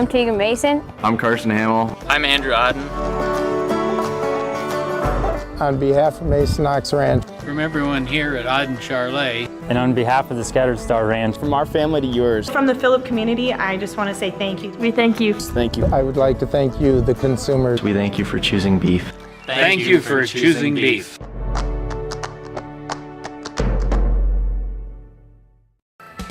I'm Tegan Mason. I'm Carson Hamill. I'm Andrew Odden. On behalf of Mason Ox Ranch. From everyone here at Odden Charlet. And on behalf of the Scattered Star Ranch. From our family to yours. From the Phillip community, I just want to say thank you. We thank you. Thank you. I would like to thank you, the consumers. We thank you for choosing beef. Thank you for choosing beef.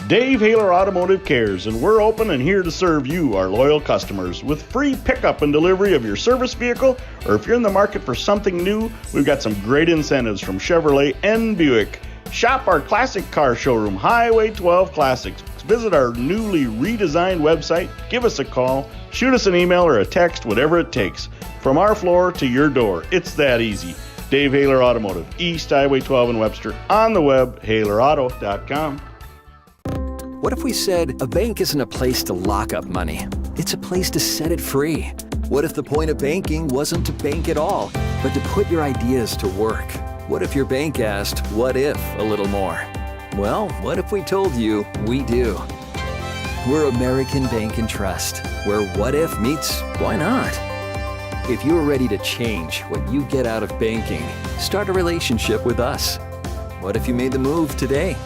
Dave Haler Automotive cares, and we're open and here to serve you, our loyal customers, with free pickup and delivery of your service vehicle, or if you're in the market for something new, we've got some great incentives from Chevrolet and Buick. Shop our classic car showroom, Highway 12 Classics. Visit our newly redesigned website, give us a call, shoot us an email or a text, whatever it takes. From our floor to your door, it's that easy. Dave Haler Automotive, East Highway 12 in Webster, on the web, halerauto.com. What if we said a bank isn't a place to lock up money? It's a place to set it free. What if the point of banking wasn't to bank at all, but to put your ideas to work? What if your bank asked, what if, a little more? Well, what if we told you we do? We're American Bank and Trust, where what if meets why not? If you're ready to change what you get out of banking, start a relationship with us. What if you made the move today?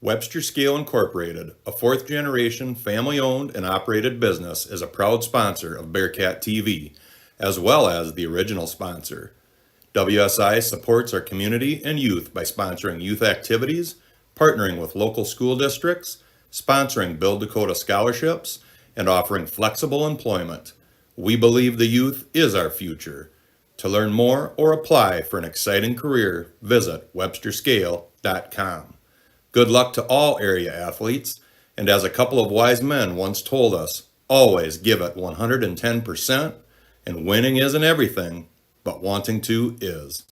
Webster Scale Incorporated, a fourth-generation family-owned and operated business, is a proud sponsor of Bearcat TV, as well as the original sponsor. WSI supports our community and youth by sponsoring youth activities, partnering with local school districts, sponsoring Build Dakota scholarships, and offering flexible employment. We believe the youth is our future. To learn more or apply for an exciting career, visit websterscale.com. Good luck to all area athletes, and as a couple of wise men once told us, always give it 110%, and winning isn't everything, but wanting to is.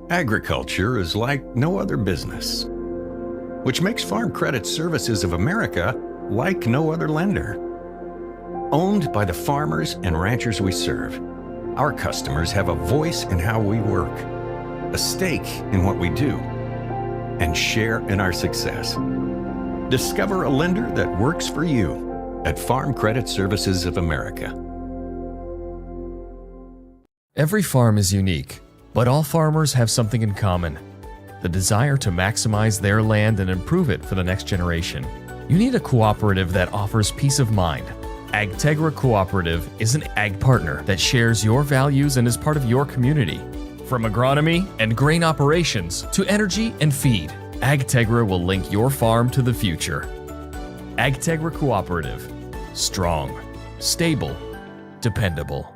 Agriculture is like no other business, which makes Farm Credit Services of America like no other lender. Owned by the farmers and ranchers we serve, our customers have a voice in how we work, a stake in what we do, and share in our success. Discover a lender that works for you at Farm Credit Services of America. Every farm is unique, but all farmers have something in common: the desire to maximize their land and improve it for the next generation. You need a cooperative that offers peace of mind. AgTegra Cooperative is an ag partner that shares your values and is part of your community. From agronomy and grain operations to energy and feed, AgTegra will link your farm to the future. AgTegra Cooperative. Strong, stable, dependable.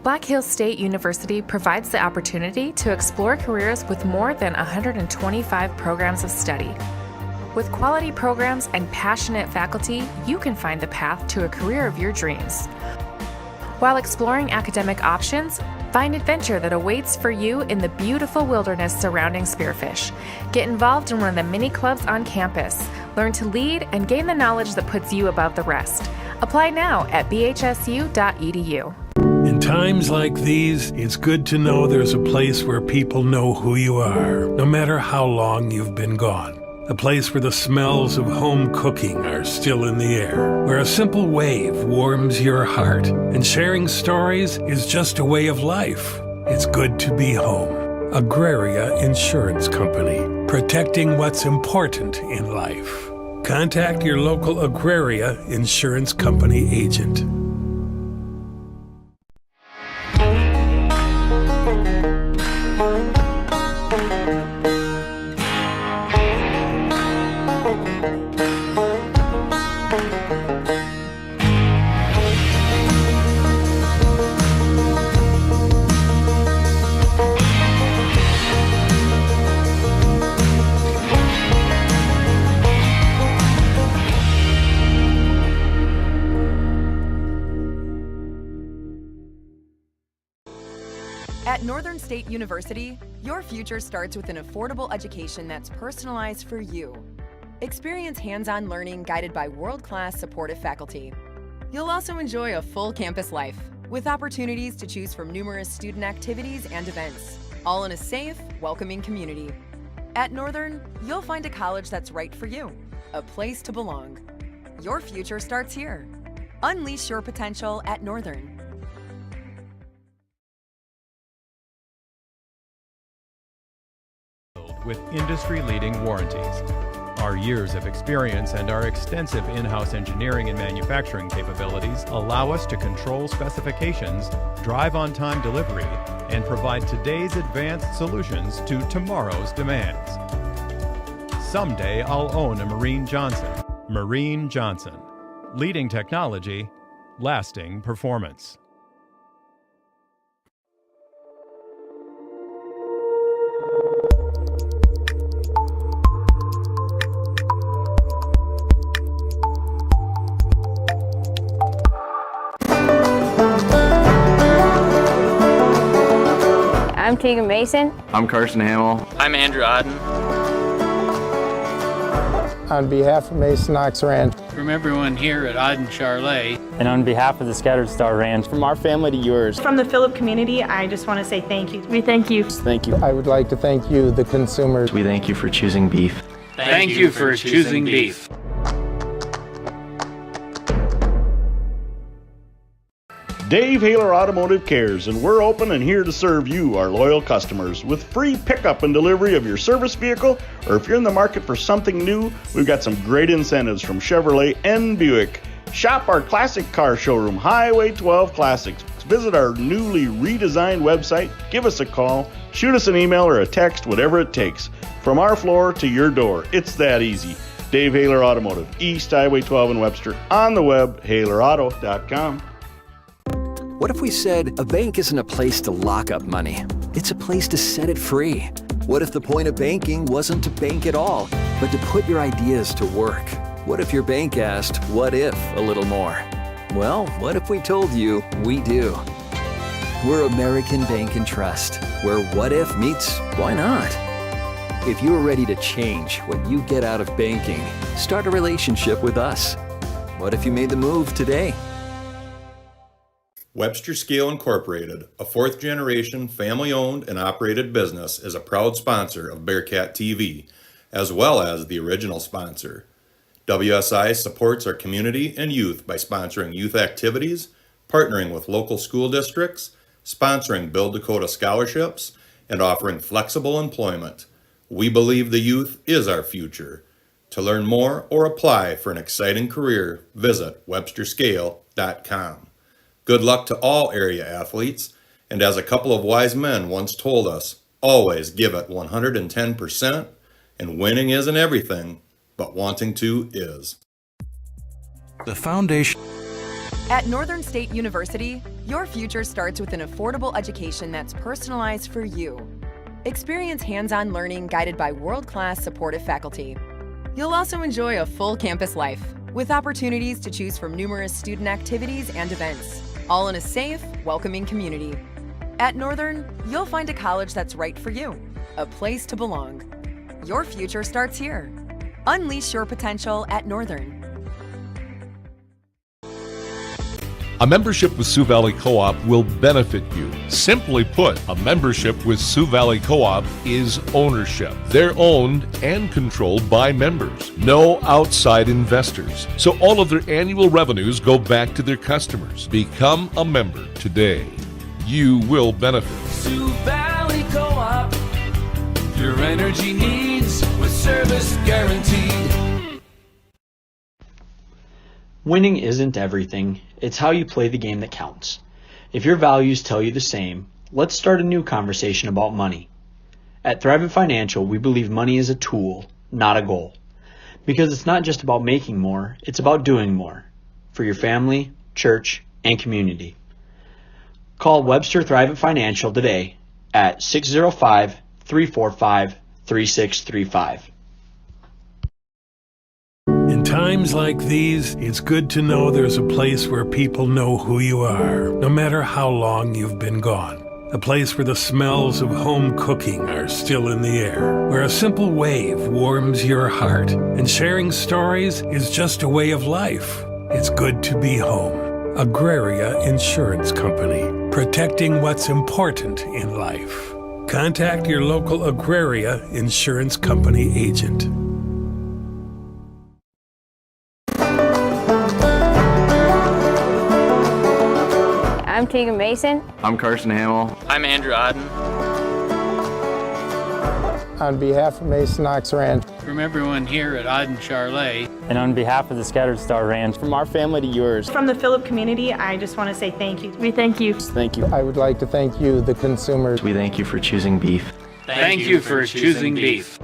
Black Hills State University provides the opportunity to explore careers with more than 125 programs of study. With quality programs and passionate faculty, you can find the path to a career of your dreams. While exploring academic options, find adventure that awaits for you in the beautiful wilderness surrounding Spearfish. Get involved in one of the many clubs on campus. Learn to lead and gain the knowledge that puts you above the rest. Apply now at bhsu.edu. In times like these, it's good to know there's a place where people know who you are, no matter how long you've been gone. A place where the smells of home cooking are still in the air, where a simple wave warms your heart, and sharing stories is just a way of life. It's good to be home. Agraria Insurance Company, protecting what's important in life. Contact your local Agraria Insurance Company agent. Northern State University, your future starts with an affordable education that's personalized for you. Experience hands-on learning guided by world-class supportive faculty. You'll also enjoy a full campus life with opportunities to choose from numerous student activities and events, all in a safe, welcoming community. At Northern, you'll find a college that's right for you, a place to belong. Your future starts here. Unleash your potential at Northern. With industry-leading warranties. Our years of experience and our extensive in-house engineering and manufacturing capabilities allow us to control specifications, drive on-time delivery, and provide today's advanced solutions to tomorrow's demands. Someday I'll own a Marine Johnson. Marine Johnson. Leading technology, lasting performance. I'm Tegan Mason. I'm Carson Hamill. I'm Andrew Odden. On behalf of Mason Knox Ranch. From everyone here at Odden Charlet. And on behalf of the Scattered Star Ranch. From our family to yours. From the Phillip community, I just want to say thank you. We thank you. Thank you. I would like to thank you, the consumers. We thank you for choosing beef. Thank you for choosing beef. Dave Haler Automotive cares, and we're open and here to serve you, our loyal customers, with free pickup and delivery of your service vehicle, or if you're in the market for something new, we've got some great incentives from Chevrolet and Buick. Shop our classic car showroom, Highway 12 Classics. Visit our newly redesigned website, give us a call, shoot us an email or a text, whatever it takes. From our floor to your door, it's that easy. Dave Haler Automotive, East Highway 12 in Webster, on the web, halerauto.com. What if we said a bank isn't a place to lock up money? It's a place to set it free. What if the point of banking wasn't to bank at all, but to put your ideas to work? What if your bank asked, what if, a little more? Well, what if we told you we do? We're American Bank and Trust, where what if meets why not? If you're ready to change what you get out of banking, start a relationship with us. What if you made the move today? Webster Scale Incorporated, a fourth-generation family-owned and operated business, is a proud sponsor of Bearcat TV, as well as the original sponsor. WSI supports our community and youth by sponsoring youth activities, partnering with local school districts, sponsoring Build Dakota scholarships, and offering flexible employment. We believe the youth is our future. To learn more or apply for an exciting career, visit websterscale.com. Good luck to all area athletes, and as a couple of wise men once told us, always give it 110%, and winning isn't everything, but wanting to is. The foundation. At Northern State University, your future starts with an affordable education that's personalized for you. Experience hands-on learning guided by world-class supportive faculty. You'll also enjoy a full campus life with opportunities to choose from numerous student activities and events, all in a safe, welcoming community. At Northern, you'll find a college that's right for you, a place to belong. Your future starts here. Unleash your potential at Northern. A membership with Sioux Valley Co-op will benefit you. Simply put, a membership with Sioux Valley Co-op is ownership. They're owned and controlled by members. No outside investors. So all of their annual revenues go back to their customers. Become a member today. You will benefit. Sioux Valley Co-op. Your energy needs with service guaranteed. Winning isn't everything. It's how you play the game that counts. If your values tell you the same, let's start a new conversation about money. At Thrivent Financial, we believe money is a tool, not a goal. Because it's not just about making more, it's about doing more. For your family, church, and community. Call Webster Thrivent Financial today at 605-345-3635. In times like these, it's good to know there's a place where people know who you are, no matter how long you've been gone. A place where the smells of home cooking are still in the air. Where a simple wave warms your heart. And sharing stories is just a way of life. It's good to be home. Agraria Insurance Company. Protecting what's important in life. Contact your local Agraria Insurance Company agent. I'm Tegan Mason. I'm Carson Hamill. I'm Andrew Odden. On behalf of Mason Knox Ranch. From everyone here at Odden Charlet. And on behalf of the Scattered Star Ranch. From our family to yours. From the Phillip community, I just want to say thank you. We thank you. Thank you. I would like to thank you, the consumers. We thank you for choosing beef. Thank you for choosing beef.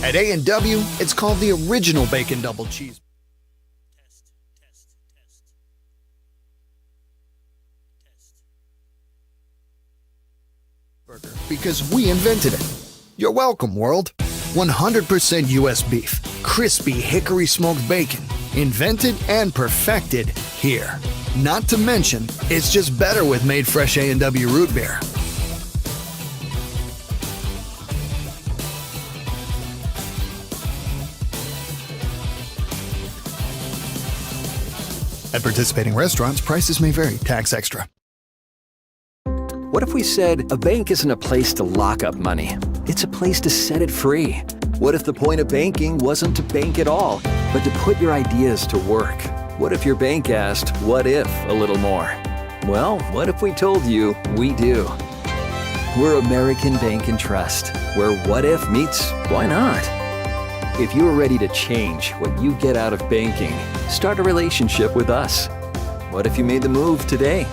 At A&W, it's called the original Bacon Double Cheese. Because we invented it. You're welcome, world. 100% U.S. beef, crispy hickory smoked bacon, invented and perfected here. Not to mention, it's just better with made fresh A&W root beer. At participating restaurants, prices may vary. Tax extra. What if we said a bank isn't a place to lock up money? It's a place to set it free. What if the point of banking wasn't to bank at all, but to put your ideas to work? What if your bank asked, what if a little more? Well, what if we told you we do? We're American Bank and Trust, where what if meets why not? If you're ready to change what you get out of banking, start a relationship with us. What if you made the move today?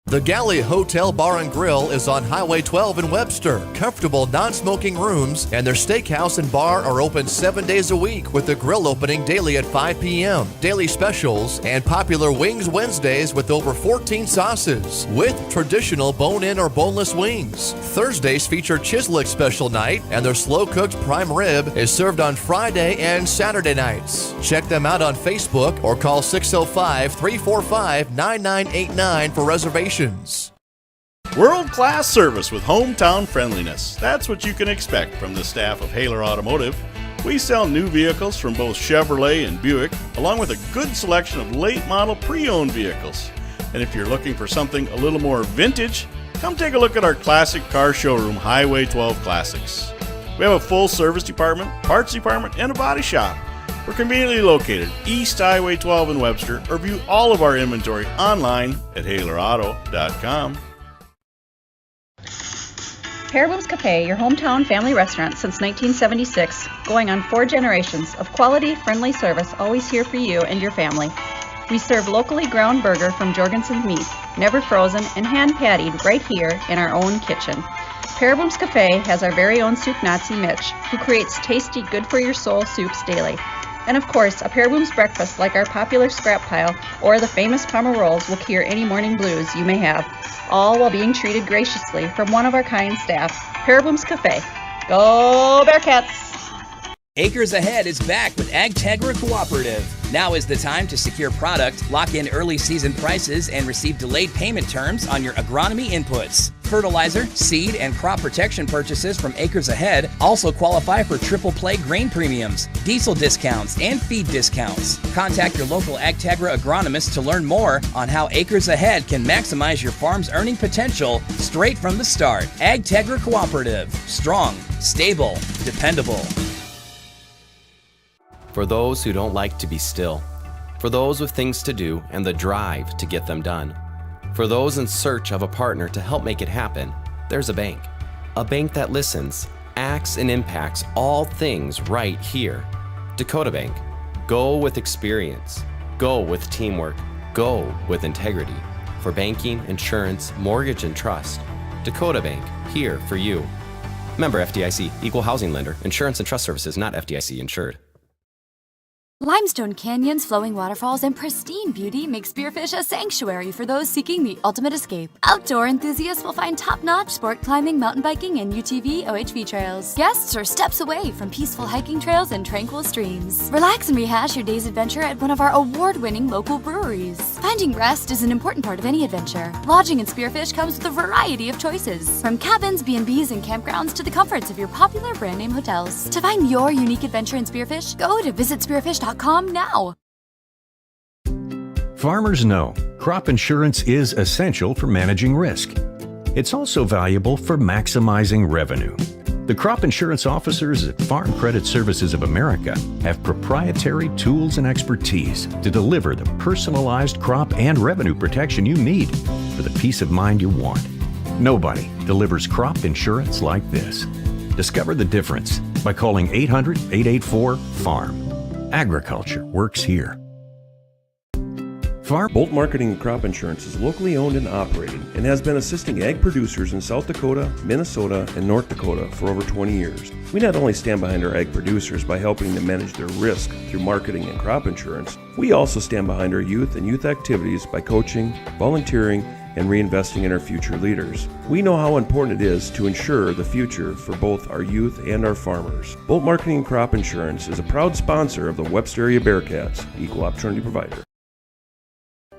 The Galley Hotel Bar and Grill is on Highway 12 in Webster. Comfortable, non-smoking rooms and their steakhouse and bar are open 7 days a week with the grill opening daily at 5 p.m. Daily specials and popular Wings Wednesdays with over 14 sauces with traditional bone-in or boneless wings. Thursdays feature Chislick special night and their slow-cooked prime rib is served on Friday and Saturday nights. Check them out on Facebook or call 605-345-9989 for reservations. World-class service with hometown friendliness. That's what you can expect from the staff of Haler Automotive. We sell new vehicles from both Chevrolet and Buick, along with a good selection of late-model pre-owned vehicles. And if you're looking for something a little more vintage, come take a look at our classic car showroom, Highway 12 Classics. We have a full service department, parts department, and a body shop. We're conveniently located East Highway 12 in Webster, or view all of our inventory online at HalerAuto.com. Paraboom's Cafe, your hometown family restaurant since 1976, going on 4 generations of quality, friendly service, always here for you and your family. We serve locally ground burger from Jorgensen's Meat, never frozen and hand-pattied right here in our own kitchen. Paraboom's Cafe has our very own soup Nazi Mitch, who creates tasty, good-for-your-soul soups daily. And of course, a Paraboom's breakfast like our popular scrap pile or the famous Parma rolls will cure any morning blues you may have, all while being treated graciously from one of our kind staff. Paraboom's Cafe. Go Bearcats! Acres Ahead is back with AgTegra Cooperative. Now is the time to secure product, lock in early season prices, and receive delayed payment terms on your agronomy inputs. Fertilizer, seed, and crop protection purchases from Acres Ahead also qualify for triple play grain premiums, diesel discounts, and feed discounts. Contact your local AgTegra agronomist to learn more on how Acres Ahead can maximize your farm's earning potential straight from the start. AgTegra Cooperative. Strong, stable, dependable. For those who don't like to be still. For those with things to do and the drive to get them done. For those in search of a partner to help make it happen, there's a bank. A bank that listens, acts, and impacts all things right here. Dakota Bank. Go with experience. Go with teamwork. Go with integrity. For banking, insurance, mortgage, and trust. Dakota Bank, here for you. Member FDIC, Equal Housing Lender. Insurance and trust services not FDIC insured. Limestone canyons, flowing waterfalls, and pristine beauty make Spearfish a sanctuary for those seeking the ultimate escape. Outdoor enthusiasts will find top-notch sport climbing, mountain biking, and UTV OHV trails. Guests are steps away from peaceful hiking trails and tranquil streams. Relax and rehash your day's adventure at one of our award-winning local breweries. Finding rest is an important part of any adventure. Lodging in Spearfish comes with a variety of choices, from cabins, B&Bs, and campgrounds to the comforts of your popular brand-name hotels. To find your unique adventure in Spearfish, go to visitspearfish.com now. Farmers know crop insurance is essential for managing risk. It's also valuable for maximizing revenue. The crop insurance officers at Farm Credit Services of America have proprietary tools and expertise to deliver the personalized crop and revenue protection you need for the peace of mind you want. Nobody delivers crop insurance like this. Discover the difference by calling 800-884-FARM. Agriculture works here. Bolt Marketing and Crop Insurance is locally owned and operated and has been assisting ag producers in South Dakota, Minnesota, and North Dakota for over 20 years. We not only stand behind our ag producers by helping them manage their risk through marketing and crop insurance, we also stand behind our youth and youth activities by coaching, volunteering, and reinvesting in our future leaders. We know how important it is to ensure the future for both our youth and our farmers. Bolt Marketing and Crop Insurance is a proud sponsor of the Webster area Bearcats, equal opportunity provider.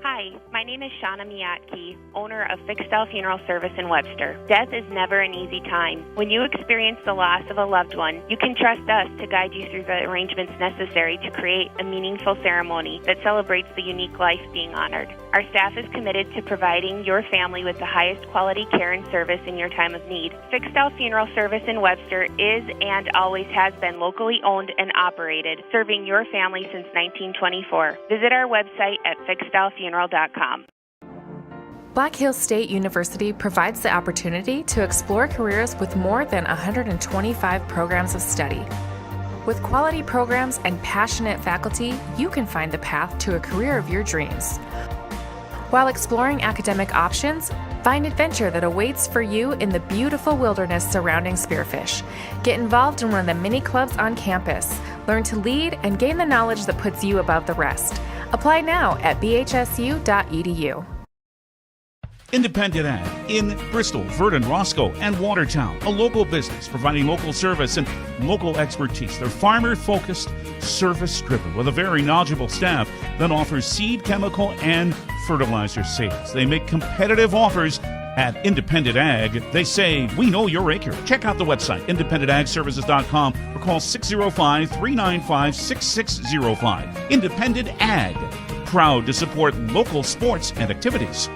Hi, my name is Shauna Miyatke, owner of Fixed Style Funeral Service in Webster. Death is never an easy time. When you experience the loss of a loved one, you can trust us to guide you through the arrangements necessary to create a meaningful ceremony that celebrates the unique life being honored. Our staff is committed to providing your family with the highest quality care and service in your time of need. Fixed Style Funeral Service in Webster is and always has been locally owned and operated, serving your family since 1924. Visit our website at fixedstylefuneral.com. Black Hills State University provides the opportunity to explore careers with more than 125 programs of study. With quality programs and passionate faculty, you can find the path to a career of your dreams. While exploring academic options, find adventure that awaits for you in the beautiful wilderness surrounding Spearfish. Get involved in one of the many clubs on campus. Learn to lead and gain the knowledge that puts you above the rest. Apply now at bhsu.edu. Independent Ag in Bristol, Verdon, Roscoe, and Watertown. A local business providing local service and local expertise. They're farmer-focused, service-driven with a very knowledgeable staff that offers seed, chemical, and fertilizer sales. They make competitive offers at Independent Ag. They say, we know your acre. Check out the website, independentagservices.com, or call 605-395-6605. Independent Ag, proud to support local sports and activities.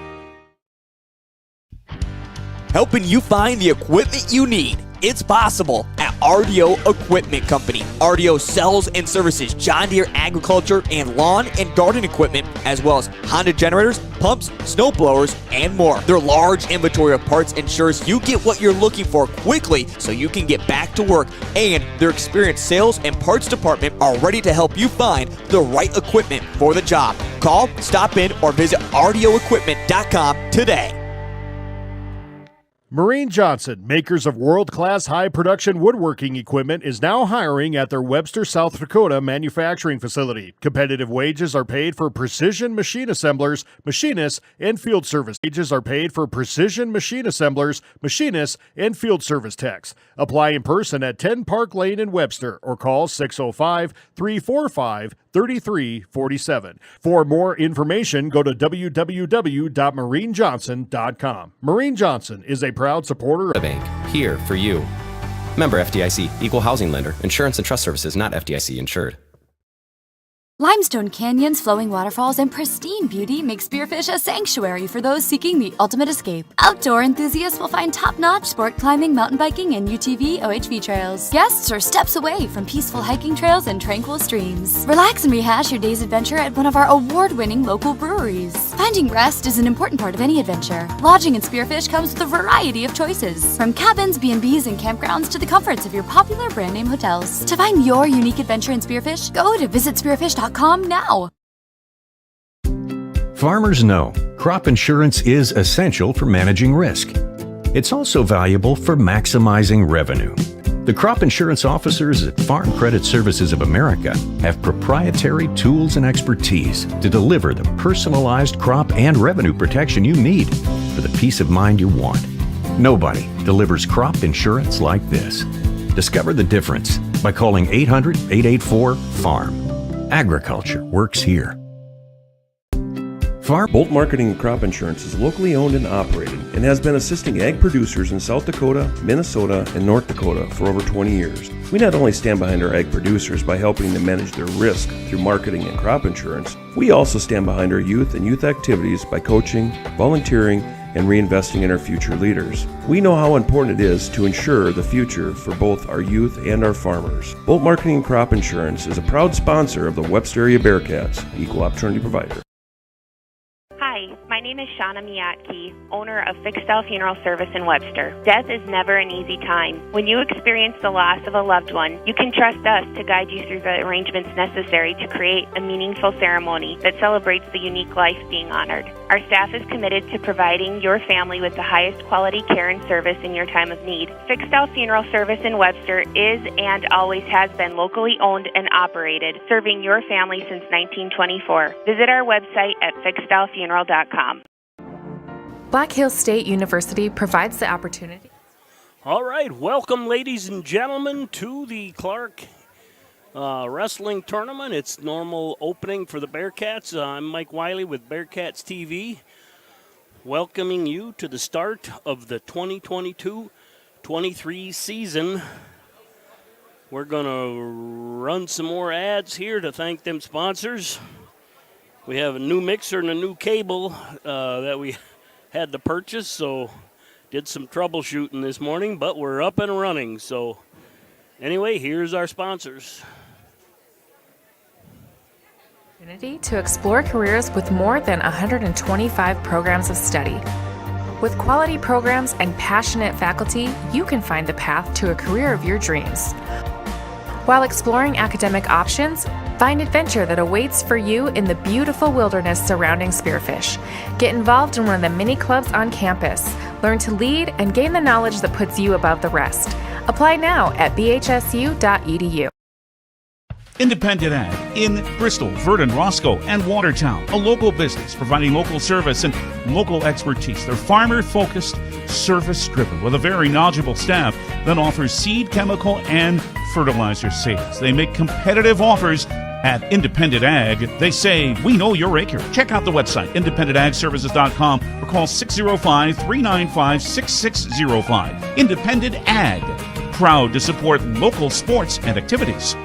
Helping you find the equipment you need. It's possible at RDO Equipment Company. RDO sells and services John Deere agriculture and lawn and garden equipment, as well as Honda generators, pumps, snow blowers, and more. Their large inventory of parts ensures you get what you're looking for quickly so you can get back to work, and their experienced sales and parts department are ready to help you find the right equipment for the job. Call, stop in, or visit RDOequipment.com today. Marine Johnson, makers of world-class high-production woodworking equipment, is now hiring at their Webster, South Dakota manufacturing facility. Competitive wages are paid for precision machine assemblers, machinists, and field service. Wages are paid for precision machine assemblers, machinists, and field service techs. Apply in person at 10 Park Lane in Webster or call 605-345-3347. For more information, go to www.marinejohnson.com. Marine Johnson is a proud supporter of the bank, here for you. Member FDIC, Equal Housing Lender, Insurance and Trust Services, not FDIC insured. Limestone canyons, flowing waterfalls, and pristine beauty make Spearfish a sanctuary for those seeking the ultimate escape. Outdoor enthusiasts will find top-notch sport climbing, mountain biking, and UTV OHV trails. Guests are steps away from peaceful hiking trails and tranquil streams. Relax and rehash your day's adventure at one of our award-winning local breweries. Finding rest is an important part of any adventure. Lodging in Spearfish comes with a variety of choices, from cabins, B&Bs, and campgrounds to the comforts of your popular brand-name hotels. To find your unique adventure in Spearfish, go to visitspearfish.com now. Farmers know crop insurance is essential for managing risk. It's also valuable for maximizing revenue. The The crop insurance officers at Farm Credit Services of America have proprietary tools and expertise to deliver the personalized crop and revenue protection you need for the peace of mind you want. Nobody delivers crop insurance like this. Discover the difference by calling 800-884-FARM. Agriculture works here. Bolt Marketing and Crop Insurance is locally owned and operated and has been assisting ag producers in South Dakota, Minnesota, and North Dakota for over 20 years. We not only stand behind our ag producers by helping them manage their risk through marketing and crop insurance, we also stand behind our youth and youth activities by coaching, volunteering, and reinvesting in our future leaders. We know how important it is to ensure the future for both our youth and our farmers. Bolt Marketing and Crop Insurance is a proud sponsor of the Webster area Bearcats, equal opportunity provider. Hi, my name is Shauna Miyake, owner of Fixed Style Funeral Service in Webster. Death is never an easy time. When you experience the loss of a loved one, you can trust us to guide you through the arrangements necessary to create a meaningful ceremony that celebrates the unique life being honored. Our staff is committed to providing your family with the highest quality care and service in your time of need. Fixed Style Funeral Service in Webster is and always has been locally owned and operated, serving your family since 1924. Visit our website at fixedstylefuneral.com. Black Hills State University provides the opportunity. All right, welcome, ladies and gentlemen, to the Clark Wrestling Tournament. It's normal opening for the Bearcats. I'm Mike Wiley with Bearcats TV, welcoming you to the start of the 2022-23 season. We're going to run some more ads here to thank them sponsors. We have a new mixer and a new cable that we had to purchase, so did some troubleshooting this morning, but we're up and running. So anyway, here's our sponsors. To explore careers with more than 125 programs of study. With quality programs and passionate faculty, you can find the path to a career of your dreams. While exploring academic options, find adventure that awaits for you in the beautiful wilderness surrounding Spearfish. Get involved in one of the many clubs on campus. Learn to lead and gain the knowledge that puts you above the rest. Apply now at bhsu.edu. Independent Ag in Bristol, Verdon, Roscoe, and Watertown. A local business providing local service and local expertise. They're farmer-focused, service-driven, with a very knowledgeable staff that offers seed, chemical, and fertilizer sales. They make competitive offers at Independent Ag. They say, we know your acre. Check out the website, independentagservices.com, or call 605-395-6605. Independent Ag, proud to support local sports and activities.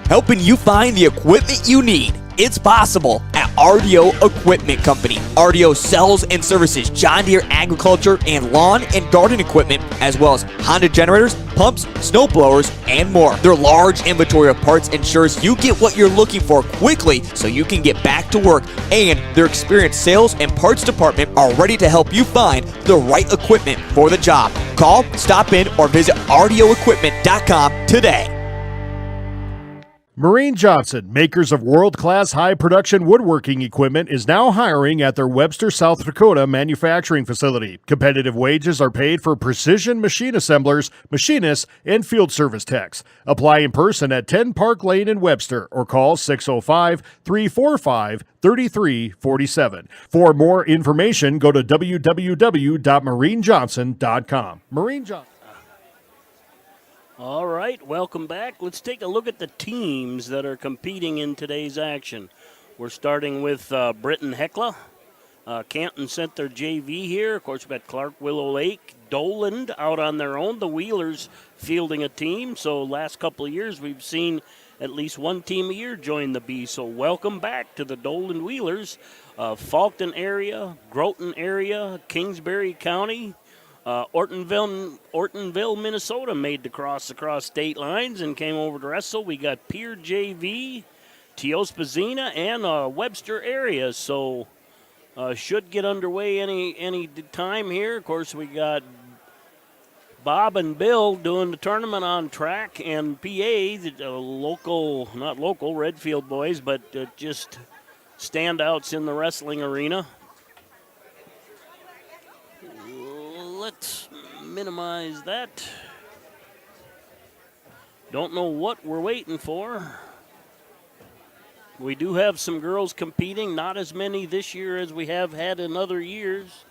Helping you find the equipment you need. It's possible at RDO Equipment Company. RDO sells and services John Deere agriculture and lawn and garden equipment, as well as Honda generators, pumps, snow blowers, and more. Their large inventory of parts ensures you get what you're looking for quickly so you can get back to work. And their experienced sales and parts department are ready to help you find the right equipment for the job. Call, stop in, or visit RDOequipment.com today. Marine Johnson, makers of world-class high-production woodworking equipment, is now hiring at their Webster, South Dakota manufacturing facility. Competitive wages are paid for precision machine assemblers, machinists, and field service techs. Apply in person at 10 Park Lane in Webster or call 605-345-3347. For more information, go to www.marinejohnson.com. Marine Johnson. All right, welcome back. Let's take a look at the teams that are competing in today's action. We're starting with Britton Hecla. Canton sent their JV here. Of course, we've got Clark, Willow Lake, Doland out on their own. The Wheelers fielding a team. So last couple of years, we've seen at least one team a year join the B. So welcome back to the Doland Wheelers. Faulkton area, Groton area, Kingsbury County. Ortonville, Minnesota made the cross across state lines and came over to wrestle. We got Pier JV, Teospazina, and Webster area. So should get underway any time here. Of course, we got Bob and Bill doing the tournament on track, and PA, the not local, Redfield boys, but just standouts in the wrestling arena. Let's minimize that. Don't know what we're waiting for. We do have some girls competing, not as many this year as we have had in other years.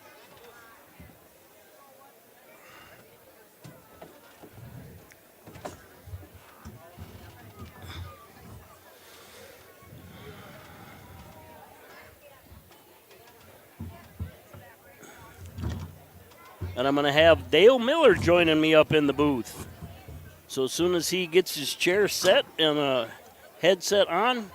And I'm going to have Dale Miller joining me up in the booth. So as soon as he gets his chair set and a headset on,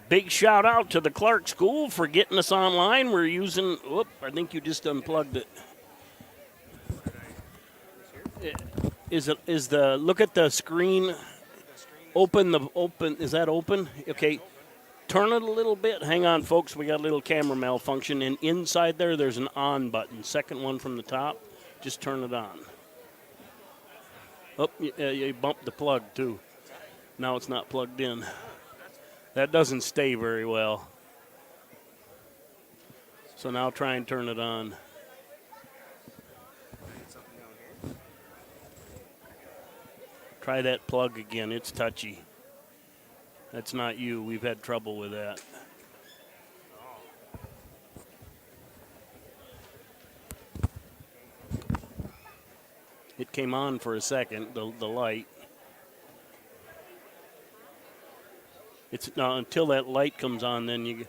big shout out to the Clark School for getting us online. We're using, I think you just unplugged it. Look at the screen, is that open? Okay, turn it a little bit. Hang on, folks, we got a little camera malfunction. And inside there's an on button, second one from the top. Just turn it on. Oh, you bumped the plug too. Now it's not plugged in. That doesn't stay very well. So now try and turn it on. Try that plug again. It's touchy. That's not you. We've had trouble with that. It came on for a second, the light. It's now until that light comes on, then you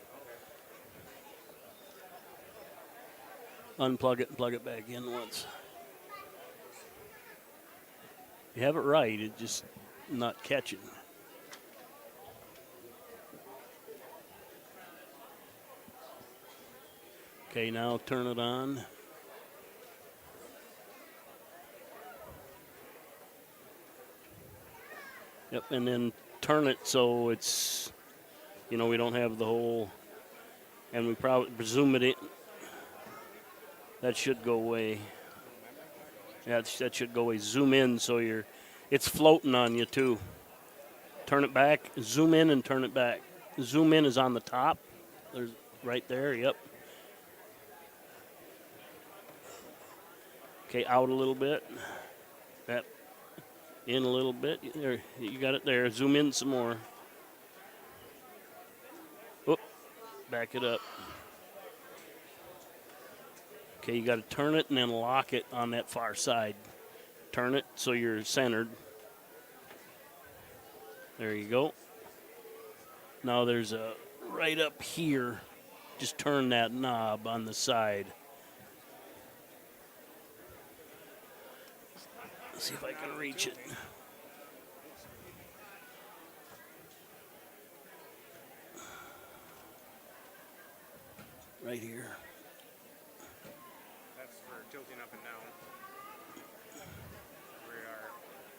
unplug it and plug it back in once. You have it right, it's just not catching. Okay, now turn it on. Yep, and then turn it so it's, we don't have the whole, and we probably zoom it in. That should go away. Yeah, that should go away. Zoom in so it's floating on you too. Turn it back, zoom in and turn it back. Zoom in is on the top. There's right there, yep. Okay, out a little bit. That in a little bit. There, you got it there. Zoom in some more. Oop, back it up. Okay, you got to turn it and then lock it on that far side. Turn it so you're centered. There you go. Now there's a right up here. Just turn that knob on the side. Let's see if I can reach it. Right here. That's for tilting up and down.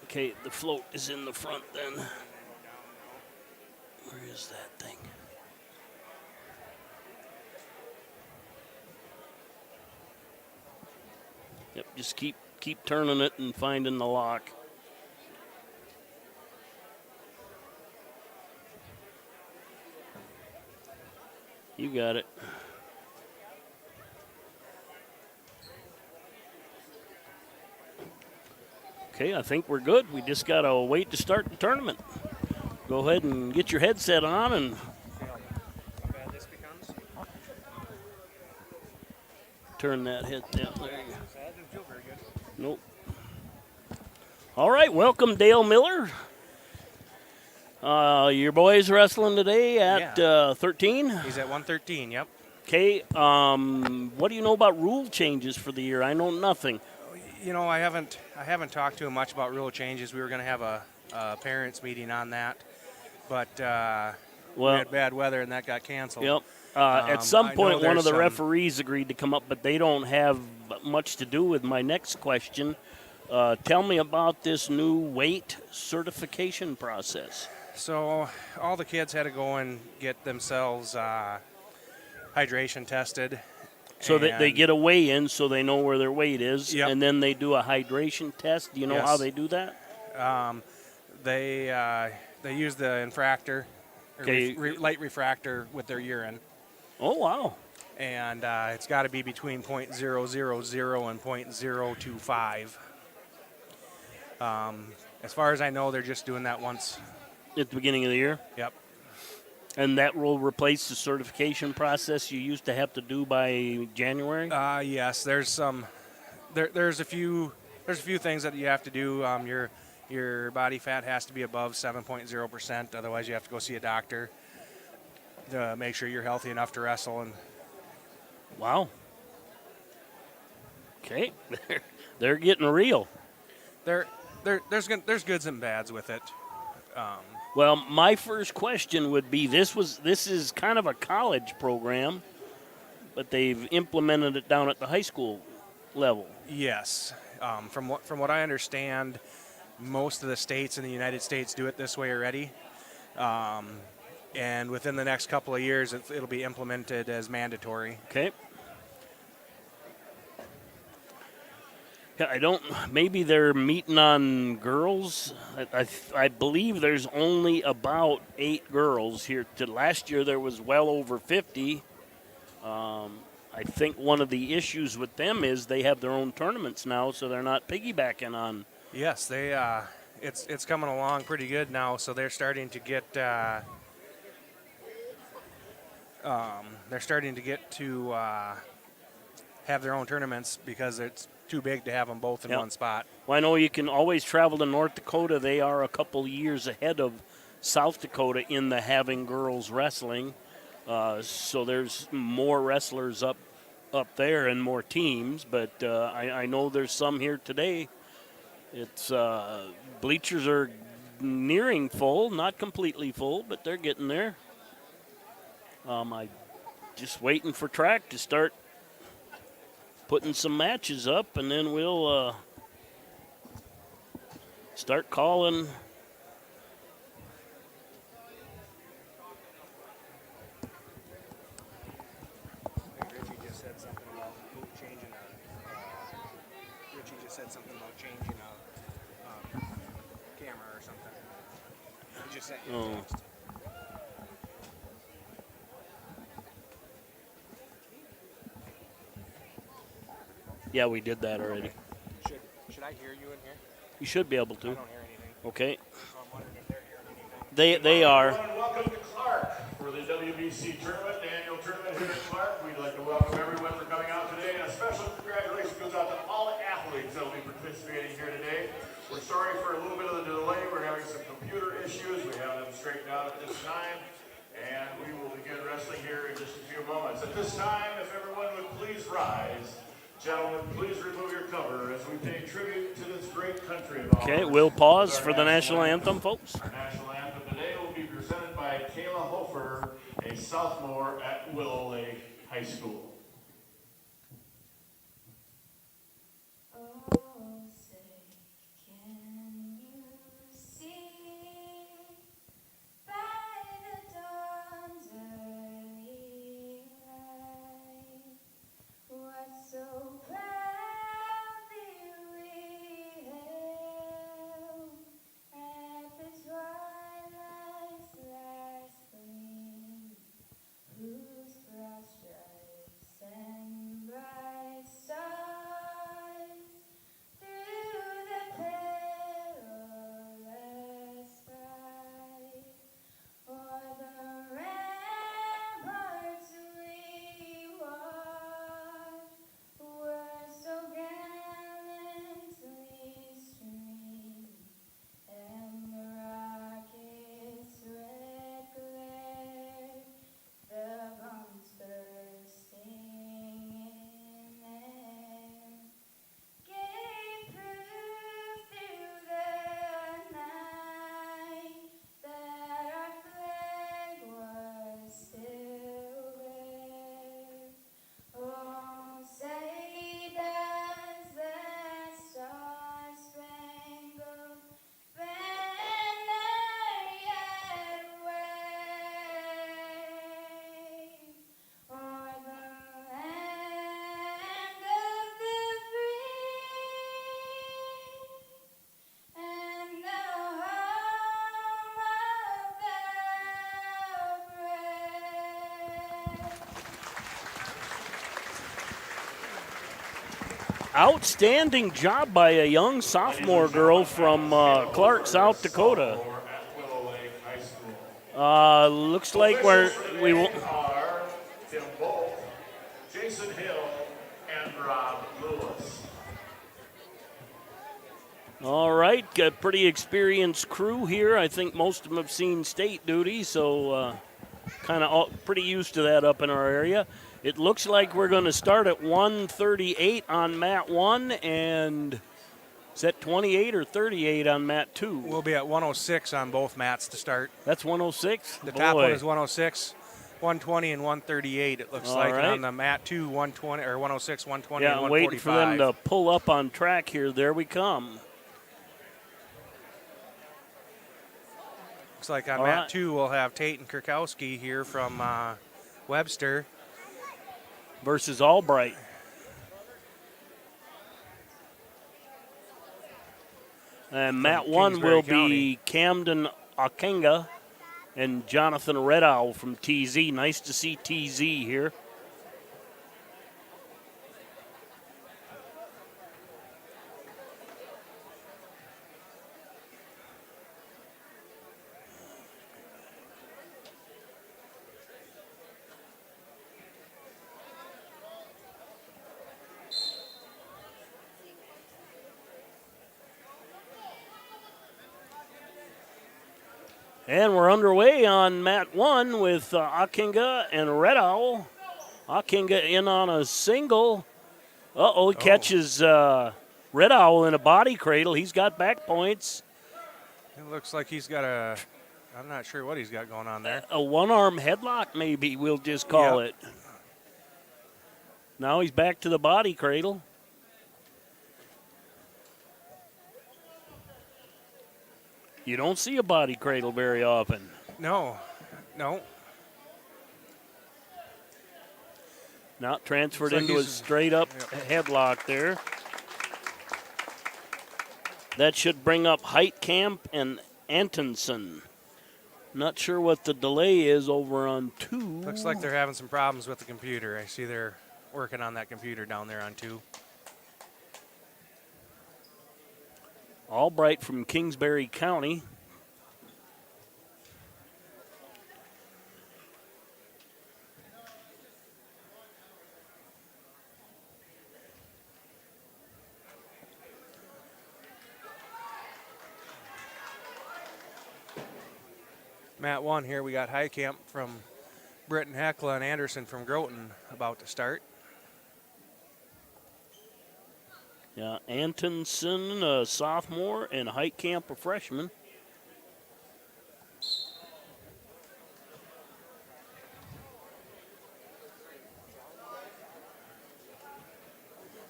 Okay, the float is in the front then. Where is that thing? Yep, just keep turning it and finding the lock. You got it. Okay, I think we're good. We just got to wait to start the tournament. Go ahead and get your headset on and turn that head down there. Nope. All right, welcome Dale Miller. Your boy's wrestling today at 13? He's at 113, yep. Okay, what do you know about rule changes for the year? I know nothing. I haven't talked to him much about rule changes. We were going to have a parents meeting on that, but we had bad weather and that got canceled. Yep. At some point, one of the referees agreed to come up, but they don't have much to do with my next question. Tell me about this new weight certification process. So all the kids had to go and get themselves hydration tested. So they get a weigh-in so they know where their weight is, Yep. and then they do a hydration test. Do you know Yes. how they do that? They use the infractor, Okay. light refractor with their urine. Oh, wow. And it's got to be between 0.000 and 0.025. As far as I know, they're just doing that once. At the beginning of the year? Yep. And that will replace the certification process you used to have to do by January? Yes, there's some. There's a few things that you have to do. Your body fat has to be above 7.0%. Otherwise, you have to go see a doctor to make sure you're healthy enough to wrestle. And wow. Okay, they're getting real. There's goods and bads with it. Well, my first question would be: this is kind of a college program, but they've implemented it down at the high school level. Yes, from what I understand, most of the states in the United States do it this way already, and within the next couple of years, it'll be implemented as mandatory. Okay. Yeah, maybe they're meeting on girls. I believe there's only about 8 girls here. Last year there was well over 50. I think one of the issues with them is they have their own tournaments now, so they're not piggybacking on. Yes, they. It's coming along pretty good now, so they're starting to get. They're starting to get to have their own tournaments because it's too big to have them both in one spot. Well, I know you can always travel to North Dakota. They are a couple years ahead of South Dakota in the having girls wrestling. So there's more wrestlers up there and more teams. But I know there's some here today. It's bleachers are nearing full, not completely full, but they're getting there. I just waiting for track to start putting some matches up, and then we'll start calling. Richie just said something about changing a camera or something. He just sent you a text. Yeah, we did that already. Should I hear you in here? You should be able to. I don't hear anything. Okay. So I'm wondering if they're hearing anything. They are. Welcome to Clark for the WBC tournament, the annual tournament here at Clark. We'd like to welcome everyone for coming out today, and a special congratulations goes out to all the athletes that will be participating here today. We're sorry for a little bit of the delay. We're having some computer issues. We have them straightened out at this time, and we will begin wrestling here in just a few moments. At this time, if everyone would please rise. Gentlemen, please remove your cover as we pay tribute to this great country of ours. Okay, we'll pause for the national anthem, folks. Our national anthem today will be presented by Kayla Hofer, a sophomore at Willow Lake High School. Whose broad stripes Outstanding job by a young sophomore girl from Clark, South Dakota. Looks like we will. Tim Bolt, Jason Hill, and Rob Lewis. All right, a pretty experienced crew here. I think most of them have seen state duty, so kind of pretty used to that up in our area. It looks like we're going to start at 138 on mat 1, and is that 28 or 38 on mat 2? We'll be at 106 on both mats to start. That's 106? The top one is 106, 120, and 138, it looks like. Right. And on the mat 2, 120, or 106, 120, yeah, and I'm 145. waiting for them to pull up on track here. There we come. Looks like on mat 2 we'll have Tate and Kirkowski here from Webster. Versus Albright. And mat 1 will be Camden Akenga and Jonathan Redow from TZ. Nice to see TZ here. And we're underway on mat 1 with Akinga and Red Owl. Akinga in on a single. He catches Red Owl in a body cradle. He's got back points. It looks like he's got I'm not sure what he's got going on there. A one-arm headlock, maybe we'll just call it. Now he's back to the body cradle. You don't see a body cradle very often. No. Now transferred into a straight-up headlock there. That should bring up Heitkamp and Antonsen. Not sure what the delay is over on 2. Looks like they're having some problems with the computer. I see they're working on that computer down there on 2. Albright from Kingsbury County. Mat 1 here, we got Heitkamp from Britton Heckla and Anderson from Groton about to start. Yeah, Antonsen, a sophomore, and Heitkamp, a freshman.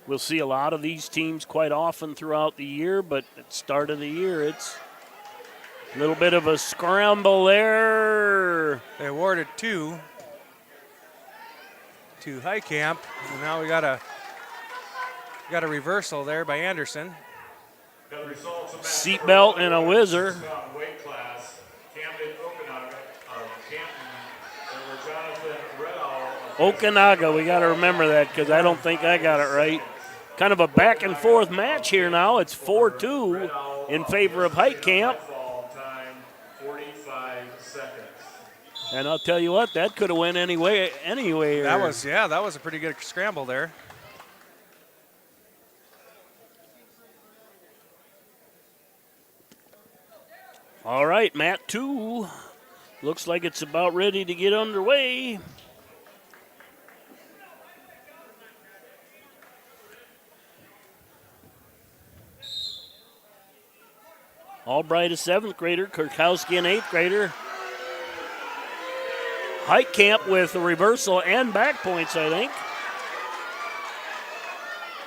We'll see a lot of these teams quite often throughout the year, but at the start of the year, it's a little bit of a scramble there. They awarded 2 to Heitkamp, and now we got a reversal there by Anderson. Seatbelt and a whizzer. Weight class, Camden Okanaga of Canton over Jonathan Redow. Okanaga, we got to remember that because I don't think I got it right. Kind of a back and forth match here now. It's 4-2 in favor of Heitkamp. Time 45 seconds. And I'll tell you what, that could have went anyway. That was a pretty good scramble there. All right, mat 2. Looks like it's about ready to get underway. Albright, a 7th grader. Kirkowski, an 8th grader. Heitkamp with a reversal and back points, I think.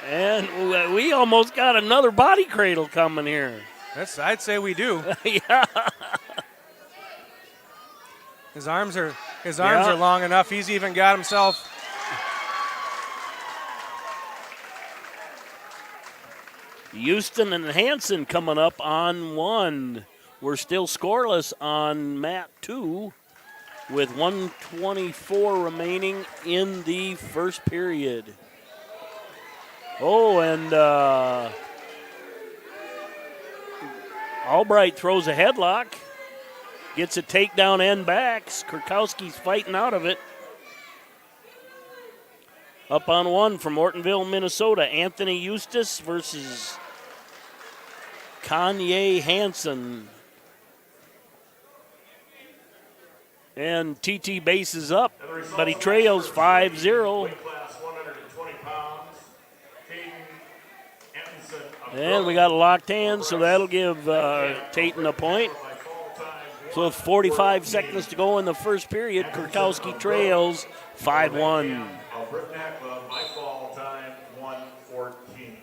And we almost got another body cradle coming here. I'd say we do. Yeah. His arms are long enough. He's even got himself. Houston and Hanson coming up on 1. We're still scoreless on mat 2 with 1:24 remaining in the first period. Oh, and Albright throws a headlock. Gets a takedown and backs. Kurkowski's fighting out of it. Up on one from Ortonville, Minnesota. Anthony Eustace versus Kanye Hansen. And TT bases up, but he trails 5-0. And we got a locked hand, so that'll give Tatum a point. So with 45 seconds to go in the first period, Kurkowski trails 5-1. By fall time 1:14.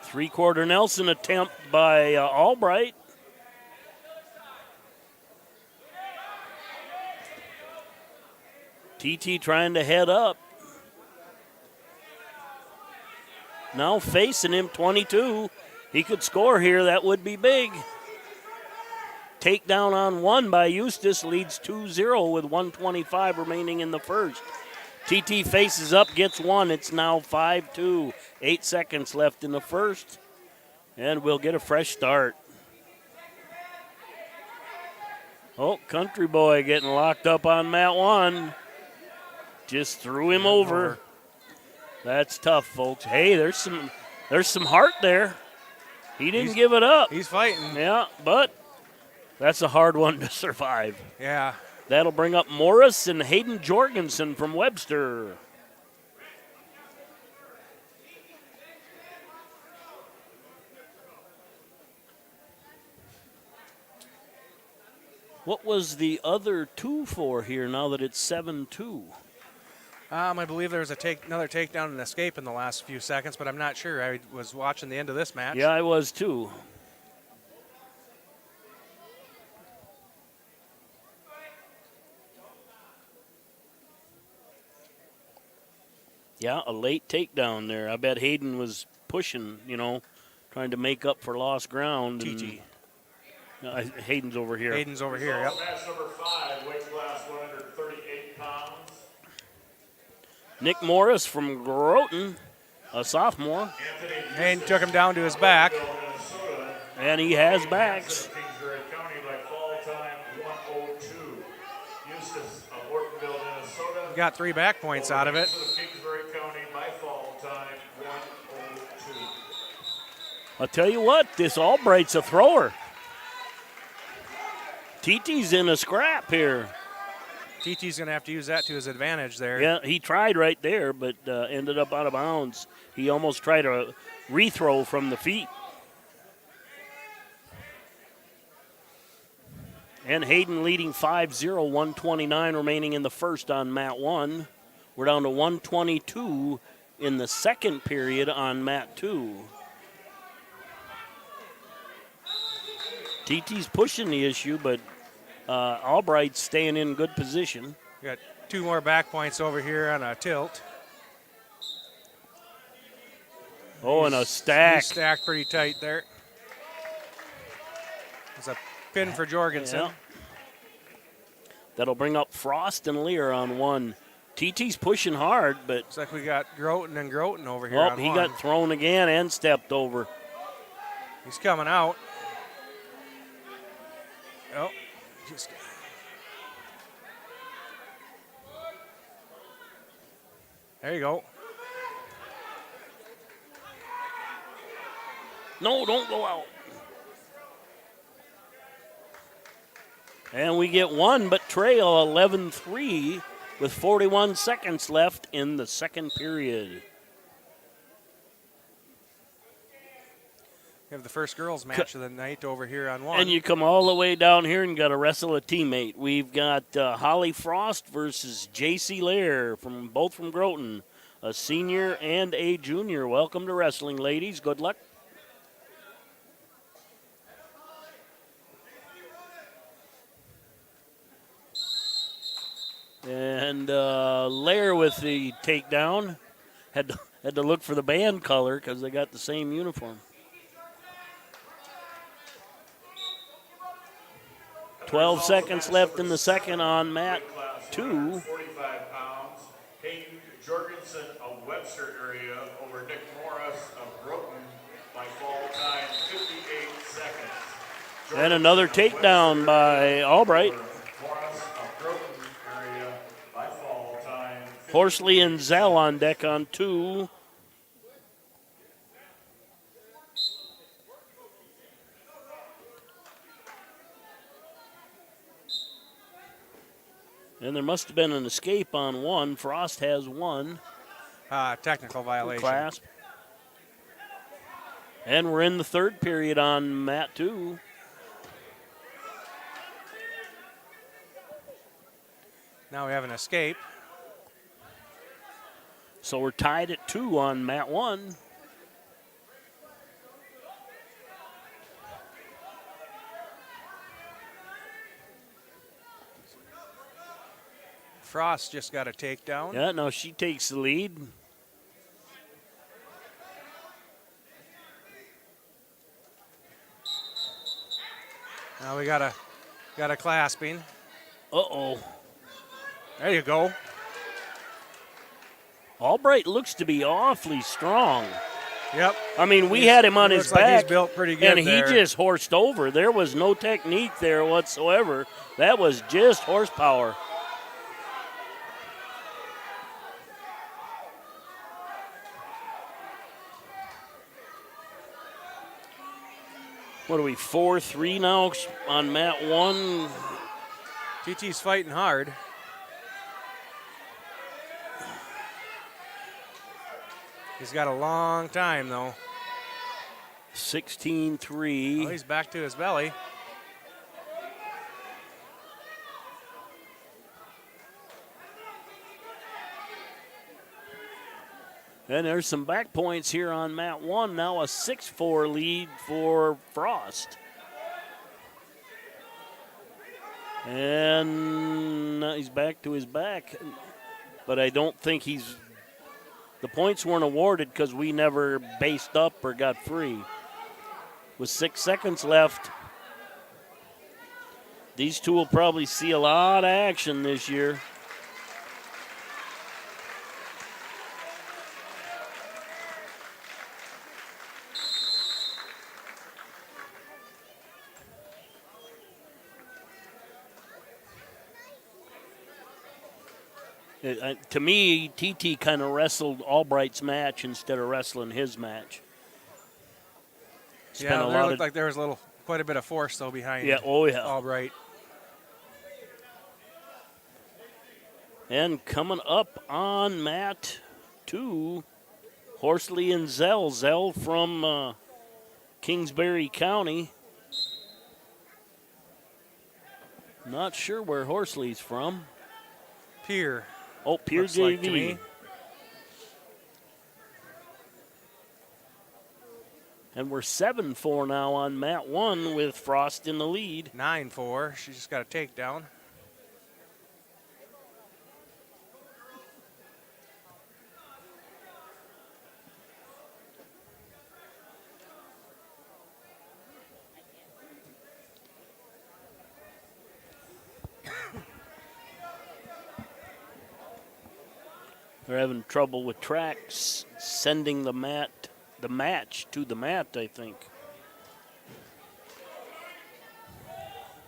Three-quarter Nelson attempt by Albright. TT trying to head up. Now facing him, 22. He could score here. That would be big. Takedown on one by Eustace leads 2-0 with 1:25 remaining in the first. TT faces up, gets one. It's now 5-2. 8 seconds left in the first. And we'll get a fresh start. Oh, Country Boy getting locked up on mat one. Just threw him over. That's tough, folks. Hey, there's some heart there. He didn't give it up. He's fighting. Yeah, but that's a hard one to survive. Yeah. That'll bring up Morris and Hayden Jorgensen from Webster. What was the other two for here now that it's 7-2? I believe there was another takedown and escape in the last few seconds, but I'm not sure. I was watching the end of this match. Yeah, I was too. Yeah, a late takedown there. I bet Hayden was pushing, trying to make up for lost ground. TT. Hayden's over here. Hayden's over here, yep. Match number 5, weight class 138 pounds. Nick Morris from Groton, a sophomore. And took him down to his back. And he has backs. Kingsbury County by fall time 1:02. Eustace of Ortonville, Minnesota. Got 3 back points out of it. Kingsbury County by fall time 1:02. I'll tell you what, this Albright's a thrower. TT's in a scrap here. TT's going to have to use that to his advantage there. Yeah, he tried right there, but ended up out of bounds. He almost tried a rethrow from the feet. And Hayden leading 5-0, 1:29 remaining in the first on mat 1. We're down to 1:22 in the second period on mat 2. TT's pushing the issue, but Albright's staying in good position. Got 2 more back points over here on a tilt. Oh, and a stack. He's stacked pretty tight there. It's a pin for Jorgensen. Yeah. That'll bring up Frost and Lear on one. TT's pushing hard, but looks like we got Groton and Groton over here. Oh, he got thrown again and stepped over. He's coming out. Oh, just. There you go. No, don't go out. And we get one, but trail 11-3 with 41 seconds left in the second period. We have the first girls match of the night over here on one. And you come all the way down here and got to wrestle a teammate. We've got Holly Frost versus J.C. Lair, both from Groton, a senior and a junior. Welcome to wrestling, ladies. Good luck. And Lair with the takedown. Had to look for the band color because they got the same uniform. 12 seconds left in the second on mat 2. 45 pounds. Hayden Jorgensen of Webster area over Nick Morris of Brooklyn by fall time 58 seconds. And another takedown by Albright. Morris of Brooklyn area by fall time. Horsley and Zell on deck on 2. And there must have been an escape on 1. Frost has 1. Technical violation. Clasp. And we're in the third period on mat 2. Now we have an escape. So we're tied at 2 on mat 1. Frost just got a takedown. Yeah, no, she takes the lead. Now we got a clasping. Uh-oh. There you go. Albright looks to be awfully strong. Yep. I mean, we had him on his looks like back, he's built pretty good and he there. just horsed over. There was no technique there whatsoever. That was just horsepower. What are we, 4-3 now on mat 1? TT's fighting hard. He's got a long time, though. 16-3. Oh, he's back to his belly. And there's some back points here on mat 1. Now a 6-4 lead for Frost. And he's back to his back. But I don't think the points weren't awarded because we never based up or got free. With 6 seconds left, these two will probably see a lot of action this year. To me, TT kind of wrestled Albright's match instead of wrestling his match. Yeah, there looked like there was quite a bit of force though behind. Yeah, oh yeah. Albright. And coming up on mat 2, Horsley and Zell. Zell from Kingsbury County. Not sure where Horsley's from. Pier. Oh, Pier Looks JV. like to me. And we're 7-4 now on mat 1 with Frost in the lead. 9-4. She just got a takedown. They're having trouble with tracks sending the match to the mat, I think.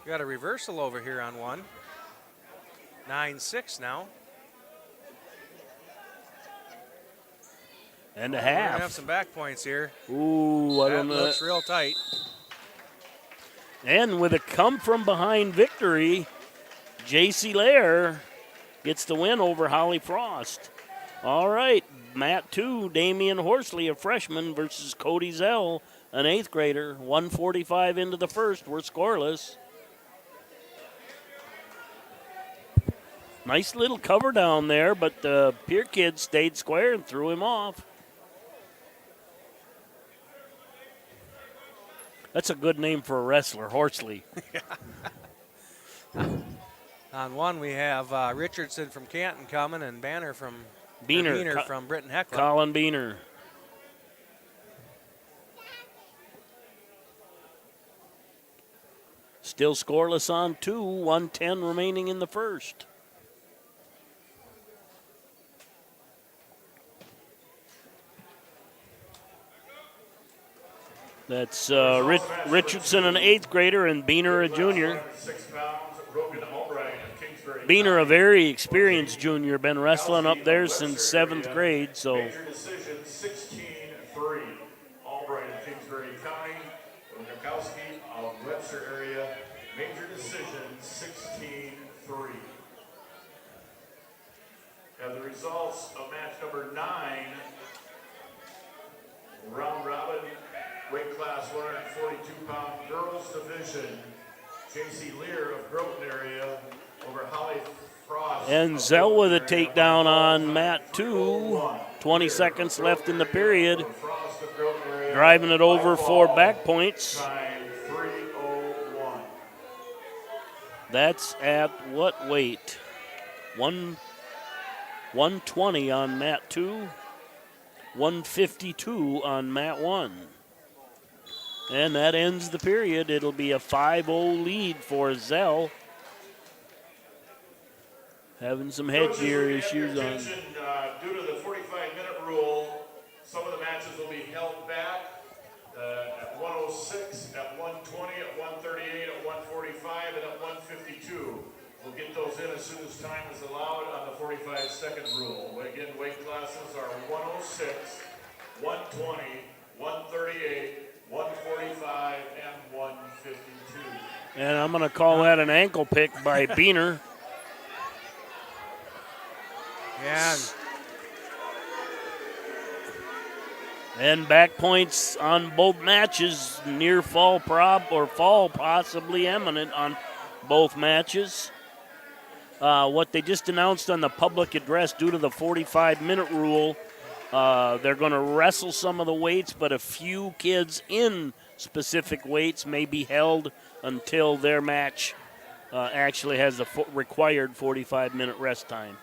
Got a reversal over here on 1. 9-6 now. And a We're half. gonna have some back points here. Ooh, I don't know. That looks real tight. And with a come from behind victory, J.C. Lair gets the win over Holly Frost. All right, mat 2, Damian Horsley, a freshman, versus Cody Zell, an 8th grader. 1:45 into the first. We're scoreless. Nice little cover down there, but the Pier kid stayed square and threw him off. That's a good name for a wrestler, Horsley. On 1, we have Richardson from Canton coming and Beener from Britton Heckler. Colin Beener. Still scoreless on 2, 1:10 remaining in the first. That's Richardson, an 8th grader, and Beaner, a junior. Beaner, a very experienced junior, been wrestling up there since 7th grade. So Major decision 16-3. Albright of Kingsbury County. Mikowski of Webster area. Major decision 16-3. And the results of match number 9. Round robin, weight class 142-pound girls division. J.C. Lear of Groton area over Holly Frost. and Zell with a takedown on mat 2. 20 seconds left in the period. Driving it over for back points. That's at what weight? 120 on mat 2. 152 on mat 1. And that ends the period. It'll be a 5-0 lead for Zell. Having some headgear issues on. Due to the 45-minute rule, some of the matches will be held back at 106, at 120, at 138, at 145, and at 152. We'll get those in as soon as time is allowed on the 45-second rule. Again, weight classes are 106, 120, 138, 145, and 152. And I'm going to call that an ankle pick by Beaner. Yeah. And back points on both matches, near fall possibly imminent on both matches. What they just announced on the public address, due to the 45-minute rule, they're going to wrestle some of the weights, but a few kids in specific weights may be held until their match actually has the required 45-minute rest time.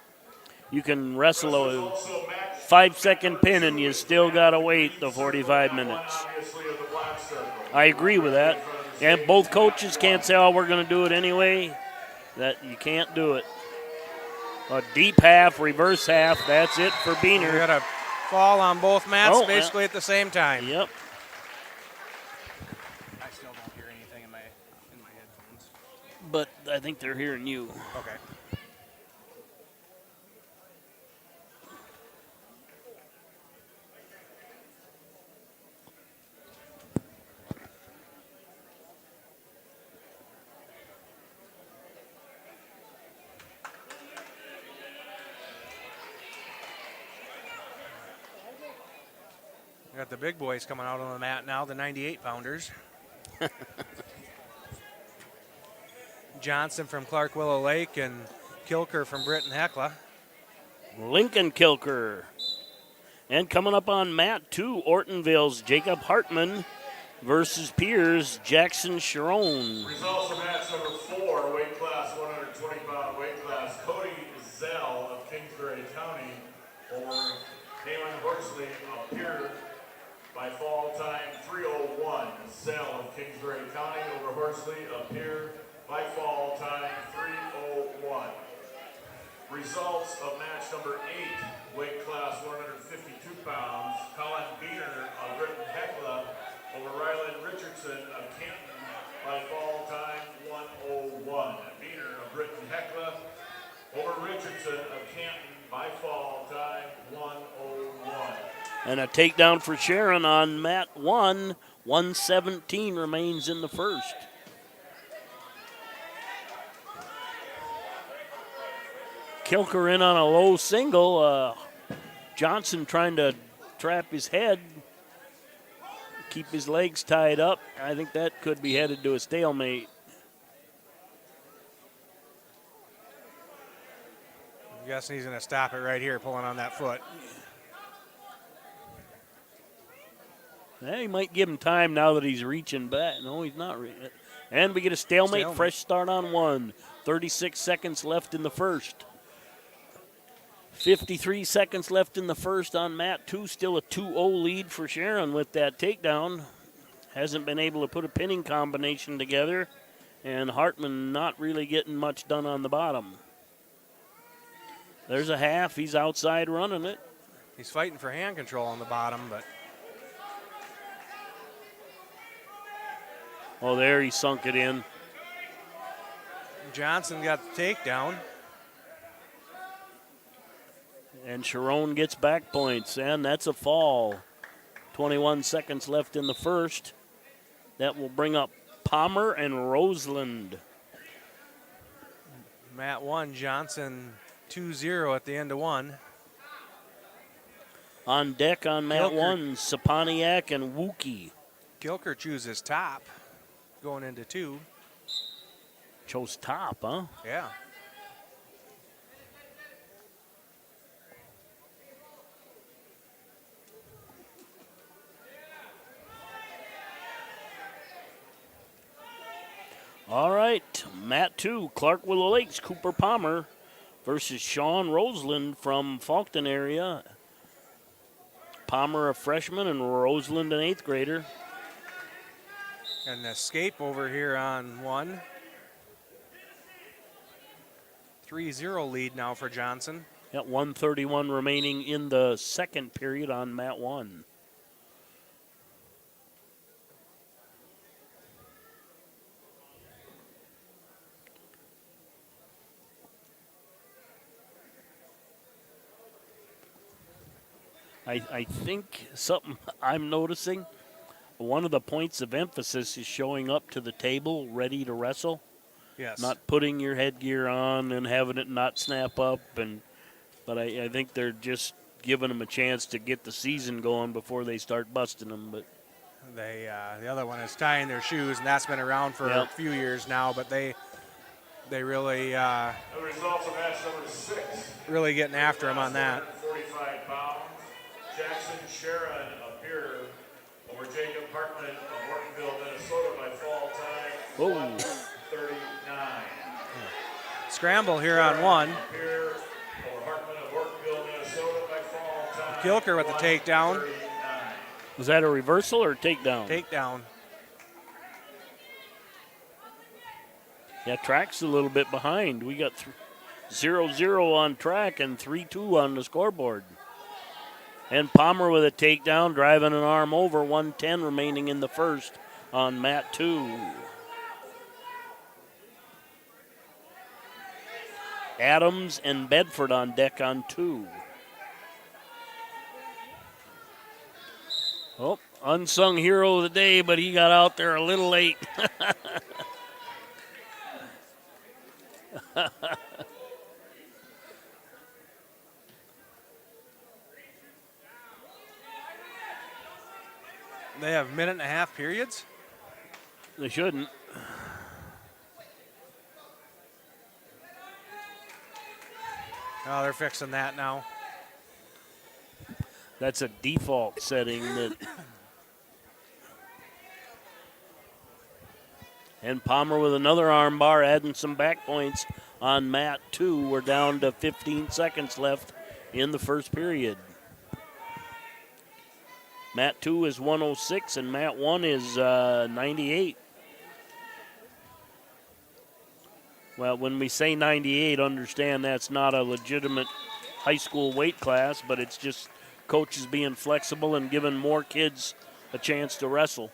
You can wrestle a 5-second pin and you still got to wait the 45 minutes. I agree with that. And both coaches can't say, oh, we're going to do it anyway. That you can't do it. A deep half, reverse half, that's it for Beaner. We got a fall on both mats basically at the same time. Yep. I still don't hear anything in my headphones. But I think they're hearing you. Okay. We got the big boys coming out on the mat now, the 98-pounders. Johnson from Clark Willow Lake and Kilker from Britton Hecla. Lincoln Kilker. And coming up on mat 2, Ortonville's Jacob Hartman versus Piers Jackson Sharon. Results of match number 4, weight class 120-pound weight class. Cody Zell of Kingsbury County over Damon Horsley of Pier by fall time 3:01. Zell of Kingsbury County over Horsley of Pier by fall time 3:01. Results of match number 8, weight class 152 pounds. Colin Beaner of Britton Hecla over Ryland Richardson of Canton by fall time 1:01. Beaner of Britton Hecla over Richardson of Canton by fall time 1:01. And a takedown for Sharon on mat 1. 1:17 remains in the first. Kilker in on a low single. Johnson trying to trap his head, keep his legs tied up. I think that could be headed to a stalemate. I'm guessing he's going to stop it right here, pulling on that foot. He might give him time now that he's reaching back. No, he's not. And we get a stalemate. Fresh start on 1. 36 seconds left in the first. 53 seconds left in the first on mat 2. Still a 2-0 lead for Sharon with that takedown. Hasn't been able to put a pinning combination together. And Hartman not really getting much done on the bottom. There's a half. He's outside running it. He's fighting for hand control on the bottom, but. Oh, there he sunk it in. Johnson got the takedown. And Sharon gets back points, and that's a fall. 21 seconds left in the first. That will bring up Palmer and Roseland. Mat 1, Johnson 2-0 at the end of 1. On deck on mat 1, Saponiak and Wookie. Gilker chooses top going into 2. Chose top, huh? Yeah. All right, mat 2, Clark Willow Lakes, Cooper Palmer versus Sean Roseland from Faulkton area. Palmer a freshman and Roseland an 8th grader. An escape over here on 1. 3-0 lead now for Johnson. At 1:31 remaining in the second period on mat 1. I think something I'm noticing, one of the points of emphasis is showing up to the table ready to wrestle. Yes. Not putting your headgear on and having it not snap up. But I think they're just giving them a chance to get the season going before they start busting them. But they the other one is tying their shoes, and that's been around for a few years now. But they really The results of match number 6. really getting after him on that. 45 pounds. Jackson Sharon appeared over Jacob Hartman of Ortonville, Minnesota by fall time. 39. Scramble here on 1. Appear over Hartman of Ortonville, Minnesota by fall time. Gilker with the takedown. was that a reversal or takedown? Takedown. Yeah, track's a little bit behind. We got 0-0 on track and 3-2 on the scoreboard. And Palmer with a takedown, driving an arm over, 1:10 remaining in the first on mat 2. Adams and Bedford on deck on 2. Oh, unsung hero of the day, but he got out there a little late. They have 1.5 periods. They shouldn't. Oh, they're fixing that now. That's a default setting that. And Palmer with another arm bar, adding some back points on mat 2. We're down to 15 seconds left in the first period. Mat 2 is 106 and mat 1 is 98. Well, when we say 98, understand that's not a legitimate high school weight class, but it's just coaches being flexible and giving more kids a chance to wrestle.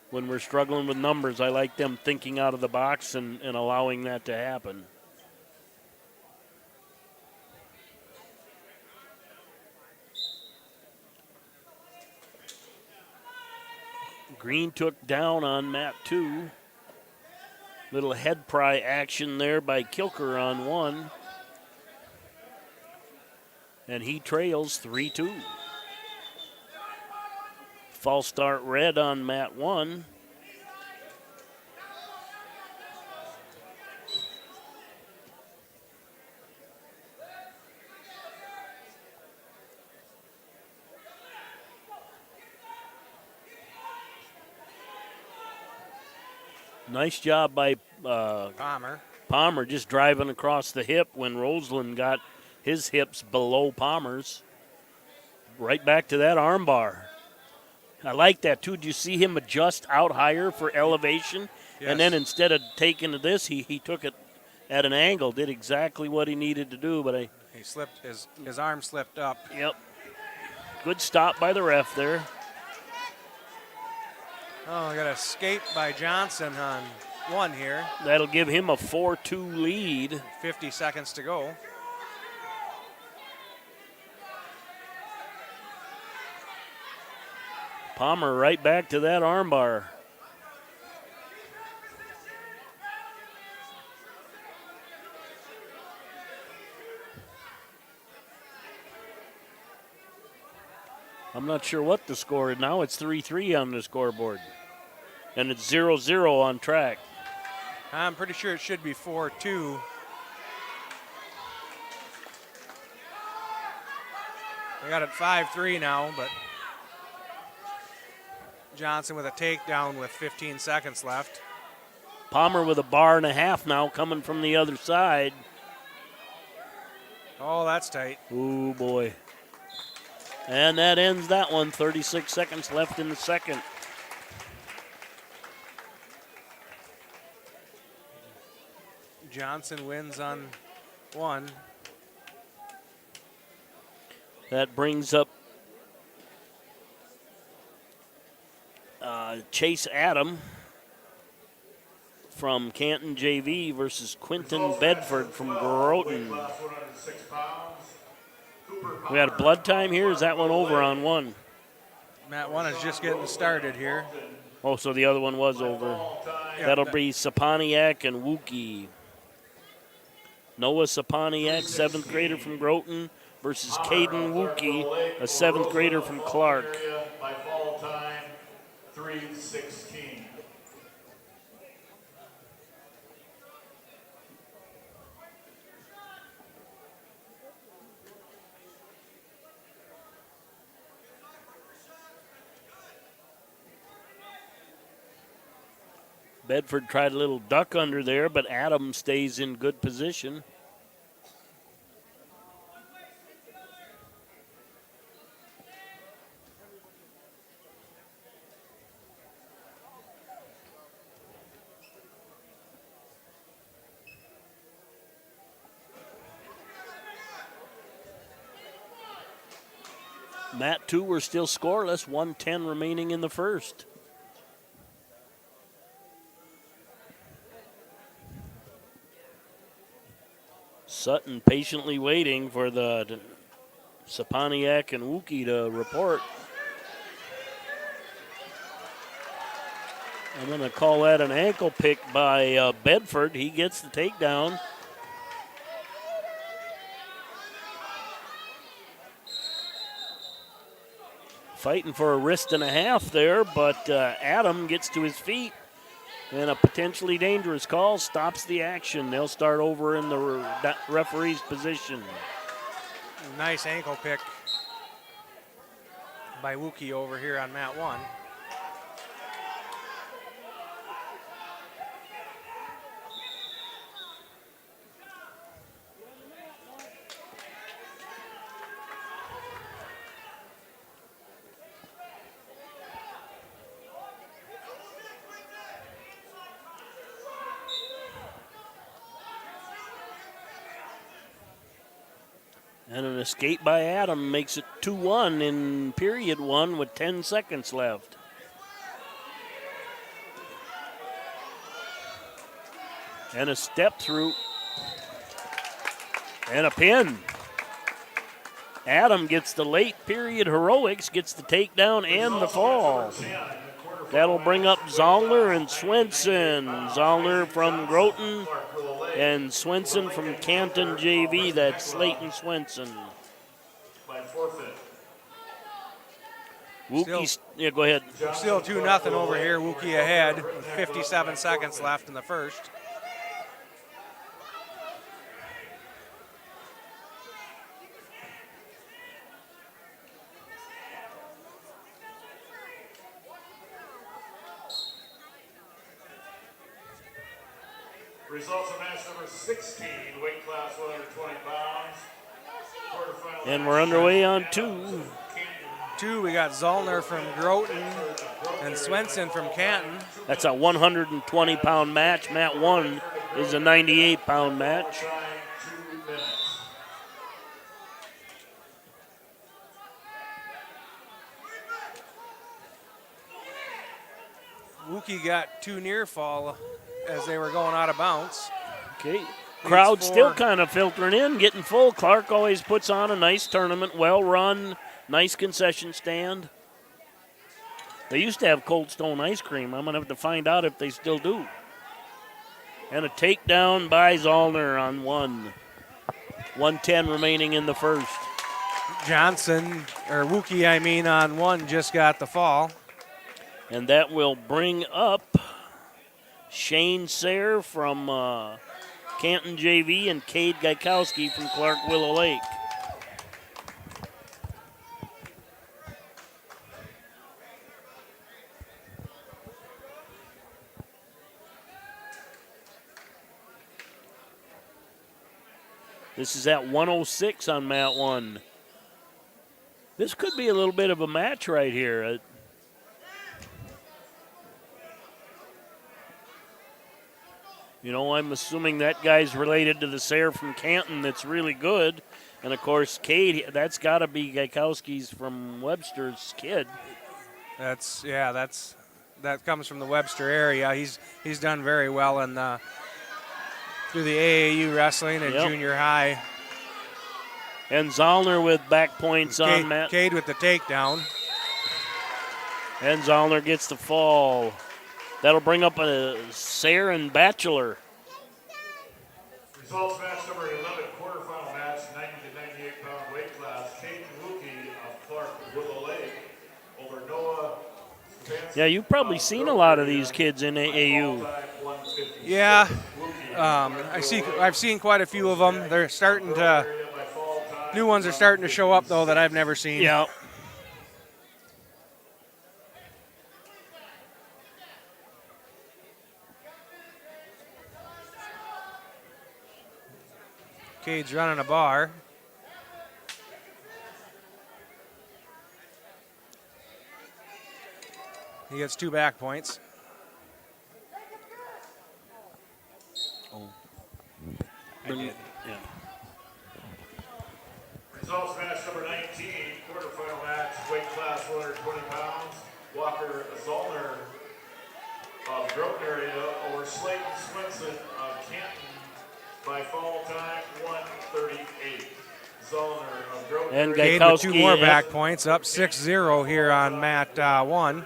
When we're struggling with numbers, I like them thinking out of the box and allowing that to happen. Green took down on mat 2. Little head pry action there by Kilker on 1. And he trails 3-2. False start red on mat 1. Nice job by Palmer just driving across the hip when Roseland got his hips below Palmer's. Right back to that arm bar. I like that, too. Did you see him adjust out higher for elevation? Yes. And then instead of taking to this, he took it at an angle, did exactly what he needed to do. But he slipped, his arm slipped up. Yep. Good stop by the ref there. Oh, we got a skate by Johnson on one here. That'll give him a 4-2 lead. 50 seconds to go. Palmer right back to that armbar. I'm not sure what the score is now. It's 3-3 on the scoreboard. And it's 0-0 on track. I'm pretty sure it should be 4-2. We got it 5-3 now, but Johnson with a takedown with 15 seconds left. Palmer with a bar and a half now coming from the other side. Oh, that's tight. Ooh, boy. And that ends that one. 36 seconds left in the second. Johnson wins on one. That brings up Chase Adam from Canton JV versus Quinton Bedford from Groton. We had a blood time here. Is that one over on one? Matt, one is just getting started here. Oh, so the other one was over. That'll be Saponiak and Wookie. Noah Saponiak, 7th grader from Groton, versus Caden Wookie, a 7th grader from Clark. By fall time, 3:16. Bedford tried a little duck under there, but Adam stays in good position. Matt, too, we're still scoreless, 1:10 remaining in the first. Sutton patiently waiting for the Saponiak and Wookie to report. I'm going to call that an ankle pick by Bedford. He gets the takedown. Fighting for a wrist and a half there, but Adam gets to his feet. And a potentially dangerous call stops the action. They'll start over in the referee's position. Nice ankle pick by Wookie over here on mat one. And an escape by Adam makes it 2-1 in period one with 10 seconds left. And a step through. And a pin. Adam gets the late period heroics, gets the takedown and the fall. That'll bring up Zollner and Swenson. Zollner from Groton and Swenson from Canton JV. That's Slayton Swenson. By forfeit. Wookie, yeah, go ahead. Still 2-0 over here. Wookie ahead with 57 seconds left in the first. Results of match number 16, weight class 120 pounds. And we're underway on two. 2, we got Zollner from Groton and Swenson from Canton. That's a 120-pound match. Mat 1 is a 98-pound match. Wookie got 2 near fall as they were going out of bounds. Okay. Crowd still kind of filtering in, getting full. Clark always puts on a nice tournament, well run, nice concession stand. They used to have Cold Stone ice cream. I'm going to have to find out if they still do. And a takedown by Zollner on 1. 1:10 remaining in the first. Johnson, or Wookie, I mean, on 1 just got the fall. And that will bring up Shane Sayre from Canton JV and Cade Gaikowski from Clark Willow Lake. This is at 106 on mat 1. This could be a little bit of a match right here. You know, I'm assuming that guy's related to the Sayre from Canton that's really good. And, of course, Cade, that's got to be Gaikowski's from Webster's kid. That comes from the Webster area. He's done very well in through the AAU wrestling and junior high. And Zollner with back points on Matt. Cade with the takedown. And Zollner gets the fall. That'll bring up a Sayre and Bachelor. Results match number 11, quarterfinal match, 90 to 98 pound weight class. Cade Wookie of Clark Willow Lake over Noah. Yeah, you've probably seen a lot of these kids in AAU. Yeah, I've seen quite a few of them. They're starting to. New ones are starting to show up though that I've never seen. Yeah. Cade's running a bar. He gets 2 back points. Oh. I did. Yeah. Results match number 19, quarterfinal match, weight class 120 pounds. Walker Zollner of Groton area over Slayton Swenson of Canton by fall time 1:38. Zollner of Groton and Cade with 2 more back points, up 6-0 here on mat 1.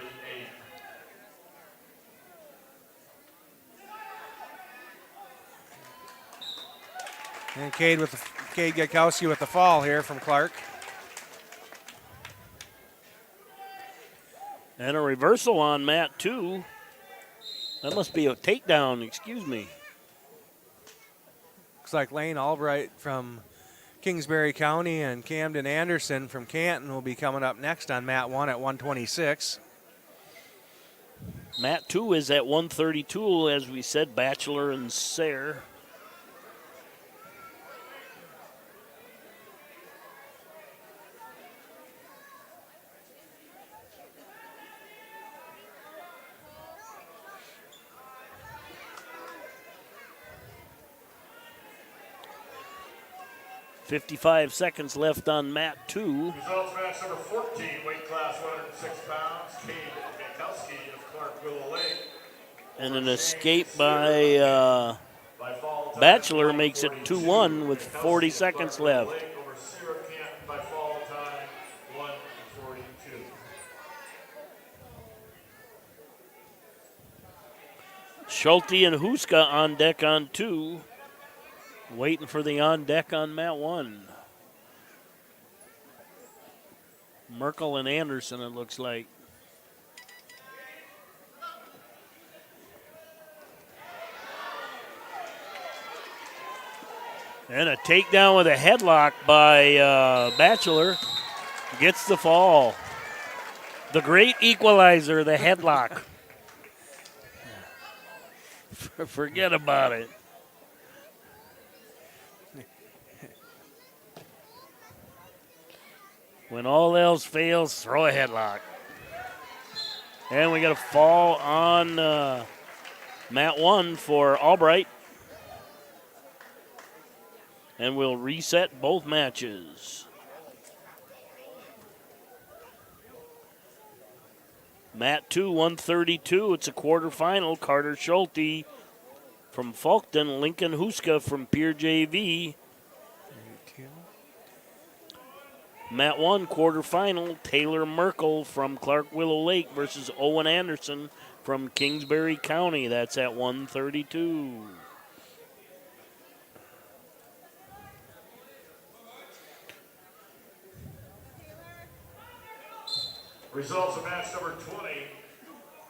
And Cade Gaikowski with the fall here from Clark. And a reversal on mat 2. That must be a takedown, excuse me. Looks like Lane Albright from Kingsbury County and Camden Anderson from Canton will be coming up next on mat 1 at 126. Mat 2 is at 132, as we said, Bachelor and Sayre. .55 seconds left on mat 2. Results match number 14, weight class 106 pounds. Cade Gaikowski of Clark Willow Lake. And an escape by Bachelor makes it 2-1 with 40 seconds left. Over Sarah Canton by fall time 1:42. Schulte and Huska on deck on 2. Waiting for the on deck on mat 1. Merkel and Anderson, it looks like. And a takedown with a headlock by Bachelor. Gets the fall. The great equalizer, the headlock. Forget about it. When all else fails, throw a headlock. And we got a fall on mat 1 for Albright. And we'll reset both matches. Mat 2, 132. It's a quarterfinal. Carter Schulte from Falkton. Lincoln Huska from Pier JV. Mat 1, quarterfinal. Taylor Merkel from Clark Willow Lake versus Owen Anderson from Kingsbury County. That's at 132. Results of match number 20,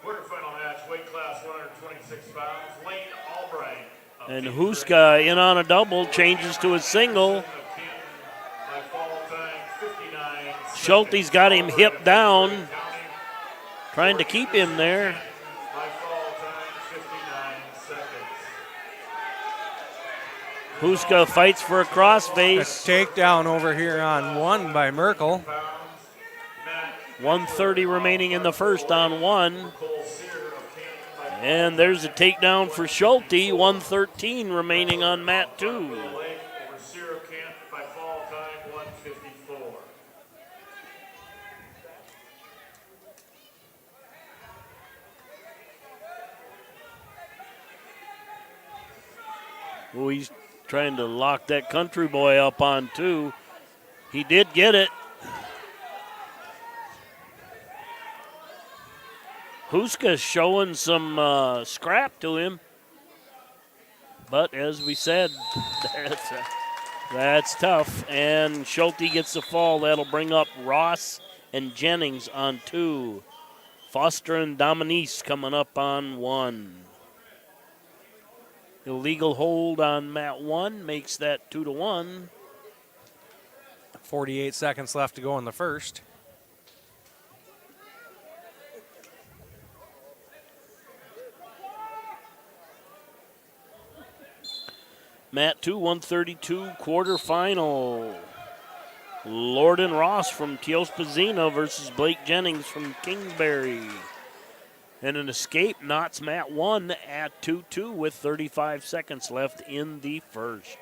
quarterfinal match, weight class 126 pounds. Lane Albright. And Huska in on a double, changes to a single. Schulte's got him hip down, trying to keep him there. Huska fights for a crossface. A takedown over here on 1 by Merkel. 1:30 remaining in the first on 1. And there's a takedown for Schulte. 1:13 remaining on mat 2. Oh, he's trying to lock that country boy up on 2. He did get it. Huska showing some scrap to him. But as we said, that's tough. And Schulte gets the fall. That'll bring up Ross and Jennings on 2. Foster and Dominice coming up on 1. Illegal hold on mat 1 makes that 2-1. 48 seconds left to go in the first. Mat 2, 132, quarterfinal. Lord and Ross from Teospazzina versus Blake Jennings from Kingsbury. And an escape knots mat 1 at 2-2 with 35 seconds left in the first.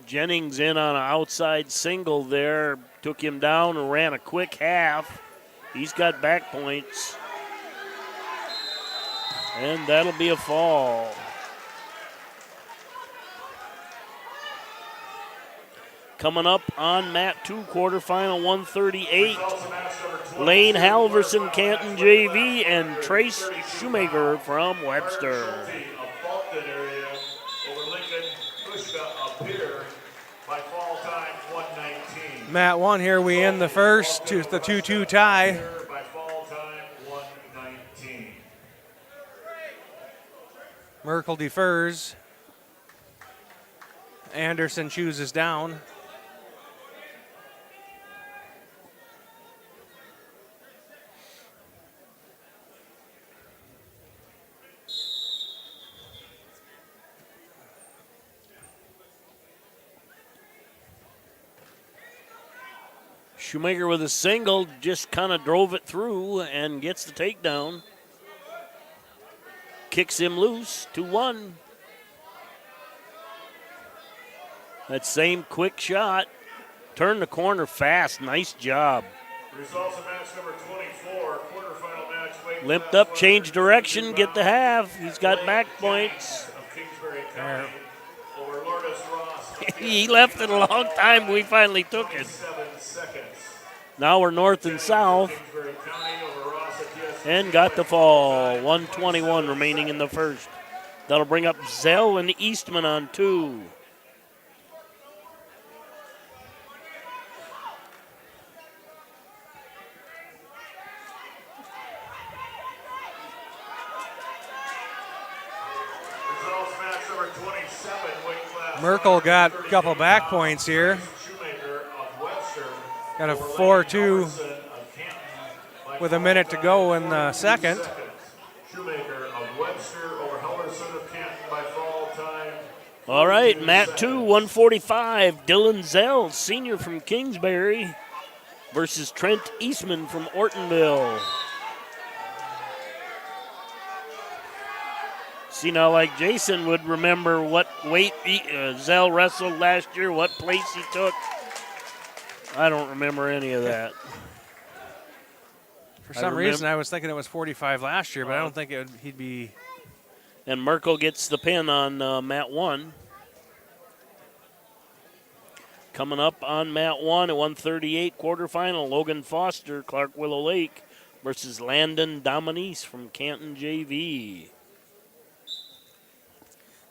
Jennings in on an outside single there. Took him down and ran a quick half. He's got back points. And that'll be a fall. Coming up on mat 2, quarterfinal 138. Lane Halverson, Canton JV, and Trace Shoemaker from Webster. Mat 1 here, we end the first to the 2-2 tie. Merkel defers. Anderson chooses down. Shoemaker with a single, just kind of drove it through and gets the takedown. Kicks him loose, 2-1. That same quick shot. Turned the corner fast, nice job. Results of match number 24, quarterfinal match. Limped up, changed direction, get the half. He's got back points. He left it a long time, we finally took it. Now we're north and south. And got the fall. 1:21 remaining in the first. That'll bring up Zell and Eastman on 2. Merkel got a couple back points here. Got a 4-2 with a minute to go in the second. Shoemaker of Webster over Hellerson of Canton by fall time. All right, Mat 2, 145. Dylan Zell, senior from Kingsbury, versus Trent Eastman from Ortonville. See, now, like Jason would remember what weight Zell wrestled last year, what place he took. I don't remember any of that. For some reason, I was thinking it was 45 last year, but I don't think he'd be. And Merkel gets the pin on Mat 1. Coming up on Mat 1 at 138 quarterfinal, Logan Foster, Clark Willow Lake versus Landon Dominice from Canton JV.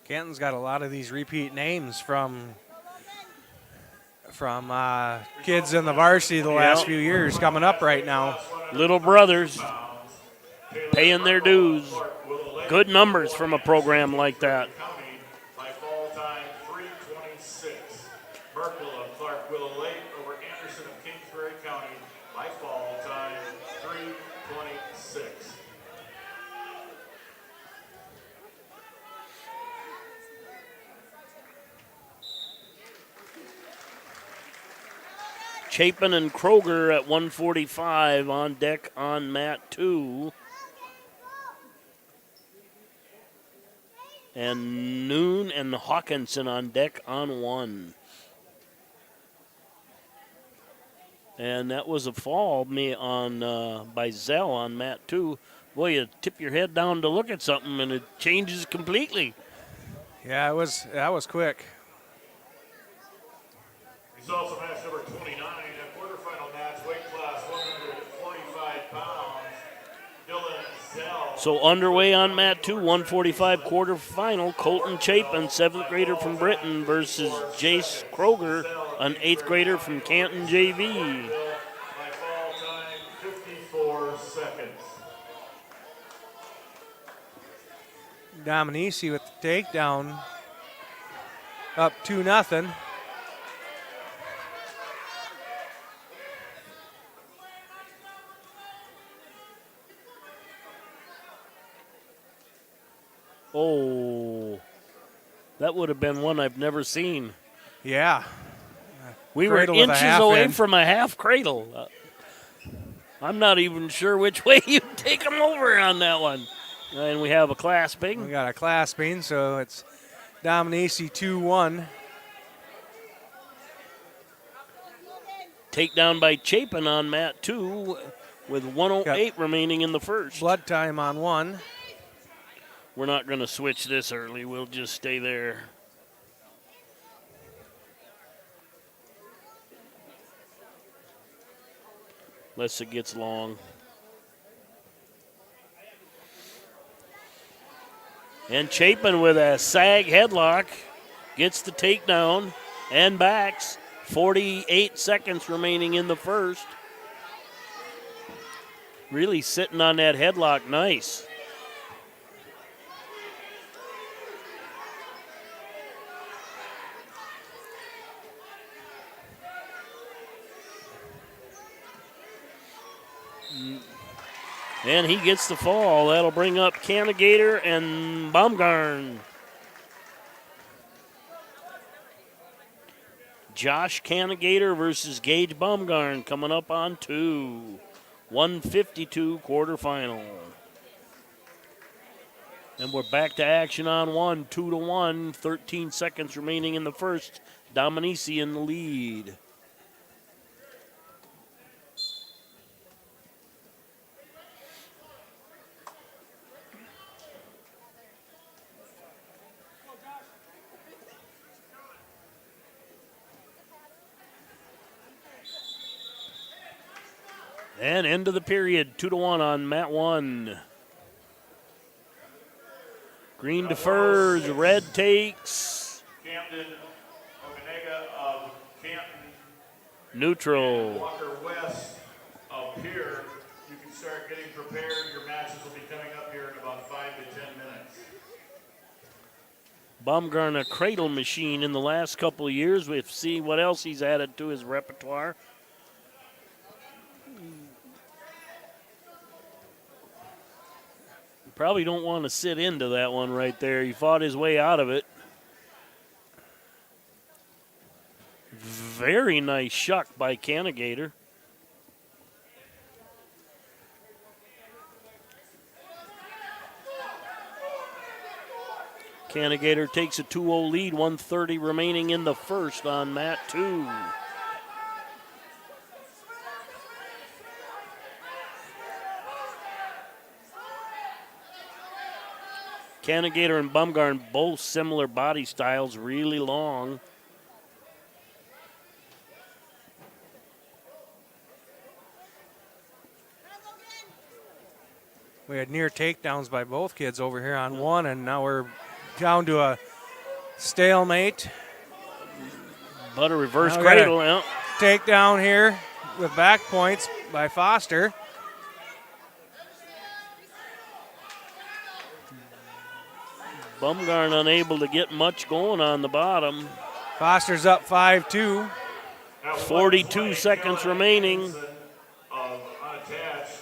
Canton's got a lot of these repeat names from kids in the varsity the last few years coming up right now. Little brothers paying their dues. Good numbers from a program like that. By fall time, 3:26. Merkel of Clark Willow Lake over Anderson of Kingsbury County. By fall time, 3:26. Chapin and Kroger at 145 on deck on Mat 2. And Noon and Hawkinson on deck on 1. And that was a fall by Zell on Mat 2. Boy, you tip your head down to look at something and it changes completely. Yeah, that was quick. He's also match number 29 at quarterfinal match, weight class 145 pounds. Dylan Zell. So underway on Mat 2, 145 quarterfinal. Colton Chapin, 7th grader from Britain, versus Jace Kroger, an 8th grader from Canton JV. By fall time, 54 seconds. Dominici with the takedown, up 2-0. Oh, that would have been one I've never seen. Yeah. We were inches away from a half cradle. I'm not even sure which way you take them over on that one. And we have a clasping. We got a clasping, so it's Dominici 2-1. Takedown by Chapin on Mat 2 with 1:08 remaining in the first. Blood time on 1. We're not going to switch this early. We'll just stay there. Unless it gets long. And Chapin with a sag headlock gets the takedown and backs. 48 seconds remaining in the first. Really sitting on that headlock nice. And he gets the fall. That'll bring up Canagator and Baumgarn. Josh Canagator versus Gage Baumgarn coming up on 2. 152 quarterfinal. And we're back to action on 1. 2-1. 13 seconds remaining in the first. Dominici in the lead. And end of the period, 2-1 on Mat 1. Green defers, red takes. Camden Oganega of Canton. Neutral. Walker West up here. You can start getting prepared. Your matches will be coming up here in about 5 to 10 minutes. Baumgarn, a cradle machine in the last couple of years. We'll see what else he's added to his repertoire. Probably don't want to sit into that one right there. He fought his way out of it. Very nice shuck by Canigator. Canigator takes a 2-0 lead, 1:30 remaining in the first on mat 2. Canigator and Bumgarn, both similar body styles, really long. We had near takedowns by both kids over here on one, and now we're down to a stalemate. But a reverse cradle. Yeah. Takedown here with back points by Foster. Bumgarn unable to get much going on the bottom. Foster's up 5-2. 42 seconds remaining. Unattached.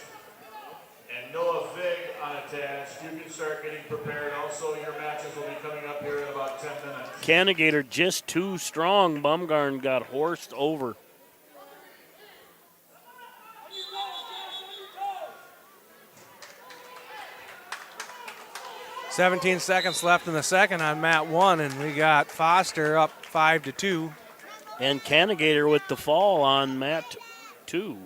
And Noah Vig unattached. You can start getting prepared. Also, your matches will be coming up here in about 10 minutes. Canigator just too strong. Bumgarn got horsed over. "17 seconds left in the second on mat 1, and we got Foster up 5-2. And Canigator with the fall on mat 2.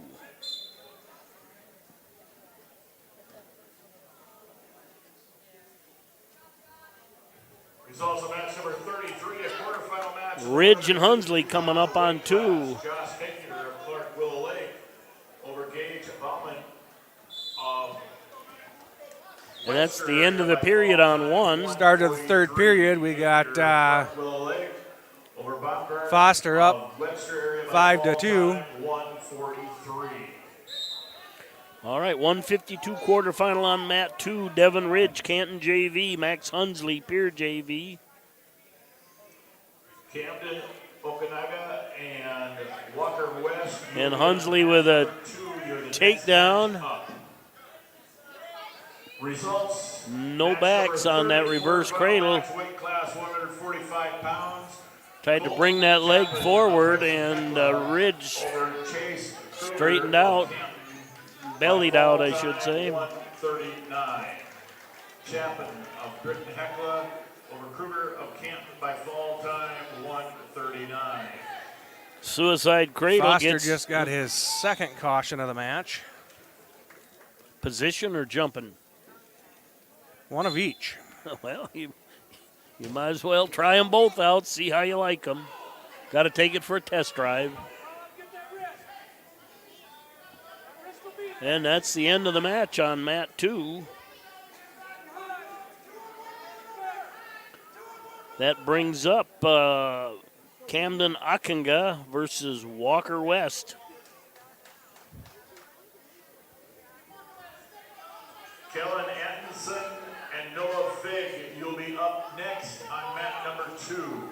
Results of match number 33, a quarterfinal match. Ridge and Hunsley coming up on 2. Josh Hickner of Clark Willow Lake over Gage Bauman of And that's the end of the period on 1. Start of the third period, we got Foster up 5-2. 143. All right, 152 quarterfinal on mat 2. Devin Ridge, Canton JV. Max Hunsley, Pier JV. Camden, Okanaga, and Walker West. And Hunsley with a takedown. Results. No backs on that reverse cradle. Weight class 145 pounds. Tried to bring that leg forward, and Ridge straightened out. Bellied out, I should say. 139. Chapin of Britton Hecla over Kruger of Canton by fall time 139. Suicide cradle. Foster just got his second caution of the match. Position or jumping? One of each. Well, you might as well try them both out, see how you like them. Got to take it for a test drive. And that's the end of the match on mat 2. That brings up Camden Okanaga versus Walker West. Kellen Atkinson and Noah Fig, you'll be up next on mat number 2.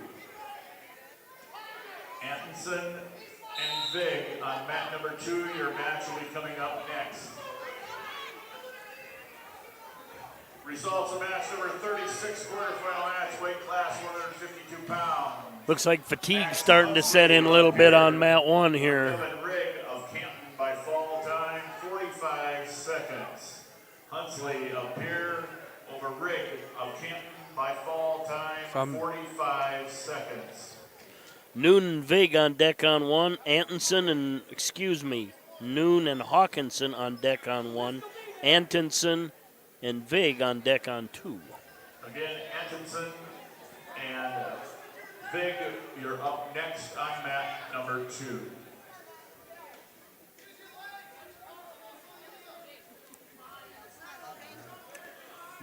Atkinson and Vig on mat number 2. Your match will be coming up next. Results of match number 36, quarterfinal match, weight class 152 pounds. Looks like fatigue's starting to set in a little bit on mat 1 here. Kevin Rigg of Canton by fall time, 45 seconds. Hunsley of Pier over Rigg of Canton by fall time, 45 seconds. Noon and Vig on deck on 1. Noon and Hawkinson on deck on 1. Antonson and Vig on deck on 2. Again, Antonson and Vig, you're up next on mat number 2.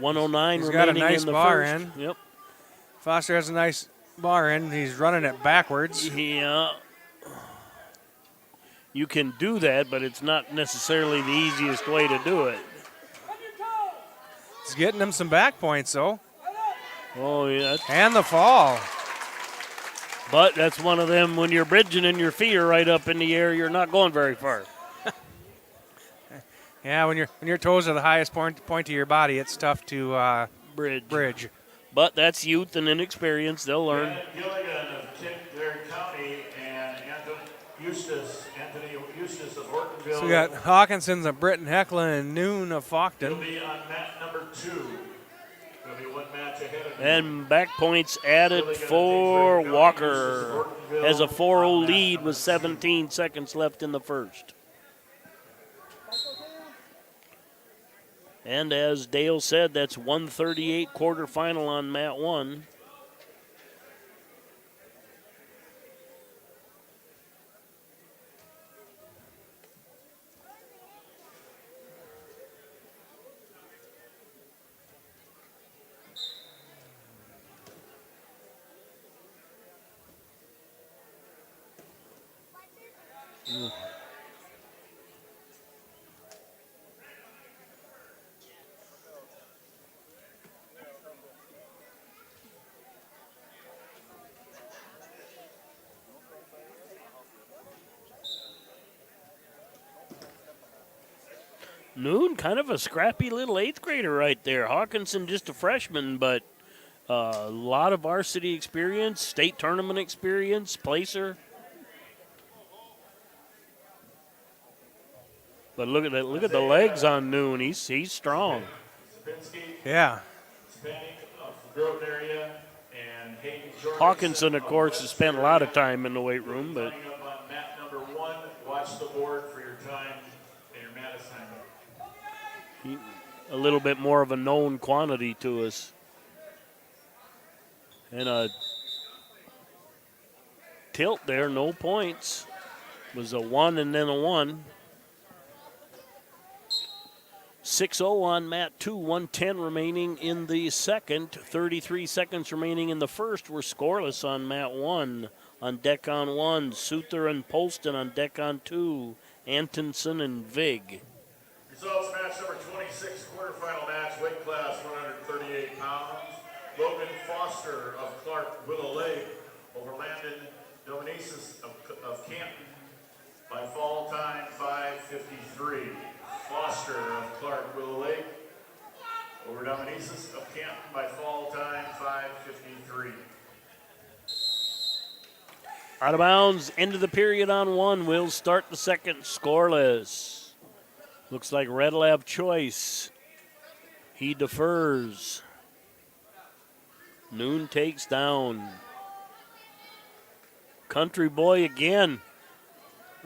.109 He's remaining got a nice in the bar first. in. Yep. Foster has a nice bar in. He's running it backwards. Yeah. You can do that, but it's not necessarily the easiest way to do it. He's getting him some back points, though. Oh, yeah. And the fall. But that's one of them, when you're bridging and your feet are right up in the air, you're not going very far. Yeah, when your toes are the highest point of your body, it's tough to bridge. But that's youth and inexperience. They'll learn. Gilligan of Kildare County and Anthony Eustace of Ortonville. So we got Hawkinson's of Britton Heckler and Noon of He'll Faulkton. be on mat number 2. He'll be one match ahead of And back points added for Walker. Has a 4-0 lead with 17 seconds left in the first. And as Dale said, that's 138 quarterfinal on mat 1. Noon, kind of a scrappy little 8th grader right there. Hawkinson, just a freshman, but a lot of varsity experience, state tournament experience, placer. But look at that! Look at the legs on Noon. He's strong. Yeah. Hawkinson, of course, has spent a lot of time in the weight room, but mat number 1. Watch the board for your time and your mat assignment. a little bit more of a known quantity to us. And a tilt there, no points. It was a 1 and then a 1. 6-0 on mat 2, 1:10 remaining in the second, 33 seconds remaining in the first. We're scoreless on mat 1. On deck on 1, Suther and Polston. On deck on 2, Antonsen and Vig. Results match number 26, quarterfinal match, weight class 138 pounds. Logan Foster of Clark Willow Lake over Landon Dominicis of Canton by fall time 5:53. Foster of Clark Willow Lake over Dominicis of Canton by fall time 5:53. Out of bounds, end of the period on 1. We'll start the second scoreless. Looks like Red will have choice. He defers. Noon takes down. Country Boy again.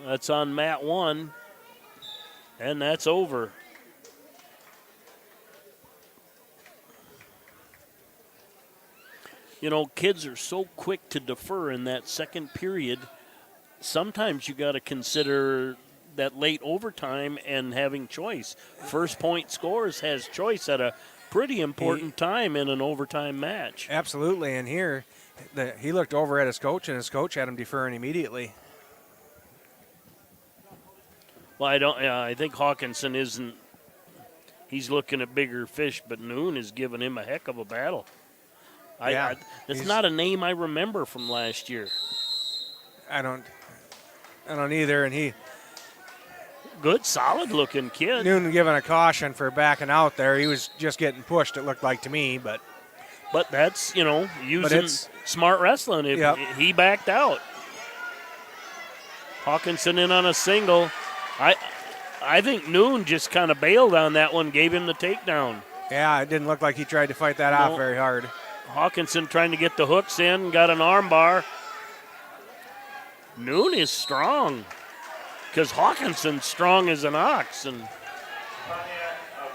That's on mat 1. And that's over. You know, kids are so quick to defer in that second period. Sometimes you got to consider that late overtime and having choice. First point scores has choice at a pretty important time in an overtime match. Absolutely, and here he looked over at his coach, and his coach had him deferring immediately. Well, I think Hawkinson isn't. He's looking at bigger fish, but Noon is giving him a heck of a battle. That's not a name I remember from last year. I don't either, and he. Good, solid-looking kid. Noon giving a caution for backing out there. He was just getting pushed, it looked like to me, but. But that's, using smart wrestling. He backed out. Hawkinson in on a single. I think Noon just kind of bailed on that one, gave him the takedown. Yeah, it didn't look like he tried to fight that off very hard. Hawkinson trying to get the hooks in, got an arm bar. Noon is strong because Hawkinson's strong as an ox. And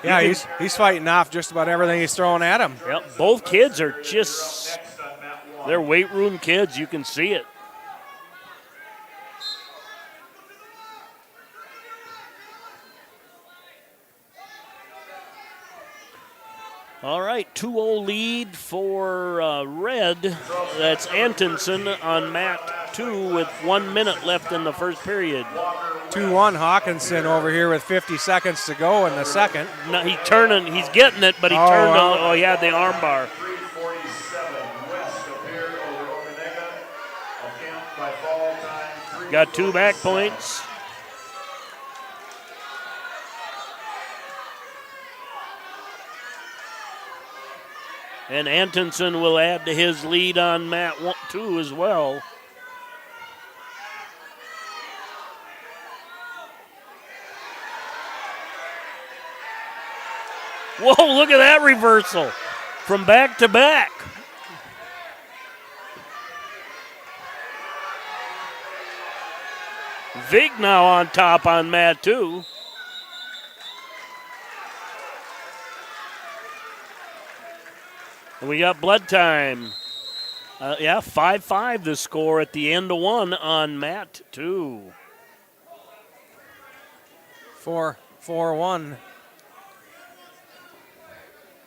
yeah, he's fighting off just about everything he's throwing at him. Yep, both kids are just, they're weight room kids. You can see it. All right, 2-0 lead for Red. That's Antonsen on mat 2 with 1 minute left in the first period. 2-1 Hawkinson over here with 50 seconds to go in the second. No, he's getting it, but he turned he had the arm bar. Got 2 back points. And Antonsen will add to his lead on mat 2 as well. Whoa, look at that reversal from back to back. Vig now on top on mat 2. And we got blood time. 5-5 the score at the end of 1 on mat 2. 4-1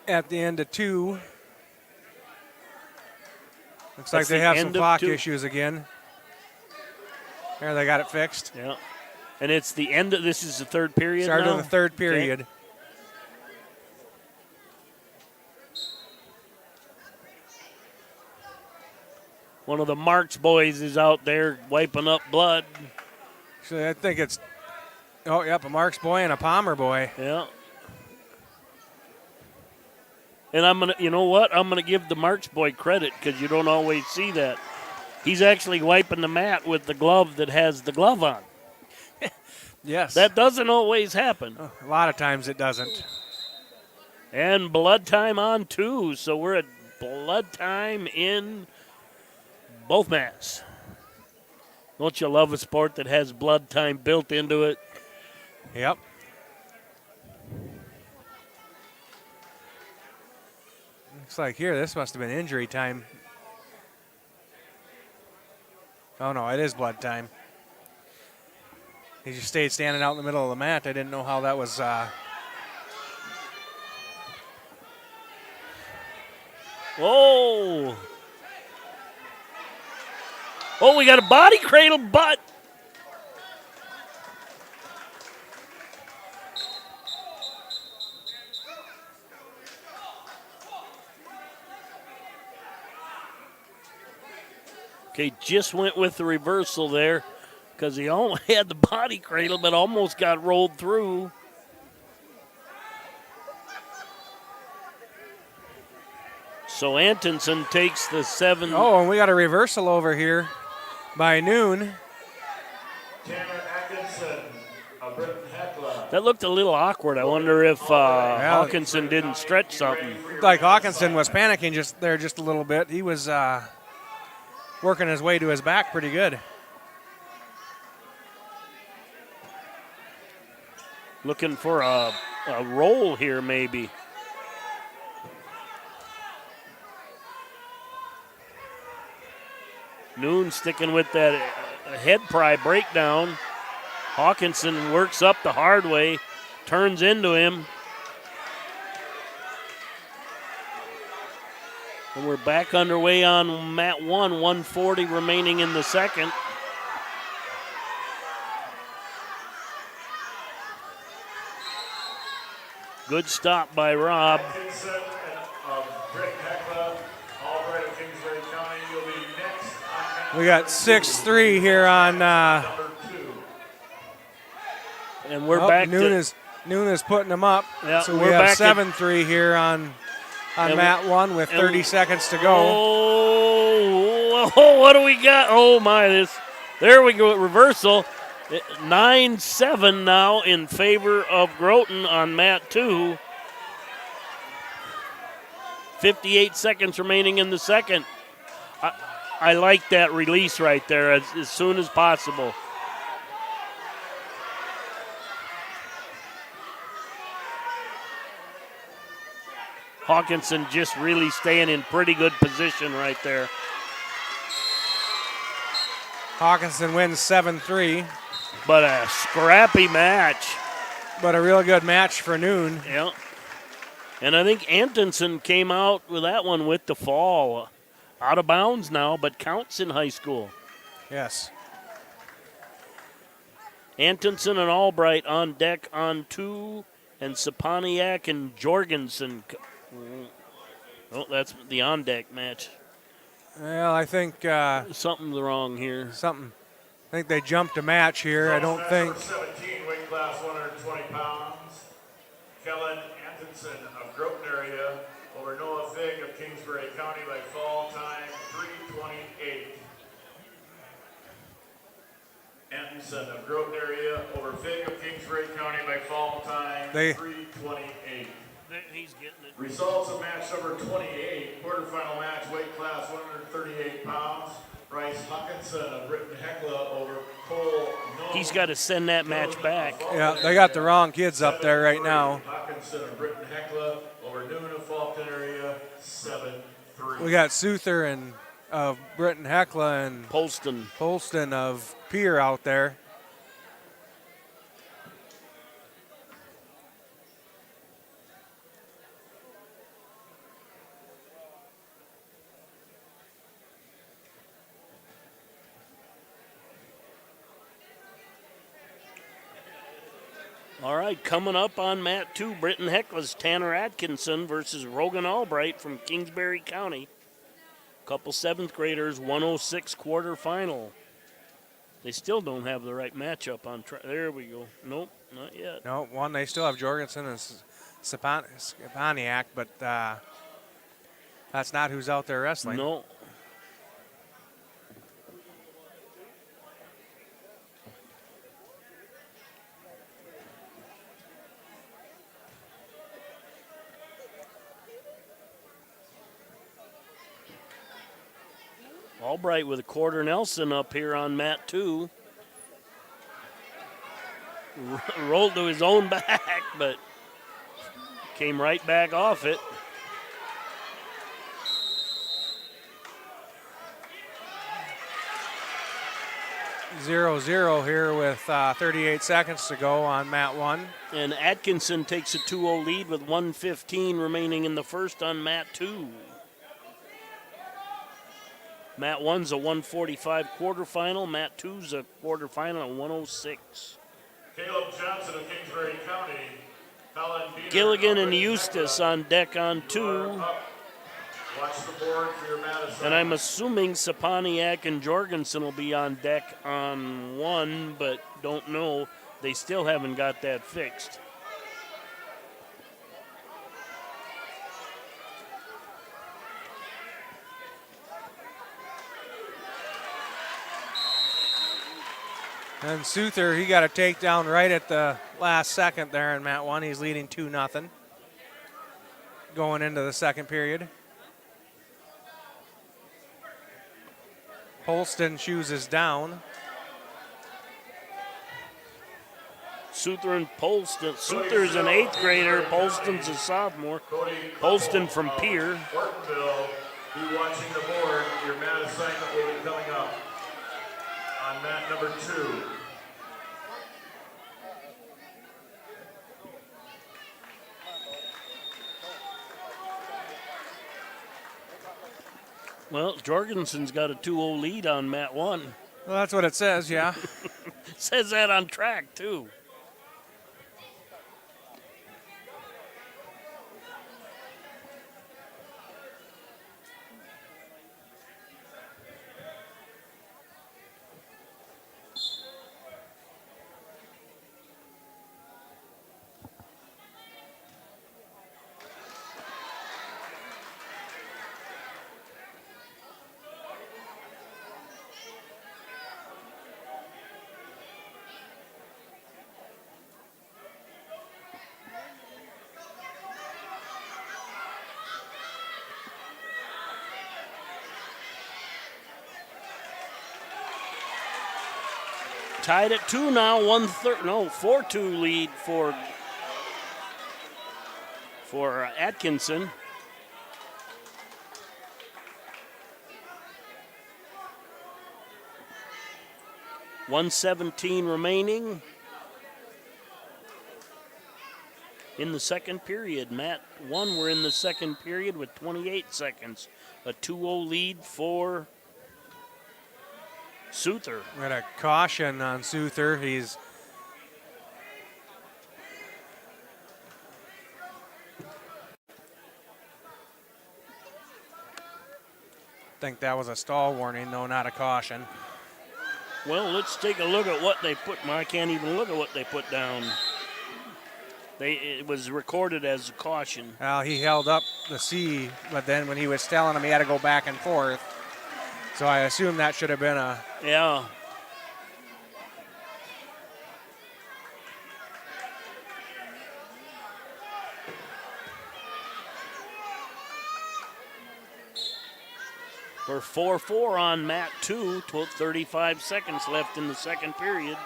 at the end of 2. Looks like they have some clock issues again. There, they got it fixed. Yeah. And it's the end of, this is the third period Start now? of the third period. Okay. One of the Marks boys is out there wiping up blood. Actually, I think it's, a Marks boy and a Palmer boy. Yeah. And I'm going to, you know what? I'm going to give the Marks boy credit because you don't always see that. He's actually wiping the mat with the glove that has the glove on. Yes. That doesn't always happen. A lot of times it doesn't. And blood time on 2. So we're at blood time in both mats. Don't you love a sport that has blood time built into it? Yep. Looks like here, this must have been injury time. Oh, no, it is blood time. He just stayed standing out in the middle of the mat. I didn't know how that was. Oh, we got a body cradle, but. Okay, just went with the reversal there because he almost had the body cradle but almost got rolled through. So Antonsen takes the 7. Oh, and we got a reversal over here by Noon. That looked a little awkward. I wonder if Hawkinson didn't stretch something. Like Hawkinson was panicking just a little bit. He was working his way to his back pretty good. Looking for a roll here maybe. Noon sticking with that head pry breakdown. Hawkinson works up the hard way, turns into him. And we're back underway on mat 1, 1:40 remaining in the second. Good stop by Rob. We got 6-3 here on. And we're back. Noon is putting them up. Yeah, so we have 7-3 here on mat 1 with 30 seconds to go. Oh, what do we got? Oh my! There we go. Reversal. 9-7 now in favor of Groton on mat 2. 58 seconds remaining in the second. I like that release right there as soon as possible. Hawkinson just really staying in pretty good position right there. Hawkinson wins 7-3. But a scrappy match. But a real good match for Noon. Yeah. And I think Antonsen came out with that one with the fall. Out of bounds now, but counts in high school. Yes. Antonsen and Albright on deck on 2, and Saponiak and Jorgensen. Oh, that's the on deck match. Well, I think something's wrong here. I think they jumped a match here. I don't think. 17, weight class 120 pounds. Kellen Antonsen of Groton area over Noah Fig of Kingsbury County by fall time 3:28. Antonsen of Groton area over Fig of Kingsbury County by fall time 3:28. He's getting it. Results of match number 28, quarterfinal match, weight class 138 pounds. Bryce Hawkinson of Britton Hecla over Cole Nolan. He's got to send that match back. Yeah, they got the wrong kids up there right now. Hawkinson of Britton Hecla over Noon of Fulton area, 7-3. We got Souther and of Britton Hecla and Polston of Pier out there. All right, coming up on mat 2, Britton Hecla's Tanner Atkinson versus Rogan Albright from Kingsbury County. Couple 7th graders, 106 quarterfinal. They still don't have the right matchup on track. There we go. Nope, not yet. No, one, they still have Jorgensen and Stepaniak, but that's not who's out there wrestling. No. Albright with a quarter Nelson up here on mat 2. Rolled to his own back, but came right back off it. Zero here with 38 seconds to go on mat 1. And Atkinson takes a 2-0 lead with 1:15 remaining in the first on mat 2. Mat 1's a 145 quarterfinal. Mat 2's a quarterfinal at 106. Caleb Johnson of Kingsbury County. Colin Beaner Gilligan of and Britton Eustace Hecla. on deck on 2. Watch the board for your mat assignment. And I'm assuming Saponiak and Jorgensen will be on deck on 1, but don't know. They still haven't got that fixed. And Souther, he got a takedown right at the last second there in mat 1. He's leading 2-0 going into the second period. Polston shoes is down. Souther and Polston. Souther's an 8th grader. Polston's a sophomore. Polston from Pier. Ortonville, be watching the board. Your mat assignment will be coming up on mat number 2. Well, Jorgensen's got a 2-0 lead on mat 1. Well, that's what it says, yeah. Says that on track, too. Tied at 2 now, 4-2 lead for Atkinson. $1:17 remaining in the second period. Mat 1, we're in the second period with 28 seconds. A 2-0 lead for Souther. We got a caution on Souther. He's I think that was a stall warning, though, not a caution. Well, let's take a look at what they put. I can't even look at what they put down. It was recorded as a caution. Well, he held up the C, but then when he was telling him he had to go back and forth. So I assume that should have been a... Yeah. for 4-4 on mat 2. 35 seconds left in the second period.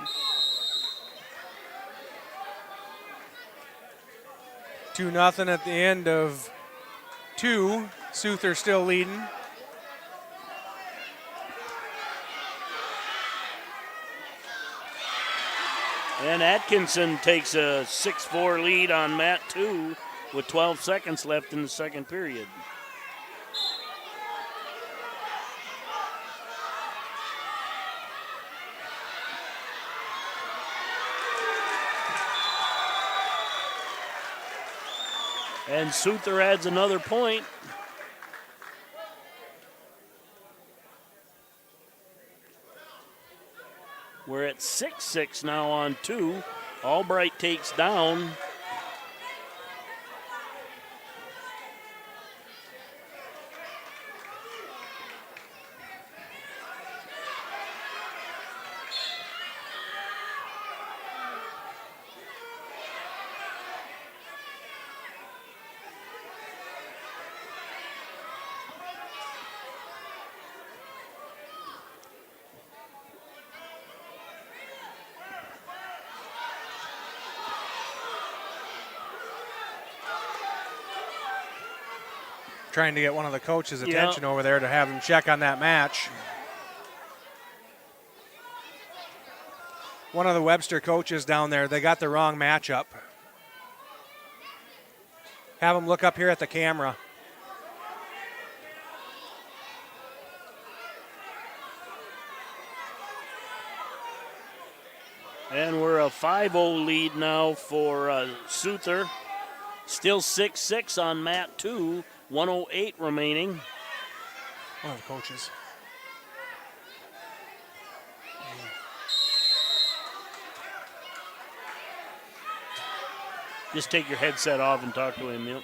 Two nothing at the end of 2. Souther still leading. And Atkinson takes a 6-4 lead on mat 2 with 12 seconds left in the second period. And Souther adds another point. We're at 6-6 now on 2. Albright takes down. Trying to get one of the coaches' attention over there to have him check on that match. One of the Webster coaches down there, they got the wrong matchup. Have him look up here at the camera. And we're a 5-0 lead now for Souther. Still 6-6 on mat 2. 1:08 remaining. One of the coaches. Just take your headset off and talk to him, Yep.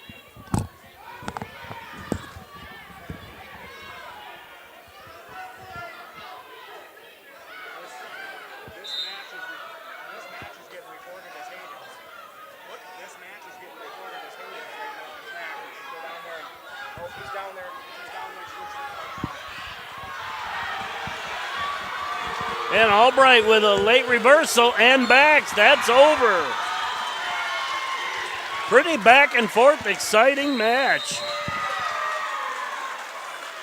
And Albright with a late reversal and backs. That's over. Pretty back and forth, exciting match.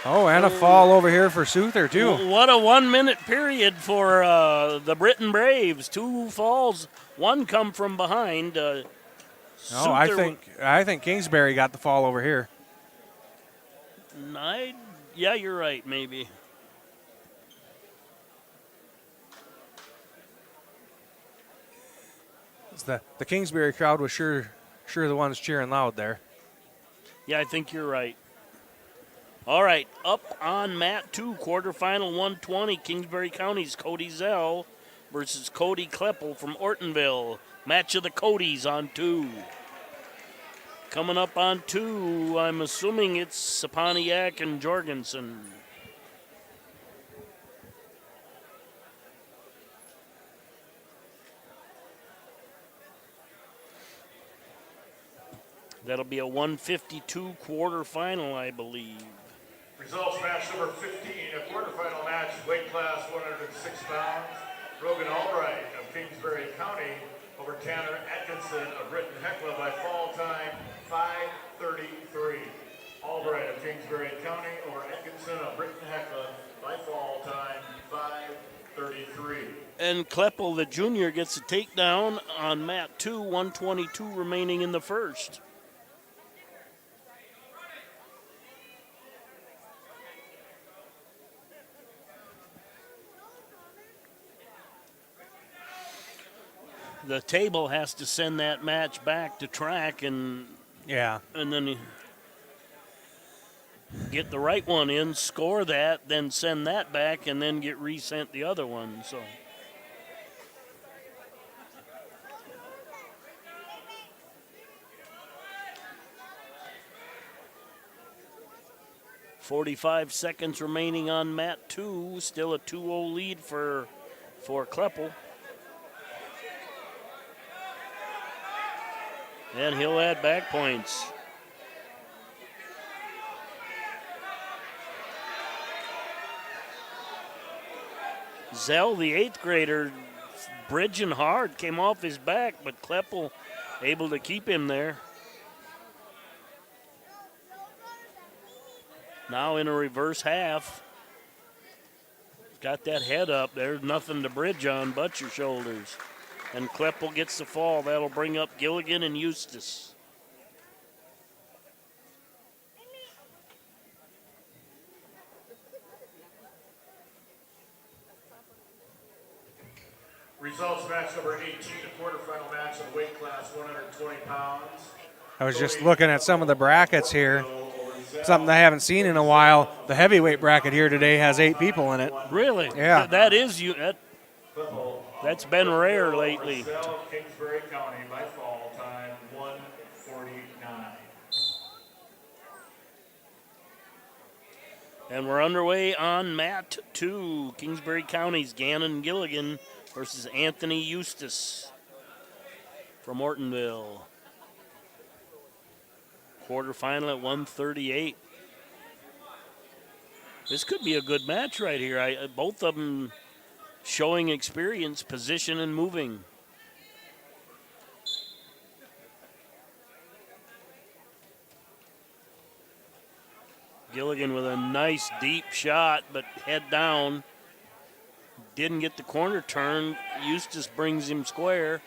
Oh, and a fall over here for Souther, too. What a 1 minute period for the Britain Braves. 2 falls, 1 come from behind. I think Kingsbury got the fall over here. Yeah, you're right, maybe. The Kingsbury crowd was sure the ones cheering loud there. Yeah, I think you're right. All right, up on mat 2, quarterfinal 120, Kingsbury County's Cody Zell versus Cody Kleppel from Ortonville. Match of the Codys on 2. Coming up on 2, I'm assuming it's Saponiak and Jorgensen. That'll be a 152 quarterfinal, I believe. Results match number 15, a quarterfinal match, weight class 106 pounds. Rogan Albright of Kingsbury County over Tanner Atkinson of Britton Hecla by fall time 5:33. Albright of Kingsbury County over Atkinson of Britton Hecla by fall time 5:33. And Kleppel, the junior, gets a takedown on mat 2, 122 remaining in the first. The table has to send that match back to track and then get the right one in, score that, then send that back, and then get resent the other one. So 45 seconds remaining on mat 2. Still a 2-0 lead for Kleppel. And he'll add back points. Zell, the 8th grader, bridging hard, came off his back, but Kleppel able to keep him there. Now in a reverse half. Got that head up. There's nothing to bridge on but your shoulders. And Kleppel gets the fall. That'll bring up Gilligan and Eustace. Results match number 18, the quarterfinal match of the weight class, 120 pounds. I was just looking at some of the brackets here. Something I haven't seen in a while. The heavyweight bracket here today has 8 people in it. Really? Yeah. That is you. That's been rare lately. Kingsbury County by fall time 1:49. And we're underway on mat 2. Kingsbury County's Gannon Gilligan versus Anthony Eustace from Ortonville. Quarterfinal at 138. This could be a good match right here. Both of them showing experience, position, and moving. Gilligan with a nice deep shot, but head down. Didn't get the corner turn. Eustace brings him square.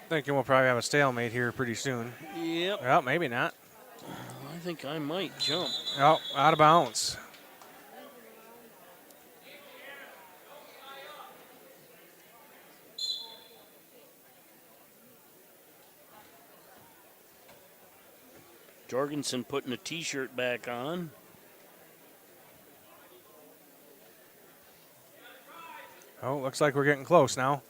Thinking we'll probably have a stalemate here pretty soon. Yep. Well, maybe not. I think I might jump. Oh, out of bounds. Jorgensen putting a T-shirt back on. Oh, looks like we're getting close now.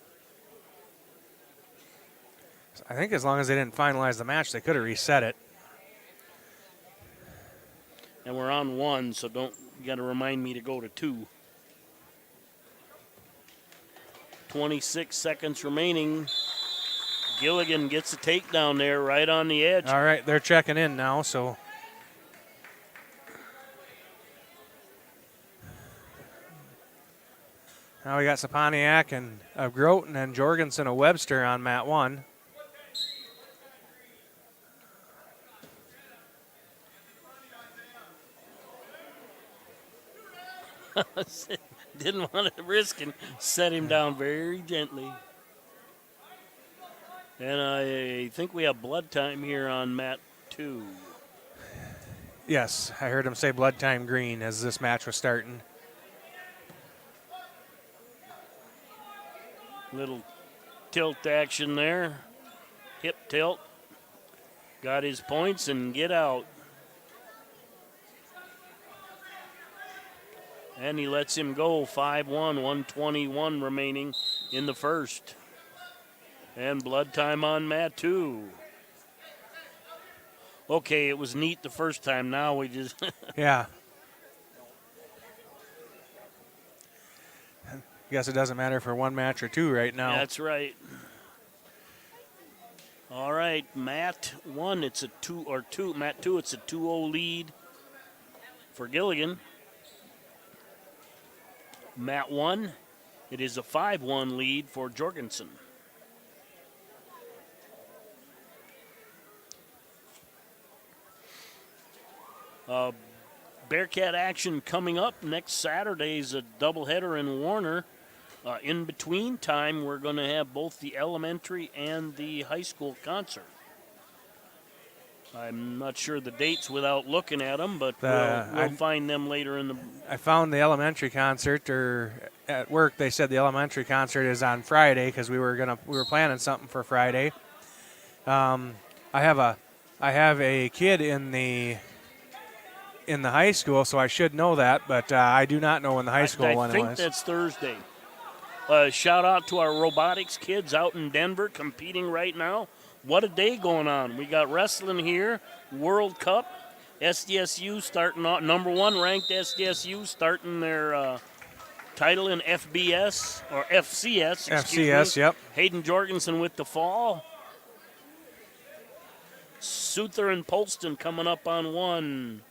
I think as long as they didn't finalize the match, they could have reset it. And we're on 1, so you got to remind me to go to 2. 26 seconds remaining. Gilligan gets a takedown there right on the edge. All right, they're checking in now, so. Now we got Saponiak and Groten and Jorgensen of Webster on mat 1. Didn't want to risk and set him down very gently. And I think we have blood time here on mat 2. Yes, I heard him say blood time green as this match was starting. Little tilt action there. Hip tilt. Got his points and get out. And he lets him go 5-1, 121 remaining in the first. And blood time on mat 2. Okay, it was neat the first time. Now we just... Yeah. Guess it doesn't matter for one match or 2 right now. That's right. All right, mat 1, it's a 2, mat 2, it's a 2-0 lead for Gilligan. Mat 1, it is a 5-1 lead for Jorgensen. Bearcat action coming up next Saturday's a doubleheader in Warner. In between time, we're going to have both the elementary and the high school concert. I'm not sure the dates without looking at them, but we'll find them later in the... I found the elementary concert, or at work they said the elementary concert is on Friday because we were planning something for Friday. I have a kid in the high school, so I should know that, but I do not know when the high school one was. I think that's Thursday. Shout out to our robotics kids out in Denver competing right now. What a day going on. We got wrestling here, World Cup, SDSU starting out, number 1 ranked SDSU starting their title in FBS, or FCS, excuse FCS, me. yep. Hayden Jorgensen with the fall. Souther and Polston coming up on 1.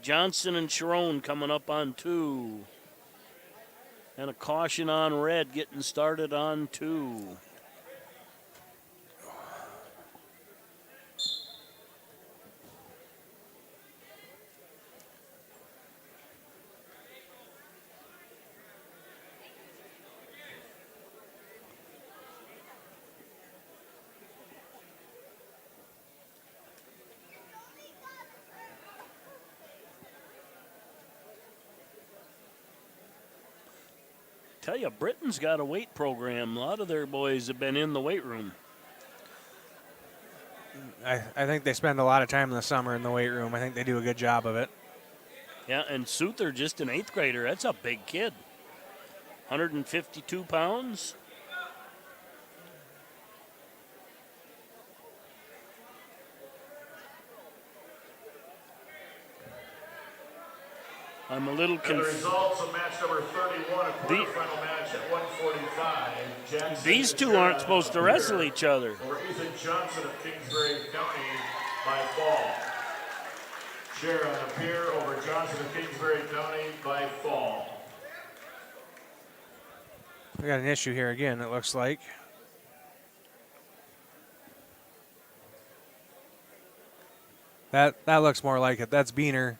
Johnson and Sharon coming up on 2. And a caution on red getting started on 2. Tell you, Britain's got a weight program. A lot of their boys have been in the weight room. I think they spend a lot of time in the summer in the weight room. I think they do a good job of it. Yeah, and Souther, just an 8th grader. That's a big kid. 152 pounds. I'm a little And the confused. results of match number 31, a quarterfinal match at 145. Jackson These two aren't supposed to wrestle each other. Over Ethan Johnson of Kingsbury County by fall. Sharon Appear over Johnson of Kingsbury County by fall. We got an issue here again, it looks like. That looks more like it. That's Beaner.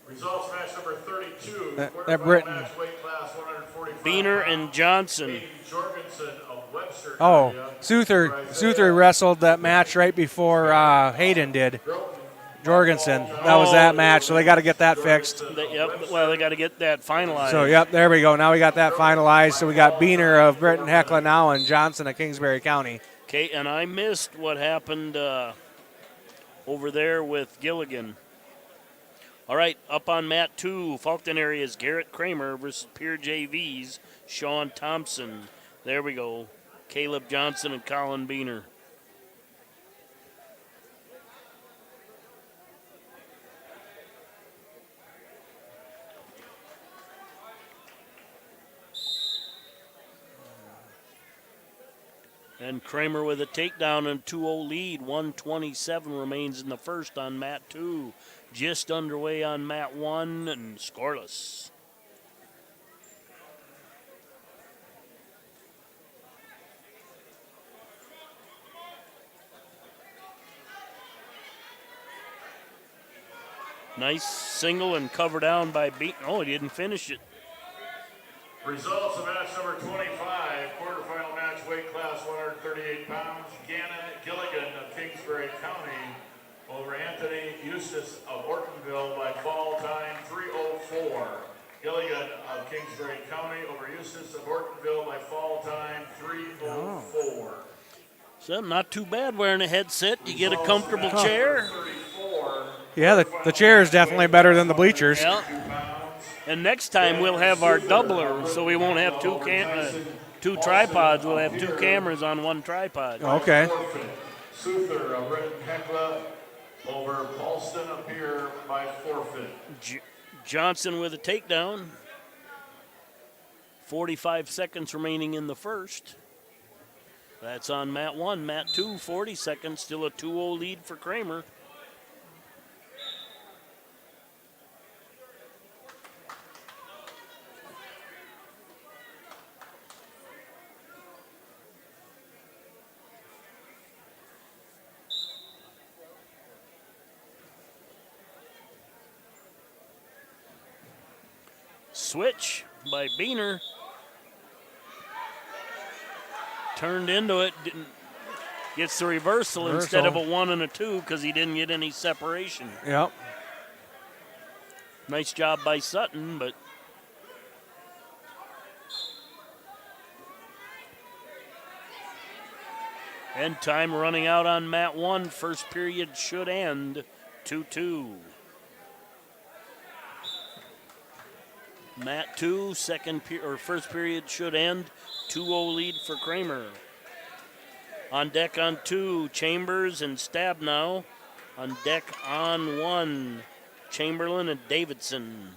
Results match number 32. That Britain. Match weight class 145 Beener and Johnson. Hayden Jorgensen of Webster. Oh, area. Souther wrestled that match right before Hayden did. Jorgensen. That was that match, so they got to get that fixed. They got to get that finalized. So, yep, there we go. Now we got that finalized. So we got Beaner of Britton Hecla now and Johnson of Kingsbury County. Okay, and I missed what happened over there with Gilligan. All right, up on mat 2, Faulkton area is Garrett Kramer versus Pier JV's Sean Thompson. There we go. Caleb Johnson and Colin Beaner. And Kramer with a takedown and 2-0 lead. 127 remains in the first on mat 2. Just underway on mat 1 and scoreless. Nice single and cover down by Beaton. Oh, he didn't finish it. Results of match number 25, quarterfinal match weight class 138 pounds. Gilligan of Kingsbury County over Anthony Eustace of Ortonville by fall time 3:04. Gilligan of Kingsbury County over Eustace of Ortonville by fall time 3:04. So not too bad wearing a headset. You get a comfortable chair. Yeah, the chair is definitely better than the bleachers. Yeah. And next time we'll have our doubler, so we won't have two tripods. We'll have 2 cameras on 1 tripod. Okay. Souther of Britton Hecla over Paulston up here by forfeit. Johnson with a takedown. 45 seconds remaining in the first. That's on mat 1. Mat 2, 40 seconds. Still a 2-0 lead for Kramer. Switch by Beaner. Turned into it. Gets the reversal instead of a 1 and a 2 because he didn't get any separation. Yep. Nice job by Sutton, but and time running out on mat 1. First period should end 2-2. Matt 2, first period should end. 2-0 lead for Kramer. On deck on 2, Chambers and Stabnow. On deck on 1, Chamberlain and Davidson.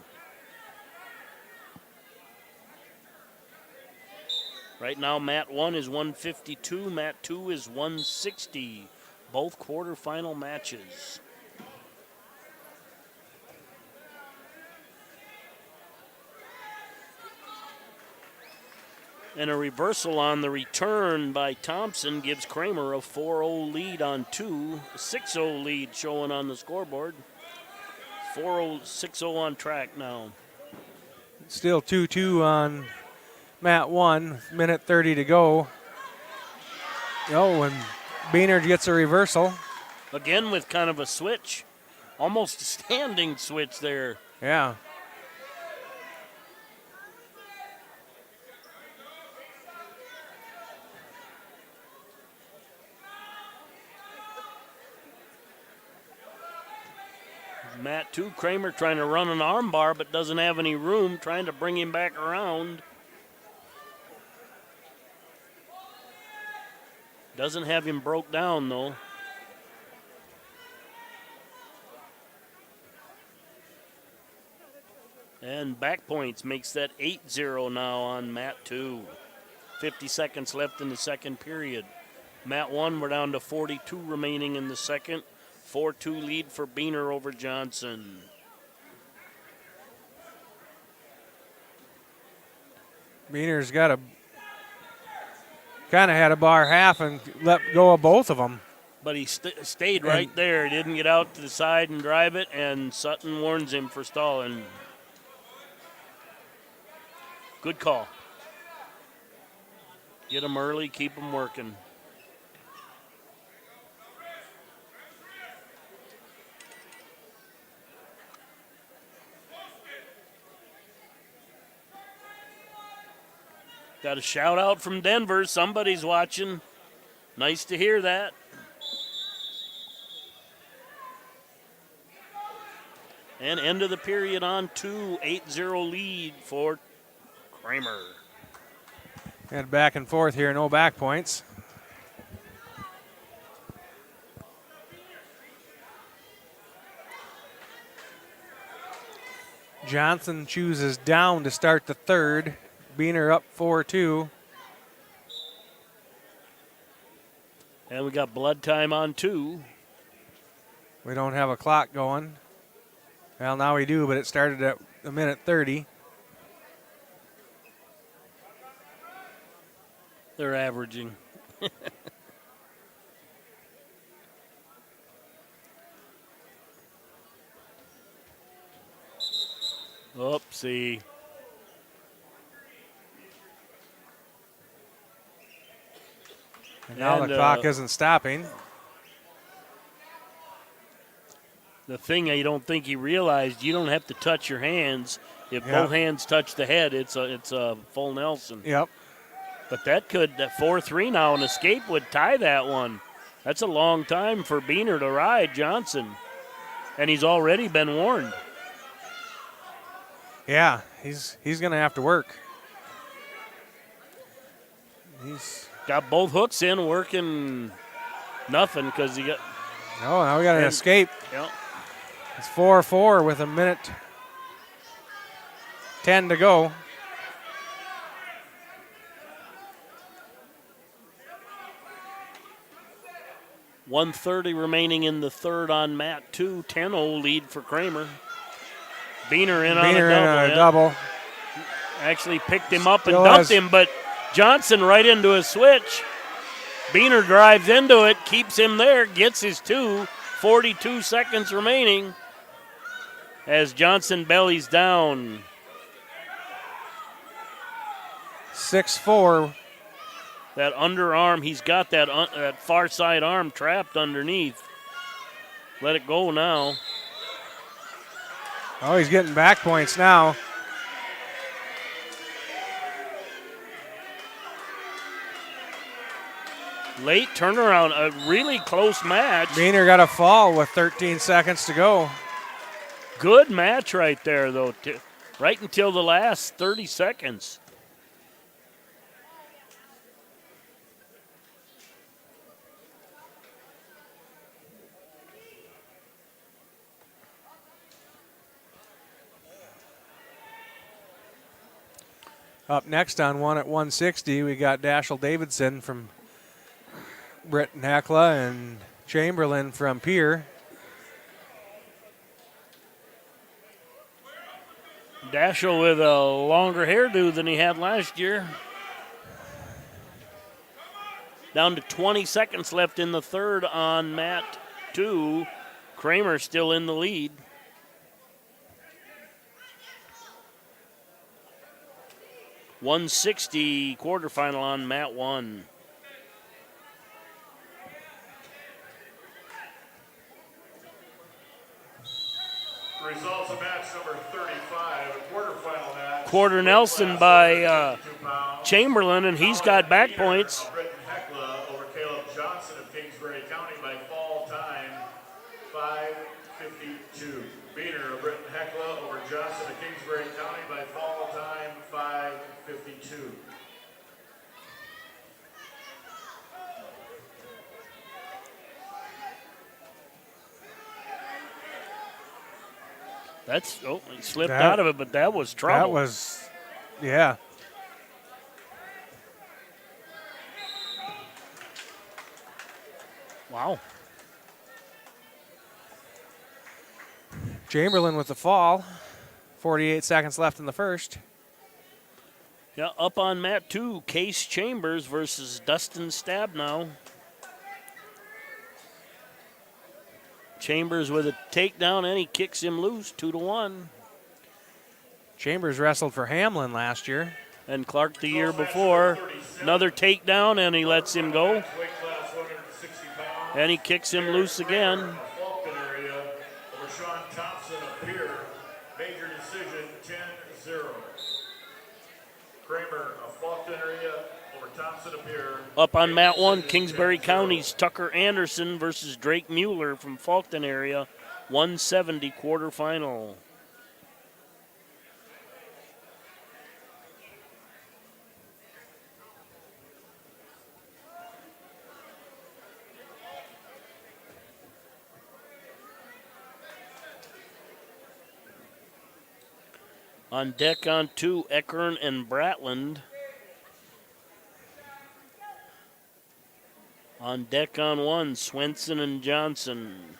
Right now, Mat 1 is 152, Mat 2 is 160. Both quarterfinal matches. And a reversal on the return by Thompson gives Kramer a 4-0 lead on 2. A 6-0 lead showing on the scoreboard. 6-0 on track now. Still 2-2 on Mat 1, minute 30 to go. Oh, and Beanard gets a reversal. Again with kind of a switch. Almost a standing switch there. Yeah. Mat 2, Kramer trying to run an armbar but doesn't have any room, trying to bring him back around. Doesn't have him broke down though. And back points makes that 8-0 now on Mat 2. 50 seconds left in the second period. Mat 1, we're down to 42 remaining in the second. 4-2 lead for Beaner over Johnson. Beaner's got a kind of had a bar half and let go of both of them. But he stayed right there. He didn't get out to the side and drive it, and Sutton warns him for stalling. Good call. Get him early, keep him working. Got a shout out from Denver. Somebody's watching. Nice to hear that. And end of the period on 2, 8-0 lead for Kramer. And back and forth here, no back points. Johnson chooses down to start the third. Beaner up 4-2. And we got blood time on 2. We don't have a clock going. Well, now we do, but it started at a minute 30. They're averaging. Oopsie. And now the clock isn't stopping. The thing I don't think he realized, you don't have to touch your hands. If both hands touch the head, it's a full Nelson. Yep. But that 4-3 now, an escape would tie that one. That's a long time for Beaner to ride Johnson. And he's already been warned. Yeah, he's going to have to work. He's got both hooks in, working nothing because he got. Oh, now we got an escape. Yep. It's 4-4 with a minute 10 to go. .130 remaining in the third on Mat 2. 10-0 lead for Kramer. Beaner in on a double. Actually picked him up and dumped him, but Johnson right into a switch. Beaner drives into it, keeps him there, gets his 2. 42 seconds remaining as Johnson bellies down. 6-4. That underarm, he's got that far side arm trapped underneath. Let it go now. Oh, he's getting back points now. Late turnaround, a really close match. Beaner got a fall with 13 seconds to go. Good match right there, though. right until the last 30 seconds. Up next on one at 160, we got Dashiell Davidson from Britton Hecla and Chamberlain from Pier. Dashiell with a longer hairdo than he had last year. Down to 20 seconds left in the third on mat 2. Kramer still in the lead. $160 quarterfinal on mat 1. Results of match number 35, a quarterfinal match. Quarter Nelson by Chamberlain, and he's got back points. Britton Hecla over Caleb Johnson of Kingsbury County by fall time 5:52. Beaner of Britton Hecla over Johnson of Kingsbury County by fall time 5:52. He slipped out of it, but that was trouble. That was, yeah. Wow. Chamberlain with the fall. 48 seconds left in the first. Yeah, up on mat 2, Case Chambers versus Dustin Stabnow. Chambers with a takedown, and he kicks him loose, 2-1. Chambers wrestled for Hamlin last year. And Clark the year before. Another takedown, and he lets him go. And he kicks him loose again. Falcon area over Sean Thompson of Pier. Major decision 10-0. Kramer of Falcon area over Thompson of Pier. Up on mat 1, Kingsbury County's Tucker Anderson versus Drake Mueller from Faulkton area, 170 quarterfinal. On deck on 2, Eckern and Bratland. On deck on 1, Swenson and Johnson.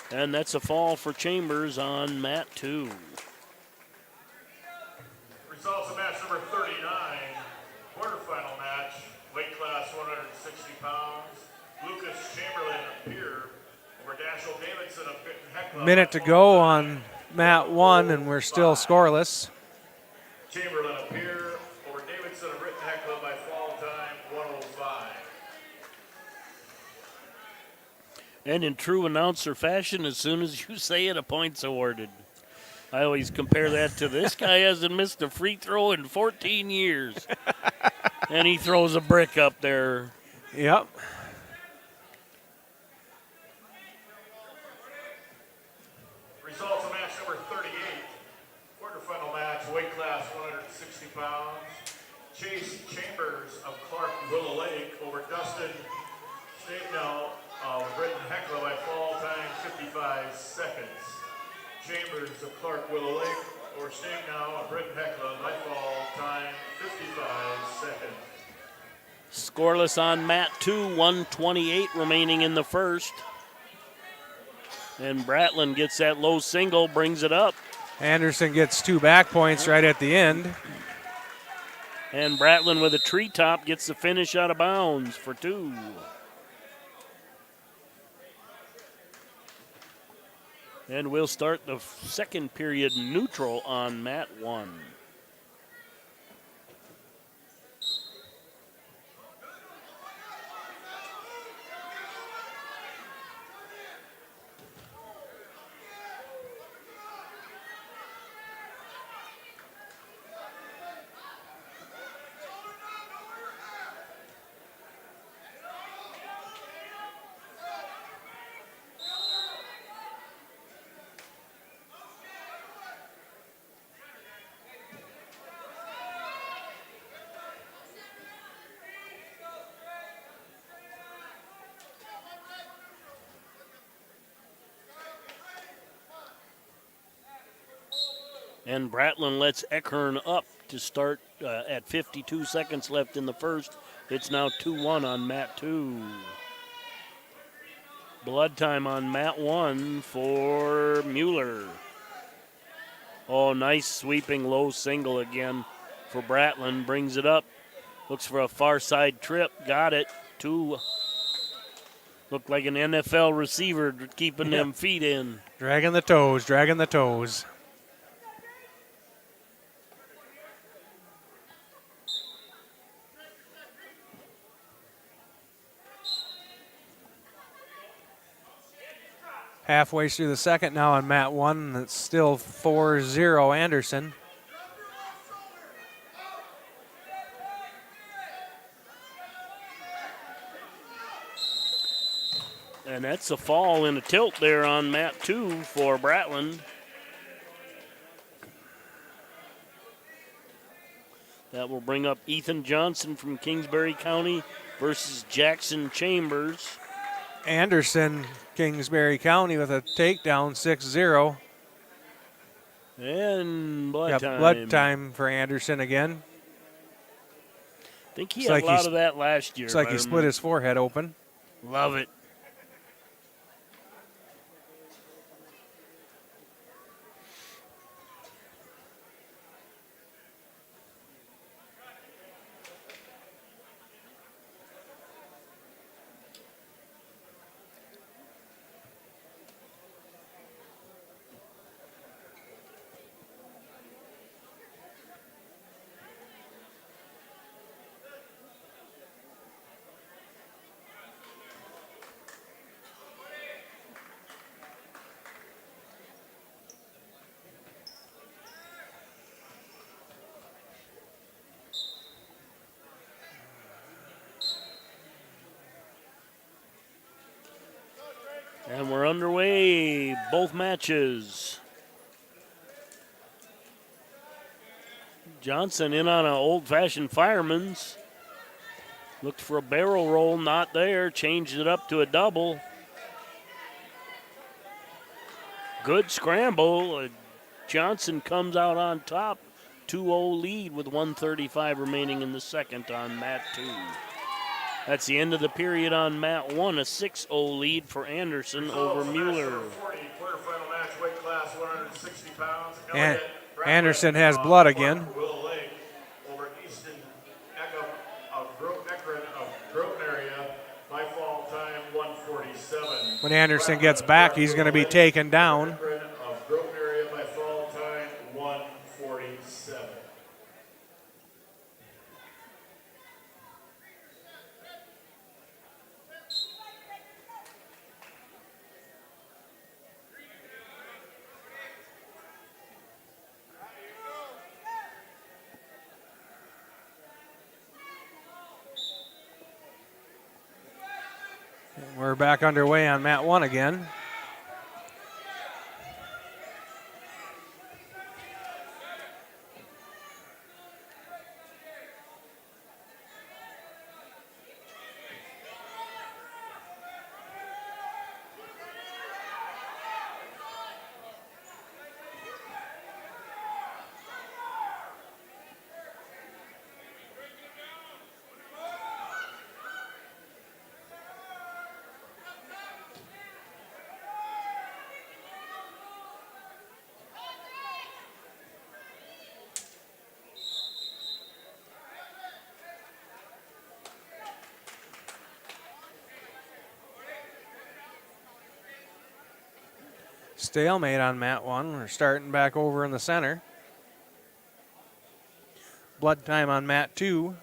And that's a fall for Chambers on mat 2. Results of match number 39, quarterfinal match, weight class 160 pounds. Lucas Chamberlain of Pier over Dashiell Davidson of Britton Hecla. Minute to go on mat 1, and we're still scoreless. Chamberlain of Pier over Davidson of Britton Hecla by fall time 105. And in true announcer fashion, as soon as you say it, a point's awarded. I always compare that to this guy hasn't missed a free throw in 14 years. And he throws a brick up there. Yep. Results of match number 38, quarterfinal match, weight class 160 pounds. Chase Chambers of Clark Willow Lake over Dustin Stabnow of Britton Hecla by fall time 55 seconds. Chambers of Clark Willow Lake over Stabnow of Britton Hecla by fall time 55 seconds. Scoreless on mat 2, 128 remaining in the first. And Bratland gets that low single, brings it up. Anderson gets 2 back points right at the end. And Bratland with a treetop gets the finish out of bounds for 2. And we'll start the second period neutral on mat 1. And Brattlin lets Eckern up to start at 52 seconds left in the first. It's now 2-1 on mat 2. Blood time on mat 1 for Mueller. Oh, nice sweeping low single again for Brattlin. Brings it up. Looks for a far side trip. Got it. 2. Looked like an NFL receiver keeping them feet in. Dragging the toes, dragging the toes. Halfway through the second now on mat 1. It's still 4-0 Anderson. And that's a fall in a tilt there on mat 2 for Brattlin. That will bring up Ethan Johnson from Kingsbury County versus Jackson Chambers. Anderson, Kingsbury County with a takedown, 6-0. And blood time. Blood time for Anderson again. I think he had a lot of that last year. Looks like he split his forehead open. Love it. And we're underway, both matches. Johnson in on an old-fashioned fireman's. Looked for a barrel roll, not there. Changed it up to a double. Good scramble. Johnson comes out on top. 2-0 lead with 1:35 remaining in the second on mat 2. That's the end of the period on mat 1. A 6-0 lead for Anderson over Mueller. And Anderson has blood again. When Anderson gets back, he's going to be taken down. We're back underway on mat 1 again. Stalemate on mat 1. We're starting back over in the center. Blood time on mat 2.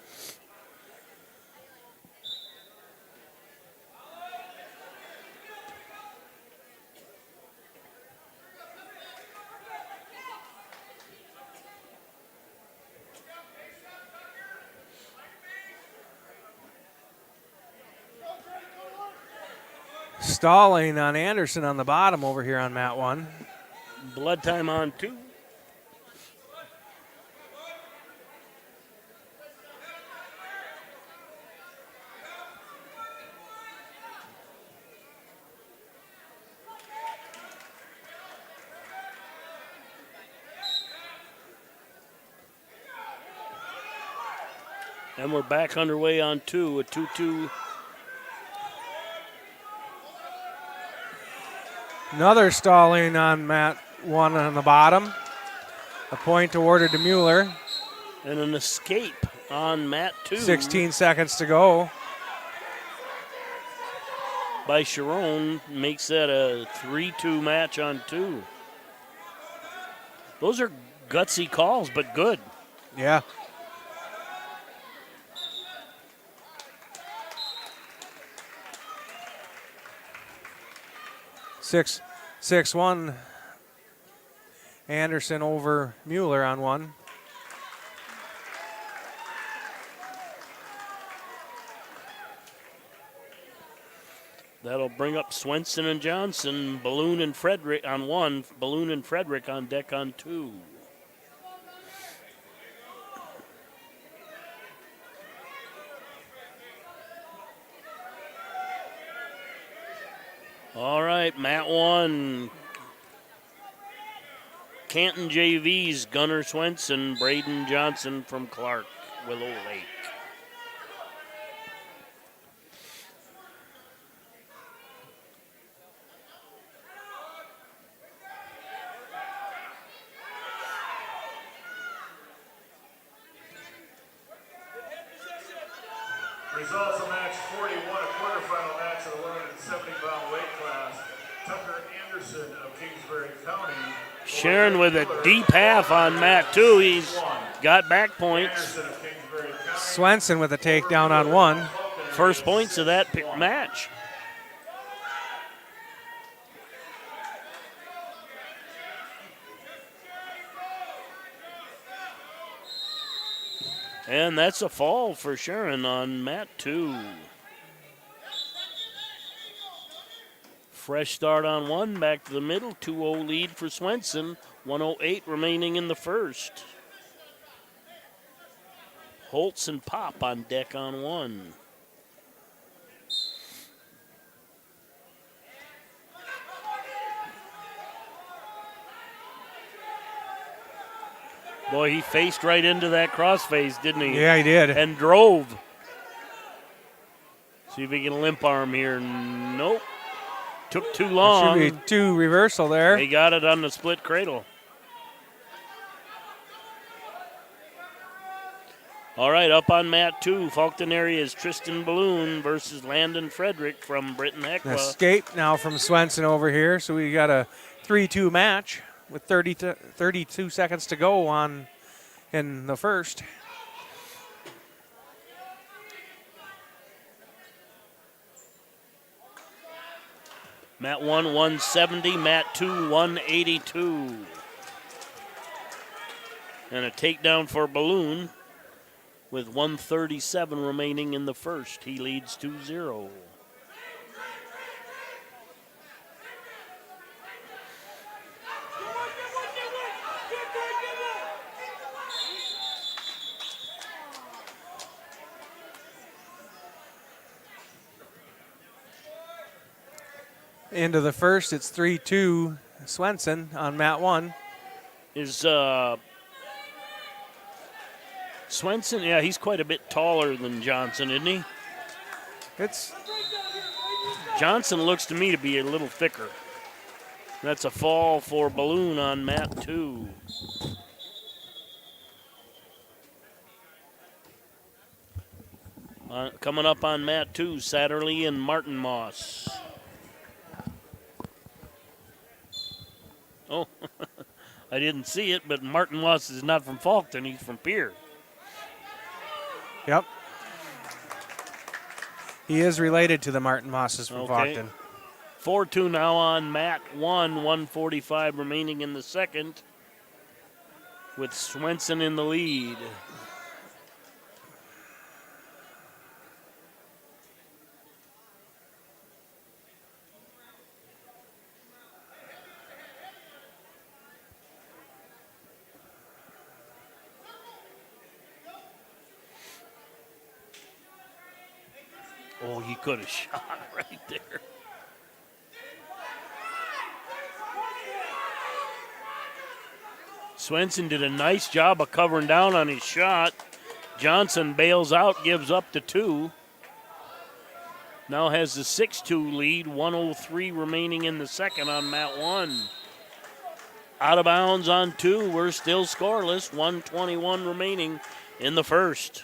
Stalling on Anderson on the bottom over here on mat 1. Blood time on 2. And we're back underway on 2, a 2-2. Another stalling on mat 1 on the bottom. A point awarded to Mueller. And an escape on mat 2. 16 seconds to go. By Sharon, makes that a 3-2 match on 2. Those are gutsy calls, but good. Yeah. Six, 6-1. Anderson over Mueller on 1. That'll bring up Swenson and Johnson, Balloon and Frederick on 1, Balloon and Frederick on deck on 2. All right, mat 1. Canton JV's Gunnar Swenson, Braden Johnson from Clark, Willow Lake. Results of match 41, a quarterfinal match of the 170-pound weight class. Tucker Anderson of Kingsbury County. Sharon with a deep half on mat 2. He's got back points. Swenson with a takedown on 1. First points of that match. And that's a fall for Sharon on mat 2. Fresh start on 1, back to the middle, 2-0 lead for Swenson, 1:08 remaining in the first. Holtz and Pop on deck on 1. Boy, he faced right into that crossface, didn't he? Yeah, he did. And drove. See if he can limp arm here. Nope. Took too long. Should be 2 reversal there. He got it on the split cradle. All right, up on mat 2, Faulkton area's Tristan Balloon versus Landon Frederick from Britton Hecla. Escape now from Swenson over here, so we got a 3-2 match with 32 seconds to go on in the first. Mat 1, 170. Mat 2, 182. And a takedown for Balloon with 137 remaining in the first. He leads 2-0. Into the first, it's 3-2 Swenson on mat 1. Is Swenson, yeah, he's quite a bit taller than Johnson, isn't he? Johnson looks to me to be a little thicker. That's a fall for Balloon on mat 2. Coming up on mat 2, Satterley and Martin Moss. Oh, I didn't see it, but Martin Moss is not from Faulkton. He's from Pierre. Yep. He is related to the Martin Mosses from Faulkton. 4-2 now on mat 1, 1:45 remaining in the second, with Swenson in the lead. Oh, he could have shot right there. Swenson did a nice job of covering down on his shot. Johnson bails out, gives up to 2. Now has the 6-2 lead, 1:03 remaining in the second on mat 1. Out of bounds on 2, we're still scoreless, 1:21 remaining in the first.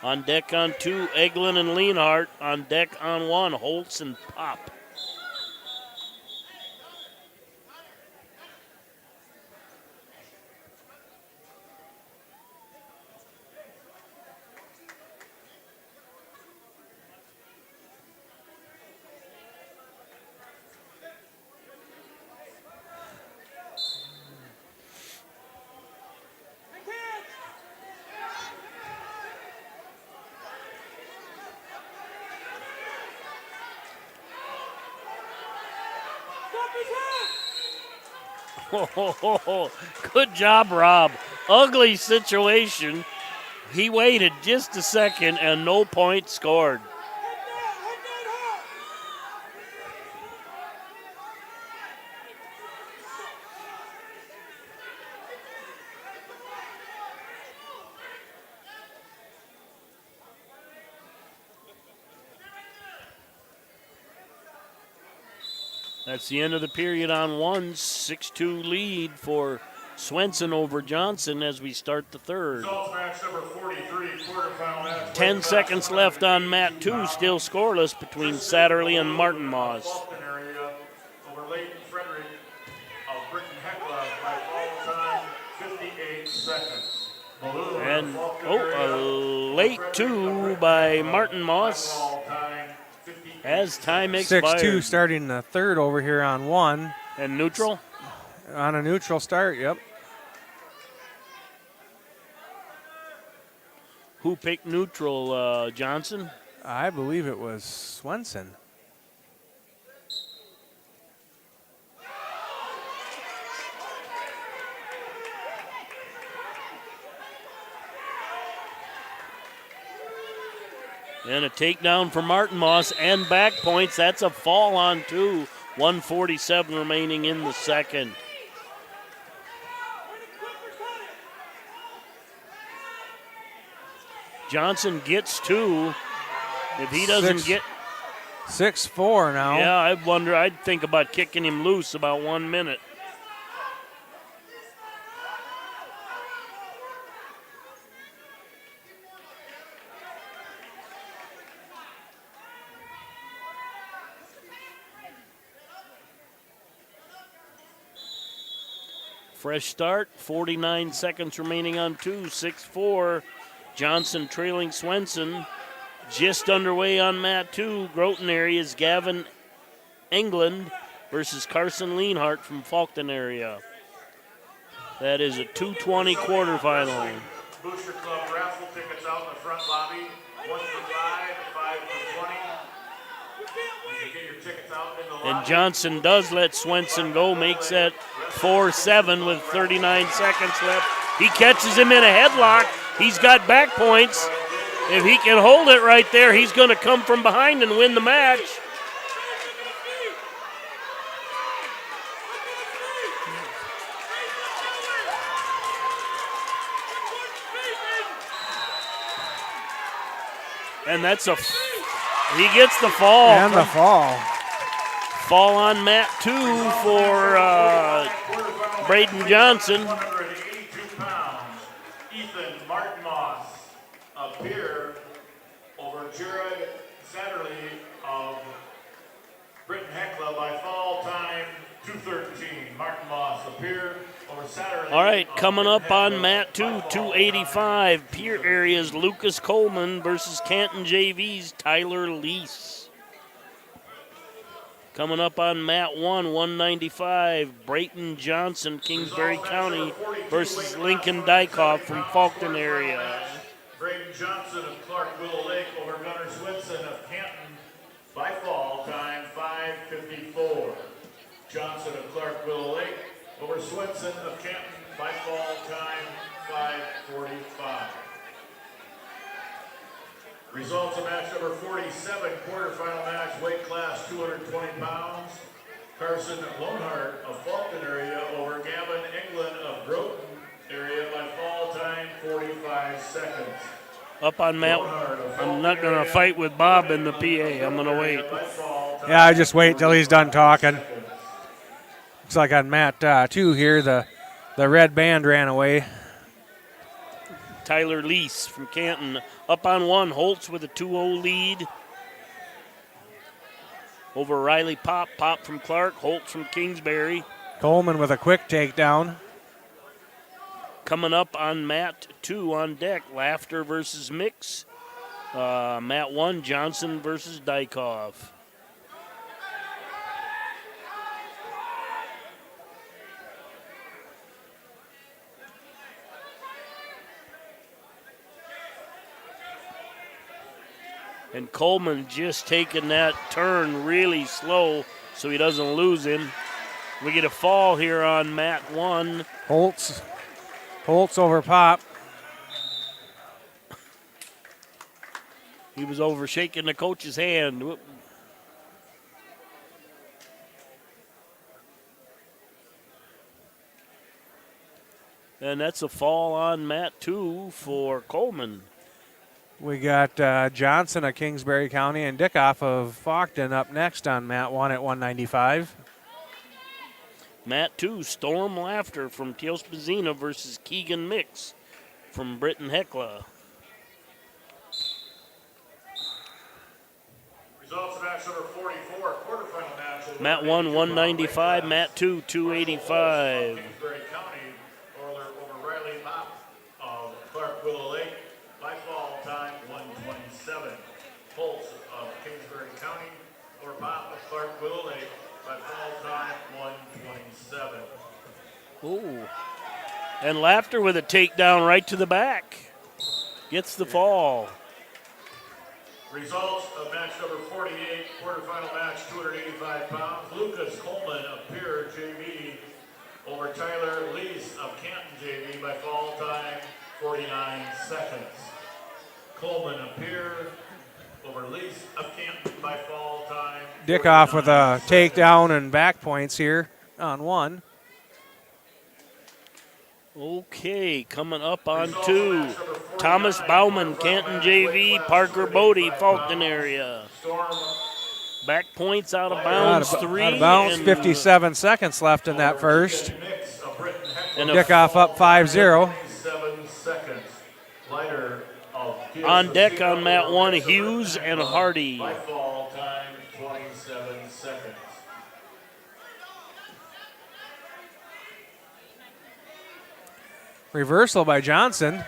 On deck on 2, Eglin and Lienhart. On deck on 1, Holtz and Pop. Good job, Rob. Ugly situation. He waited just a second and no point scored. That's the end of the period on 1. 6-2 lead for Swenson over Johnson as we start the third. Match number 43, quarterfinal match. 10 seconds left on mat 2, still scoreless between Satterley and Martin Moss. Over Leighton Frederick of Britton Hecla by fall time, 58 seconds. And a late 2 by Martin Moss as time expired. 6-2 starting the third over here on 1. And neutral? On a neutral start, yep. Who picked neutral, Johnson? I believe it was Swenson. And a takedown for Martin Moss and back points. That's a fall on 2. 1:47 remaining in the second. Johnson gets 2. If he doesn't get 6-4 now. Yeah, I'd think about kicking him loose about 1 minute. Fresh start, 49 seconds remaining on 2, 6-4. Johnson trailing Swenson. Just underway on mat 2. Groton area is Gavin England versus Carson Lienhart from Faulkton area. That is a 2:20 quarterfinal. Booster Club raffle tickets out in the front lobby. 1 for 5, 5 for 20. You can get your tickets out in the lobby. And Johnson does let Swenson go, makes that 4-7 with 39 seconds left. He catches him in a headlock. He's got back points. If he can hold it right there, he's going to come from behind and win the match. And that's he gets the fall. And the fall. Fall on mat 2 for Braden Johnson. 182 pounds. Ethan Martin Moss appear over Jared Satterley of Britton Hecla by fall time 2:13. Martin Moss appear over Satterley. All right, coming up on mat 2, 285. Pier areas Lucas Coleman versus Canton JV's Tyler Lease. Coming up on mat 1, 195, Brayton Johnson, Kingsbury County versus Lincoln Dykoff from Faulkton area. Braden Johnson of Clark Willow Lake over Gunnar Swinson of Canton by fall time 5:54. Johnson of Clark Willow Lake over Swinson of Canton by fall time 5:45. Results of match number 47, quarterfinal match, weight class 220 pounds. Carson Lonehart of Fulton area over Gavin England of Groton area by fall time 45 seconds. Up on Matt. I'm not going to fight with Bob in the PA. I'm going to wait. Yeah, I just wait till he's done talking. Looks like on Mat 2 here, the red band ran away. Tyler Lease from Canton up on 1. Holtz with a 2-0 lead over Riley Pop. Pop from Clark. Holtz from Kingsbury. Coleman with a quick takedown. Coming up on Mat 2 on deck. Laughter versus Mix. Mat 1, Johnson versus Dykoff. And Coleman just taking that turn really slow so he doesn't lose him. We get a fall here on Mat 1. Holtz over Pop. He was over shaking the coach's hand. Whoop. And that's a fall on Mat 2 for Coleman. We got Johnson of Kingsbury County and Dickoff of Faulkton up next on Mat 1 at 195. Mat 2, Storm Laughter from Teal-Spazina versus Keegan Mix from Britton Hecla. Results of match number 44, quarterfinal match. Mat 1, 195. Mat 2, 285. Kingsbury County over Riley Pop of Clark Willow Lake by fall time 127. Holtz of Kingsbury County over Pop of Clark Willow Lake by fall time 127. Ooh. And Laughter with a takedown right to the back. Gets the fall. Results of match number 48, quarterfinal match, 285 pounds. Lucas Coleman of Pierre JV over Tyler Lease of Canton JV by fall time 49 seconds. Coleman of Pierre over Lease of Canton by fall time. Dickoff with a takedown and back points here on 1. Okay, coming up on 2. Thomas Bauman, Canton JV, Parker Bodie, Fulton area. Back points out of bounds, 3. Out of bounds, 57 seconds left in that first. And Dickoff up 5-0. On deck on Mat 1, Hughes and Hardy. By fall time 27 seconds. Reversal by Johnson.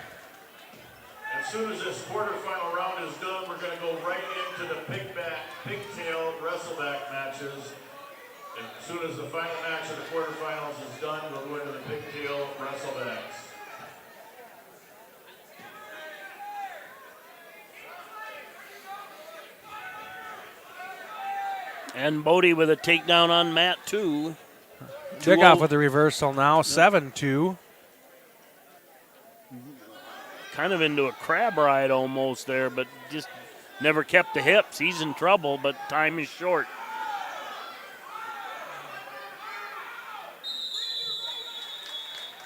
As soon as this quarterfinal round is done, we're going to go right into the pigtail wrestleback matches. As soon as the final match of the quarterfinals is done, we'll go into the pigtail wrestlebacks. And Bodie with a takedown on Mat 2. Dickoff with the reversal now, 7-2. Kind of into a crab ride almost there, but just never kept the hips. He's in trouble, but time is short.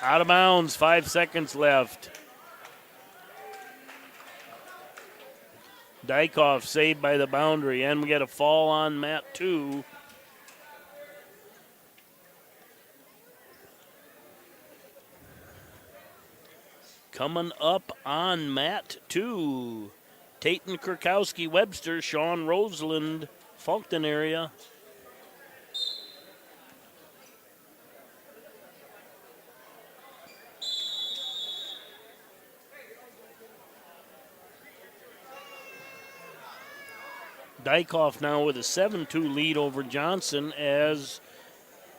Out of bounds, 5 seconds left. Dykoff saved by the boundary, and we get a fall on Mat 2. Coming up on Mat 2, Tayton Kurkowski, Webster, Sean Roseland, Fulton area. Dykoff now with a 7-2 lead over Johnson as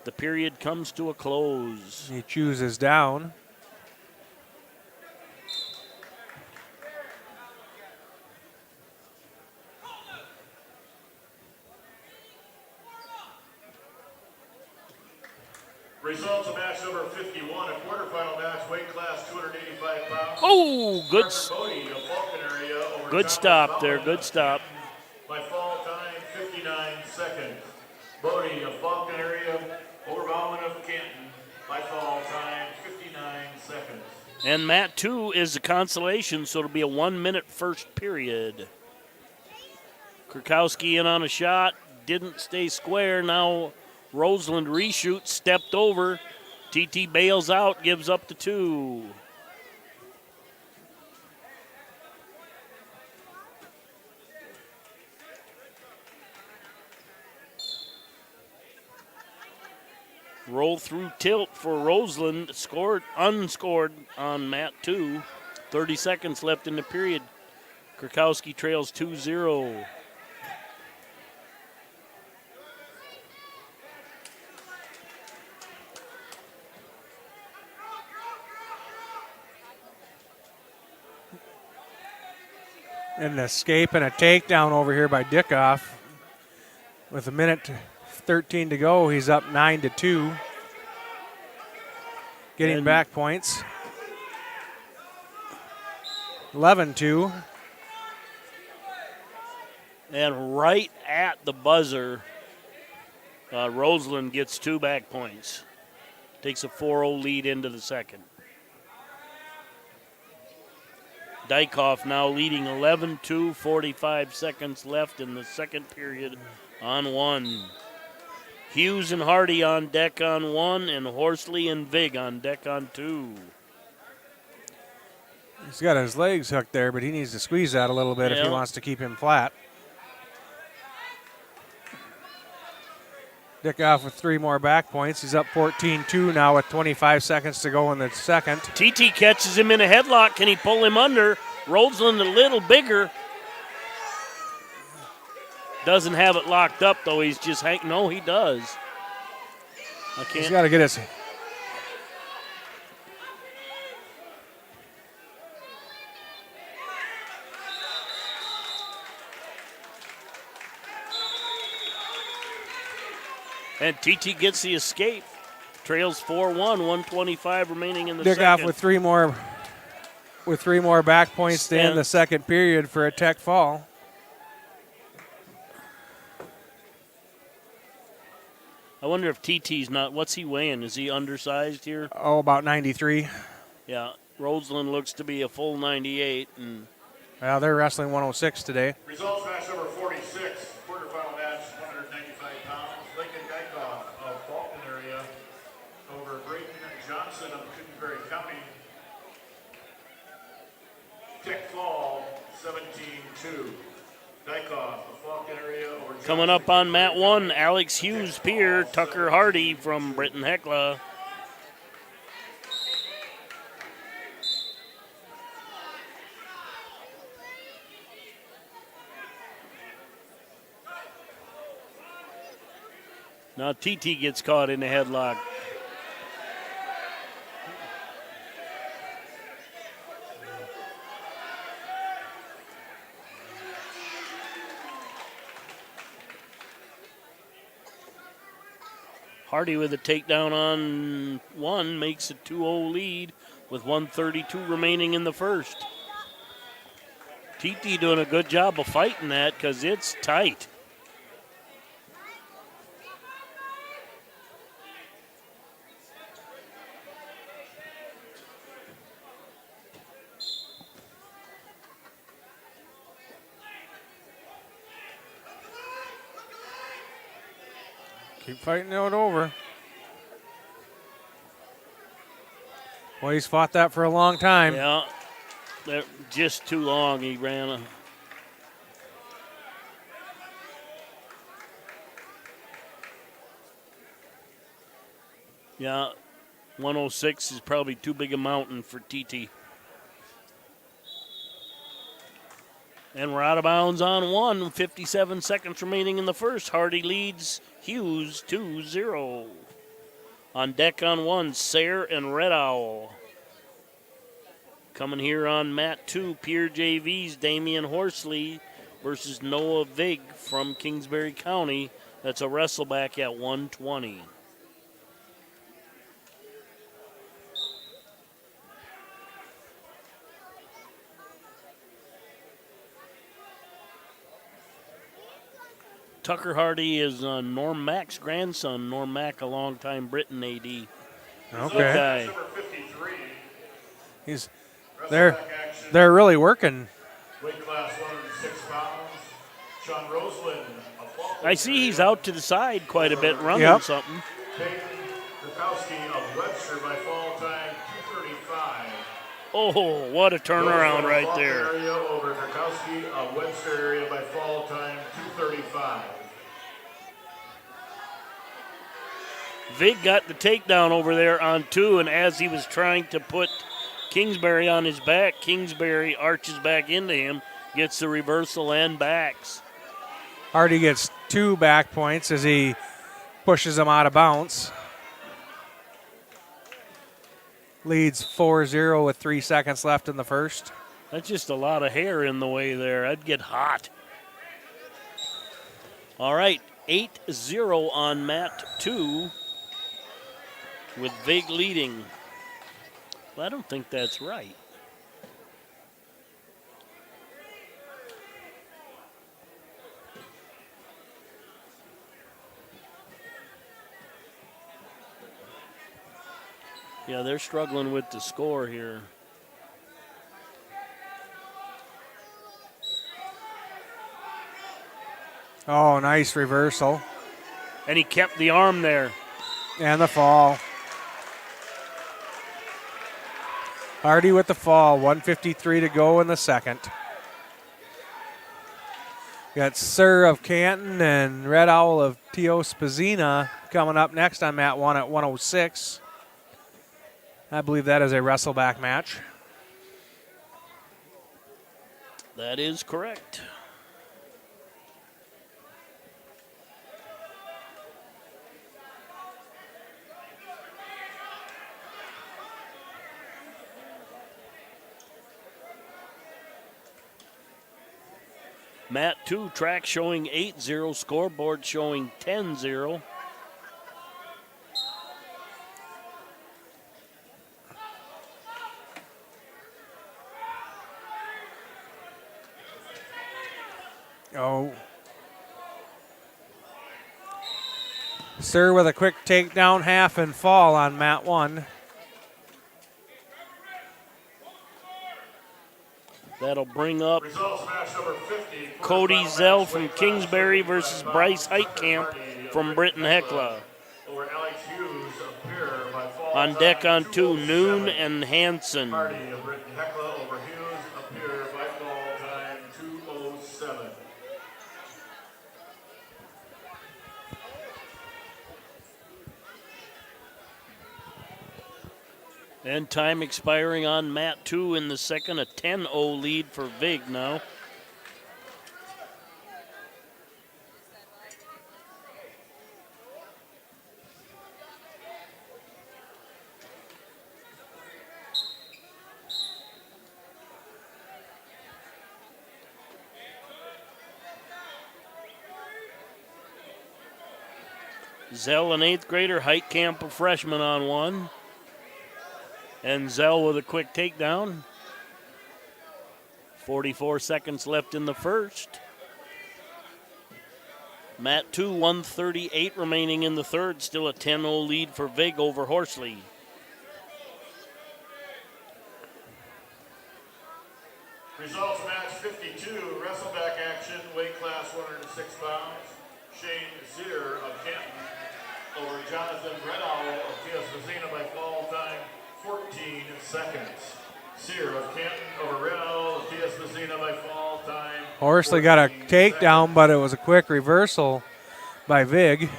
the period comes to a close. He chooses down. Results of match number 51, a quarterfinal match, weight class 285 pounds. Oh, good, Bodie of Fulton area over good stop there, good stop. By fall time, 59 seconds. Bodie of Fulton area And Mat 2 is a consolation, so it'll be a 1-minute first period. Krakowski in on a shot, didn't stay square. Now Roseland reshoots, stepped over. TT bails out, gives up the 2. Roll through tilt for Roseland, unscored on Mat 2. 30 seconds left in the period. Krakowski trails 2-0. An escape and a takedown over here by Dickoff. With 1:13 to go, he's up 9-2. Getting back points. 11-2. And right at the buzzer, Roseland gets 2 back points. Takes a 4-0 lead into the second. Dykhoff now leading 11-2, 45 seconds left in the second period on 1. Hughes and Hardy on deck on 1, and Horsley and Vig on deck on 2. He's got his legs hooked there, but he needs to squeeze that a little bit if he wants to keep him flat. Dickoff with 3 more back points. He's up 14-2 now with 25 seconds to go in the second. TT catches him in a headlock. Can he pull him under? Roseland a little bigger. Doesn't have it locked up, though. He's just hanging. No, he does. I can't. He's got to get his. And TT gets the escape. Trails 4-1, 1:25 remaining in the Dickoff second. with three more back points to end the second period for a tech fall. I wonder if TT's not. What's he weighing? Is he undersized here? Oh, about 93. Yeah, Roseland looks to be a full 98. And well, they're wrestling 106 today. Results match number 46, quarterfinal match, 195 pounds. Lincoln Dykhoff of Fulton area over Brayton Johnson of Kingsbury County. Tech fall, 17-2. Dykhoff of Fulton area over Johnson. coming up on mat 1, Alex Hughes Pier, Tucker Hardy from Britton Hecla. Now TT gets caught in the headlock. Hardy with a takedown on 1 makes a 2-0 lead with 1:32 remaining in the first. TT doing a good job of fighting that because it's tight. Keep fighting it over. Well, he's fought that for a long time. Yeah, they're just too long. He ran a. Yeah, 106 is probably too big a mountain for TT. And we're out of bounds on 1. 57 seconds remaining in the first. Hardy leads Hughes 2-0. On deck on 1, Sayre and Red Owl. Coming here on mat 2, Pier JV's Damian Horsley versus Noah Vig from Kingsbury County. That's a wrestleback at 120. Tucker Hardy is Norm Mack's grandson. Norm Mack, a longtime Britain AD. Okay. Number 53. They're really working. Weight class 106 pounds. Sean Roseland. I see he's out to the side quite a bit, running something. Peyton Krakowski of Webster by fall time 2:35. Oh, what a turnaround right there. Area over Krakowski of Webster area by fall time 2:35. Vig got the takedown over there on 2, and as he was trying to put Kingsbury on his back, Kingsbury arches back into him, gets the reversal and backs. Hardy gets 2 back points as he pushes him out of bounds. Leads 4-0 with 3 seconds left in the first. That's just a lot of hair in the way there. I'd get hot. All right, 8-0 on mat 2 with Vig leading. Well, I don't think that's right. Yeah, they're struggling with the score here. Oh, nice reversal. And he kept the arm there. And the fall. Hardy with the fall, 1:53 to go in the second. We got Sir of Canton and Red Owl of T.O. Spazina coming up next on mat 1 at 106. I believe that is a wrestleback match. That is correct. Mat 2 track showing 8-0, scoreboard showing 10-0. Oh. Sir with a quick takedown, half and fall on mat 1. That'll bring up Cody Zell from Kingsbury versus Bryce Heitkamp from Britton Hecla. On deck on 2, Noon and Hansen. And time expiring on mat 2 in the second, a 10-0 lead for Vig now. Zell, an 8th grader, Heitkamp, a freshman on 1. And Zell with a quick takedown. 44 seconds left in the first. Mat 2, 1:38 remaining in the third. Still a 10-0 lead for Vig over Horsley. Results match 52, wrestleback action, weight class 106 pounds. Shane Sear of Canton over Jonathan Red Owl of T.S. Vizina by fall time 14 seconds. Sear of Canton over Red Owl of T.S. Vizina by fall time. Horsley got a takedown, but it was a quick reversal by Vig.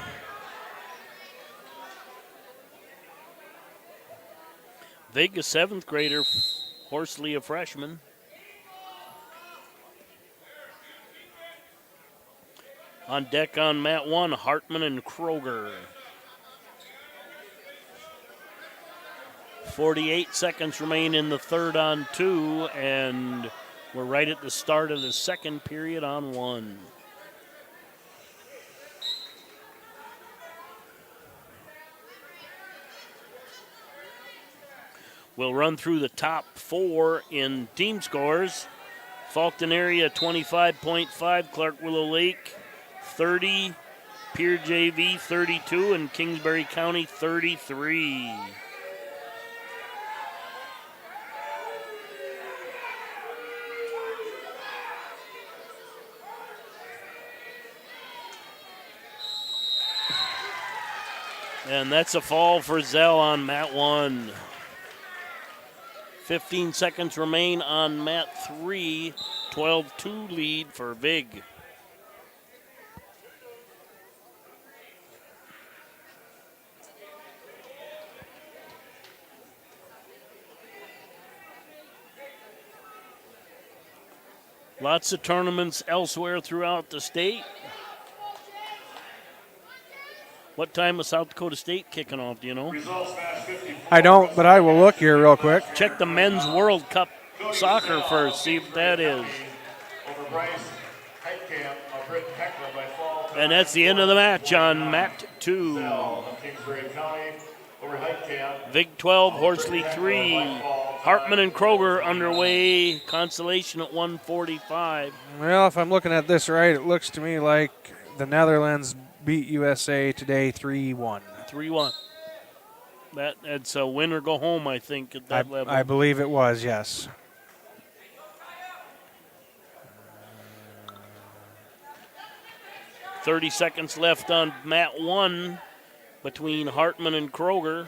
Vig, a 7th grader, Horsley, a freshman. On deck on mat 1, Hartman and Kroger. 48 seconds remain in the third on 2, and we're right at the start of the second period on 1. We'll run through the top 4 in team scores. Faulkton area 25.5, Clark Willow Lake 30, Pier JV 32, and Kingsbury County 33. And that's a fall for Zell on mat 1. 15 seconds remain on mat 3. 12-2 lead for Vig. Lots of tournaments elsewhere throughout the state. What time is South Dakota State kicking off, do you know? I don't, but I will look here real quick. Check the Men's World Cup soccer first, see if that is. And that's the end of the match on mat 2. Vig 12, Horsley 3. Hartman and Kroger underway. Consolation at 145. Well, if I'm looking at this right, it looks to me like the Netherlands beat USA today 3-1. 3-1. That's a win or go home, I think, at that level. I believe it was, yes. .30 seconds left on mat 1 between Hartman and Kroger.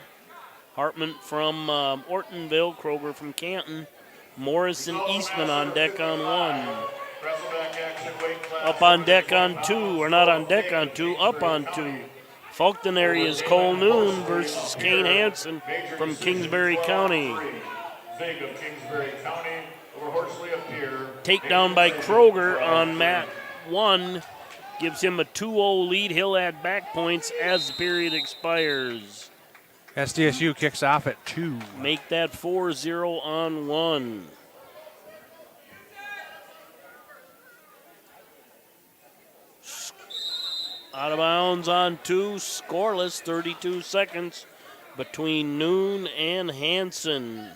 Hartman from Ortonville, Kroger from Canton. Morris and Eastman on deck on 1. Up on deck on 2, or not on deck on 2, up on 2. Fulton area is Cole Noon versus Kane Hansen from Kingsbury County. Takedown by Kroger on mat 1 gives him a 2-0 lead. He'll add back points as the period expires. SDSU kicks off at 2. Make that 4-0 on 1. Out of bounds on 2, scoreless, 32 seconds between Noon and Hansen.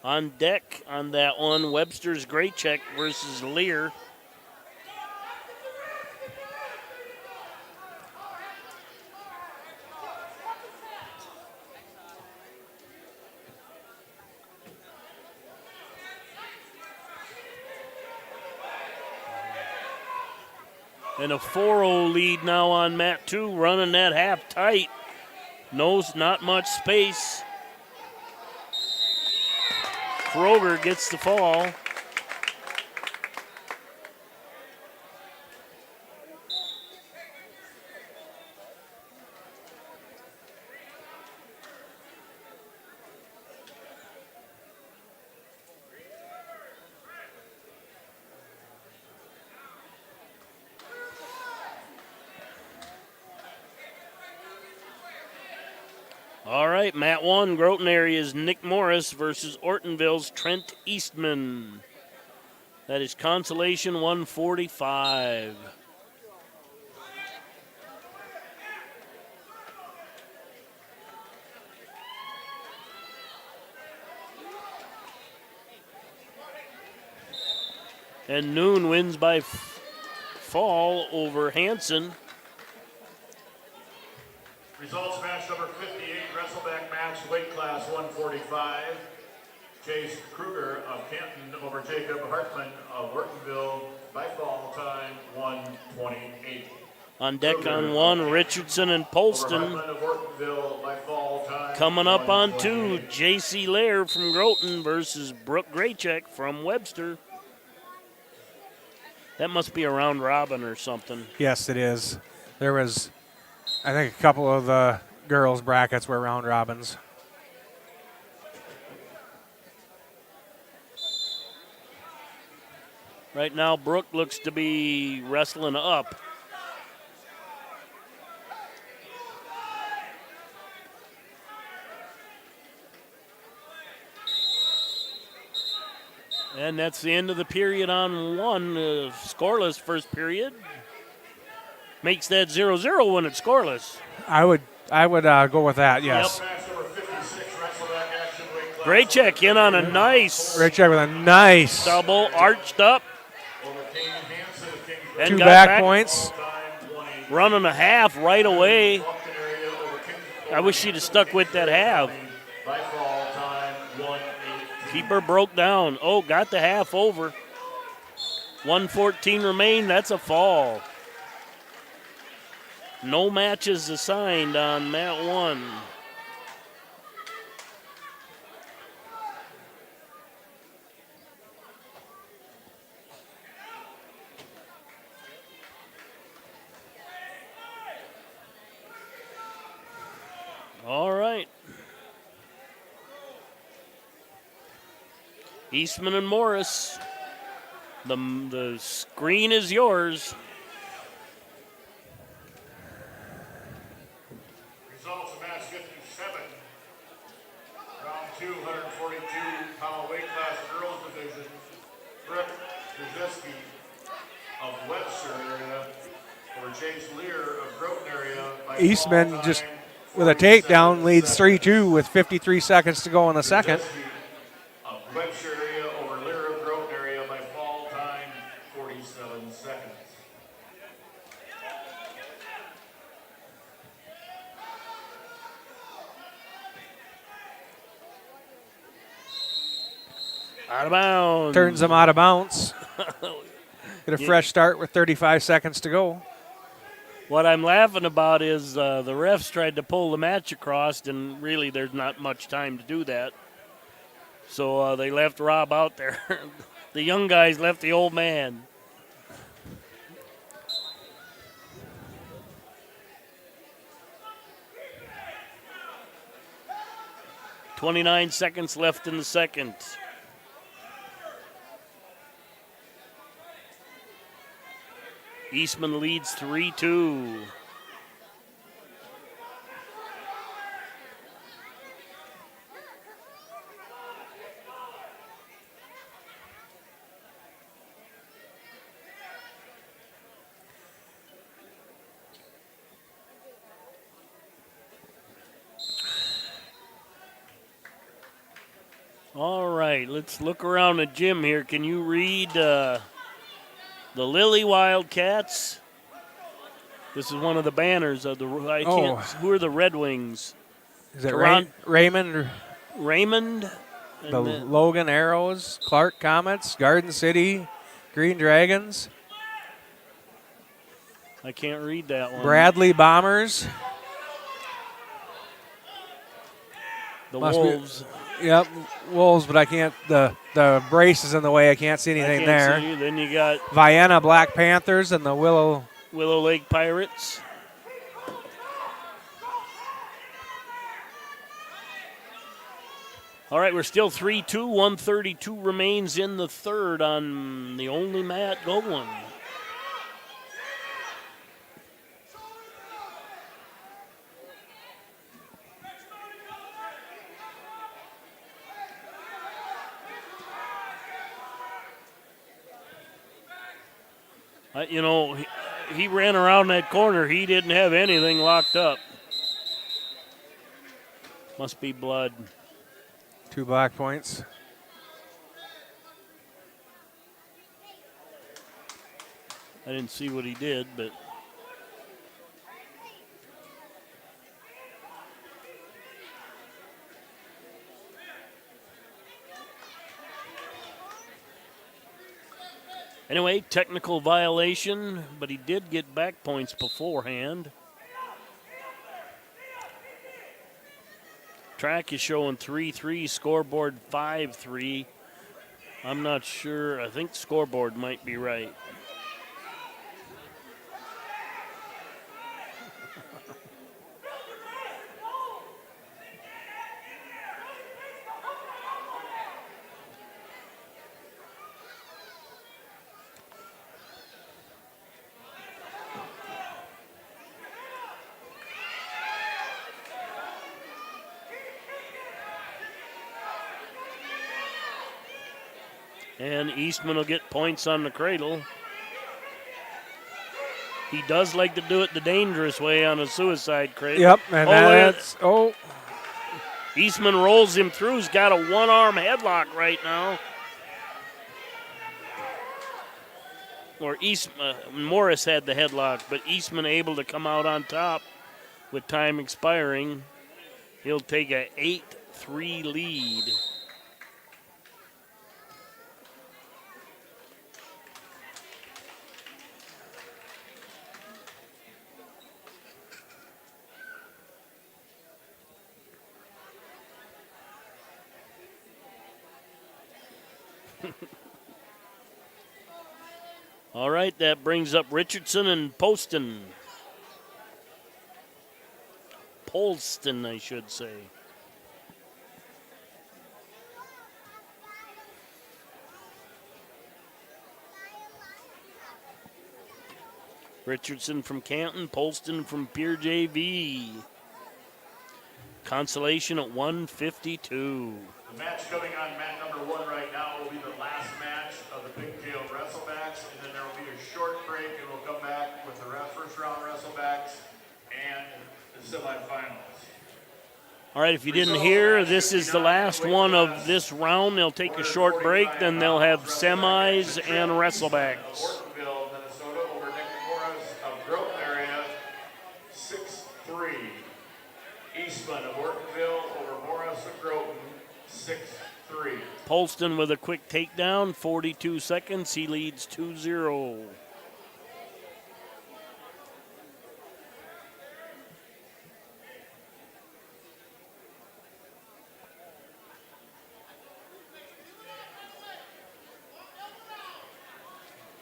On deck on that one, Webster's Graycheck versus Lear. And a 4-0 lead now on mat 2, running that half tight. Knows not much space. Kroger gets the fall. All right, mat 1, Groton area's Nick Morris versus Ortonville's Trent Eastman. That is consolation 145. And Noon wins by fall over Hansen. Results match number 58, wrestleback match, weight class 145. Chase Kruger of Canton over Jacob Hartman of Ortonville by fall time 128. On deck on 1, Richardson and Polston. Coming up on 2, J.C. Lair from Groton versus Brooke Graycheck from Webster. That must be a round robin or something. Yes, it is. There was, I think, a couple of the girls' brackets were round robins. Right now, Brooke looks to be wrestling up. And that's the end of the period on 1. Scoreless first period. Makes that 0-0 when it's scoreless. I would go with that, yes. Yep. Graycheck in on a nice. Graycheck with a nice double, arched up. And 2 got back points. Running a half right away. I wish she'd have stuck with that half. Keeper broke down. Oh, got the half over. 1:14 remain. That's a fall. No matches assigned on mat 1. All right. Eastman and Morris. The screen is yours. Results of match 57. Round 2, 142-pound weight class girls division. Brett Brzezinski of Webster area over Chase Lear of Groton area. By Eastman fall just time, with a takedown leads 3-2 with 53 seconds to go in the second. Of Webster area over Lear of Groton area by fall time, 47 seconds. Out of bounds. Turns them out of bounds. Get a fresh start with 35 seconds to go. What I'm laughing about is the refs tried to pull the match across, and really there's not much time to do that. So they left Rob out there. The young guys left the old man. .29 seconds left in the second. Eastman leads 3-2. All right, let's look around the gym here. Can you read the Lily Wildcats? This is one of the banners of the. Who are the Red Wings? Is it Raymond? Raymond. The Logan Arrows, Clark Comets, Garden City, Green Dragons. I can't read that one. Bradley Bombers. The Wolves. Yep, Wolves, but I can't. The brace is in the way. I can't see anything there. See. Then you got Vienna Black Panthers and the Willow Lake Pirates. All right, we're still 3-2. 132 remains in the third on the only mat going. He ran around that corner. He didn't have anything locked up. Must be blood. 2 black points. I didn't see what he did, but. Anyway, technical violation, but he did get back points beforehand. Track is showing 3-3, scoreboard 5-3. I'm not sure. I think scoreboard might be right. And Eastman will get points on the cradle. He does like to do it the dangerous way on a suicide cradle. Yep, and that's Eastman rolls him through. He's got a one-arm headlock right now. Or Morris had the headlock, but Eastman able to come out on top with time expiring. He'll take a 8-3 lead. All right, that brings up Richardson and Polston, I should say. Richardson from Canton, Polston from Pier JV. Consolation at 152. The match coming on mat number 1 right now will be the last match of the pigtail wrestlebacks, and then there will be a short break, and we'll come back with the first round wrestlebacks and the semifinals. All right, if you didn't hear, this is the last one of this round. They'll take a short break, then they'll have semis and wrestlebacks. Minnesota over Nick Morris of Groton area, 6'3". Eastman of Ortonville over Morris of Groton, 6'3". Polston with a quick takedown, 42 seconds. He leads 2-0.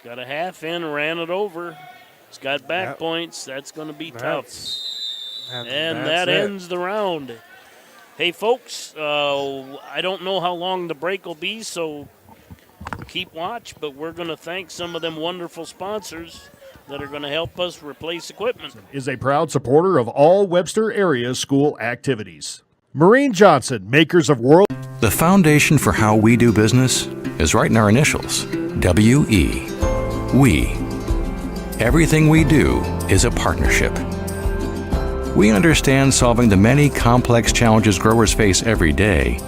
Got a half in, ran it over. He's got back points. That's going to be tough. And that ends the round. Hey, folks, I don't know how long the break will be, so keep watch, but we're going to thank some of them wonderful sponsors that are going to help us replace equipment. Is a proud supporter of all Webster area school activities. Maureen Johnson, makers of World. The foundation for how we do business is right in our initials, W-E. We. Everything we do is a partnership. We understand solving the many complex challenges growers face every day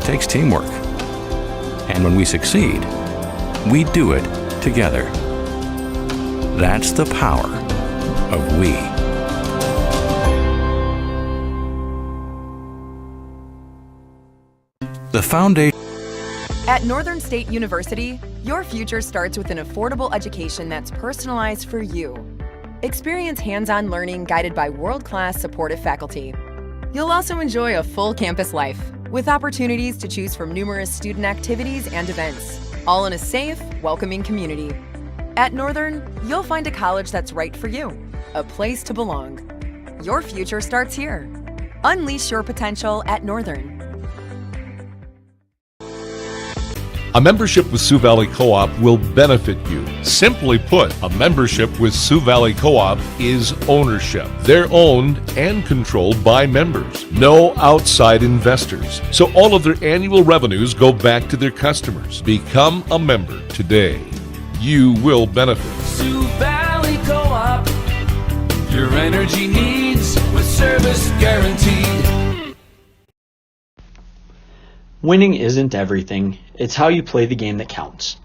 takes teamwork. And when we succeed, we do it together. That's the power of we. The foundation. At Northern State University, your future starts with an affordable education that's personalized for you. Experience hands-on learning guided by world-class supportive faculty. You'll also enjoy a full campus life with opportunities to choose from numerous student activities and events, all in a safe, welcoming community. At Northern, you'll find a college that's right for you, a place to belong. Your future starts here. Unleash your potential at Northern. A membership with Sioux Valley Co-op will benefit you. Simply put, a membership with Sioux Valley Co-op is ownership. They're owned and controlled by members. No outside investors. So all of their annual revenues go back to their customers. Become a member today. You will benefit. Sioux Valley Co-op. Your energy needs with service guaranteed. Winning isn't everything. It's how you play the game that counts.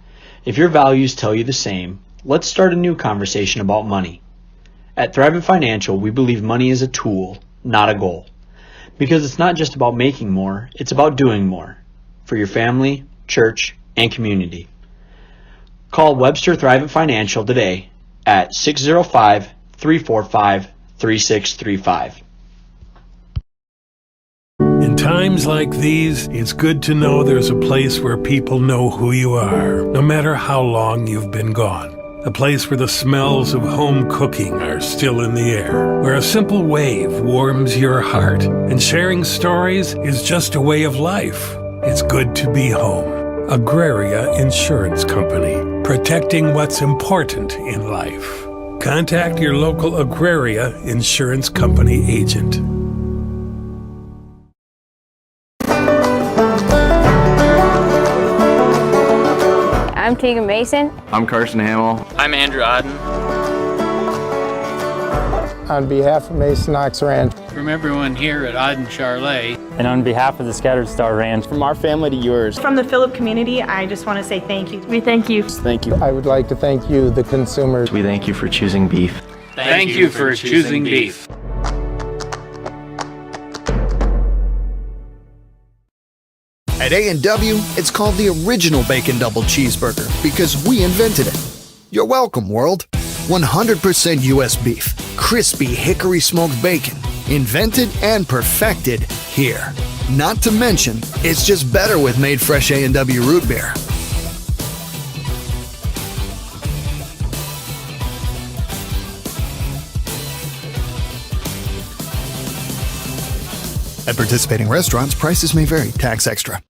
If your values tell you the same, let's start a new conversation about money. At Thrivent Financial, we believe money is a tool, not a goal. Because it's not just about making more, it's about doing more. For your family, church, and community. Call Webster Thrivent Financial today at 605-345-3635. In times like these, it's good to know there's a place where people know who you are, no matter how long you've been gone. A place where the smells of home cooking are still in the air, where a simple wave warms your heart, and sharing stories is just a way of life. It's good to be home. Agraria Insurance Company, protecting what's important in life. Contact your local Agraria Insurance Company agent. I'm Tegan Mason. I'm Carson Hamill. I'm Andrew Odden. On behalf of Mason Ox Ranch. From everyone here at Odden Charlet. And on behalf of the Scattered Star Ranch. From our family to yours. From the Phillip community, I just want to say thank you. We thank you. Thank you. I would like to thank you, the consumers. We thank you for choosing beef. Thank you for choosing beef. At A&W, it's called the original Bacon Double Cheeseburger because we invented it. You're welcome, world. 100% U.S. beef, crispy hickory smoked bacon, invented and perfected here. Not to mention, it's just better with made fresh A&W root beer. At participating restaurants, prices may vary. Tax extra.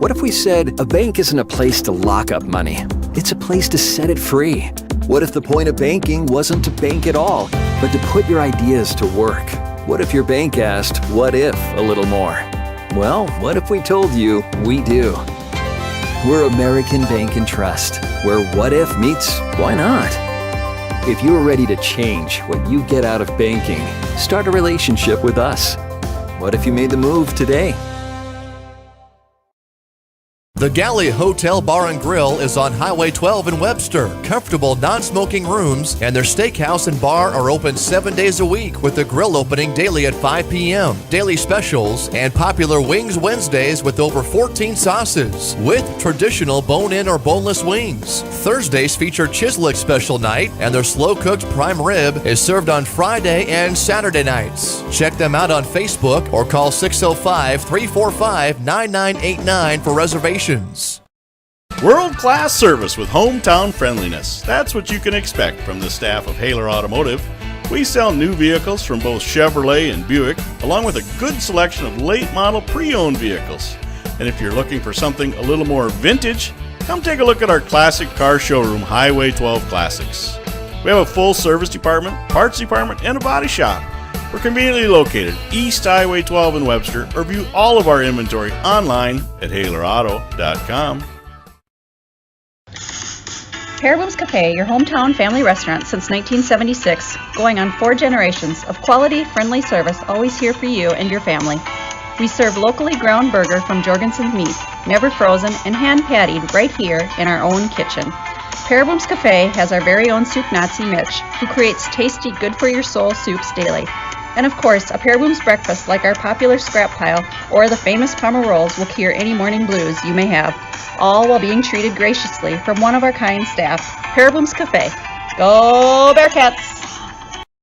What if we said a bank isn't a place to lock up money? It's a place to set it free. What if the point of banking wasn't to bank at all, but to put your ideas to work? What if your bank asked, what if, a little more? Well, what if we told you we do? We're American Bank and Trust, where what if meets why not? If you're ready to change what you get out of banking, start a relationship with us. What if you made the move today? The Galley Hotel Bar and Grill is on Highway 12 in Webster. Comfortable non-smoking rooms and their steakhouse and bar are open 7 days a week with the grill opening daily at 5 p.m. Daily specials and popular Wings Wednesdays with over 14 sauces with traditional bone-in or boneless wings. Thursdays feature Chislick special night and their slow-cooked prime rib is served on Friday and Saturday nights. Check them out on Facebook or call 605-345-9989 for reservations. World-class service with hometown friendliness. That's what you can expect from the staff of Haler Automotive. We sell new vehicles from both Chevrolet and Buick, along with a good selection of late-model pre-owned vehicles. And if you're looking for something a little more vintage, come take a look at our classic car showroom, Highway 12 Classics. We have a full service department, parts department, and a body shop. We're conveniently located East Highway 12 in Webster, or view all of our inventory online at HalerAuto.com. Paraboom's Cafe, your hometown family restaurant since 1976, going on 4 generations of quality, friendly service, always here for you and your family. We serve locally ground burger from Jorgensen's Meat, never frozen and hand-pattied right here in our own kitchen. Paraboom's Cafe has our very own soup Nazi Mitch, who creates tasty, good-for-your-soul soups daily. And of course, a Paraboom's breakfast like our popular scrap pile or the famous Parma rolls will cure any morning blues you may have, all while being treated graciously from one of our kind staff. Paraboom's Cafe. Go Bearcats!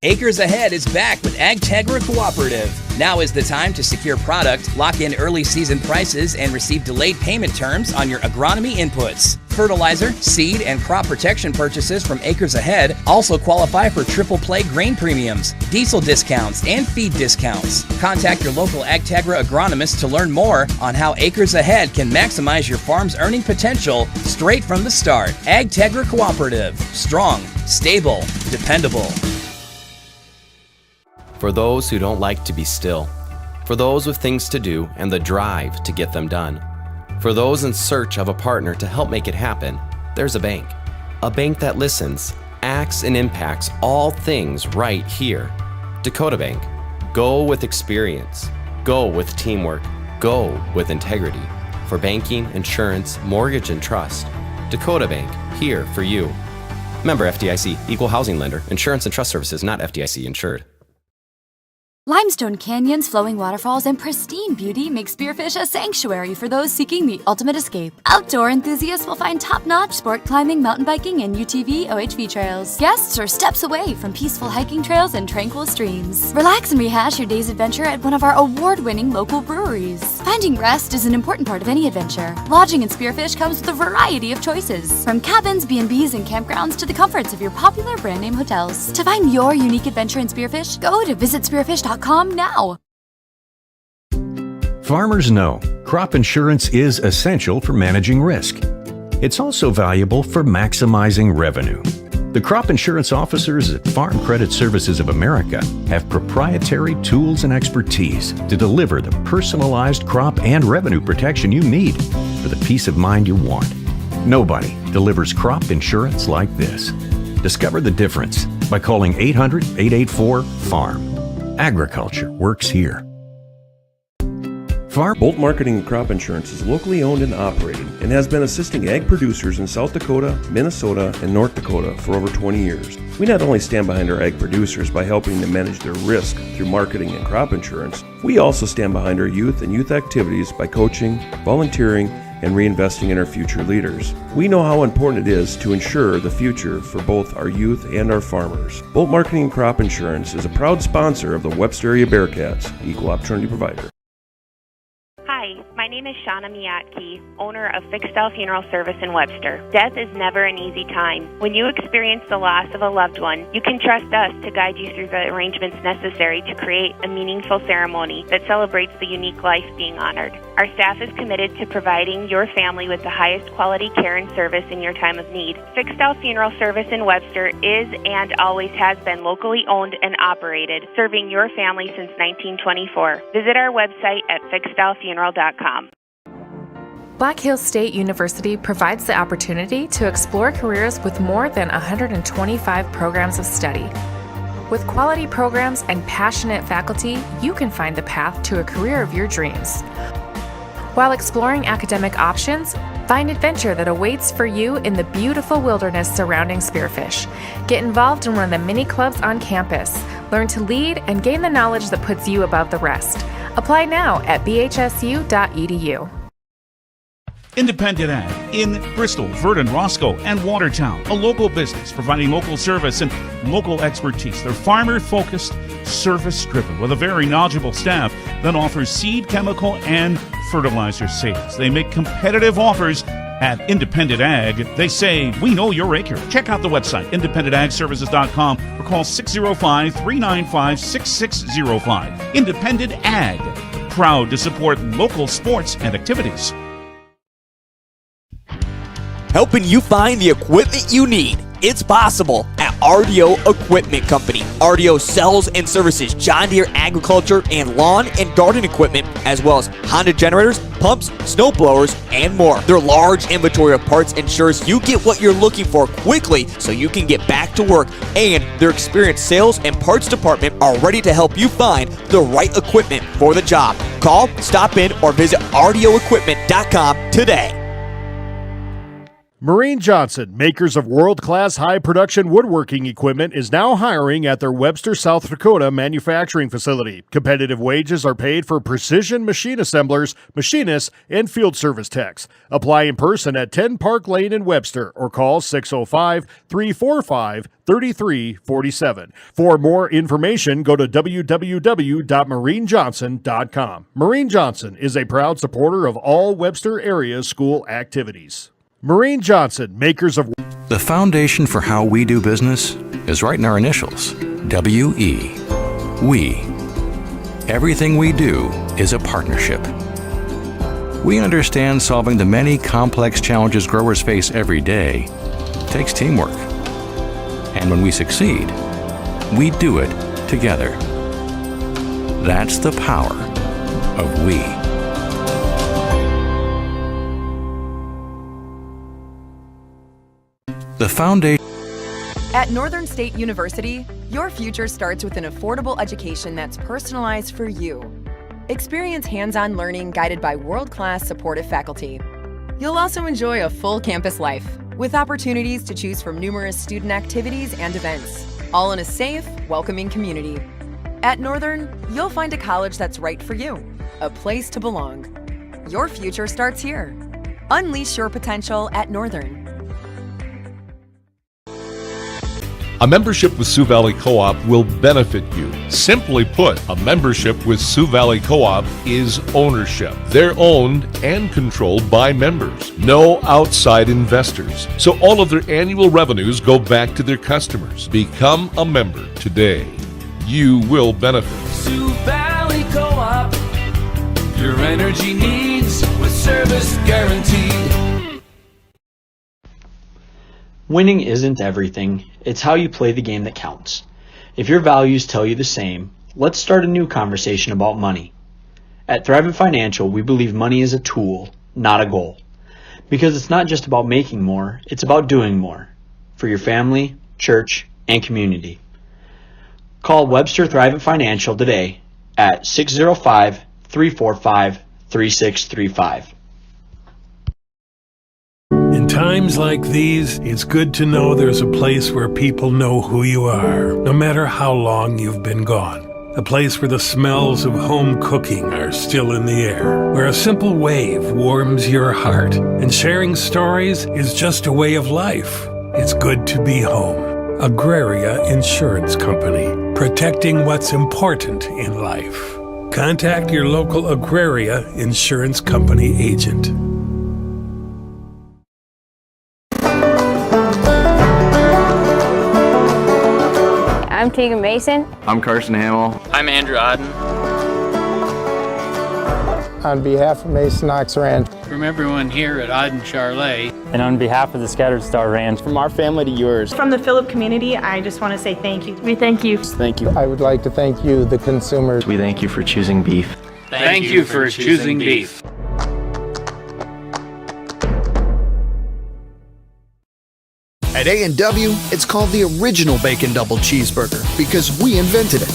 Acres Ahead is back with AgTegra Cooperative. Now is the time to secure product, lock in early season prices, and receive delayed payment terms on your agronomy inputs. Fertilizer, seed, and crop protection purchases from Acres Ahead also qualify for triple play grain premiums, diesel discounts, and feed discounts. Contact your local AgTegra agronomist to learn more on how Acres Ahead can maximize your farm's earning potential straight from the start. AgTegra Cooperative. Strong, stable, dependable. For those who don't like to be still. For those with things to do and the drive to get them done. For those in search of a partner to help make it happen, there's a bank. A bank that listens, acts, and impacts all things right here. Dakota Bank. Go with experience. Go with teamwork. Go with integrity. For banking, insurance, mortgage, and trust. Dakota Bank, here for you. Member FDIC, Equal Housing Lender. Insurance and trust services not FDIC insured. Limestone canyons, flowing waterfalls, and pristine beauty make Spearfish a sanctuary for those seeking the ultimate escape. Outdoor enthusiasts will find top-notch sport climbing, mountain biking, and UTV OHV trails. Guests are steps away from peaceful hiking trails and tranquil streams. Relax and rehash your day's adventure at one of our award-winning local breweries. Finding rest is an important part of any adventure. Lodging in Spearfish comes with a variety of choices, from cabins, B&Bs, and campgrounds to the comforts of your popular brand-name hotels. To find your unique adventure in Spearfish, go to visitspearfish.com now. Farmers know crop insurance is essential for managing risk. It's also valuable for maximizing revenue. The crop insurance officers at Farm Credit Services of America have proprietary tools and expertise to deliver the personalized crop and revenue protection you need for the peace of mind you want. Nobody delivers crop insurance like this. Discover the difference by calling 800-884-FARM. Agriculture works here. Bolt Marketing and Crop Insurance is locally owned and operated and has been assisting ag producers in South Dakota, Minnesota, and North Dakota for over 20 years. We not only stand behind our ag producers by helping them manage their risk through marketing and crop insurance, we also stand behind our youth and youth activities by coaching, volunteering, and reinvesting in our future leaders. We know how important it is to ensure the future for both our youth and our farmers. Bolt Marketing and Crop Insurance is a proud sponsor of the Webster area Bearcats, equal opportunity provider. Hi, my name name is Shauna Miyatke, owner of Fixed-Style Funeral Service in Webster. Death is never an easy time. When you experience the loss of a loved one, you can trust us to guide you through the arrangements necessary to create a meaningful ceremony that celebrates the unique life being honored. Our staff is committed to providing your family with the highest quality care and service in your time of need. Fixed-Style Funeral Service in Webster is and always has been locally owned and operated, serving your family since 1924. Visit our website at fixedstylefuneral.com. Black Hills State University provides the opportunity to explore careers with more than 125 programs of study. With quality programs and passionate faculty, you can find the path to a career of your dreams. While exploring academic options, find adventure that awaits for you in the beautiful wilderness surrounding Spearfish. Get involved in one of the many clubs on campus. Learn to lead and gain the knowledge that puts you above the rest. Apply now at bhsu.edu. Independent Ag in Bristol, Verdon, Roscoe, and Watertown. A local business providing local service and local expertise. They're farmer-focused, service-driven, with a very knowledgeable staff that offers seed, chemical, and fertilizer sales. They make competitive offers at Independent Ag. They say, we know your acre. Check out the website, independentagservices.com, or call 605-395-6605. Independent Ag, proud to support local sports and activities. Helping you find the equipment you need. It's possible at RDO Equipment Company. RDO sells and services John Deere agriculture and lawn and garden equipment, as well as Honda generators, pumps, snow blowers, and more. Their large inventory of parts ensures you get what you're looking for quickly so you can get back to work, and their experienced sales and parts department are ready to help you find the right equipment for the job. Call, stop in, or visit RDOequipment.com today. Marine Johnson, makers of world-class high-production woodworking equipment, is now hiring at their Webster, South Dakota manufacturing facility. Competitive wages are paid for precision machine assemblers, machinists, and field service techs. Apply in person at 10 Park Lane in Webster or call 605-345-3347. For more information, go to www.marinejohnson.com. Marine Johnson is a proud supporter of all Webster area school activities. Marine Johnson, makers of... The foundation for how we do business is right in our initials, W-E. We. Everything we do is a partnership. We understand solving the many complex challenges growers face every day takes teamwork. And when we succeed, we do it together. That's the power of we. The foundation. At Northern State University, your future starts with an affordable education that's personalized for you. Experience hands-on learning guided by world-class supportive faculty. You'll also enjoy a full campus life with opportunities to choose from numerous student activities and events, all in a safe, welcoming community. At Northern, you'll find a college that's right for you, a place to belong. Your future starts here. Unleash your potential at Northern. A membership with Sioux Valley Co-op will benefit you. Simply put, a membership with Sioux Valley Co-op is ownership. They're owned and controlled by members. No outside investors. So all of their annual revenues go back to their customers. Become a member today. You will benefit. Sioux Valley Co-op, your energy needs with service guaranteed. Winning isn't everything. It's how you play the game that counts. If your values tell you the same, let's start a new conversation about money. At Thrivent Financial, we believe money is a tool, not a goal. Because it's not just about making more, it's about doing more. For your family, church, and community. Call Webster Thrivent Financial today at 605-345-3635. In times like these, it's good to know there's a place where people know who you are, no matter how long you've been gone. A place where the smells of home cooking are still in the air, where a simple wave warms your heart, and sharing stories is just a way of life. It's good to be home. Agraria Insurance Company, protecting what's important in life. Contact your local Agraria Insurance Company agent. I'm Tegan Mason. I'm Carson Hamill. I'm Andrew Odden. On behalf of Mason Ox Ranch. From everyone here at Odden Charlet. And on behalf of the Scattered Star Ranch. From our family to yours. From the Phillip community, I just want to say thank you. We thank you. Thank you. I would like to thank you, the consumers. We thank you for choosing beef. Thank you for choosing beef. At A&W, it's called the original Bacon Double Cheeseburger because we invented it.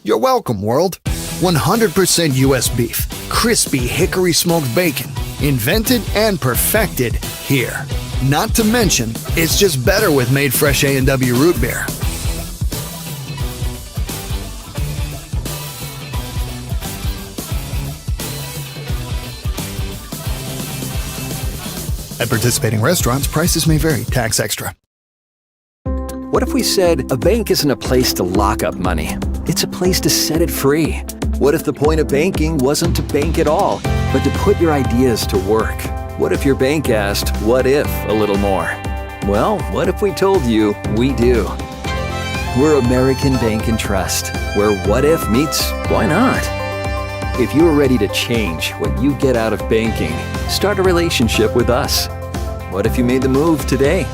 You're welcome, world. 100% U.S. beef, crispy hickory smoked bacon, invented and perfected here. Not to mention, it's just better with made fresh A&W root beer. At participating restaurants, prices may vary. Tax extra. What if we said a bank isn't a place to lock up money? It's a place to set it free. What if the point of banking wasn't to bank at all, but to put your ideas to work? What if your bank asked, what if, a little more? Well, what if we told you we do? We're American Bank and Trust, where what if meets why not? If you are ready to change what you get out of banking, start a relationship with us. What if you made the move today?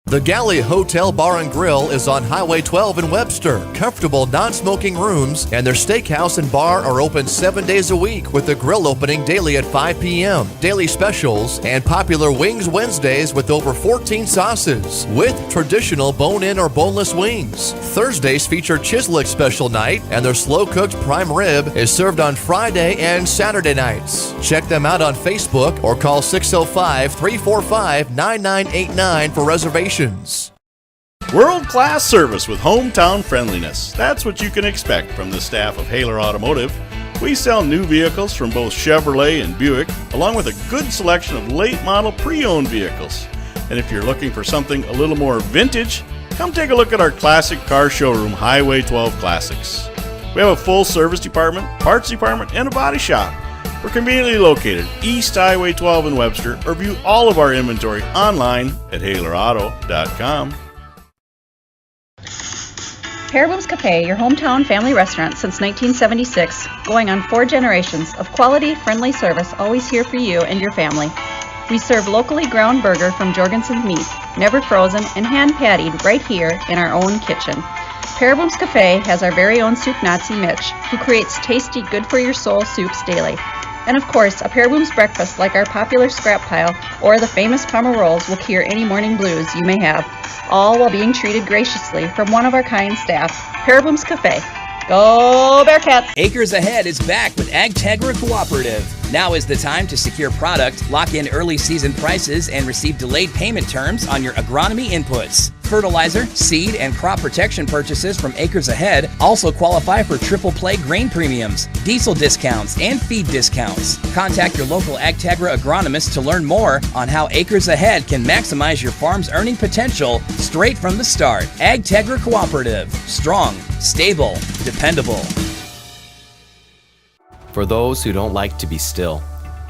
The Galley Hotel Bar and Grill is on Highway 12 in Webster. Comfortable non-smoking rooms and their steakhouse and bar are open 7 days a week with the grill opening daily at 5 p.m. Daily specials and popular Wings Wednesdays with over 14 sauces with traditional bone-in or boneless wings. Thursdays feature Chislick special night and their slow-cooked prime rib is served on Friday and Saturday nights. Check them out on Facebook or call 605-345-9989 for reservations. World-class service with hometown friendliness. That's what you can expect from the staff of Haler Automotive. We sell new vehicles from both Chevrolet and Buick, along with a good selection of late-model pre-owned vehicles. And if you're looking for something a little more vintage, come take a look at our classic car showroom, Highway 12 Classics. We have a full service department, parts department, and a body shop. We're conveniently located East Highway 12 in Webster, or view all of our inventory online at HalerAuto.com. Paraboom's Cafe, your hometown family restaurant since 1976, going on 4 generations of quality, friendly service, always here for you and your family. We serve locally ground burger from Jorgensen's Meat, never frozen and hand-pattied right here in our own kitchen. Paraboom's Cafe has our very own soup Nazi Mitch, who creates tasty, good-for-your-soul soups daily. And of course, a Paraboom's breakfast like our popular scrap pile or the famous Parma rolls will cure any morning blues you may have, all while being treated graciously from one of our kind staff. Paraboom's Cafe. Go Bearcats! Acres Ahead is back with AgTegra Cooperative. Now is the time to secure product, lock in early season prices, and receive delayed payment terms on your agronomy inputs. Fertilizer, seed, and crop protection purchases from Acres Ahead also qualify for triple play grain premiums, diesel discounts, and feed discounts. Contact your local AgTegra agronomist to learn more on how Acres Ahead can maximize your farm's earning potential straight from the start. AgTegra Cooperative. Strong, stable, dependable. For those who don't like to be still.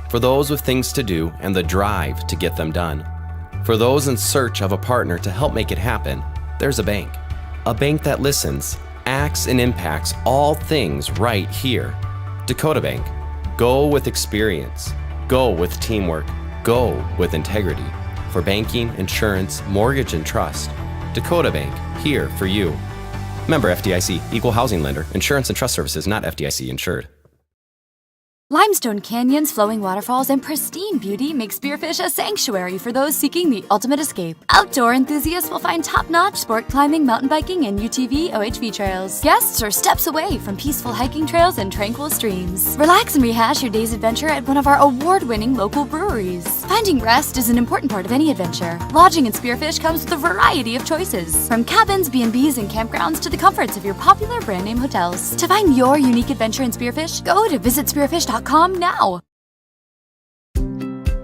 For those with things to do and the drive to get them done. For those in search of a partner to help make it happen, there's a bank. A bank that listens, acts, and impacts all things right here. Dakota Bank. Go with experience. Go with teamwork. Go with integrity. For banking, insurance, mortgage, and trust. Dakota Bank, here for you. Member FDIC, Equal Housing Lender, Insurance and Trust Services, not FDIC insured. Limestone canyons, flowing waterfalls, and pristine beauty make Spearfish a sanctuary for those seeking the ultimate escape. Outdoor enthusiasts will find top-notch sport climbing, mountain biking, and UTV OHV trails. Guests are steps away from peaceful hiking trails and tranquil streams. Relax and rehash your day's adventure at one of our award-winning local breweries. Finding rest is an important part of any adventure. Lodging in Spearfish comes with a variety of choices, from cabins, B&Bs, and campgrounds to the comforts of your popular brand-name hotels. To find your unique adventure in Spearfish, go to visitspearfish.com now.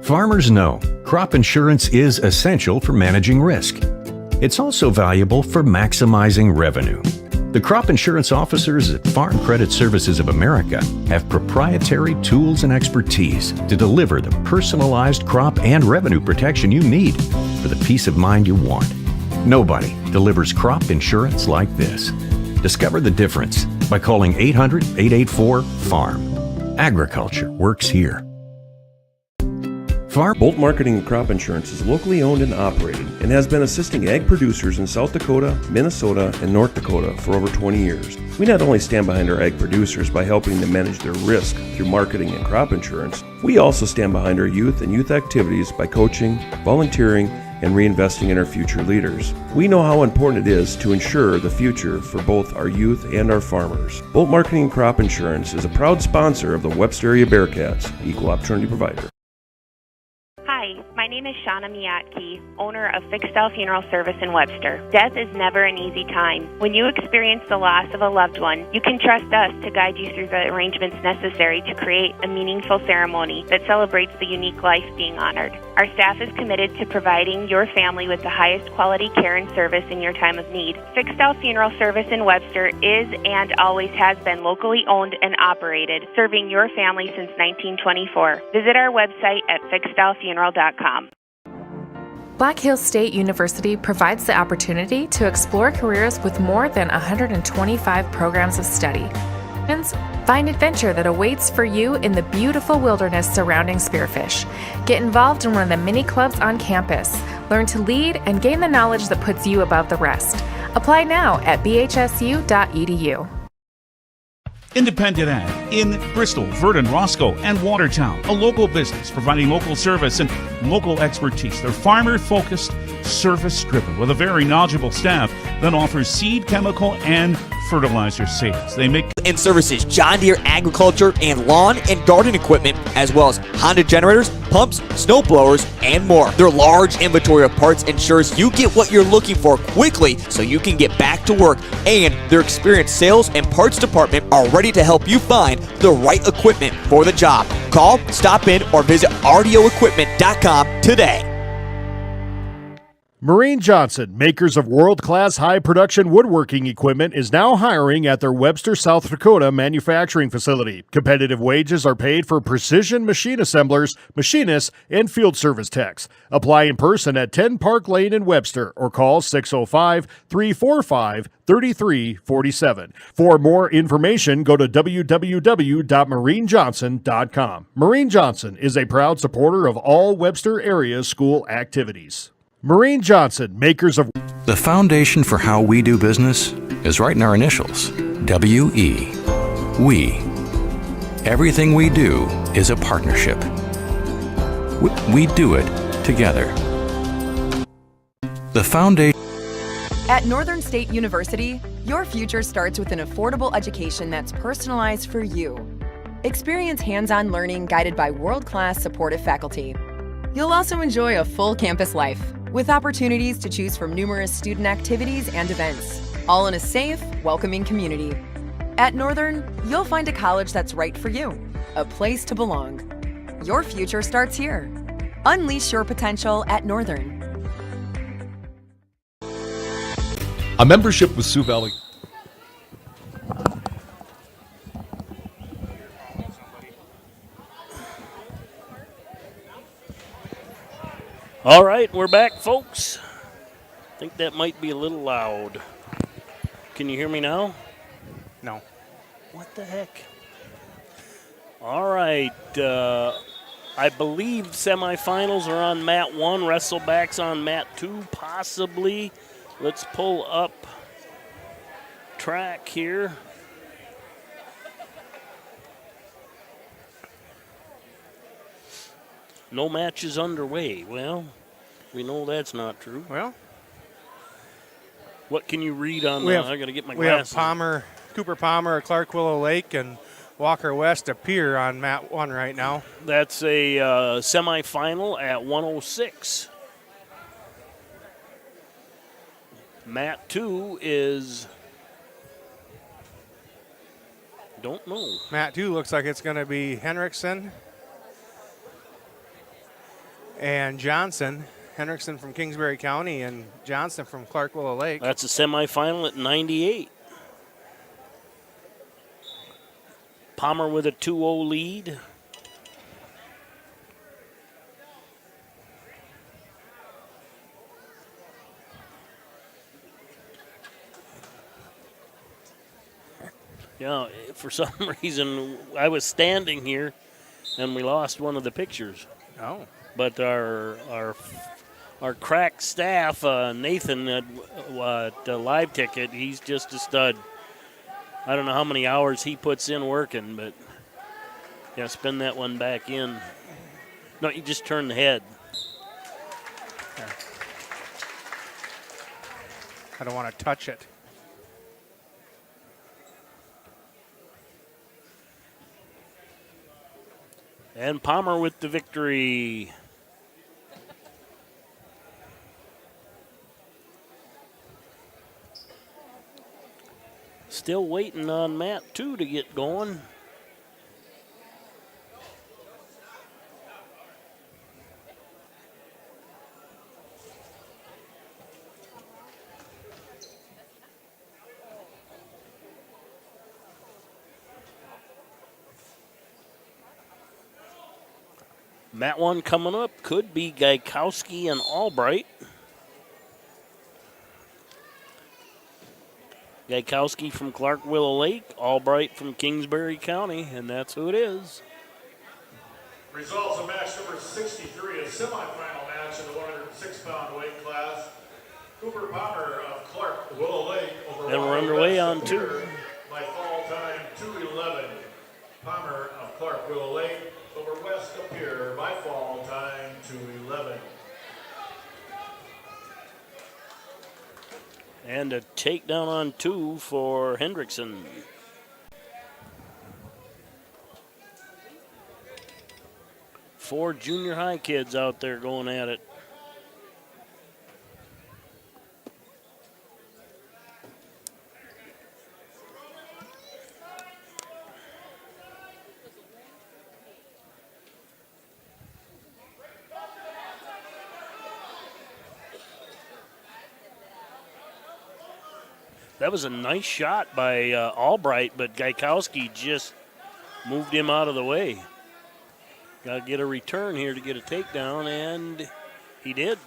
Farmers know crop insurance is essential for managing risk. It's also valuable for maximizing revenue. The crop insurance officers at Farm Credit Services of America have proprietary tools and expertise to deliver the personalized crop and revenue protection you need for the peace of mind you want. Nobody delivers crop insurance like this. Discover the difference by calling 800-884-FARM. Agriculture works here. Bolt Marketing and Crop Insurance is locally owned and operated and has been assisting ag producers in South Dakota, Minnesota, and North Dakota for over 20 years. We not only stand behind our ag producers by helping them manage their risk through marketing and crop insurance, we also stand behind our youth and youth activities by coaching, volunteering, and reinvesting in our future leaders. We know how important it is to ensure the future for both our youth and our farmers. Bolt Marketing and Crop Insurance is a proud sponsor of the Webster area Bearcats, equal opportunity provider. Hi, my name is Shauna Miyake, owner of Fixed Style Funeral Service in Webster. Death is never an easy time. When you experience the loss of a loved one, you can trust us to guide you through the arrangements necessary to create a meaningful ceremony that celebrates the unique life being honored. Our staff is committed to providing your family with the highest quality care and service in your time of need. Fixed Style Funeral Service in Webster is and always has been locally owned and operated, serving your family since 1924. Visit our website at fixedstylefuneral.com. Black Hills State University provides the opportunity to explore careers with more than 125 programs of study. Find adventure that awaits for you in the beautiful wilderness surrounding Spearfish. Get involved in one of the many clubs on campus. Learn to lead and gain the knowledge that puts you above the rest. Apply now at bhsu.edu. Independent Ag in Bristol, Verdon, Roscoe, and Watertown. A local business providing local service and local expertise. They're farmer-focused, service-driven with a very knowledgeable staff that offers seed, chemical, and fertilizer sales. They make and services John Deere agriculture and lawn and garden equipment, as well as Honda generators, pumps, snow blowers, and more. Their large inventory of parts ensures you get what you're looking for quickly so you can get back to work, and their experienced sales and parts department are ready to help you find the right equipment for the job. Call, stop in, or visit rdioequipment.com today. Marine Johnson, makers of world-class high-production woodworking equipment, is now hiring at their Webster, South Dakota manufacturing facility. Competitive wages are paid for precision machine assemblers, machinists, and field service techs. Apply in person at 10 Park Lane in Webster or call 605-345-3347. For more information, go to www.marinejohnson.com. Marine Johnson is a proud supporter of all Webster area school activities. Marine Johnson, makers of... The foundation for how we do business is right in our initials, W-E. We. Everything we do is a partnership. We do it together. The foundation... At Northern State University, your future starts with an affordable education that's personalized for you. Experience hands-on learning guided by world-class supportive faculty. You'll also enjoy a full campus life, with opportunities to choose from numerous student activities and events, all in a safe, welcoming community. At Northern, you'll find a college that's right for you, a place to belong. Your future starts here. Unleash your potential at Northern. A membership with Sioux Valley. All right, we're back, folks. I think that might be a little loud. Can you hear me now? No. What the heck? All right. I believe semifinals are on mat 1, wrestlebacks on mat 2, possibly. Let's pull up track here. No matches underway. Well, we know that's not true. Well, what can you read on? I got to get my we glasses. have Cooper Palmer at Clark Willow Lake and Walker West appear on mat 1 right now. That's a semifinal at 106. Mat 2 is, don't know. Mat 2 looks like it's going to be Henriksen and Johnson. Henriksen from Kingsbury County and Johnson from Clark Willow Lake. That's a semifinal at 98. Palmer with a 2-0 lead. Yeah, for some reason, I was standing here, and we lost one of the pictures. Oh. But our crack staff, Nathan, at Live Ticket, he's just a stud. I don't know how many hours he puts in working, but yeah, spin that one back in. No, you just turn the head. I don't want to touch it. And Palmer with the victory. Still waiting on Matt 2 to get going. Mat 1 coming up could be Gaikowski and Albright. Gaikowski from Clark Willow Lake, Albright from Kingsbury County, and that's who it is. Results of match number 63, a semifinal match in the 106-pound weight class. Cooper Palmer of Clark Willow Lake over And we're underway on 2. By fall time 2:11. Palmer of Clark Willow Lake over West Appear by fall time 2:11. And a takedown on 2 for Hendrickson. Four junior high kids out there going at it. That was a nice shot by Albright, but Gaikowski just moved him out of the way. Got to get a return here to get a takedown, and he did.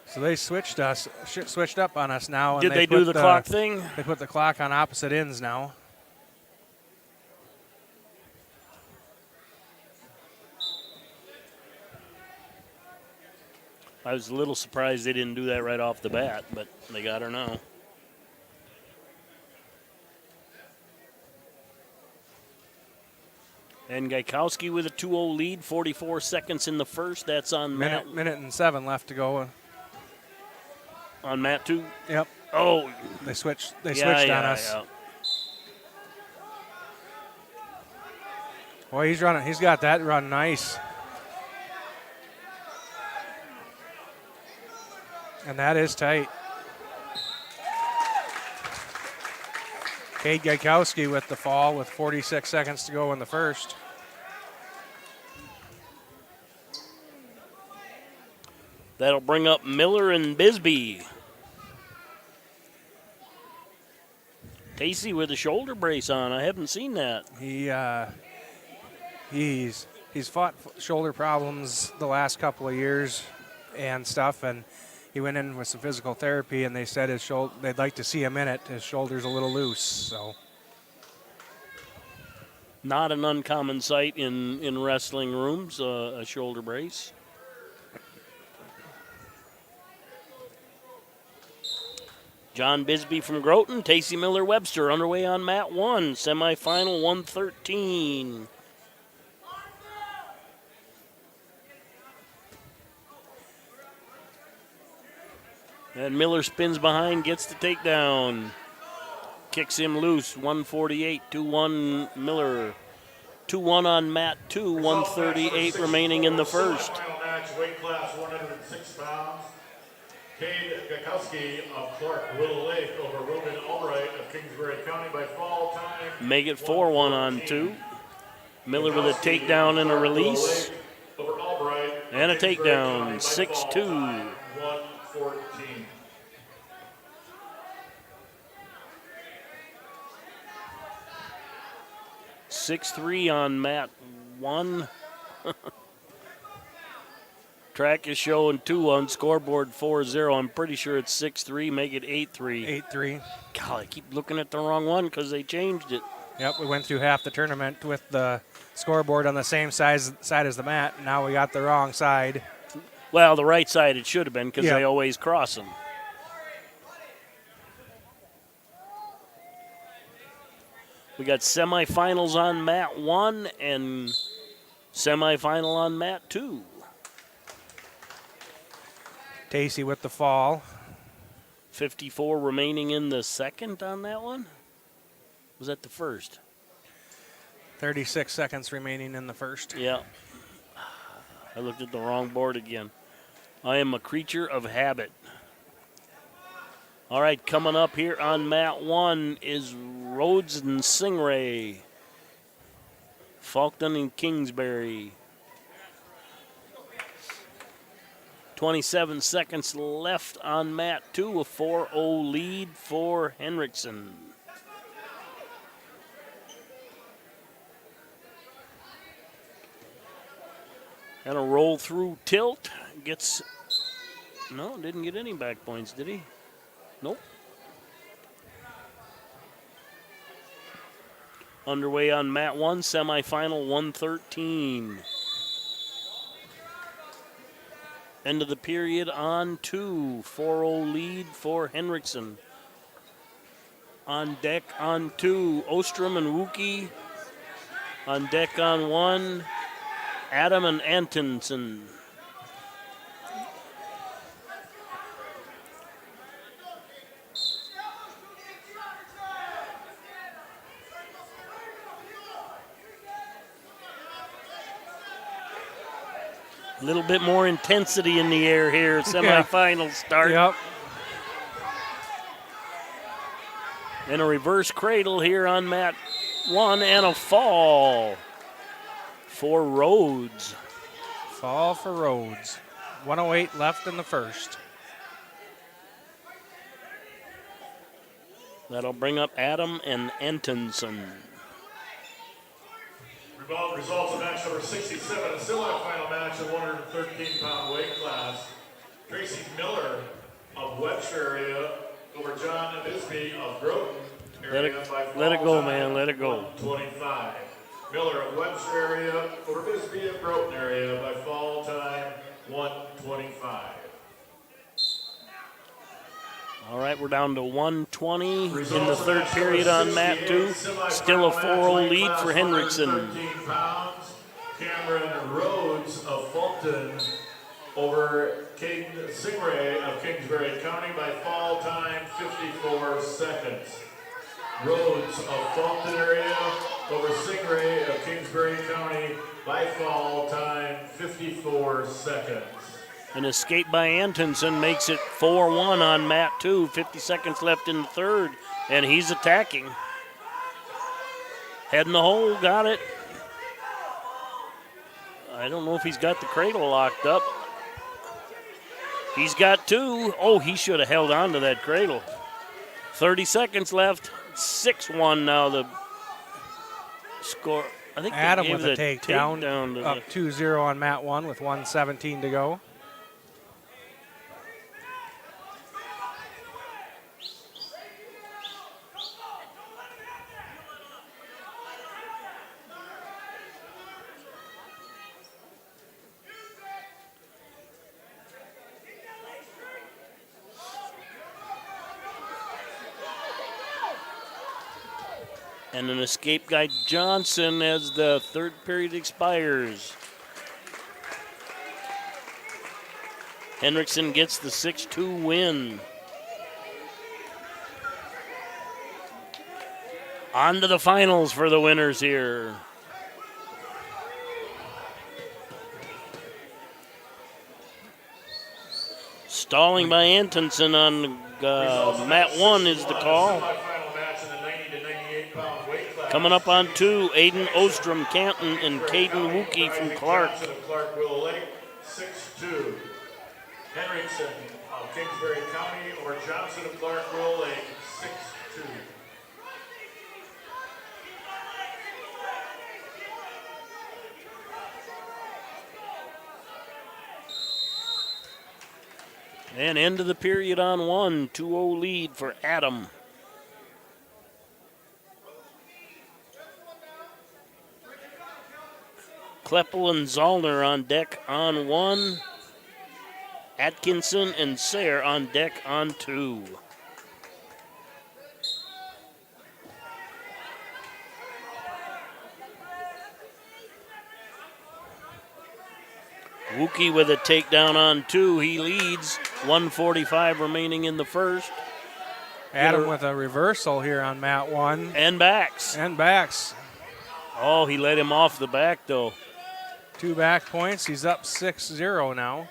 So they switched up on us now. And Did they do the clock thing? They put the clock on opposite ends now. I was a little surprised they didn't do that right off the bat, but they got her now. And Gaikowski with a 2-0 lead, 44 seconds in the first. That's on Matt. Minute and 7 left to go. On Matt 2? Yep. Oh. They switched on us. Yeah. Boy, he's running. He's got that run nice. And that is tight. Cade Gaikowski with the fall with 46 seconds to go in the first. That'll bring up Miller and Bisbee. Tacey with a shoulder brace on. I haven't seen that. He's fought shoulder problems the last couple of years and stuff, and he went in with some physical therapy, and they said his shoulder, they'd like to see him in it. His shoulder's a little loose, so. Not an uncommon sight in wrestling rooms, a shoulder brace. John Bisbee from Groton, Tacey Miller Webster underway on Mat 1, semifinal 113. And Miller spins behind, gets the takedown. Kicks him loose, 148, 2-1 Miller. 2-1 on Mat 2, 138 remaining in the first. Final match, weight class 106 pounds. Cade Gaikowski of Clark Willow Lake over Ruben Albright of Kingsbury County by fall time. Make it 4-1 on 2. Miller with a takedown and a release. And a takedown, 6-2. 114. 6-3 on mat 1. Track is showing 2-1, scoreboard 4-0. I'm pretty sure it's 6-3, make it 8-3. 8-3. God, I keep looking at the wrong one because they changed it. Yep, we went through half the tournament with the scoreboard on the same side as the mat. Now we got the wrong side. Well, the right side it should have been because Yep. they always cross them. We got semifinals on mat 1 and semifinal on mat 2. Tacey with the fall. 54 remaining in the second on that one? Was that the first? 36 seconds remaining in the first. Yeah. I looked at the wrong board again. I am a creature of habit. All right, coming up here on mat 1 is Rhodes and Stingray. Falkton and Kingsbury. 27 seconds left on mat 2, a 4-0 lead for Henriksen. And a roll through tilt. Didn't get any back points, did he? Nope. Underway on mat 1, semifinal 113. End of the period on 2, 4-0 lead for Henriksen. On deck on 2, Ostrom and Wookie. On deck on 1, Adam and Antonsen. A little bit more intensity in the air here. Semifinals start. Yep. And a reverse cradle here on mat 1 and a fall for Rhodes. Fall for Rhodes. 1:08 left in the first. That'll bring up Adam and Antonsen. Results of match number 67, a semifinal match in 113-pound weight class. Tracy Miller of Webster area over John Bisbee of Groton area Let it go, man. Let it go. 125. Miller of Webster area over Bisbee of Groton area by fall time 125. All right, we're down to 120 in the third period on mat 2. Still a 4-0 lead for Henriksen. 13 pounds. Cameron Rhodes of Fulton over Caden Stingray of Kingsbury County by fall time 54 seconds. Rhodes of Fulton area over Stingray of Kingsbury County by fall time 54 seconds. An escape by Antonsen makes it 4-1 on mat 2. 50 seconds left in the third, and he's attacking. Head in the hole, got it. I don't know if he's got the cradle locked up. He's got 2. Oh, he should have held on to that cradle. 30 seconds left. 6-1 now the score. I think Adam with a takedown up 2-0 on mat 1 with 1:17 to go. And an escape guy Johnson as the third period expires. Henriksen gets the 6-2 win. On to the finals for the winners here. Stalling by Antonsen on mat 1 is the call. Coming up on 2, Aiden Ostrom, Canton, and Caden Wookie from Clark. Clark Willow Lake, 6-2. Henriksen of Kingsbury County over Johnson of Clark Willow Lake, 6-2. And end of the period on 1, 2-0 lead for Adam. Kleppel and Zollner on deck on 1. Atkinson and Sayre on deck on 2. Wookie with a takedown on 2. He leads. 1:45 remaining in the first. Adam with a reversal here on mat 1. And backs. And backs. Oh, he let him off the back, though. 2 back points. He's up 6-0 now.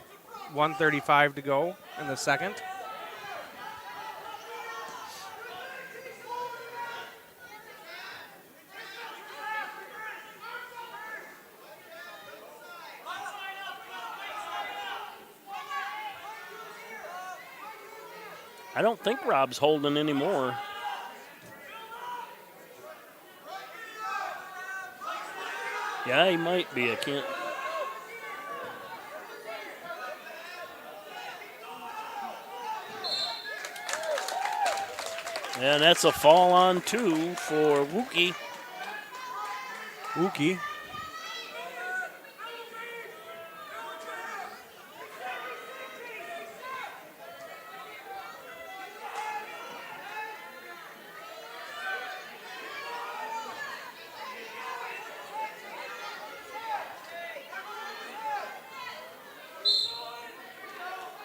1:35 to go in the second. I don't think Rob's holding anymore. Yeah, he might be. I can't. And that's a fall on 2 for Wookie. Wookie.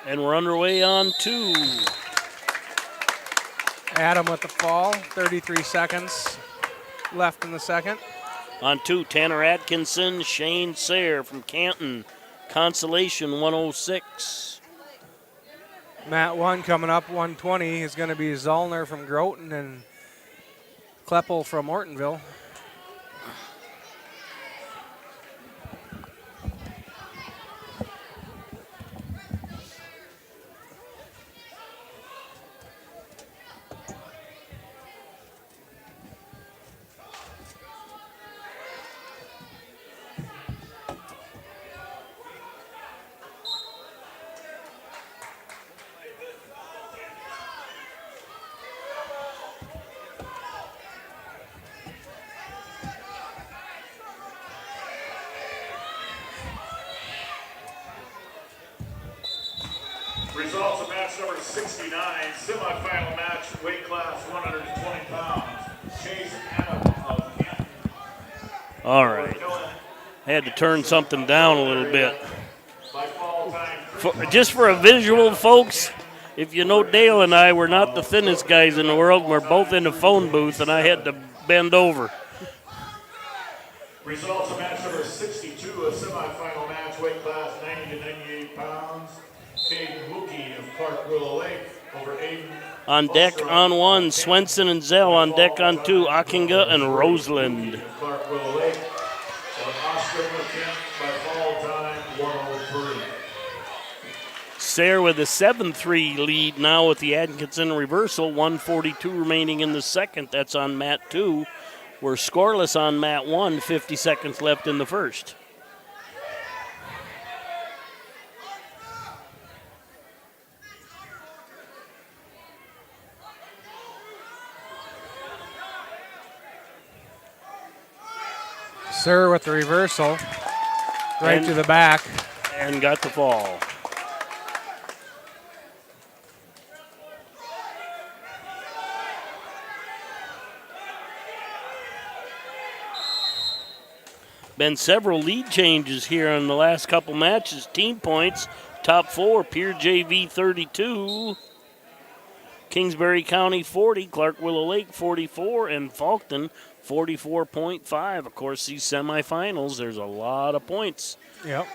And we're underway on 2. Adam with the fall, 33 seconds left in the second. On 2, Tanner Atkinson, Shane Sayre from Canton. Consolation 106. Mat 1 coming up, 120 is going to be Zollner from Groton and Kleppel from Ortonville. Results of match number 69, semifinal match, weight class 120 pounds. Chase Adam of Canton. All right. I had to turn something down a little bit. Just for a visual, folks, if you know Dale and I, we're not the thinnest guys in the world. We're both in the phone booth, and I had to bend over. Results of match number 62, a semifinal match, weight class 90 to 98 pounds. Caden Wookie of Clark Willow Lake over Aiden. On deck on 1, Swenson and Zell. On deck on 2, Ockinga and Roseland. Clark Willow Lake. And Oscar McKent by fall time 103. Sayre with a 7-3 lead now with the Atkinson reversal. 1:42 remaining in the second. That's on mat 2. We're scoreless on mat 1. 50 seconds left in the first. Sayre with the reversal, right to the back. And got the fall. Been several lead changes here in the last couple matches. Team points, top 4, Pier JV 32, Kingsbury County 40, Clark Willow Lake 44, and Faulkton 44.5. Of course, these semifinals, there's a lot of points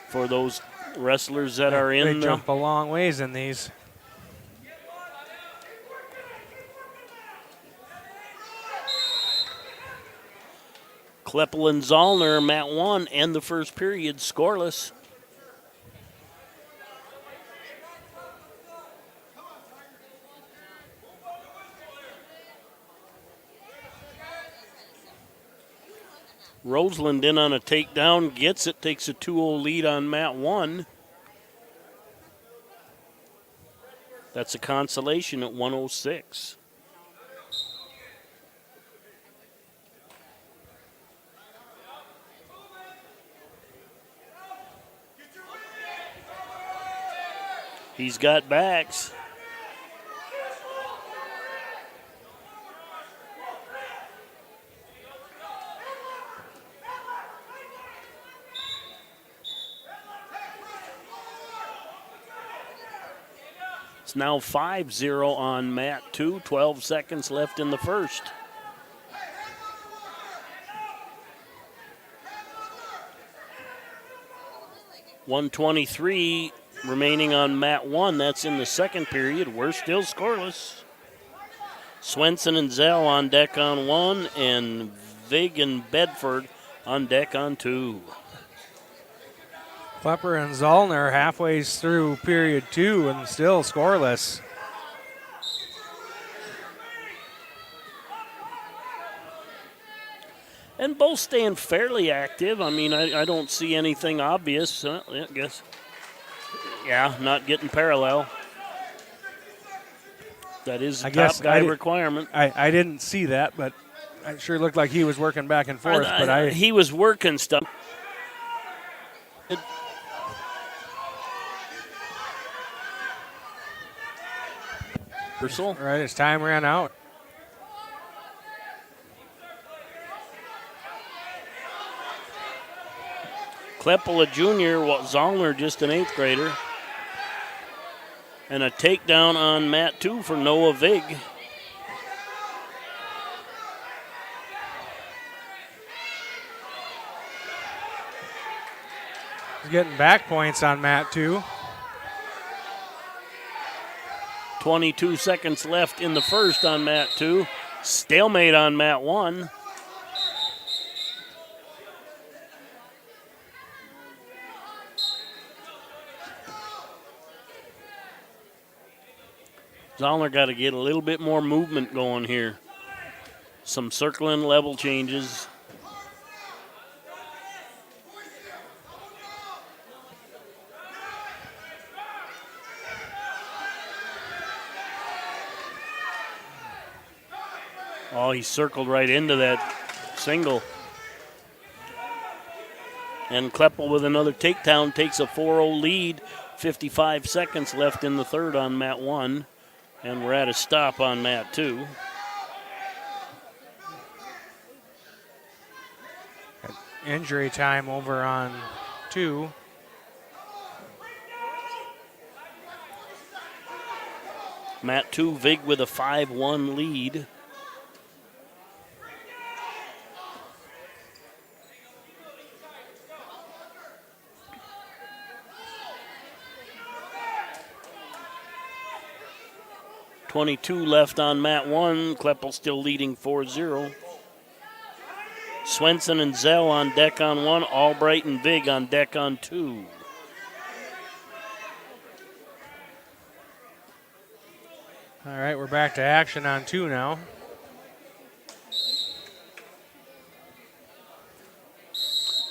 for those wrestlers that are in. They jump a long ways in these. Kleppel and Zollner, mat 1, and the first period scoreless. Roseland in on a takedown, gets it, takes a 2-0 lead on mat 1. That's a consolation at 106. He's got backs. It's now 5-0 on Mat 2, 12 seconds left in the first. .123 remaining on Mat 1. That's in the second period. We're still scoreless. Swenson and Zell on deck on 1, and Vig and Bedford on deck on 2. Klepper and Zollner halfway through period 2 and still scoreless. And both staying fairly active. I mean, I don't see anything obvious. I guess. Yeah, not getting parallel. That is a top guy requirement. I didn't see that, but it sure looked like he was working back and forth. He was working stuff. Right, his time ran out. Kleppel a junior, Zollner just an 8th grader. And a takedown on Mat 2 for Noah Vig. He's getting back points on Mat 2. 22 seconds left in the first on Mat 2. Stalemate on Mat 1. Zollner got to get a little bit more movement going here. Some circling level changes. Oh, he circled right into that single. And Kleppel with another takedown takes a 4-0 lead. 55 seconds left in the third on Mat 1. And we're at a stop on Mat 2. Injury time over on 2. Mat 2, Vig with a 5-1 lead. .22 left on Mat 1. Kleppel still leading 4-0. Swenson and Zell on deck on 1. Albright and Vig on deck on 2. All right, we're back to action on 2 now.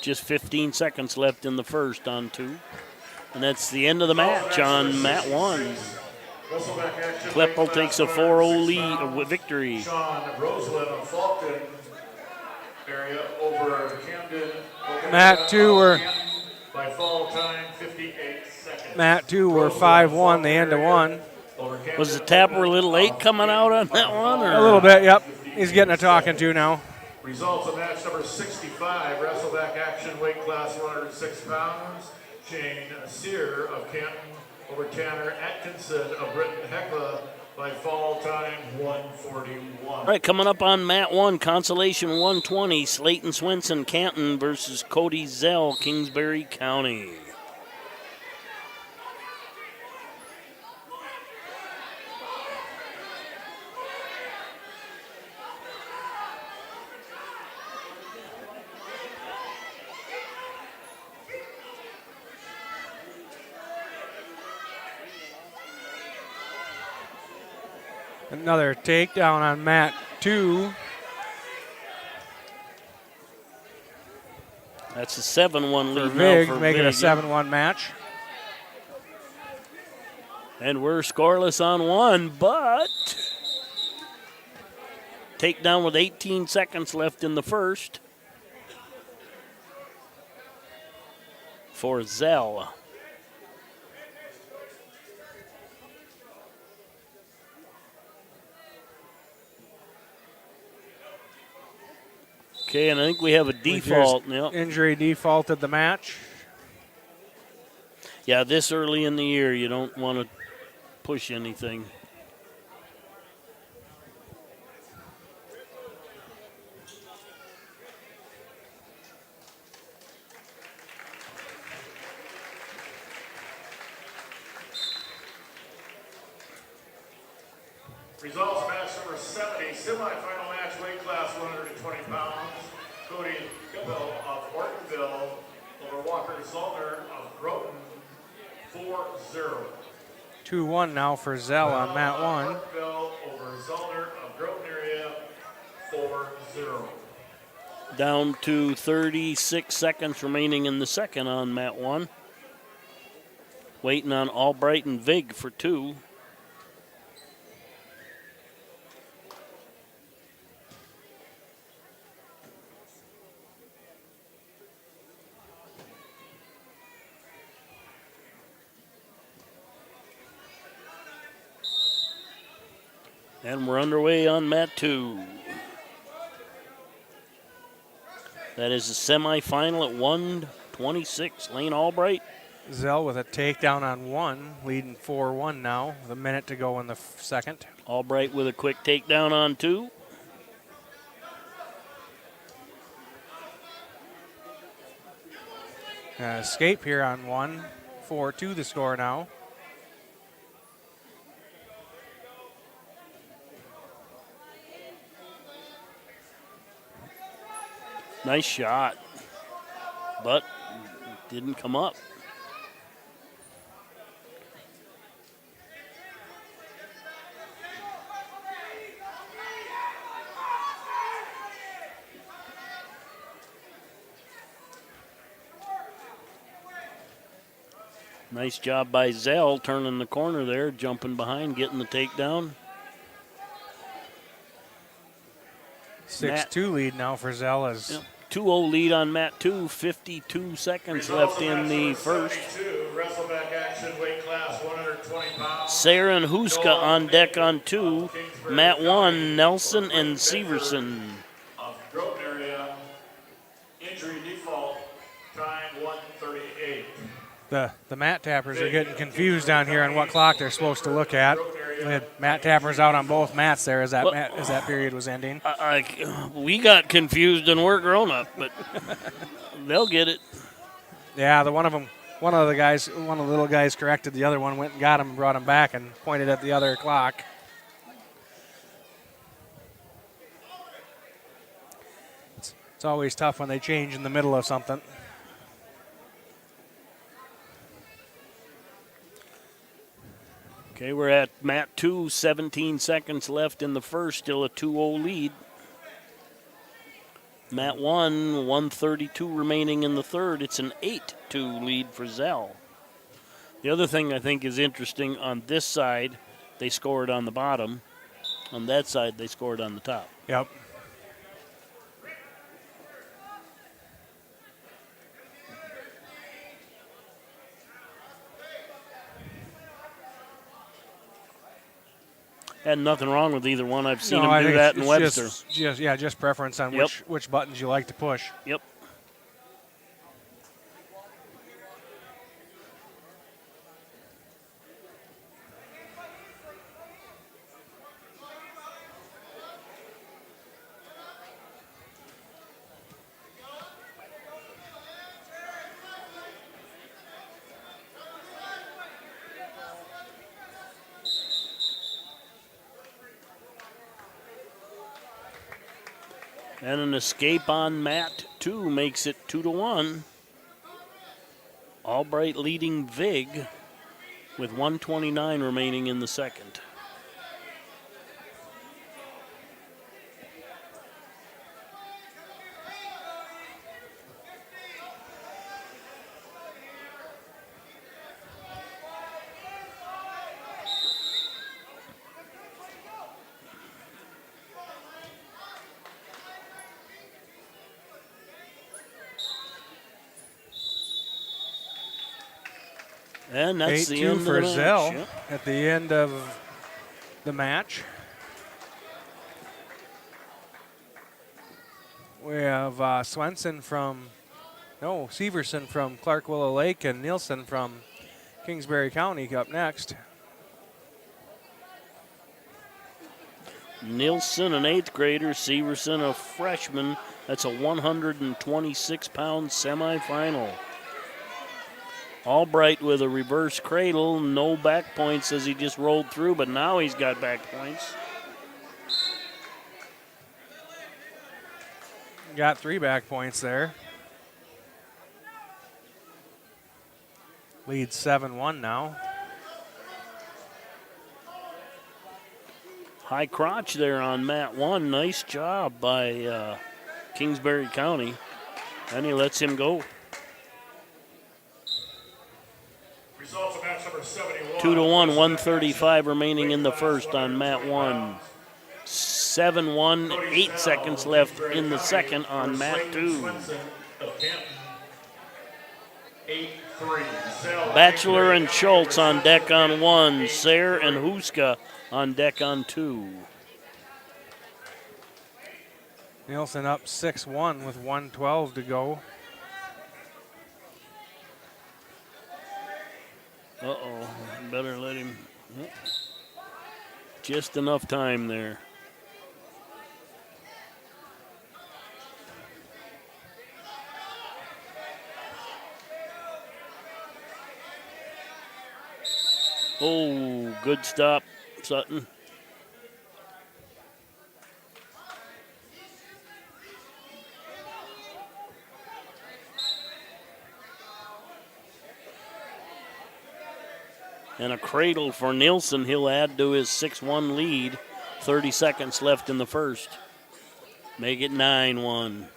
Just 15 seconds left in the first on 2. And that's the end of the match on Mat 1. Kleppel takes a 4-0 lead victory. Sean Roseland of Falcon area over Camden. Mat 2 were by fall time 58 seconds. Mat 2 were 5-1 the end of 1. Was the tapper a little late coming out on that one? Or? A little bit, yep. He's getting a talking to now. Results of match number 65, wrestleback action, weight class 106 pounds. Shane Sear of Canton over Tanner Atkinson of Britton Hecla by fall time 1:41. All right, coming up on Mat 1, consolation 120, Slayton Swenson Canton versus Cody Zell, Kingsbury County. Another takedown on Mat 2. That's a 7-1 lead Vig, now for making Vig. a 7-1 match. And we're scoreless on one, but takedown with 18 seconds left in the first for Zell. Okay, and I think we have a default. Yep. Injury defaulted the match. Yeah, this early in the year, you don't want to push anything. Results match number 70, semifinal match, weight class 120 pounds. Cody Gibble of Ortonville over Walker Zollner of Groton, 4-0. 2-1 now for Zell on mat 1. Ortonville over Zollner of Groton area, 4-0. Down to 36 seconds remaining in the second on mat 1. Waiting on Albright and Vig for 2. And we're underway on mat 2. That is the semifinal at 1:26. Lane Albright. Zell with a takedown on 1, leading 4-1 now, with a minute to go in the second. Albright with a quick takedown on 2. Escape here on 1, 4-2 the score now. Nice shot, but didn't come up. Nice job by Zell turning the corner there, jumping behind, getting the takedown. 6-2 lead now for Zell as... Yep. 2-0 lead on mat 2, 52 seconds left in the first. Wrestleback action, weight class 120 pounds. Sarah and Huska on deck on 2. Mat 1, Nelson and Severson. Of Groton area, injury default, time 1:38. The mat tappers are getting confused down here on what clock they're supposed to look at. We had mat tappers out on both mats there as that period was ending. We got confused and we're grown up, but they'll get it. Yeah, one of the little guys corrected the other one, went and got him, brought him back, and pointed at the other clock. It's always tough when they change in the middle of something. Okay, we're at mat 2, 17 seconds left in the first, still a 2-0 lead. Mat 1, 1:32 remaining in the third. It's an 8-2 lead for Zell. The other thing I think is interesting, on this side, they scored on the bottom. On that side, they scored on the top. Yep. Had nothing wrong with either one. I've seen them do that in Webster. Just preference on which buttons you like to push. Yep. And an escape on mat 2 makes it 2-1. Albright leading Vig with 1:29 remaining in the second. And that's the 8-2 end for of the match. Zell Yep. at the end of the match. We have Severson from Clark Willow Lake and Nielsen from Kingsbury County up next. Nielsen, an 8th grader. Severson, a freshman. That's a 126-pound semifinal. Albright with a reverse cradle. No back points as he just rolled through, but now he's got back points. Got 3 back points there. Leads 7-1 now. High crotch there on mat 1. Nice job by Kingsbury County. And he lets him go. Results of match number 71. 2-1, 135 remaining in the first on mat 1. 7-1, 8 seconds left in the second on mat 2. Bachelor and Schultz on deck on 1. Sayre and Huska on deck on 2. Nielsen up 6-1 with 1:12 to go. Uh-oh, better let him. Just enough time there. Oh, good stop, Sutton. And a cradle for Nielsen. He'll add to his 6-1 lead. 30 seconds left in the first. Make it 9-1.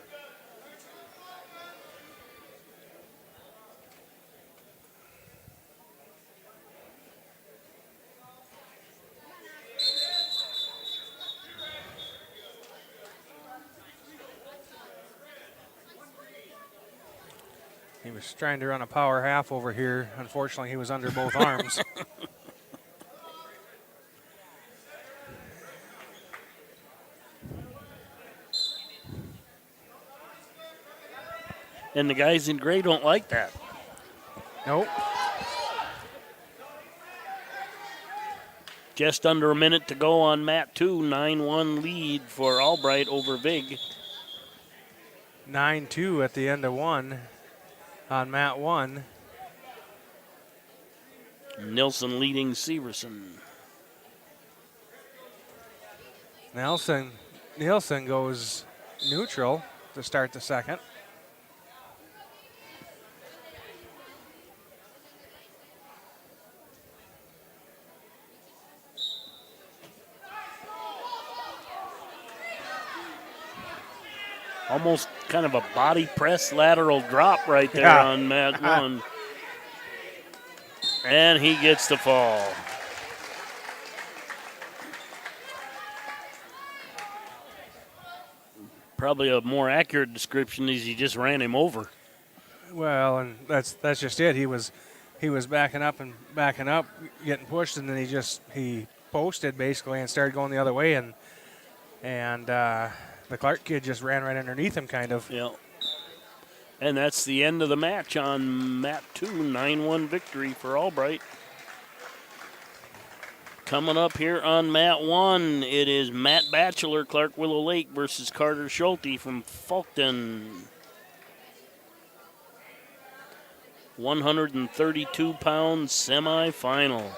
He was trying to run a power half over here. Unfortunately, he was under both arms. And the guys in gray don't like that. Nope. Just under a minute to go on mat 2. 9-1 lead for Albright over Vig. 9-2 at the end of 1 on mat 1. Nielsen leading Severson. Nielsen goes neutral to start the second. Almost kind of a body press lateral drop right there on mat 1. And he gets the fall. Probably a more accurate description is he just ran him over. Well, and that's just it. He was backing up, getting pushed, and then he posted basically and started going the other way, and the Clark kid just ran right underneath him, kind of. Yeah. And that's the end of the match on mat 2. 9-1 victory for Albright. Coming up here on mat 1, it is Matt Batchelor, Clark Willow Lake versus Carter Schulte from Fulton. 132-pound semifinal.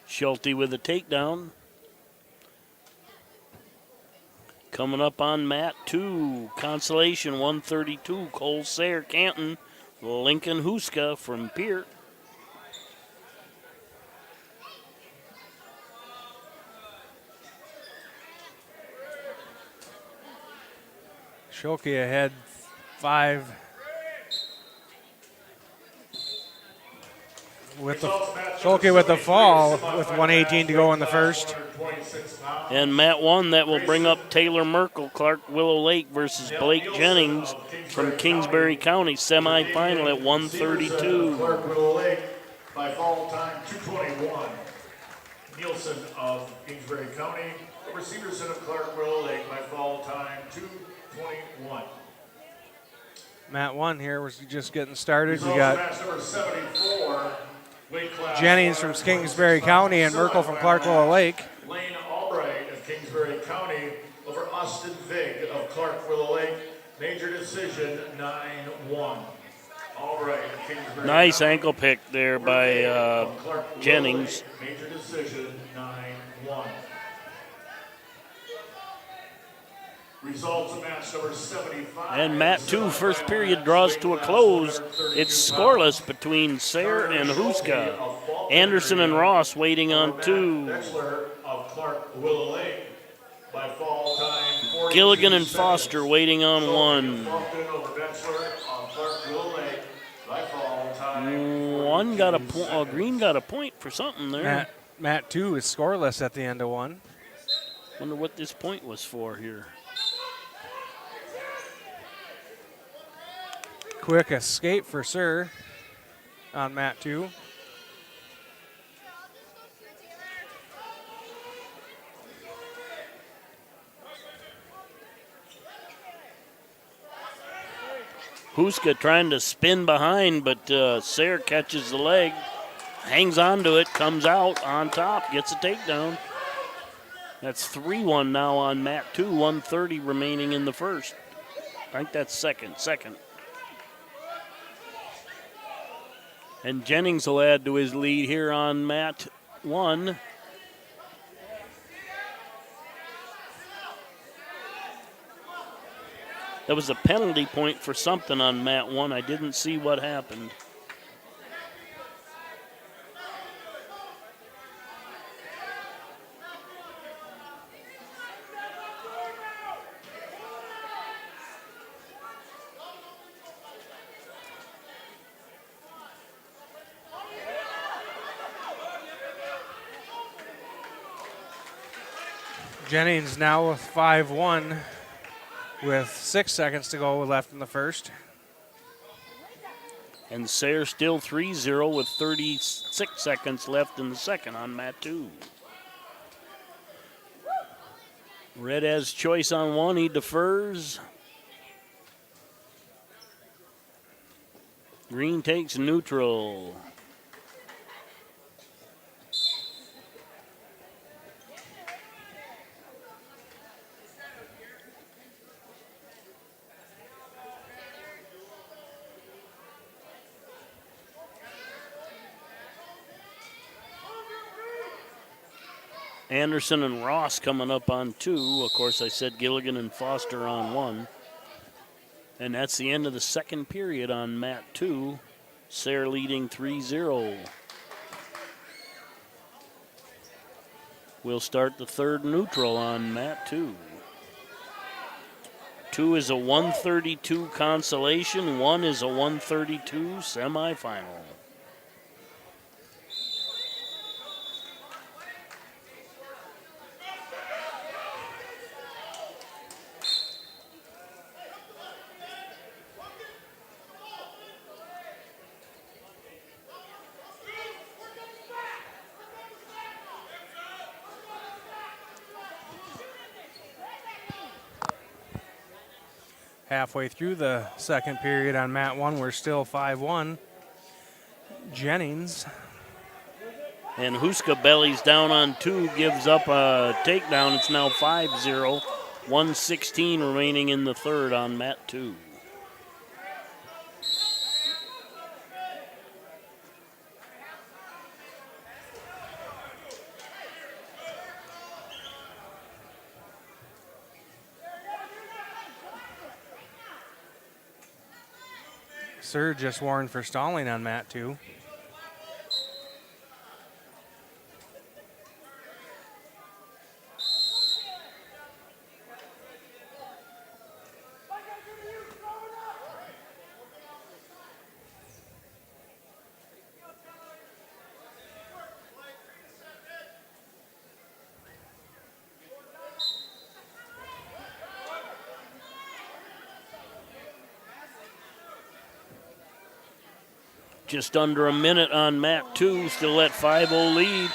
Schulte with a takedown. Coming up on mat 2, Consolation 132, Cole Sayre, Canton, Lincoln Huska from Peart. Schulte ahead 5. with the Scholke with the fall with 1:18 to go in the first. And Mat 1, that will bring up Taylor Merkel, Clark Willow Lake versus Blake Jennings from Kingsbury County, semifinal at 1:32. Clark Willow Lake by fall time 2:21. Nielsen of Kingsbury County over Severson of Clark Willow Lake by fall time 2:21. Mat 1 here was just getting started. We Results got match number 74. Weight class Jennings from Kingsbury County and Merkel from Clark Willow Lake. Lane Albright of Kingsbury County over Austin Vig of Clark Willow Lake. Major decision 9-1. Albright of Kingsbury Nice County. ankle pick there by Jennings. Major decision 9-1. Results of match number 75. And Mat 2, first period draws to a close. It's scoreless between Sayre and Huska. Anderson and Ross waiting on 2. Wexler of Clark Willow Lake by fall time 42 Gilligan and seconds. Foster waiting on 1. Faulkner over Wexler of Clark Willow Lake by fall time One got a point. Green got a point for something there. Mat 2 is scoreless at the end of 1. Wonder what this point was for here. Quick escape for Sir on Mat 2. Huska trying to spin behind, but Sayre catches the leg, hangs onto it, comes out on top, gets a takedown. That's 3-1 now on Mat 2, 1:30 remaining in the first. I think that's second. And Jennings will add to his lead here on Mat 1. That was a penalty point for something on Mat 1. I didn't see what happened. Jennings now with 5-1 with 6 seconds to go left in the first. And Sayre still 3-0 with 36 seconds left in the second on Mat 2. Red has choice on 1, he defers. Green takes neutral. Anderson and Ross coming up on 2. Of course, I said Gilligan and Foster on 1. And that's the end of the second period on Mat 2. Sayre leading 3-0. We'll start the third neutral on Mat 2. 2 is a 132 consolation. 1 is a 132 semifinal. Halfway through the second period on Mat 1, we're still 5-1. Jennings. And Huska bellies down on 2, gives up a takedown. It's now 5-0. 1:16 remaining in the third on Mat 2. Sir just warned for stalling on Mat 2. Just under a minute on Mat 2, still at 5-0 lead.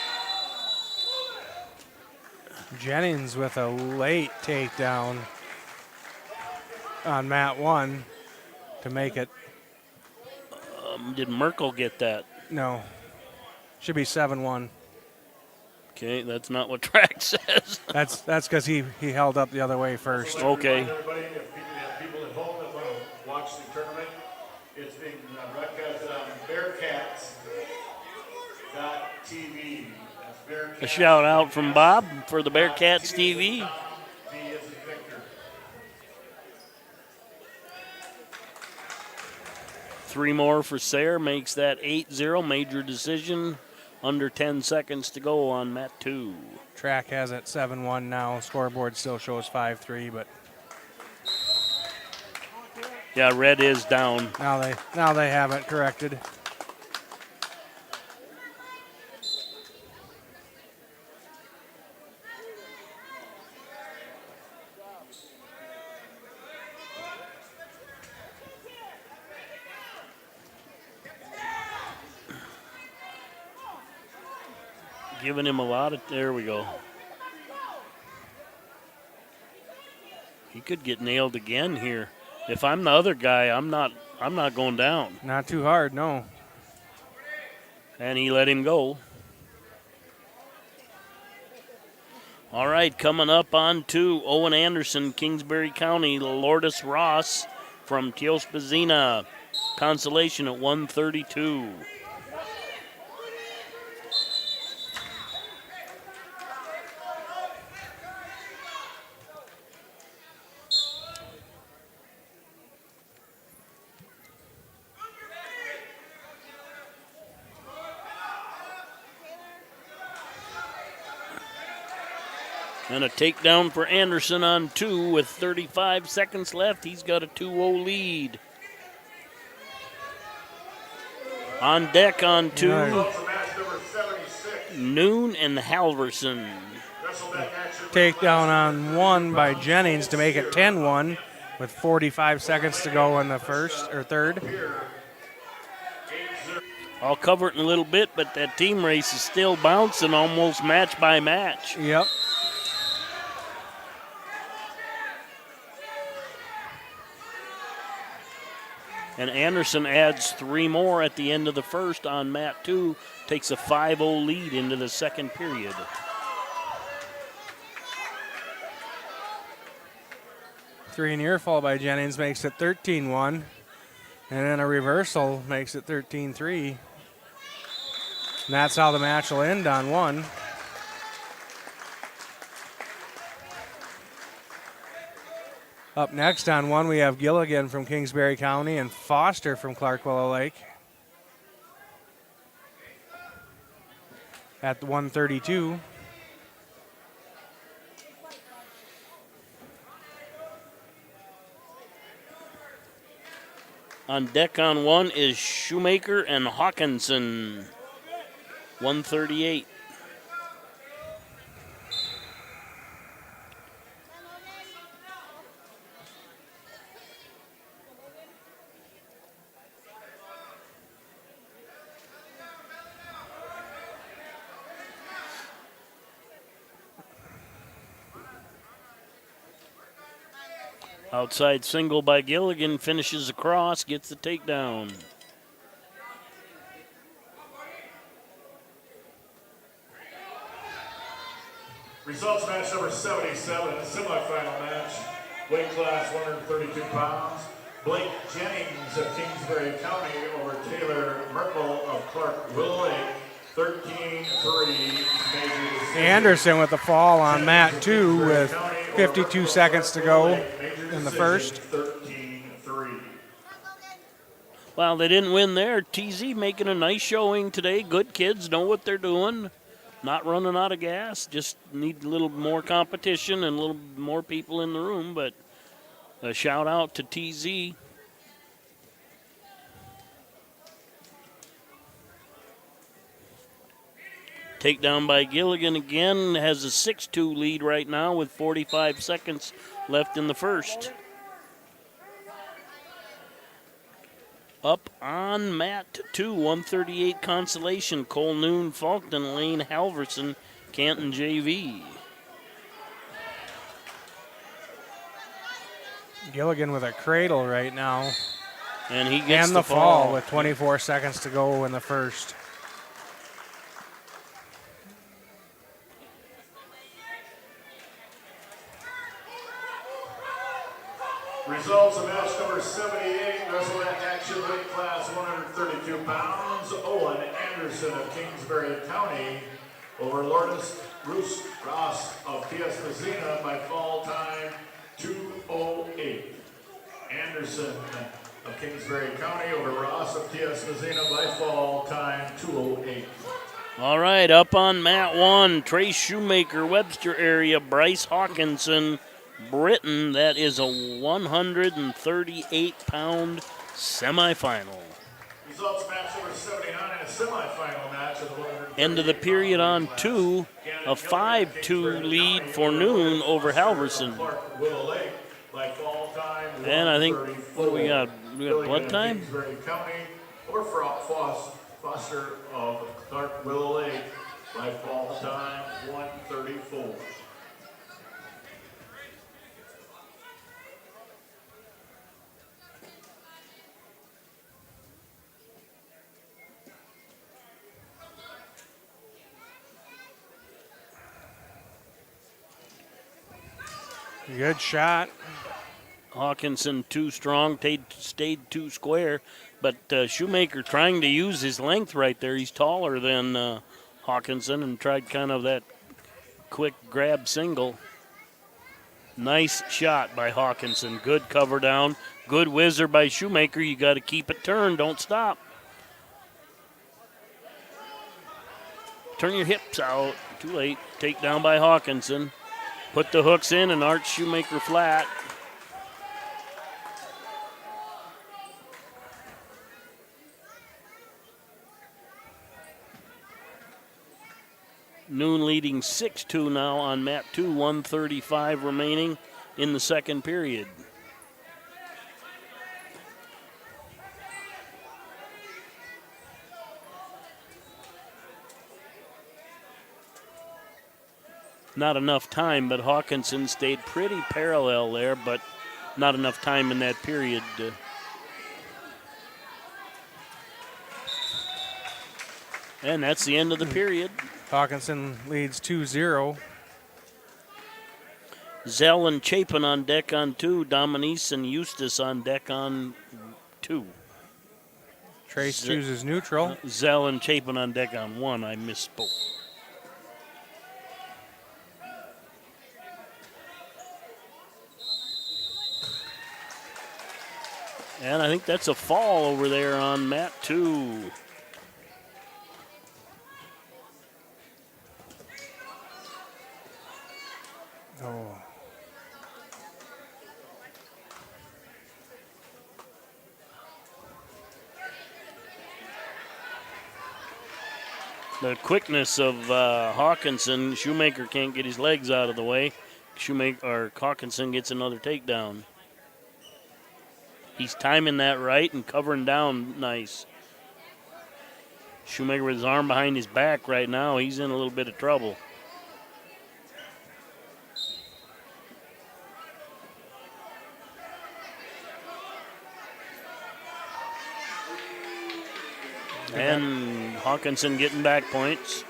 Jennings with a late takedown on Mat 1 to make it. Did Merkel get that? No. Should be 7-1. Okay, that's not what track says. That's because he held up the other way first. Okay. Everybody, if people at home that want to watch the tournament, it's being broadcasted on Bearcats.tv. A shout out from Bob for the Bearcats TV. Three more for Sayre makes that 8-0. Major decision. Under 10 seconds to go on Mat 2. Track has it 7-1 now. Scoreboard still shows 5-3, but yeah, red is down. Now they have it corrected. Giving him a lot of, there we go. He could get nailed again here. If I'm the other guy, I'm not going down. Not too hard, no. And he let him go. All right, coming up on 2, Owen Anderson, Kingsbury County, Lourdes Ross from Teospazina. Consolation at 132. And a takedown for Anderson on 2 with 35 seconds left. He's got a 2-0 lead. On deck on 2, Noon and Halverson. Takedown on 1 by Jennings to make it 10-1 with 45 seconds to go in the third. I'll cover it in a little bit, but that team race is still bouncing almost match by match. Yep. And Anderson adds 3 more at the end of the first on Mat 2, takes a 5-0 lead into the second period. Three near fall by Jennings makes it 13-1. And then a reversal makes it 13-3. And that's how the match will end on 1. Up next on 1, we have Gilligan from Kingsbury County and Foster from Clark Willow Lake. At 132. On deck on 1 is Shoemaker and Hawkinson. 138. Outside single by Gilligan, finishes across, gets the takedown. Results match number 77, a semifinal match. Weight class 132 pounds. Blake Jennings of Kingsbury County over Taylor Merkel of Clark Willow Lake. 13-3. Anderson with the fall on Mat 2 with 52 seconds to go in the first. 13-3. Well, they didn't win there. TZ making a nice showing today. Good kids, know what they're doing. Not running out of gas. Just need a little more competition and a little more people in the room. But a shout out to TZ. Takedown by Gilligan again, has a 6-2 lead right now with 45 seconds left in the first. Up on mat 2, 138 consolation. Cole Noon, Faulkton, Lane Halverson, Canton JV. Gilligan with a cradle right now. And he gets the fall with 24 seconds to go in the first. Results of match number 78, Wrestleback Action Weight Class 132 pounds. Owen Anderson of Kingsbury County over Lourdes Ross of T.S. Messina by fall time 2:08. Anderson of Kingsbury County over Ross of T.S. Messina by fall time 2:08. All right, up on mat 1, Trey Shoemaker, Webster area, Bryce Hawkinson, Britain. That is a 138-pound semifinal. Results match number 79, a semifinal match of the 138. End of the period on 2, a 5-2 lead for Noon over Halverson. And I think, what do we got? We got blood time? Kingsbury County over Foster of Clark Willow Lake by fall time 1:34. Good shot. Hawkinson too strong, stayed too square, but Shoemaker trying to use his length right there. He's taller than Hawkinson and tried kind of that quick grab single. Nice shot by Hawkinson. Good cover down. Good whizzer by Shoemaker. You got to keep it turned. Don't stop. Turn your hips out. Too late. Takedown by Hawkinson. Put the hooks in and arch Shoemaker flat. Noon leading 6-2 now on mat 2, 1:35 remaining in the second period. Not enough time, but Hawkinson stayed pretty parallel there, but not enough time in that period. And that's the end of the period. Hawkinson leads 2-0. Zell and Chapin on deck on 2. Dominice and Eustace on deck on 2. Trace chooses neutral. Zell and Chapin on deck on 1. I misspoke. And I think that's a fall over there on mat 2. Oh. The quickness of Hawkinson, Shoemaker can't get his legs out of the way. Hawkinson gets another takedown. He's timing that right and covering down nice. Shoemaker with his arm behind his back right now, he's in a little bit of trouble. And Hawkinson getting back points.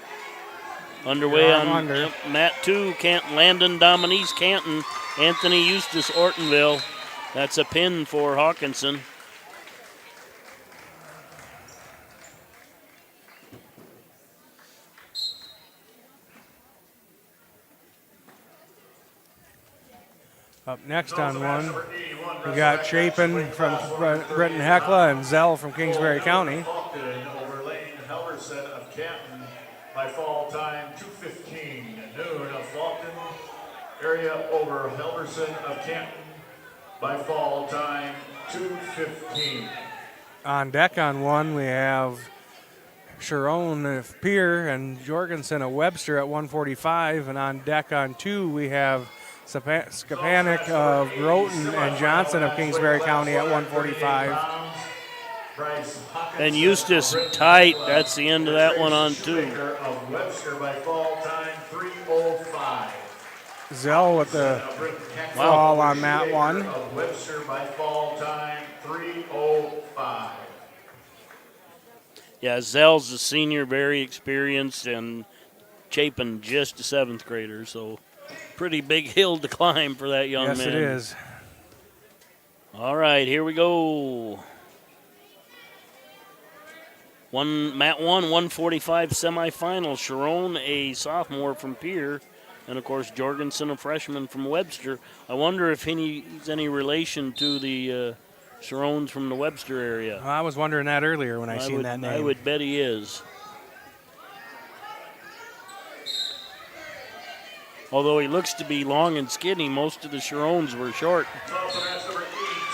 Underway on mat 2, Landon Dominique Canton, Anthony Eustace Ortonville. That's a pin for Hawkinson. Up next on 1, we got Chapin from Britton Hecla and Zell from Kingsbury County. Over Lane Halverson of Canton by fall time 2:15. Noon of Faulkton area over Halverson of Canton by fall time 2:15. On deck on 1, we have Sharon of Pier and Jorgensen of Webster at 145. And on deck on 2, we have Skapanik of Groton and Johnson of Kingsbury County at 145. And Eustace tight. That's the end of that one on 2. Of Webster by fall time 3:05. Zell with the fall on mat 1. Of Webster by fall time 3:05. Yeah, Zell's a senior, very experienced, and Chapin just a 7th grader, so pretty big hill to climb for that young man. Yes, it is. All right, here we go. Mat 1, 145 semifinal. Sharon, a sophomore from Pierre, and of course Jorgensen, a freshman from Webster. I wonder if he's any relation to the Sharons from the Webster area. Well, I was wondering that earlier when I seen that name. I would bet he is. Although he looks to be long and skinny, most of the Sharons were short.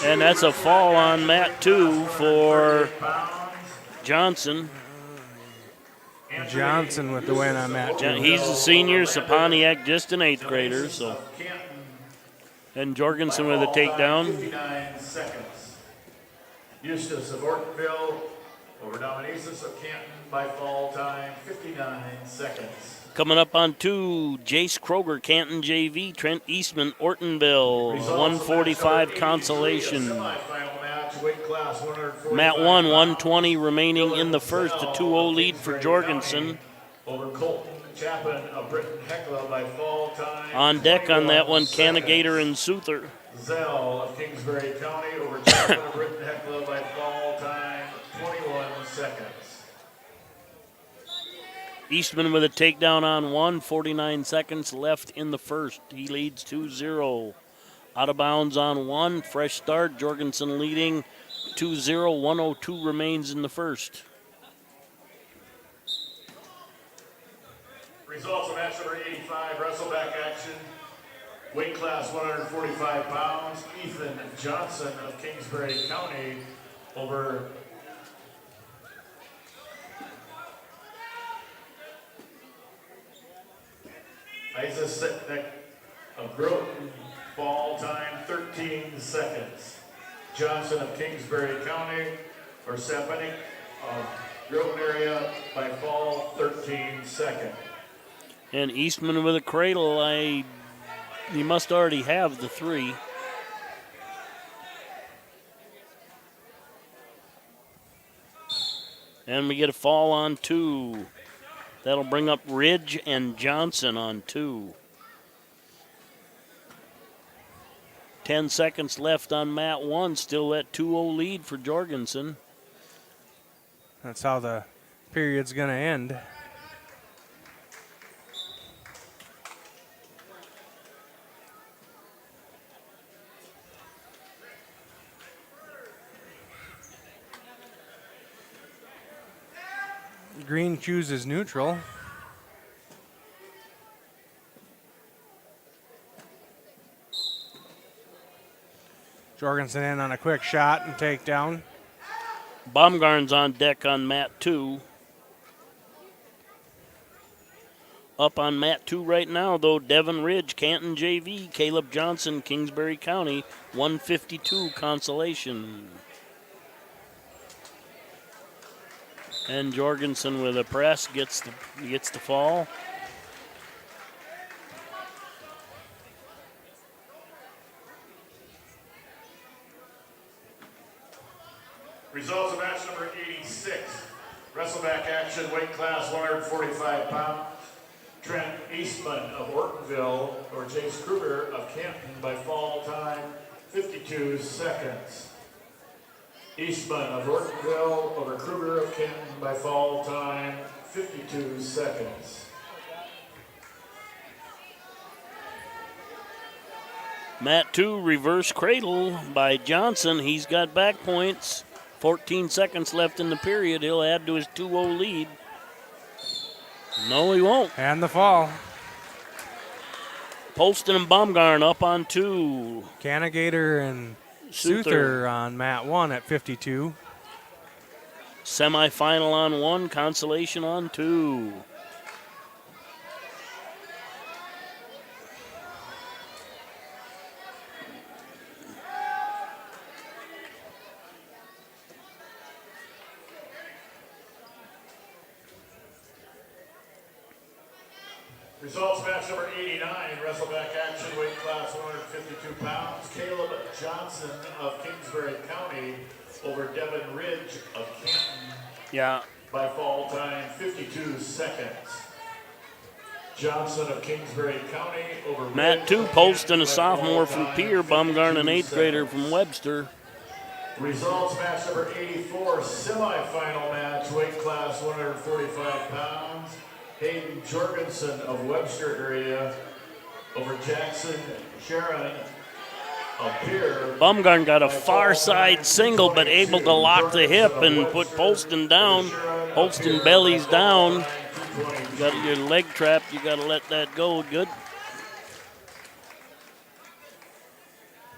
And that's a fall on mat 2 for Johnson. Johnson with the win on mat 2. He's a senior, Saponiak just an 8th grader. So, and Jorgensen with a takedown. 59 seconds. Eustace of Ortonville over Dominicis of Canton by fall time 59 seconds. Coming up on 2, Jace Kroger, Canton JV, Trent Eastman, Ortonville, 145 consolation. Mat 1, 120 remaining in the first, a 2-0 lead for Jorgensen. Over Colton Chapin of Britton Hecla by fall time. On deck on that one, Canagator and Souther. Zell of Kingsbury County over Chapin of Britton Hecla by fall time 21 seconds. Eastman with a takedown on 1, 49 seconds left in the first. He leads 2-0. Out of bounds on 1, fresh start. Jorgensen leading 2-0, 102 remains in the first. Results of match number 85, wrestleback action. Weight class 145 pounds. Ethan Johnson of Kingsbury County over Isa Sitnik of Groton, fall time 13 seconds. Johnson of Kingsbury County or Saponiak of Groton area by fall 13 seconds. And Eastman with a cradle. He must already have the 3. And we get a fall on 2. That'll bring up Ridge and Johnson on 2. 10 seconds left on mat 1. Still that 2-0 lead for Jorgensen. That's how the period's going to end. Green chooses neutral. Jorgensen in on a quick shot and takedown. Baumgarn's on deck on mat 2. Up on mat 2 right now, though, Devin Ridge, Canton JV, Caleb Johnson, Kingsbury County, 152 consolation. And Jorgensen with a press gets the fall. Results of match number 86. Wrestleback action, weight class 145 pounds. Trent Eastman of Ortonville or Jace Kruger of Canton by fall time 52 seconds. Eastman of Ortonville over Kruger of Canton by fall time 52 seconds. Mat 2 reverse cradle by Johnson. He's got back points. 14 seconds left in the period. He'll add to his 2-0 lead. No, he won't. And the fall. Poston and Baumgarn up on 2. Canagator and Souther on mat 1 at 52. Semifinal on 1, consolation on 2. Results match number 89, wrestleback action, weight class 152 pounds. Caleb Johnson of Kingsbury County over Devin Ridge of Canton. Yeah. By fall time, 52 seconds. Johnson of Kingsbury County over Matt Ridge 2, of Poston, Canton a by sophomore fall from time, Pier. Baumgarn, an 8th 52 grader seconds. from Webster. Results match number 84, semifinal match, weight class 145 pounds. Hayden Jorgensen of Webster area over Jackson Sharon of Pier. Baumgarn got a far side single, but able to lock the hip and put Poston down. Poston bellies down. You got your leg trapped. You got to let that go. Good.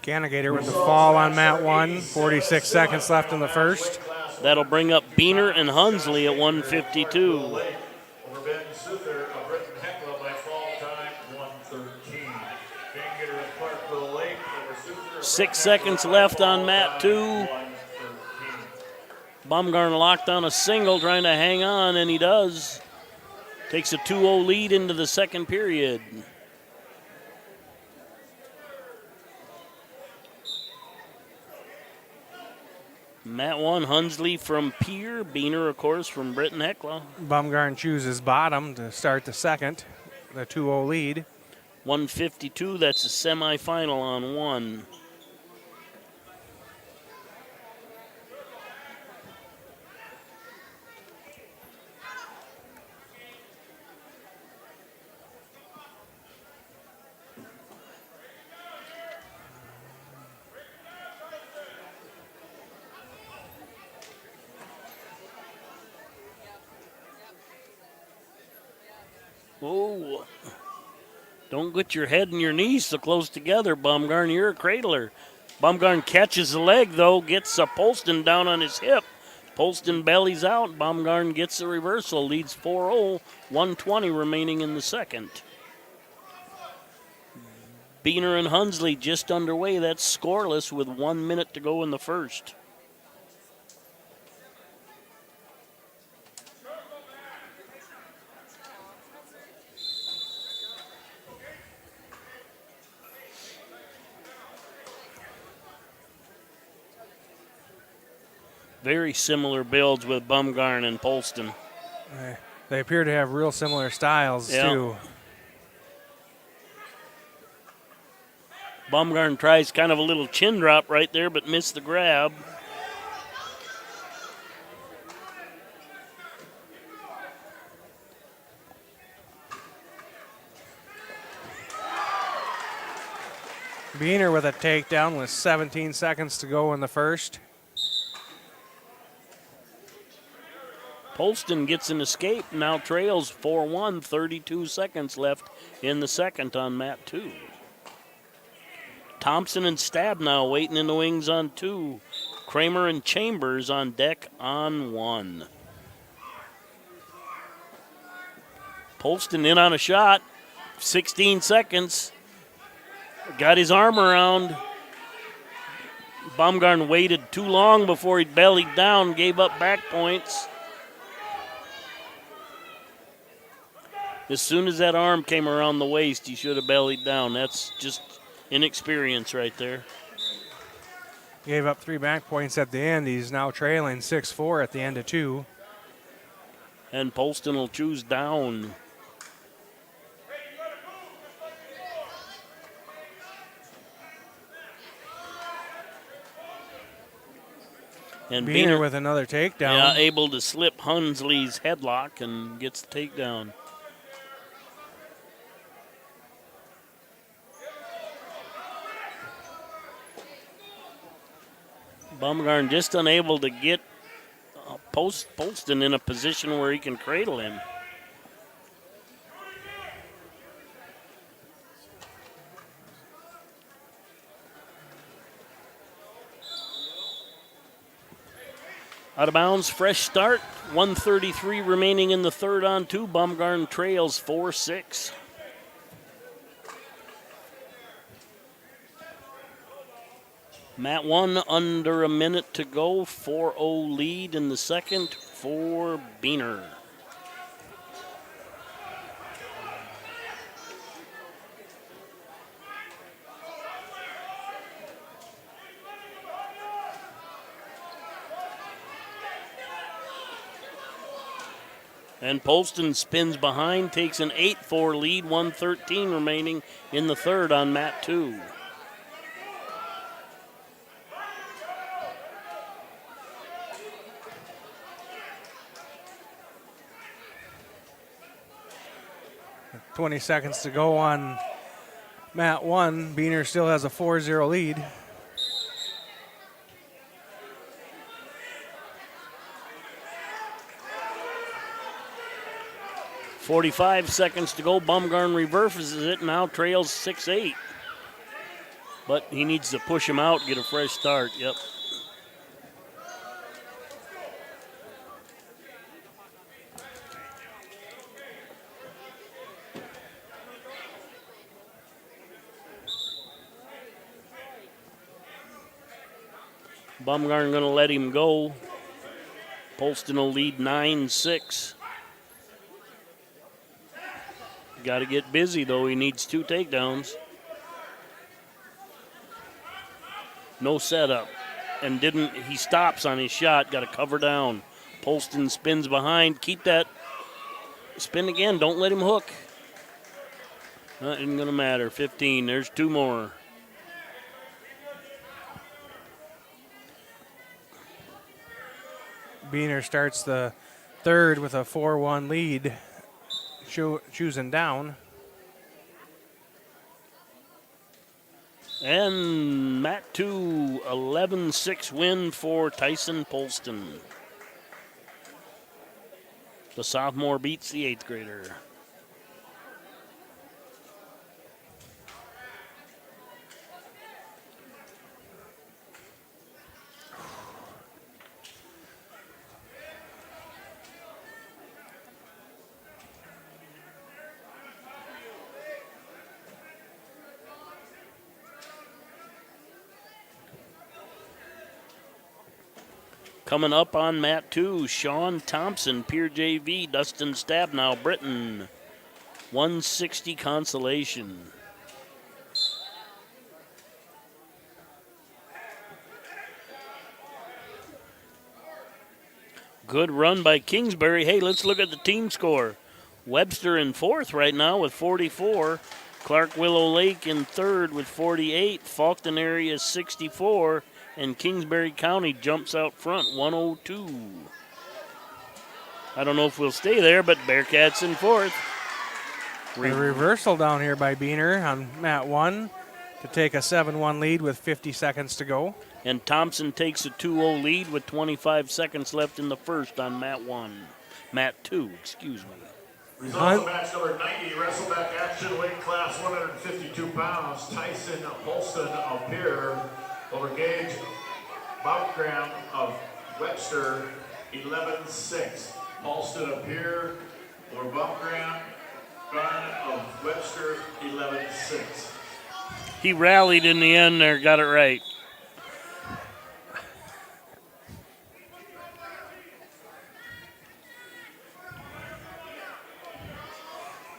Gannigator with the fall on mat 1. 46 seconds left in the first. That'll bring up Biener and Hunsley at 152. Over Ben Suther of Britton Heckler by fall time 113. Gannigator of Clarkville Lake over Suther. 6 seconds left on mat 2. Baumgarn locked on a single, trying to hang on, and he does. Takes a 2-0 lead into the second period. Mat 1, Hunsley from Pier. Biener, of course, from Britton Heckla. Baumgarn chooses bottom to start the second, the 2-0 lead. 152, that's a semifinal on 1. Oh, don't get your head and your knees so close together, Baumgarn. You're a cradler. Baumgarn catches the leg, though, gets a Poston down on his hip. Poston bellies out. Baumgarn gets the reversal, leads 4-0, 120 remaining in the second. Biener and Hunsley just underway. That's scoreless with 1 minute to go in the first. Very similar builds with Baumgarn and Poston. They appear to have real similar styles, too. Baumgarn tries kind of a little chin drop right there, but missed the grab. Biener with a takedown with 17 seconds to go in the first. Poston gets an escape, now trails 4-1, 32 seconds left in the second on mat 2. Thompson and Stabnow waiting in the wings on 2. Kramer and Chambers on deck on 1. Poston in on a shot, 16 seconds. Got his arm around. Baumgarn waited too long before he bellied down, gave up back points. As soon as that arm came around the waist, he should have bellied down. That's just inexperience right there. Gave up 3 back points at the end. He's now trailing 6-4 at the end of 2. And Poston will choose down. And Biener with another takedown. Yeah, able to slip Hunsley's headlock and gets the takedown. Baumgarn just unable to get Poston in a position where he can cradle him. Out of bounds, fresh start. 1:33 remaining in the third on 2. Baumgarn trails 4-6. Mat 1 under a minute to go. 4-0 lead in the second for Biener. And Polston spins behind, takes an 8-4 lead, 1:13 remaining in the third on mat 2. With 20 seconds to go on mat 1. Beaner still has a 4-0 lead. .45 seconds to go. Bumgarn reverses it, now trails 6-8. But he needs to push him out, get a fresh start. Yep. Bumgarn going to let him go. Polston will lead 9-6. Got to get busy, though. He needs 2 takedowns. No setup. And he stops on his shot. Got to cover down. Polston spins behind. Keep that. Spin again. Don't let him hook. That isn't going to matter. 15. There's 2 more. Beaner starts the third with a 4-1 lead. Choosing down. And mat 2, 11-6 win for Tyson Polston. The sophomore beats the 8th grader. Coming up on mat 2, Sean Thompson, Pier JV, Dustin Stabnow, Britain. 160 consolation. Good run by Kingsbury. Hey, let's look at the team score. Webster in 4th right now with 44. Clark Willow Lake in 3rd with 48. Faulkton area 64. And Kingsbury County jumps out front, 102. I don't know if we'll stay there, but Bearcats in 4th. A reversal down here by Beaner on mat 1 to take a 7-1 lead with 50 seconds to go. And Thompson takes a 2-0 lead with 25 seconds left in the first on mat 2, excuse me. Results of match number 90, wrestleback action, weight class 152 pounds. Tyson Polston of Pier over Gage Baumgram of Webster, 11-6. Polston of Pier over Baumgram of Webster, 11-6. He rallied in the end there, got it right.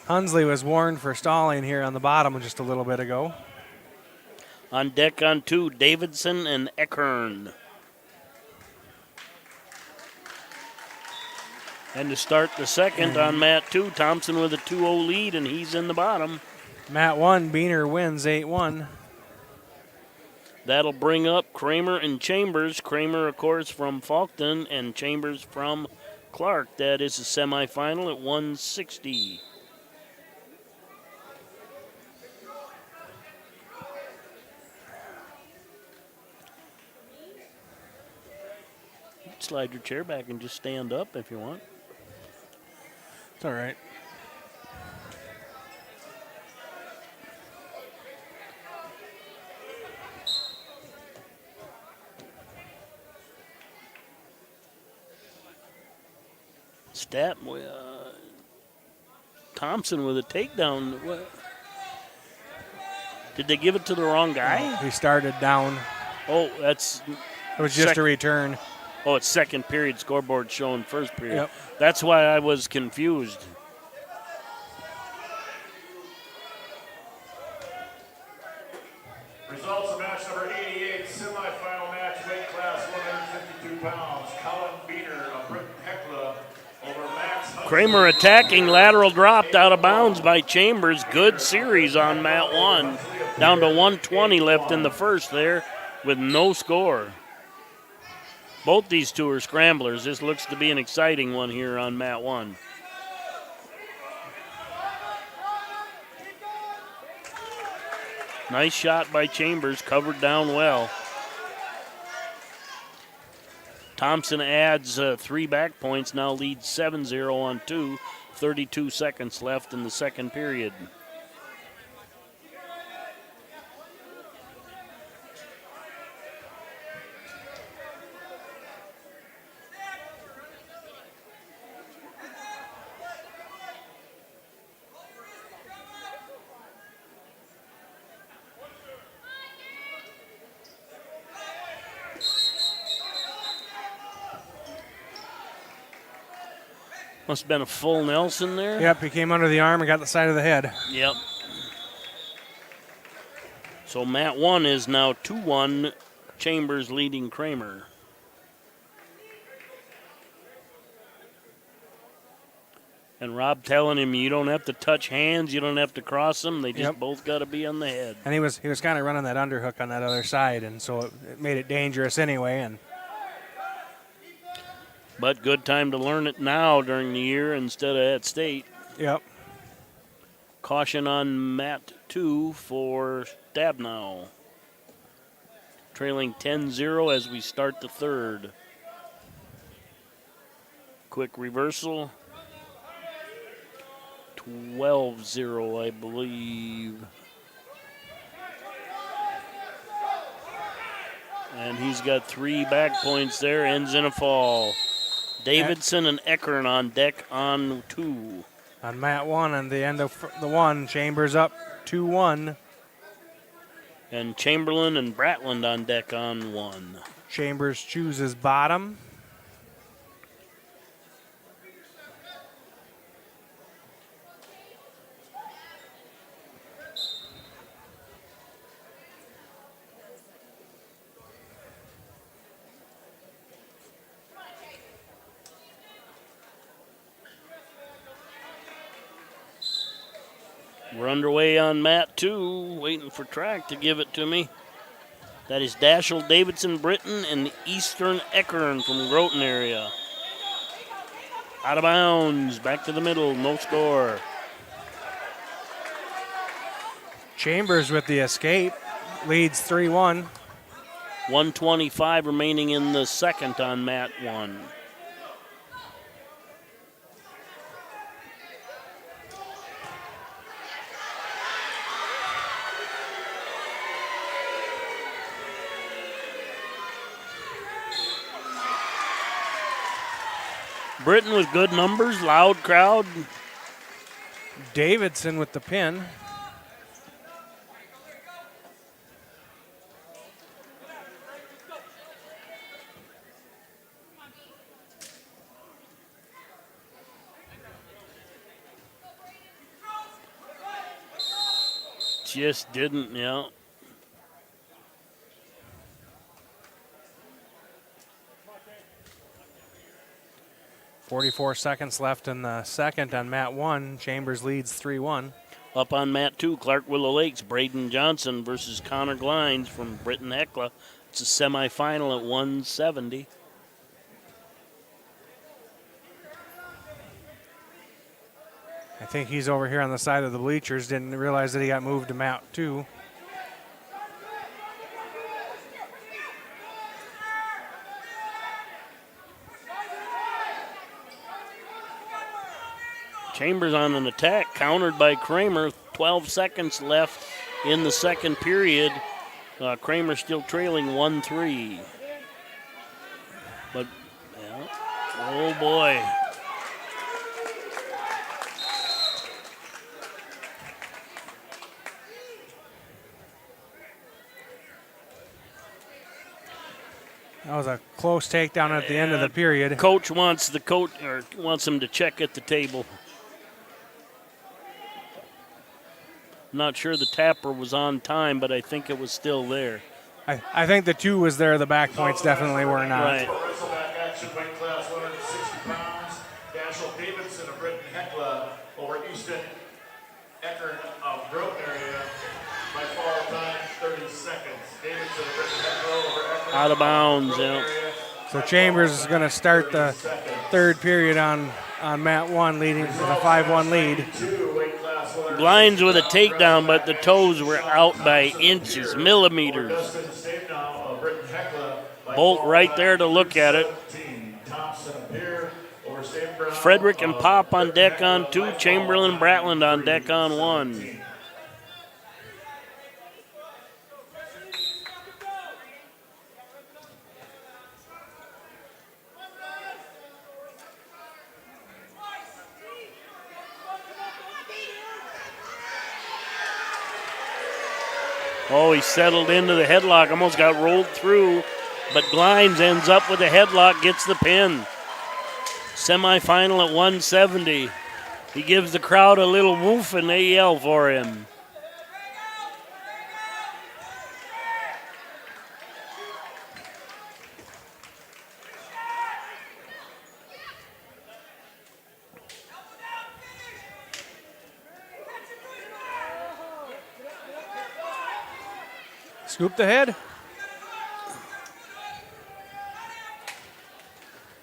Hunsley was warned for stalling here on the bottom just a little bit ago. On deck on 2, Davidson and Eckern. And to start the second on mat 2, Thompson with a 2-0 lead, and he's in the bottom. Mat 1, Beaner wins 8-1. That'll bring up Kramer and Chambers. Kramer, of course, from Faulkton, and Chambers from Clark. That is the semifinal at 160. Slide your chair back and just stand up if you want. It's all right. Thompson with a takedown. Did they give it to the wrong guy? He started down. Oh, it was just a return. Oh, it's second period. Scoreboard showing first period. Yep. That's why I was confused. Results of match number 88, semifinal match, weight class 152 pounds. Colin Beaner of Britain Hecla over Max Kramer attacking, lateral dropped out of bounds by Chambers. Good series on mat 1. Down to 1:20 left in the first there with no score. Both these two are scramblers. This looks to be an exciting one here on mat 1. Nice shot by Chambers, covered down well. Thompson adds 3 back points, now leads 7-0 on 2. 32 seconds left in the second period. Must have been a full Nelson there. Yep, he came under the arm and got the side of the head. Yep. So mat 1 is now 2-1, Chambers leading Kramer. And Rob telling him you don't have to touch hands, you don't have to cross them, they just both got to be on the head. And he was kind of running that underhook on that other side, and so it made it dangerous anyway. And but good time to learn it now during the year instead of at state. Yep. Caution on mat 2 for Stabnow. Trailing 10-0 as we start the third. Quick reversal. 12-0, I believe. And he's got 3 back points there, ends in a fall. Davidson and Eckern on deck on 2. On mat 1, and the end of the 1, Chambers up 2-1. And Chamberlain and Bratland on deck on 1. Chambers chooses bottom. We're underway on mat 2, waiting for track to give it to me. That is Dashel, Davidson, Britton, and Eastern Eckern from Groton area. Out of bounds, back to the middle, no score. Chambers with the escape, leads 3-1. 1:25 remaining in the second on mat 1. Britton with good numbers, loud crowd. Davidson with the pin. Just didn't, yeah. .44 seconds left in the second on mat 1. Chambers leads 3-1. Up on mat 2, Clark Willow Lakes, Braden Johnson versus Connor Glines from Britton Hecla. It's a semifinal at 170. I think he's over here on the side of the bleachers. Didn't realize that he got moved to mat 2. Chambers on an attack, countered by Kramer. 12 seconds left in the second period. Kramer still trailing 1-3. But, yeah, oh boy. That was a close takedown at the end of the period. Coach wants him to check at the table. Not sure the tapper was on time, but I think it was still there. I think the 2 was there. The back points definitely were not. Right. Wrestleback action, weight class 160 pounds. Dashel Davidson of over Easton Eckern of Groton area by fall time 30 seconds. Davidson, over Eckern. Out of bounds, yeah. So Chambers is going to start the third period on mat 1, leading with a 5-1 lead. Glines with a takedown, but the toes were out by inches, millimeters. Bolt right there to look at it. Frederick and Pop on deck on 2, Chamberlain, Bratland on deck on 1. Oh, he settled into the headlock, almost got rolled through, but Glines ends up with a headlock, gets the pin. Semifinal at 170. He gives the crowd a little woof and they yell for him. Scoop the head.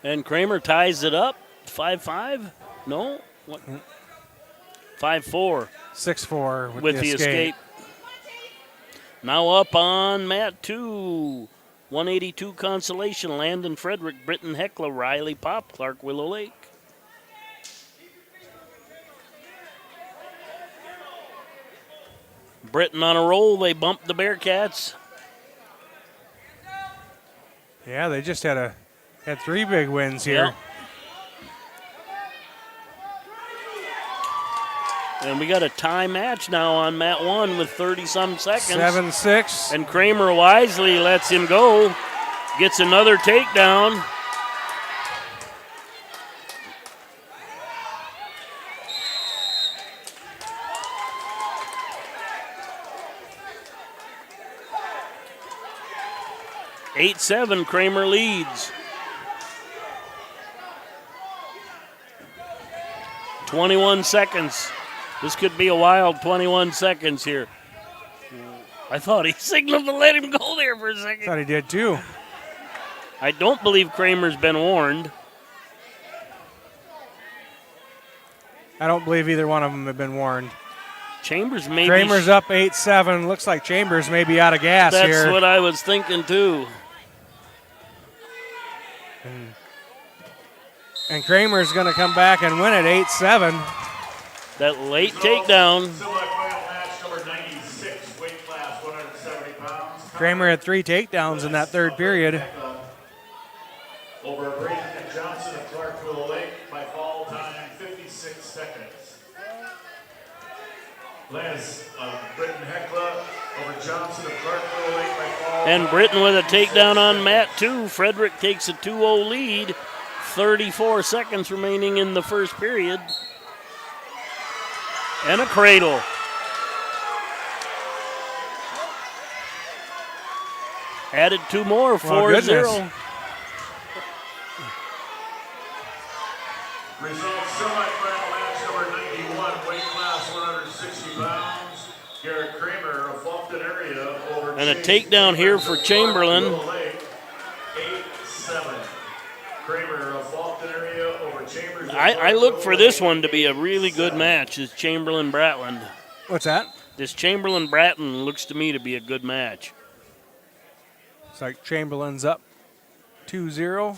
And Kramer ties it up. 5-5? No? What? 5-4. 6-4 with the escape. Now up on mat 2. 182 consolation. Landon Frederick, Britton Heckler, Riley Pop, Clark Willow Lake. Britton on a roll. They bumped the Bearcats. Yeah, they just had 3 big wins here. Yep. And we got a tie match now on mat 1 with 30-some seconds. 7-6. And Kramer wisely lets him go. Gets another takedown. (8-7), Kramer leads. 21 seconds. This could be a wild 21 seconds here. I thought he signaled to let him go there for a second. Thought he did too. I don't believe Kramer's been warned. I don't believe either one of them have been warned. Chambers maybe. Kramer's up 8-7. Looks like Chambers may be out of gas here. That's what I was thinking too. And Kramer's going to come back and win it 8-7. That late takedown. Kramer had 3 takedowns in that third period. Over Braden and Johnson of Clark Willow Lake by fall time 56 seconds. Lance of Britton Heckler over Johnson of Clark Willow Lake by fall. And Britton with a takedown on mat 2. Frederick takes a 2-0 lead. 34 seconds remaining in the first period. And a cradle. Added 2 more, 4-0. Results semifinal match number 91, weight class 160 pounds. Garrett Kramer of Faulkton area over. And a takedown here for Chamberlain. 8-7. Kramer of Faulkton area over Chambers. I look for this one to be a really good match. This Chamberlain Bratland. What's that? This Chamberlain Bratland looks to me to be a good match. It's like Chamberlain's up 2-0.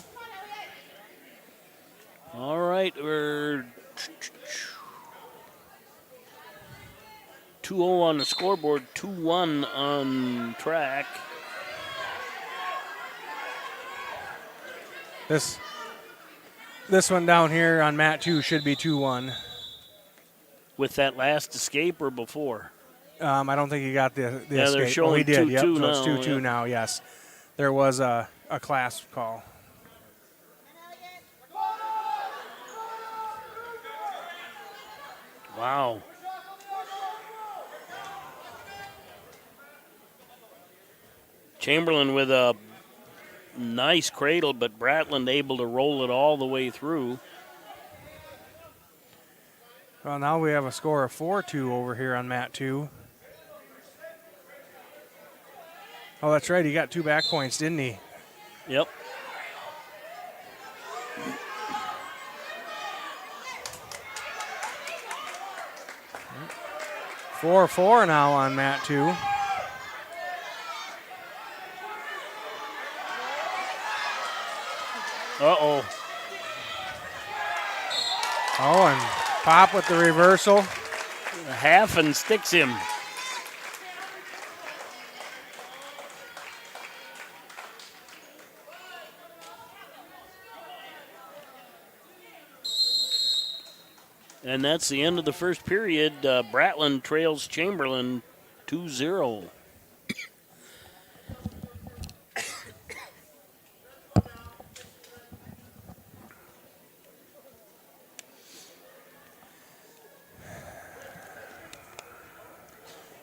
All right, we're 2-0 on the scoreboard, 2-1 on track. This one down here on mat 2 should be 2-1. With that last escape or before? I don't think he got the yeah, escape. They're showing he did. 2-2 Yep, now. So it's 2-2 now, yes. There was a class call. Wow. Chamberlain with a nice cradle, but Bratland able to roll it all the way through. Well, now we have a score of 4-2 over here on mat 2. Oh, that's right. He got 2 back points, didn't he? Yep. Four 4 now on mat 2. Uh-oh. Oh, and Pop with the reversal. Half and sticks him. And that's the end of the first period. Bratland trails Chamberlain 2-0.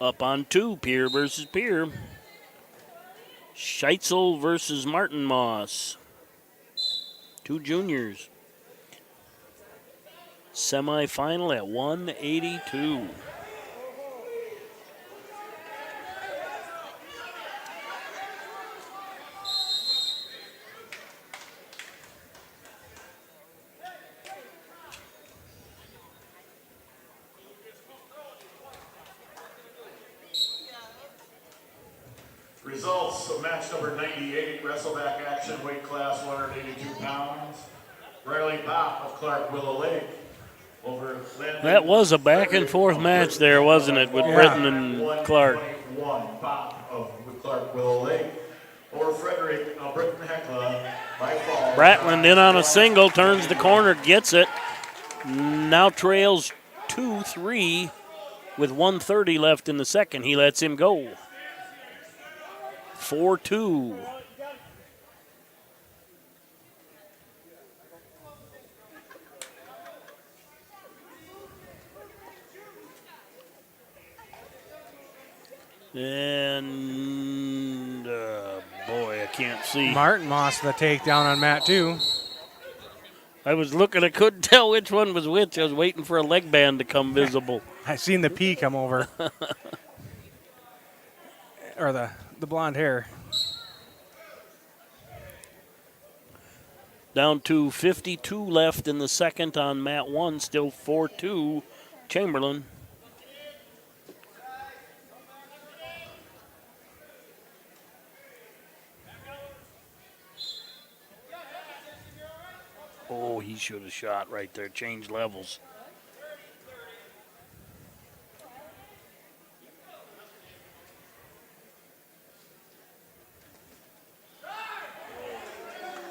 Up on 2, Pier versus Pier. Scheitzel versus Martin Moss. 2 juniors. Semifinal at 182. Results of match number 98, wrestleback action, weight class 182 pounds. Riley Pop of Clark Willow Lake over Landon. That was a back and forth match there, wasn't it, with Britton and Clark? 121 Pop of Clark Willow Lake over Frederick Britton Heckla by fall. Bratland in on a single, turns the corner, gets it. Now trails 2-3 with 1:30 left in the second. He lets him go. 4-2. And, boy, I can't see. Martin Moss the takedown on mat 2. I was looking, I couldn't tell which one was which. I was waiting for a leg band to come visible. I seen the P come over. Or the blonde hair. Down to 52 left in the second on mat 1, still 4-2 Chamberlain. Oh, he should have shot right there, changed levels.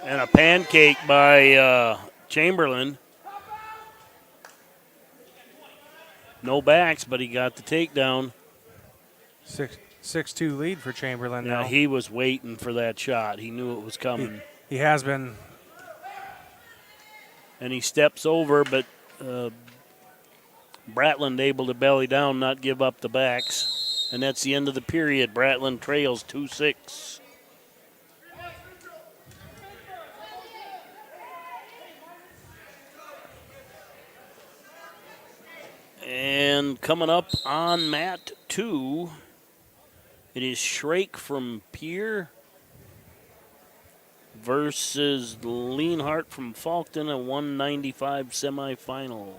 And a pancake by Chamberlain. No backs, but he got the takedown. 6-2 lead for Chamberlain now. Yeah, he was waiting for that shot. He knew it was coming. He has been. And he steps over, but Bratland able to belly down, not give up the backs. And that's the end of the period. Bratland trails 2-6. And coming up on mat 2, it is Shrake from Pier versus Leanhart from Falkton, a 195 semifinal.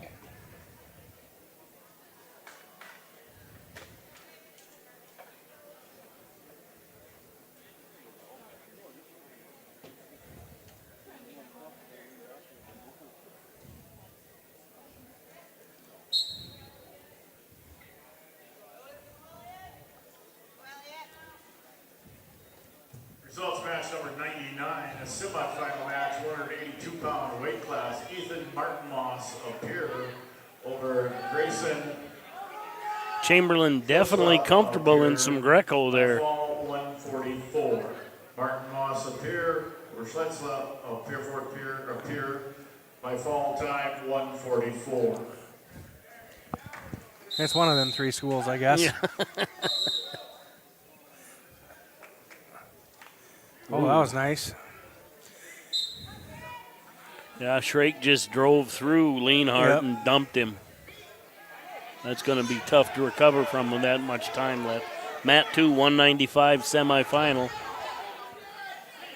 Results match number 99, a semifinal match, 182-pound weight class. Ethan Martin Moss of Pier over Grayson. Chamberlain definitely comfortable in some Greco there. Fall 144. Martin Moss of Pier over Schletzla of Pier by fall time 144. It's one of them 3 schools, I guess. Yeah. Oh, that was nice. Yeah, Shrake just drove through Leanhart and dumped him. That's going to be tough to recover from with that much time left. Mat 2, 195 semifinal.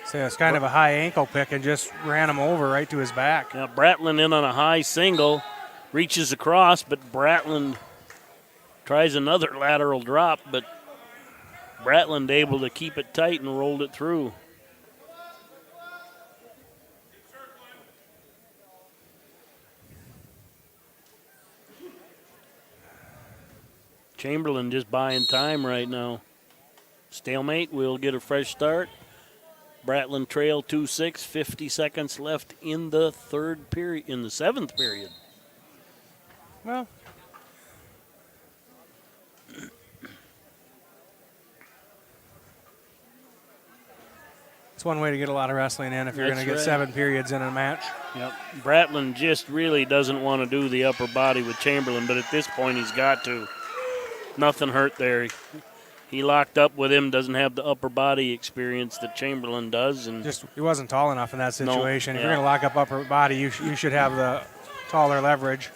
So it's kind of a high ankle pick and just ran him over right to his back. Now Bratland in on a high single, reaches across, but Bratland tries another lateral drop, but Bratland able to keep it tight and rolled it through. Chamberlain just buying time right now. Stalemate, we'll get a fresh start. Bratland trail 2-6, 50 seconds left in the seventh period. Well, it's one way to get a lot of wrestling in if you're going to get 7 periods in a match. Yep. Bratland just really doesn't want to do the upper body with Chamberlain, but at this point he's got to. Nothing hurt there. He locked up with him, doesn't have the upper body experience that Chamberlain does. And he wasn't tall enough in that situation. No, if you're going to lock up upper body, you should have the taller leverage.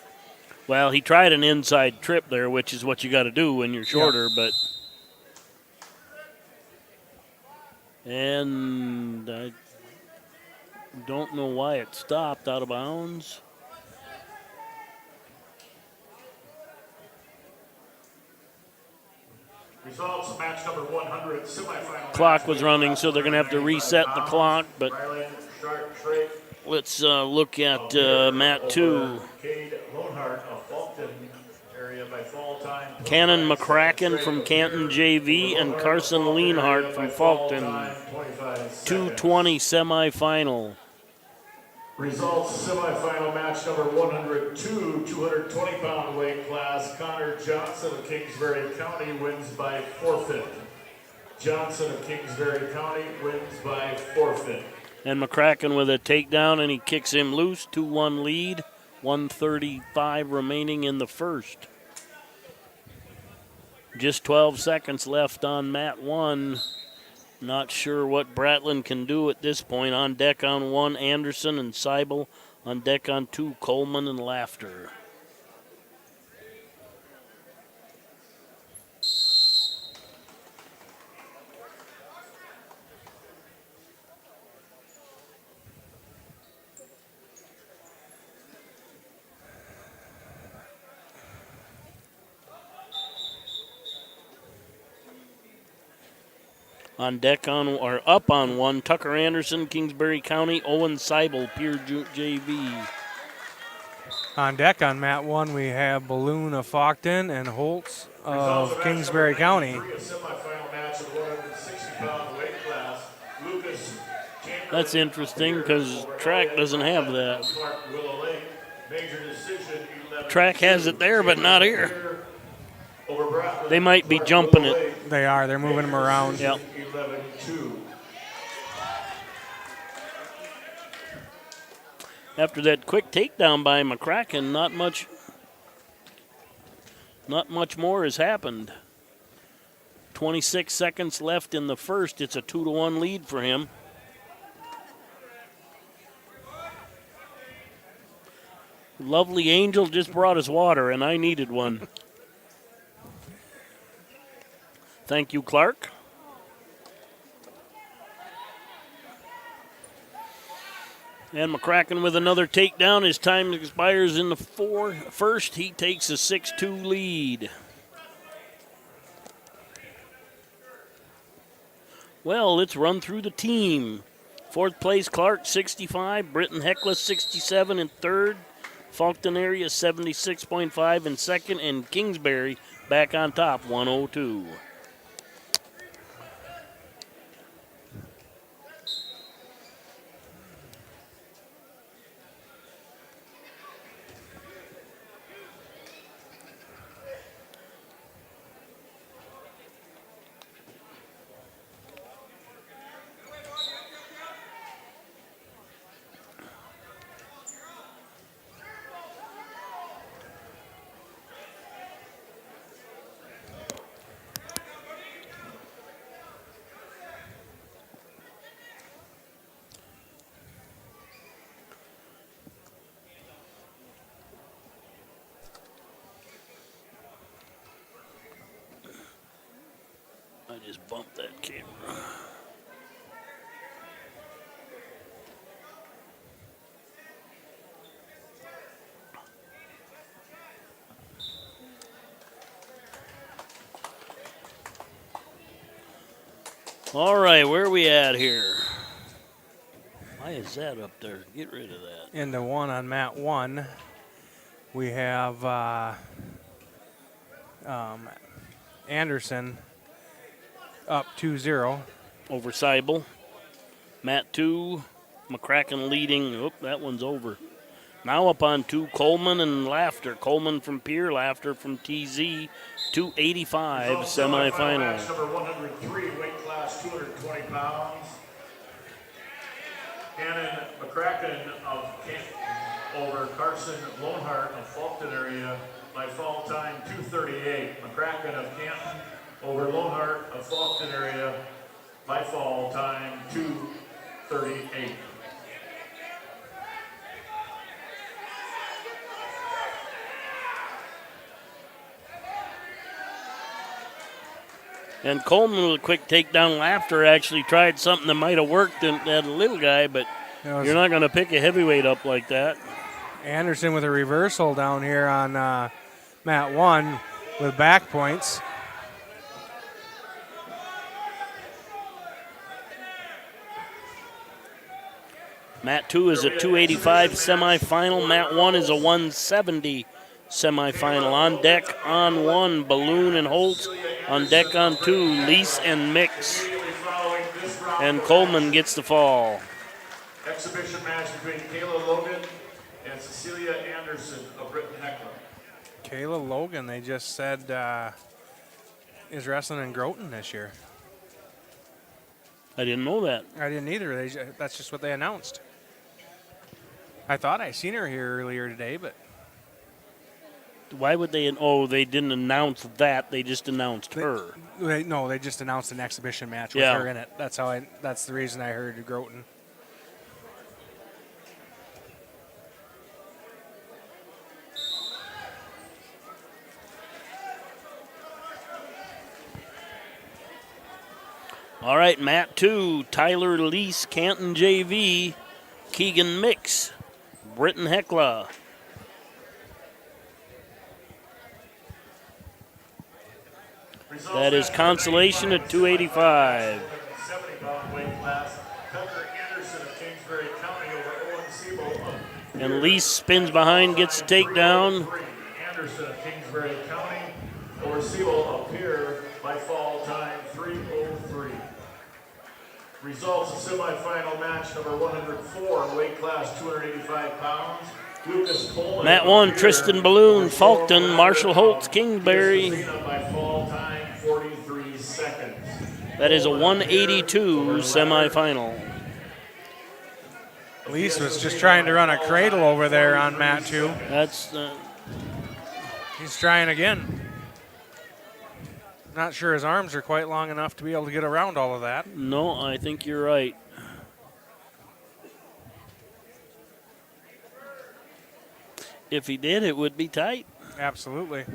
Well, he tried an inside trip there, which is what you got to do when you're shorter, but... And I don't know why it stopped out of bounds. Results, match number 100, semifinal. Clock was running, so they're going to have to reset the clock, but let's look at Mat 2. Cannon McCracken from Canton JV and Carson Leanhart from Faulkton. 220 semifinal. Results, semifinal match number 102, 220-pound weight class. Connor Johnson of Kingsbury County wins by forfeit. Johnson of Kingsbury County wins by forfeit. And McCracken with a takedown, and he kicks him loose. 2-1 lead, 1:35 remaining in the first. Just 12 seconds left on Mat 1. Not sure what Bratland can do at this point. On deck on 1, Anderson and Seibel. On deck on 2, Coleman and Laughter. On deck up on 1, Tucker Anderson, Kingsbury County, Owen Seibel, Pier JV. On deck on Mat 1, we have Balloon of Faulkton and Holtz of Kingsbury County. That's interesting because track doesn't have that. Track has it there, but not here. They might be jumping it. They are. They're moving them around. Yep. 11-2. After that quick takedown by McCracken, not much more has happened. 26 seconds left in the first. It's a 2-1 lead for him. Lovely Angel just brought us water, and I needed one. Thank you, Clark. And McCracken with another takedown. His time expires in the first. He takes a 6-2 lead. Well, let's run through the team. Fourth place, Clark, 65. Britton Heckles, 67 in third. Faulkton area, 76.5 in second. And Kingsbury back on top, 102. just bump that camera. All right, where are we at here? Why is that up there? Get rid of that. Into one on mat 1. We have Anderson up 2-0. Over Seibel. Mat 2, McCracken leading. Oh, that one's over. Now up on 2, Coleman and Laughter. Coleman from Pier, Laughter from TZ. 285 semifinal. Match number 103, weight class 220 pounds. Hannon McCracken of Canton over Carson Lonehart of Faulkton area by fall time 2:38. McCracken of Canton over Lonehart of Faulkton area by fall time 2:38. And Coleman with a quick takedown. Laughter actually tried something that might have worked in that little guy, but you're not going to pick a heavyweight up like that. Anderson with a reversal down here on mat 1 with back points. Mat 2 is a 285 semifinal. Mat 1 is a 170 semifinal. On deck on 1, Balloon and Holt. On deck on 2, Lease and Mix. And Coleman gets the fall. Exhibition match between Kayla Logan and Cecilia Anderson of Britton Heckler. Kayla Logan, they just said, is wrestling in Groton this year. I didn't know that. I didn't either. That's just what they announced. I thought I seen her here earlier today, but why would they? Oh, they didn't announce that. They just announced her. No, they just announced an exhibition match with her in it. That's the reason I heard Groton. All right, Mat 2, Tyler Lease, Canton JV, Keegan Mix, Britton Heckler. That is consolation at 285. 70-pound weight class. Tucker Anderson of Kingsbury County over Owen Siebel. And Lease spins behind, gets a takedown. Anderson of Kingsbury County over Siebel of Pier by fall time 3:03. Results of semifinal match number 104, weight class 285 pounds. Lucas Coleman. Mat 1, Tristan Balloon, Faulkton, Marshall Holtz, Kingsbury. By fall time 43 seconds. That is a 182 semifinal. Lease was just trying to run a cradle over there on mat 2. That's. He's trying again. Not sure his arms are quite long enough to be able to get around all of that. No, I think you're right. If he did, it would be tight. Absolutely.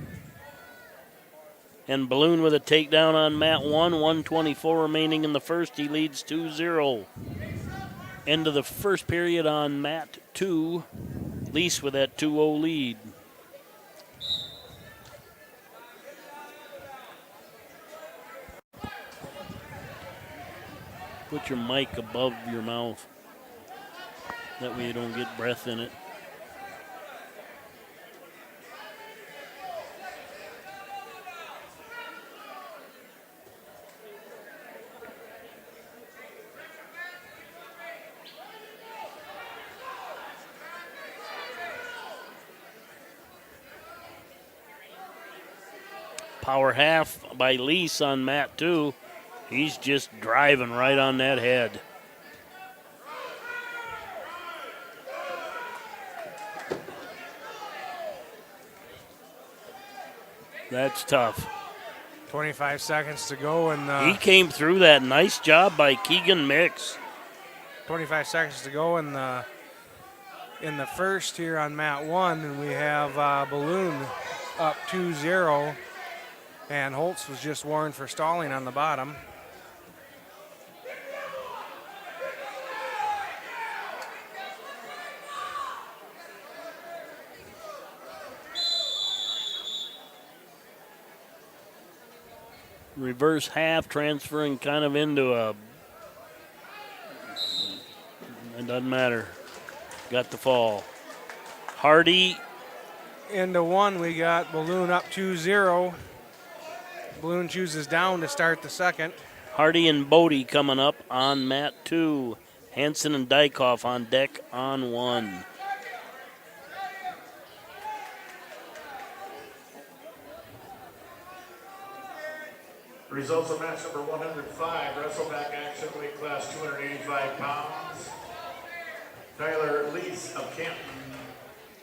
And Balloon with a takedown on mat 1, 124 remaining in the first. He leads 2-0. End of the first period on mat 2. Lease with that 2-0 lead. Put your mic above your mouth. That way you don't get breath in it. Power half by Lease on mat 2. He's just driving right on that head. That's tough. 25 seconds to go, and he came through that. Nice job by Keegan Mix. 25 seconds to go in the first here on mat 1, and we have Balloon up 2-0. And Holtz was just warned for stalling on the bottom. Reverse half, transferring kind of into a, it doesn't matter. Got the fall. Hardy. Into one, we got Balloon up 2-0. Balloon chooses down to start the second. Hardy and Bodie coming up on mat 2. Hansen and Dykoff on deck on 1. Results of match number 105, wrestleback action, weight class 285 pounds. Tyler Lease of Canton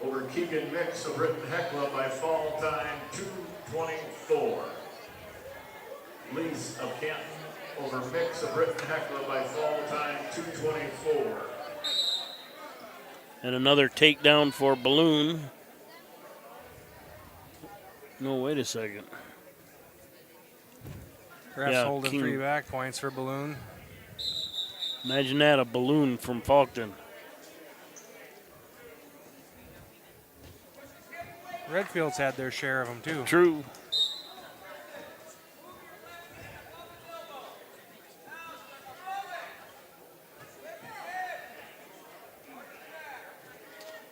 over Keegan Mix of Britton Hecla by fall time 2:24. Lease of Canton over Mix of Britton Hecla by fall time 2:24. And another takedown for Balloon. No, wait a second. Refs holding 3 back points for Balloon. Imagine that, a Balloon from Faulkton. Redfield's had their share of them too. True.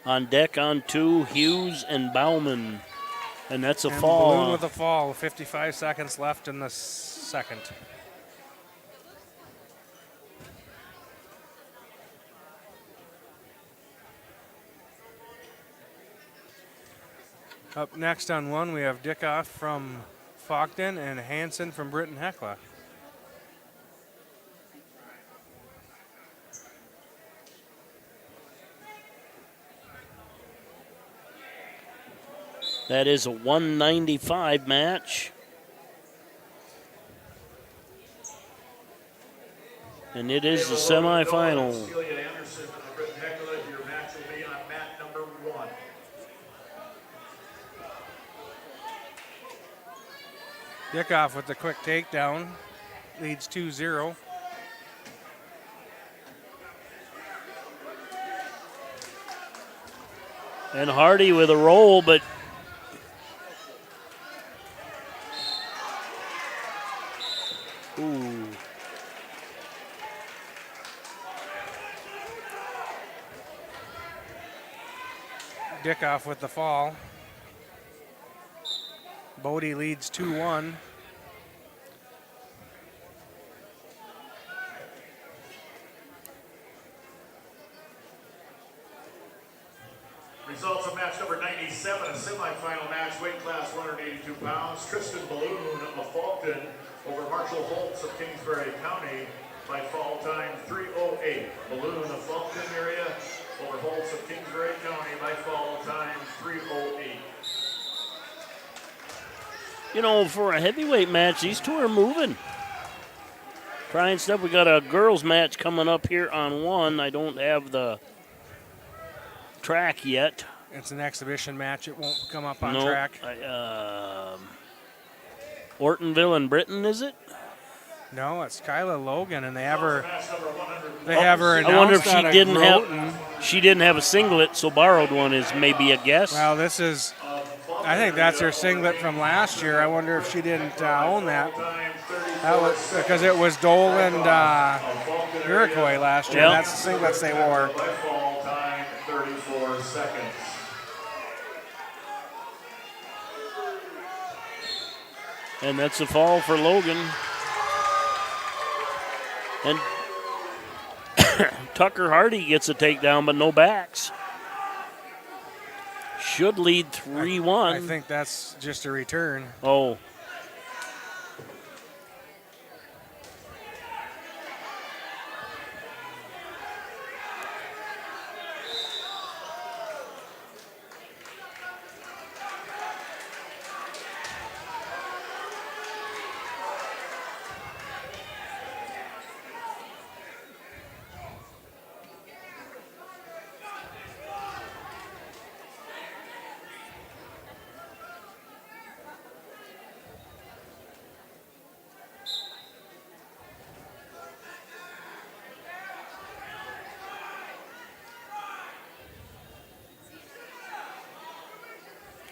On deck on 2, Hughes and Bauman. And that's a fall. Balloon with a fall, 55 seconds left in the second. Up next on 1, we have Dickoff from Faulkton and Hansen from Britton Hecla. That is a 195 match. And it is the semifinal. Celia Anderson of the Britton Hecla, your match will be on mat number 1. Dickoff with the quick takedown, leads 2-0. And Hardy with a roll, but ooh. Dickoff with the fall. Bodie leads 2-1. Results of match number 97, a semifinal match, weight class 182 pounds. Tristan Balloon of Faulkton over Marshall Holtz of Kingsbury County by fall time 3:08. Balloon of Faulkton area over Holtz of Kingsbury County by fall time 3:08. You know, for a heavyweight match, these two are moving. Trying stuff. We got a girls match coming up here on 1. I don't have the track yet. It's an exhibition match. It won't come up on No, track. Ortonville and Britton, is it? No, it's Kyla Logan, and they have her. They have her announced. I wonder if she out of didn't Groton. have. She didn't have a singlet, so borrowed one is maybe a guess. Well, this is. I think that's her singlet from last year. I wonder if she didn't own that. That was because it was Dole and Iroquois last year. Yep. That's the singlets they wore. By fall time 34 seconds. And that's a fall for Logan. And Tucker Hardy gets a takedown, but no backs. Should lead 3-1. I think that's just a return. Oh.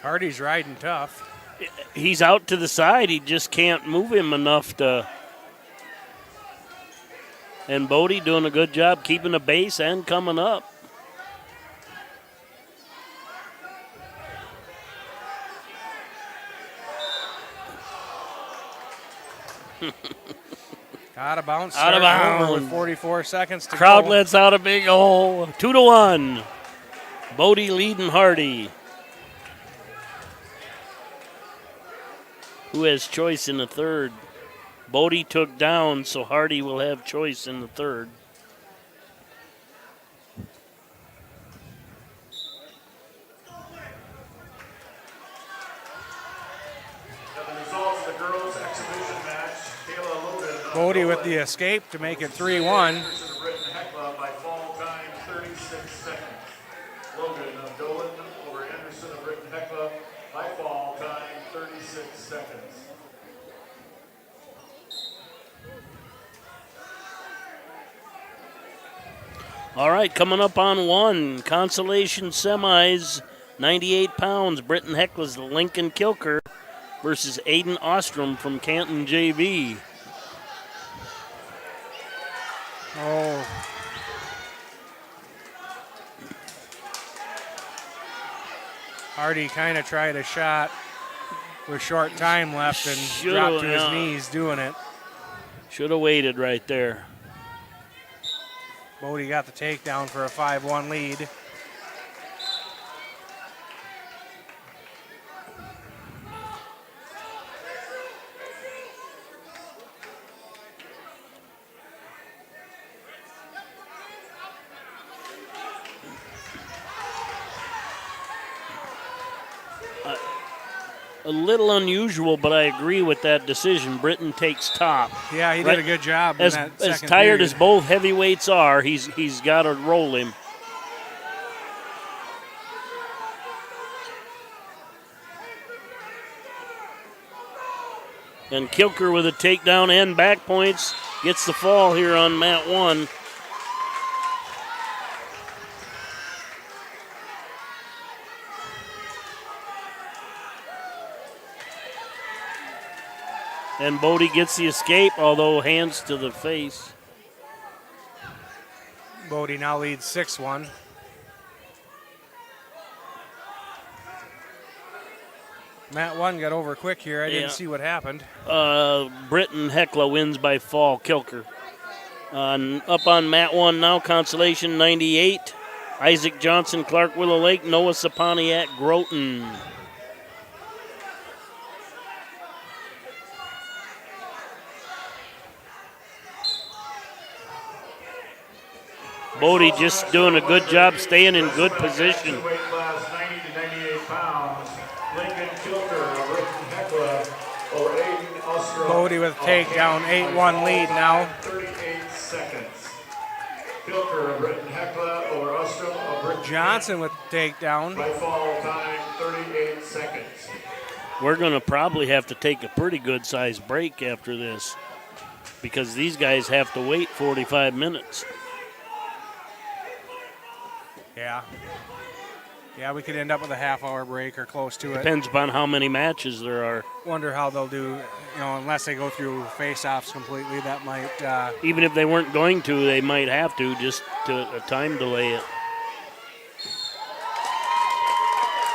Hardy's riding tough. He's out to the side. He just can't move him enough to. And Bodie doing a good job keeping the base and coming up. Out of bounds. Out of bounds. With 44 seconds to Crowd go. lets out a big hole. 2-1. Bodie leading Hardy, who has choice in the third. Bodie took down, so Hardy will have choice in the third. Bodie with the escape to make it 3-1. By fall time, 36 seconds. Logan of Dolan over Anderson of Britton Hecla by fall time, 36 seconds. All right, coming up on one, consolation semis, 98 pounds. Britton Hecla's Lincoln Kilker versus Aiden Ostrom from Canton JV. Oh. Hardy kind of tried a shot with short time left and dropped to his knees doing it. Should have waited right there. Bodie got the takedown for a 5-1 lead. A little unusual, but I agree with that decision. Britton takes top. Yeah, he did a good job as, in that as second tired period. as both heavyweights are, he's got to roll him. And Kilker with a takedown and back points gets the fall here on mat one. And Bodie gets the escape, although hands to the face. Bodie now leads 6-1. Mat 1 got over quick here. I didn't see what happened. Britton Hecla wins by fall. Kilker. Up on mat 1 now, consolation 98. Isaac Johnson, Clark Willow Lake, Noah Saponiak, Groton. Bodie just doing a good job staying in good position. Weight class 90 to 98 pounds. Lincoln Kilker, Britton Hecla, or Aiden Ostrom. Bodie with takedown, 8-1 lead now. 38 seconds. Kilker, Britton Hecla, or Ostrom, or Britton Johnson with takedown. by fall time, 38 seconds. We're going to probably have to take a pretty good sized break after this because these guys have to wait 45 minutes. Yeah. Yeah, we could end up with a half-hour break or close to it. Depends upon how many matches there are. Wonder how they'll do, unless they go through face-offs completely, that might... Even if they weren't going to, they might have to just to time delay it.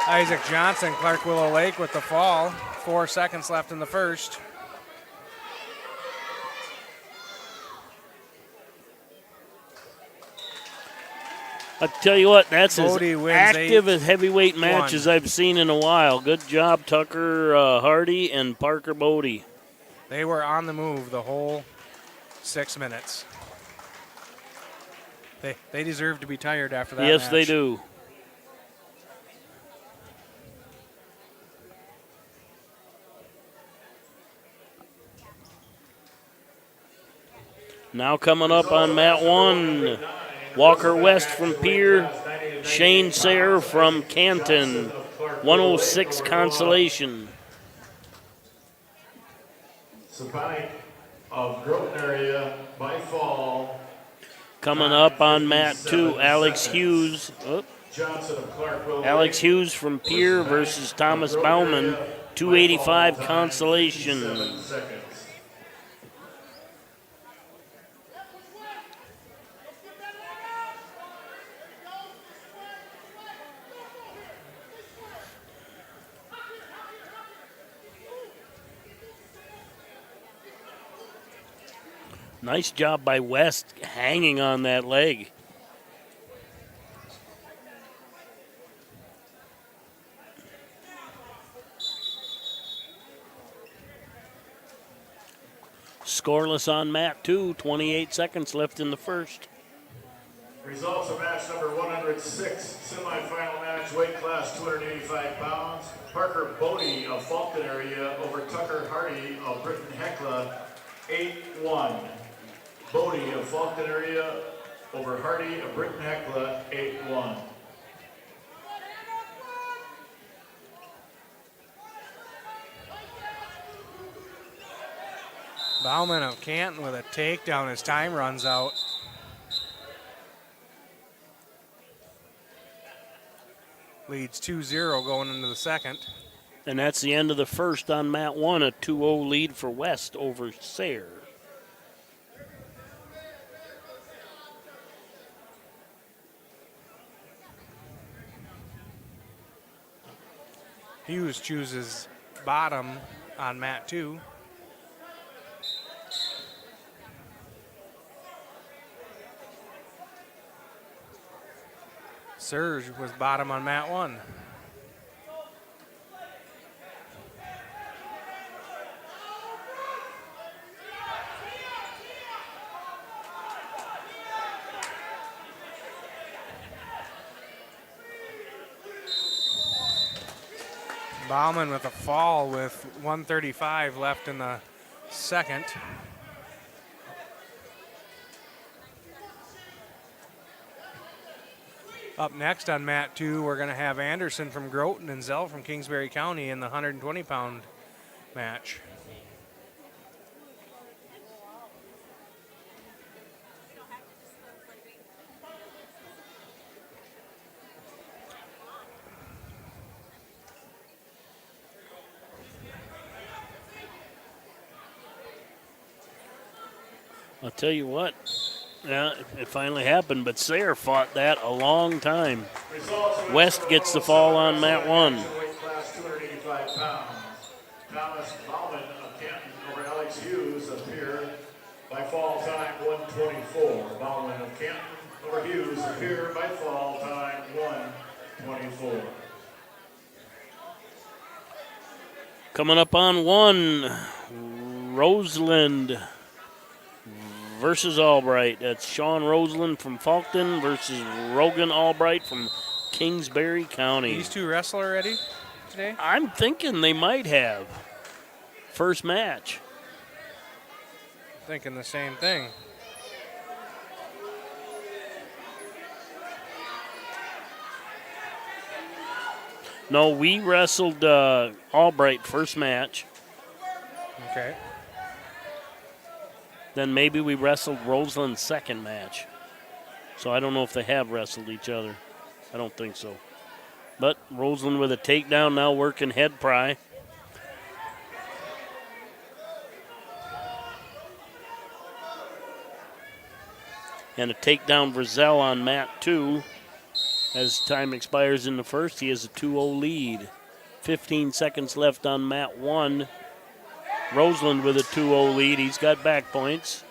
Isaac Johnson, Clark Willow Lake with the fall. 4 seconds left in the first. I tell you what, that's as Bodie wins active as heavyweight 8-1. match as I've seen in a while. Good job, Tucker Hardy and Parker Bodie. They were on the move the whole 6 minutes. They deserve to be tired after that Yes, match. they do. Now coming up on mat 1, Walker West from Pier, Shane Sayre from Canton, 106 consolation. Saponic of Groton area by fall. Coming up on mat 2, Alex Hughes. Johnson of Clarkville. Alex Hughes from Pierre versus Thomas Bauman, 285 consolation. 57 seconds. Nice job by West hanging on that leg. Scoreless on mat 2, 28 seconds left in the first. Results of match number 106, semifinal match, weight class 285 pounds. Parker Bodie of Fulton area over Tucker Hardy of Britton Hecla, 8-1. Bodie of Fulton area over Hardy of Britton Hecla, 8-1. Bauman of Canton with a takedown as time runs out. Leads 2-0 going into the second. And that's the end of the first on mat 1, a 2-0 lead for West over Sayre. Hughes chooses bottom on mat 2. Serge was bottom on mat 1. Bauman with a fall with 135 left in the second. Up next on mat 2, we're going to have Anderson from Groton and Zell from Kingsbury County in the 120-pound match. I'll tell you what, yeah, it finally happened, but Sayre fought that a long time. West gets the fall on mat 1. Weight class 285 pounds. Thomas Bauman of Canton over Alex Hughes of Pierre by fall time 124. Bauman of Canton over Hughes of Pierre by fall time 124. Coming up on 1, Roseland versus Albright. That's Sean Roseland from Falkton versus Rogan Albright from Kingsbury County. These two wrestle already today? I'm thinking they might have. First match. Thinking the same thing. No, we wrestled Albright first match. Okay. Then maybe we wrestled Roseland second match. So I don't know if they have wrestled each other. I don't think so. But Roseland with a takedown, now working head pry. And a takedown for Zell on mat 2. As time expires in the first, he has a 2-0 lead. 15 seconds left on mat 1. Roseland with a 2-0 lead. He's got back points.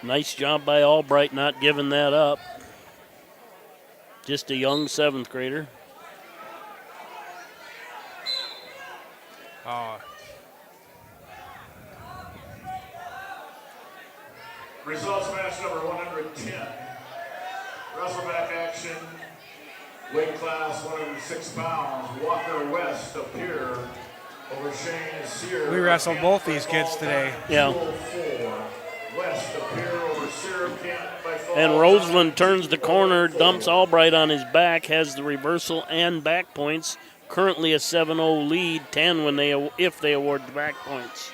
Nice job by Albright not giving that up. Just a young 7th grader. Results match number 110. Wrestleback action. Weight class 106 pounds. Walker West of Pierre over Shane Sear. We wrestled both these kids today. Yeah. And Roseland turns the corner, dumps Albright on his back, has the reversal and back points. Currently a 7-0 lead, 10 if they award the back points.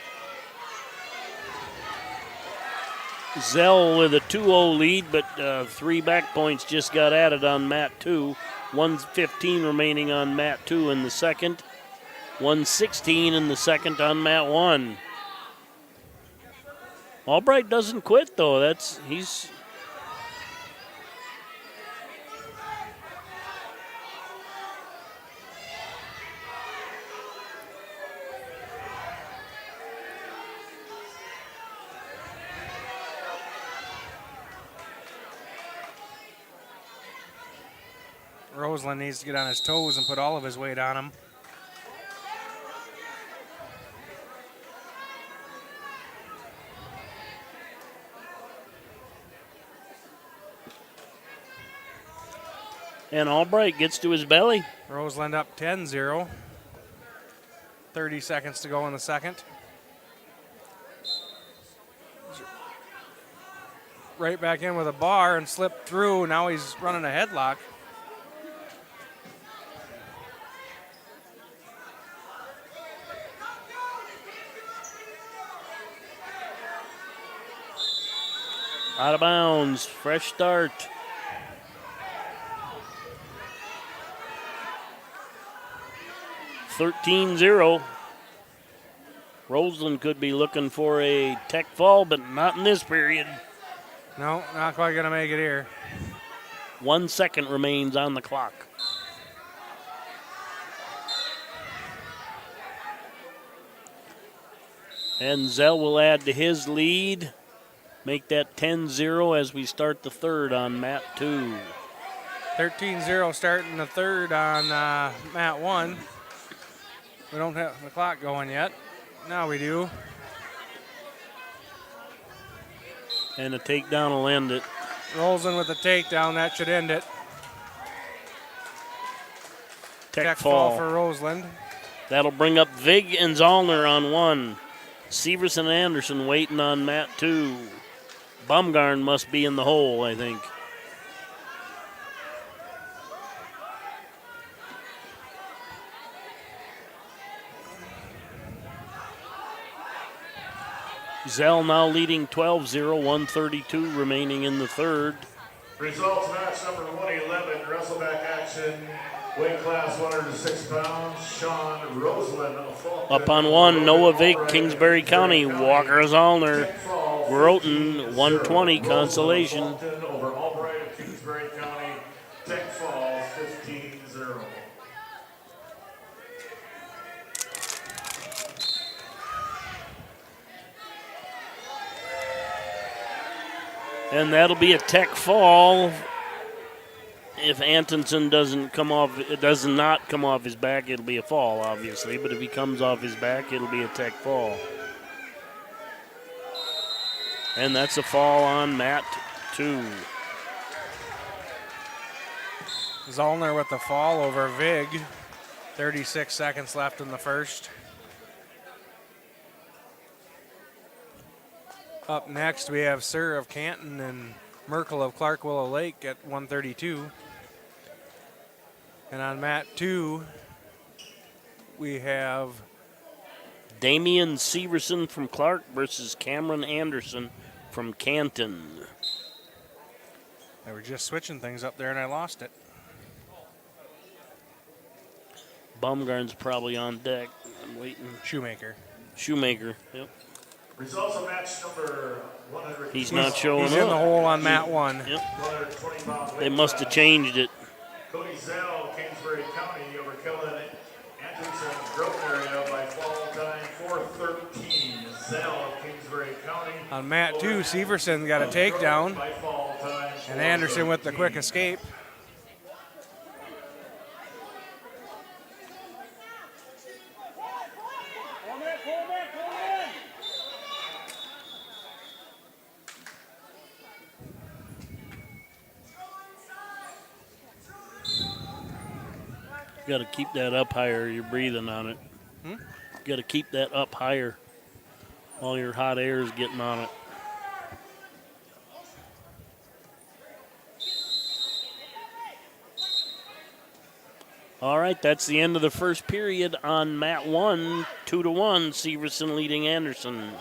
Zell with a 2-0 lead, but 3 back points just got added on mat 2. 1:15 remaining on mat 2 in the second. 1:16 in the second on mat 1. Albright doesn't quit though. He's Roseland needs to get on his toes and put all of his weight on him. And Albright gets to his belly. Roseland up 10-0. 30 seconds to go in the second. Right back in with a bar and slipped through. Now he's running a headlock. Out of bounds. Fresh start. $13-0. Roseland could be looking for a tech fall, but not in this period. No, not quite going to make it here. 1 second remains on the clock. And Zell will add to his lead. Make that 10-0 as we start the third on mat 2. 13-0 starting the third on mat 1. We don't have the clock going yet. Now we do. And a takedown will end it. Roseland with the takedown. That should end it. Tech fall fall for Roseland. That'll bring up Vig and Zollner on 1. Severson and Anderson waiting on mat 2. Baumgarn must be in the hole, I think. Zell now leading 12-0, 1:32 remaining in the third. Results match number 111, wrestleback action, weight class 106 pounds, Sean Roseland. Up on 1, Noah Vig, Kingsbury County, Walker Zollner, Groton, 120 consolation. Over Albright of Kingsbury County, tech fall 15-0. And that'll be a tech fall if Antonsen does not come off his back. It'll be a fall, obviously. But if he comes off his back, it'll be a tech fall. And that's a fall on mat 2. Zollner with the fall over Vig. 36 seconds left in the first. Up next, we have Sir of Canton and Merkel of Clark Willow Lake at 132. And on mat 2, we have Damian Severson from Clark versus Cameron Anderson from Canton. They were just switching things up there and I lost it. Baumgarn's probably on deck. I'm waiting. Shoemaker, yep. Results of match number 100. He's not showing up. He's in the hole on mat 1. Yep. 120 pound They must have changed it. Cody Zell, Kingsbury County, over Kellen Anderson, Groton area by fall time 4:13. Zell, Kingsbury County. On mat 2, Severson got a takedown. By fall time, And Anderson with the quick escape. Got to keep that up higher. You're breathing on it. Got to keep that up higher. All your hot air is getting on it. All right, that's the end of the first period on mat 1, 2-1, Severson leading Anderson.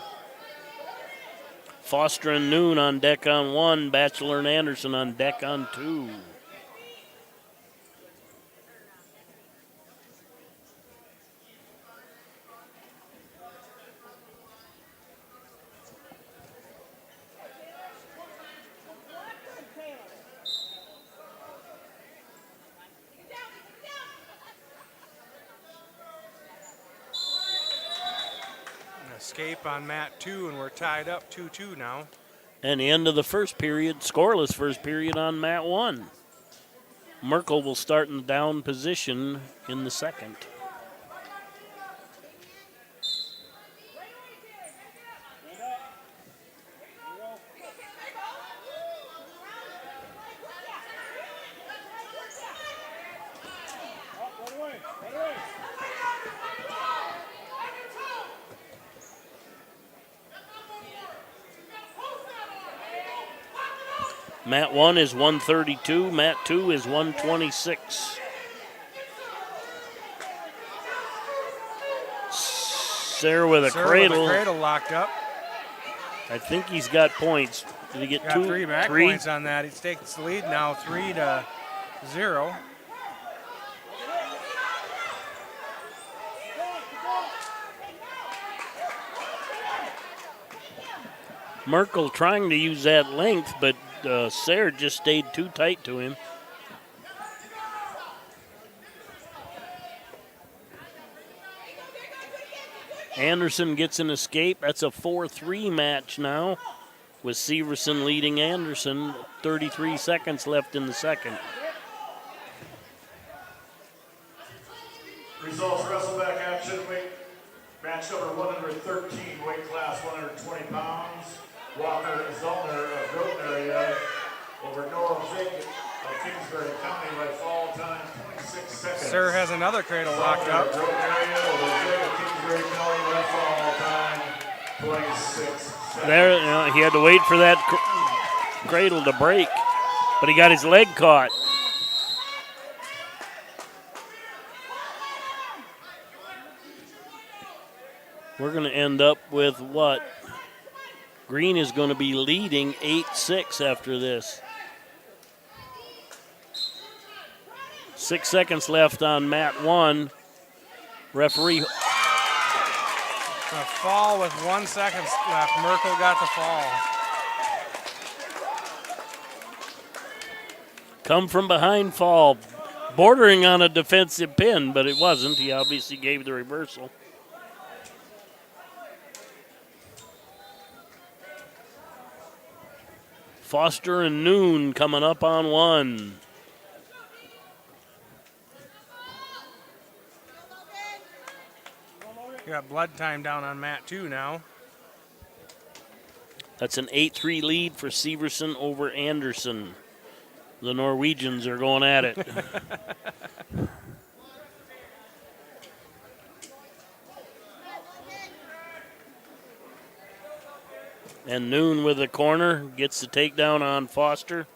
Foster and Noon on deck on 1, Batchelor and Anderson on deck on 2. Escape on mat 2, and we're tied up 2-2 now. And the end of the first period, scoreless first period on mat 1. Merkel will start in the down position in the second. Mat 1 is 132, mat 2 is 126. Sayre with a cradle. With a cradle locked up. I think he's got points. Did he get got 2? Three back 3 points on that. He takes the lead now, 3-0. Merkel trying to use that length, but Sayre just stayed too tight to him. Anderson gets an escape. That's a 4-3 match now, with Severson leading Anderson. 33 seconds left in the second. Results, wrestleback action, match number 113, weight class 120 pounds. Walker Zollner of Groton area over Noah Vick of Kingsbury County by fall time 26 seconds. Sayre has another cradle locked up. Groton area over Vick of Kingsbury County by fall time 26 seconds. There, he had to wait for that cradle to break, but he got his leg caught. We're going to end up with what? Green is going to be leading 8-6 after this. 6 seconds left on mat 1. Referee. A fall with 1 second left. Merkel got the fall. Come from behind fall. Bordering on a defensive pin, but it wasn't. He obviously gave the reversal. Foster and Noon coming up on 1. You got blood time down on mat 2 now. That's an 8-3 lead for Severson over Anderson. The Norwegians are going at it. And Noon with a corner, gets the takedown on Foster.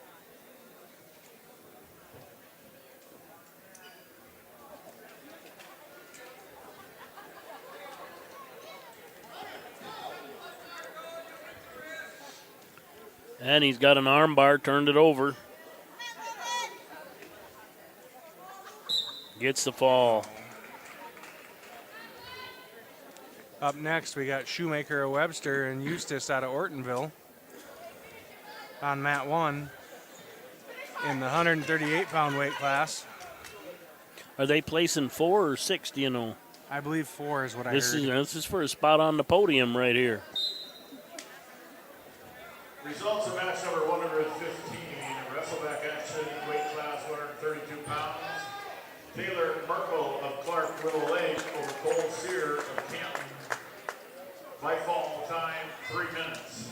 And he's got an arm bar, turned it over. Gets the fall. Up next, we got Shoemaker of Webster and Eustace out of Ortonville on mat 1 in the 138-pound weight class. Are they placing 4 or 6, do you know? I believe 4 is what I heard. This is for a spot on the podium right here. Results of match number 115, wrestleback action, weight class 132 pounds. Taylor Merkel of Clark Willow Lake over Cole Sear of Canton. By fall time, 3 minutes.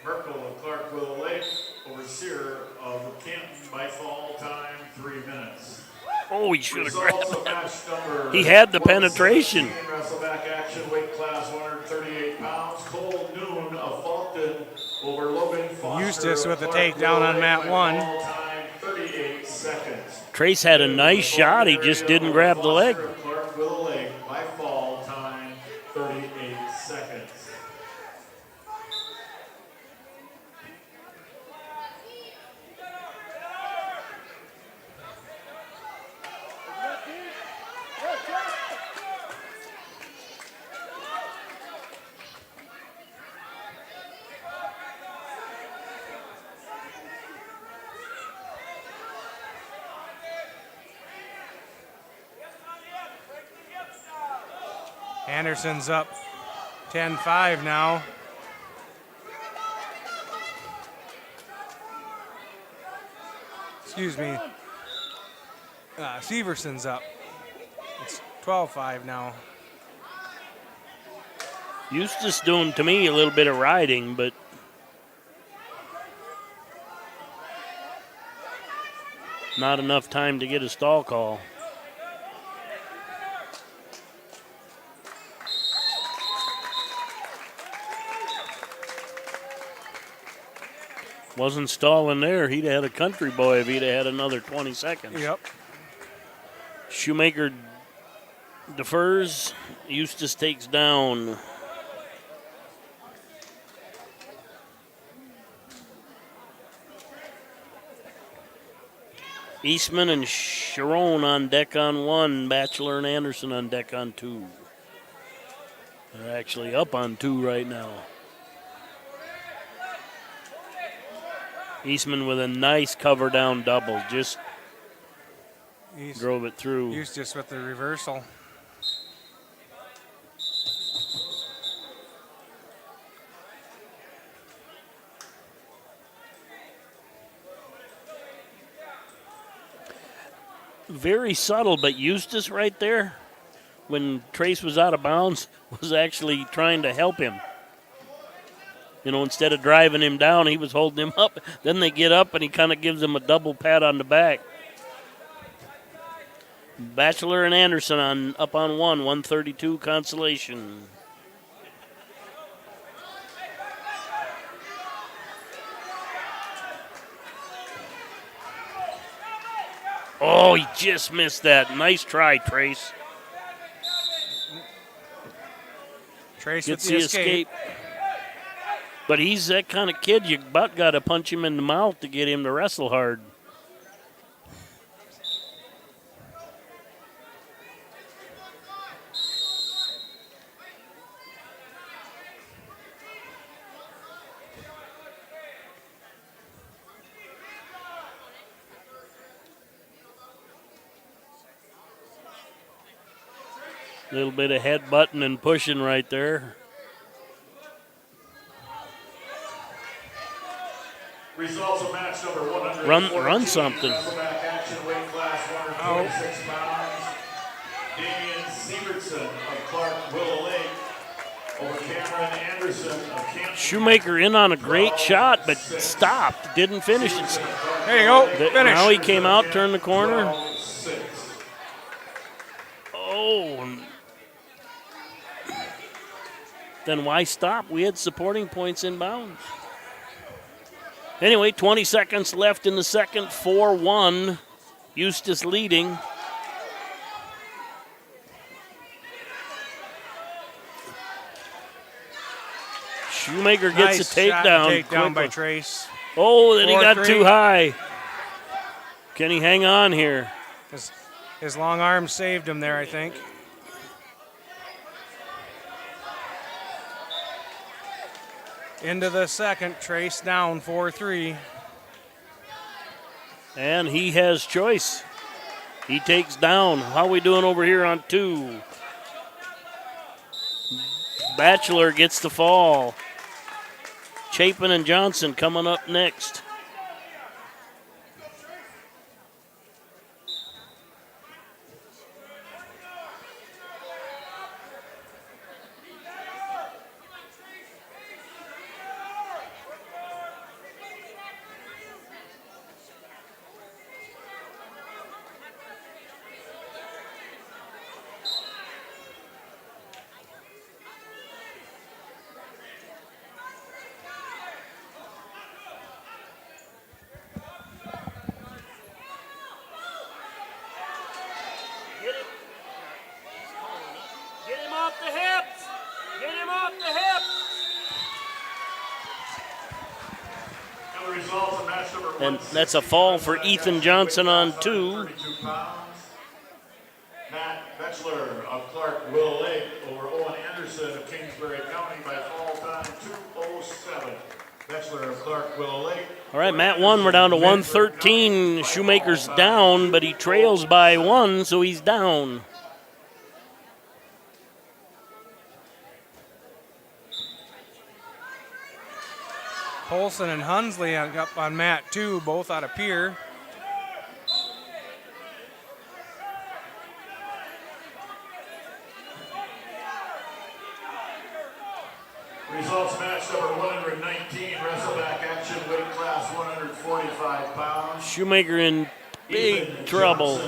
Merkel of Clark Willow Lake over Sear of Canton. By fall time, 3 minutes. Oh, he should have Results grabbed of match number He had the penetration. wrestleback action, weight class 138 pounds. Cole Noon of Faulkton over Logan Foster. Eustace with the Clark takedown on Willow mat Lake. 1. By fall time, 38 seconds. Trace had a nice shot. He just didn't grab the leg. Clark Willow Lake by fall time 38 seconds. Anderson's up 10-5 now. Excuse me. Severson's up. It's 12-5 now. Eustace doing, to me, a little bit of riding, but not enough time to get a stall call. Wasn't stalling there. He'd have had a country boy if he'd have had another 20 seconds. Yep. Shoemaker defers. Eustace takes down. Eastman and Sharon on deck on 1. Batchelor and Anderson on deck on 2. They're actually up on 2 right now. Eastman with a nice cover down double. Just drove it through. Eustace with the reversal. Very subtle, but Eustace right there, when Trace was out of bounds, was actually trying to help him. You know, instead of driving him down, he was holding him up. Then they get up, and he kind of gives him a double pat on the back. Batchelor and Anderson up on 1, 132 consolation. Oh, he just missed that. Nice try, Trace. Trace Gets with the escape. But he's that kind of kid, you about got to punch him in the mouth to get him to wrestle hard. Little bit of headbutting and pushing right there. Results of match number 100. Run something. Wrestleback action weight class 126 pounds. Damian Sievertson of Clark Willow Lake over Cameron Anderson of Camp. Shoemaker in on a great shot, but stopped. Didn't finish it. There you go. Finish. Now he came out, turned the corner. Oh. Then why stop? We had supporting points inbounds. Anyway, 20 seconds left in the second, 4-1. Eustace leading. Shoemaker gets nice a takedown. Takedown by Trace. Oh, then he got 4-3. too high. Can he hang on here? His long arm saved him there, I think. Into the second, Trace down 4-3. And he has choice. He takes down. How are we doing over here on 2? Batchelor gets the fall. Chapin and Johnson coming up next. Results of match number And that's a fall for Ethan Johnson on 2. Matt Batchelor of Clark Willow Lake over Owen Anderson of Kingsbury County by fall time 2:07. Batchelor of Clark Willow Lake. All right, Matt 1, we're down to 113. Shoemaker's down, but he trails by 1, so he's down. Polson and Hunsley up on mat 2, both out of pier. Results match number 119, wrestleback action, weight class 145 pounds. Shoemaker in big trouble.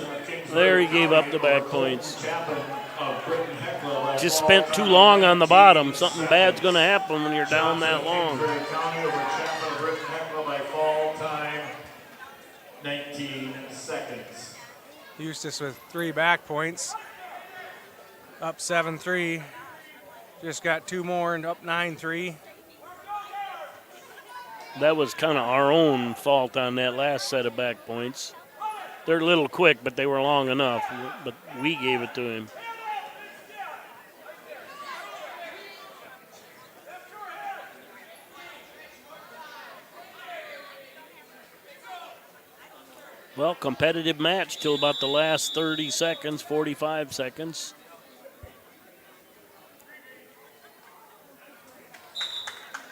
There he gave up the back points. Just spent too long on the bottom. Something bad's going to happen when you're down that long. County over Chaplin Britton Heckler by fall time 19 seconds. Eustace with 3 back points. Up 7-3. Just got 2 more and up 9-3. That was kind of our own fault on that last set of back points. They're a little quick, but they were long enough. But we gave it to him. Well, competitive match till about the last 30 seconds, 45 seconds.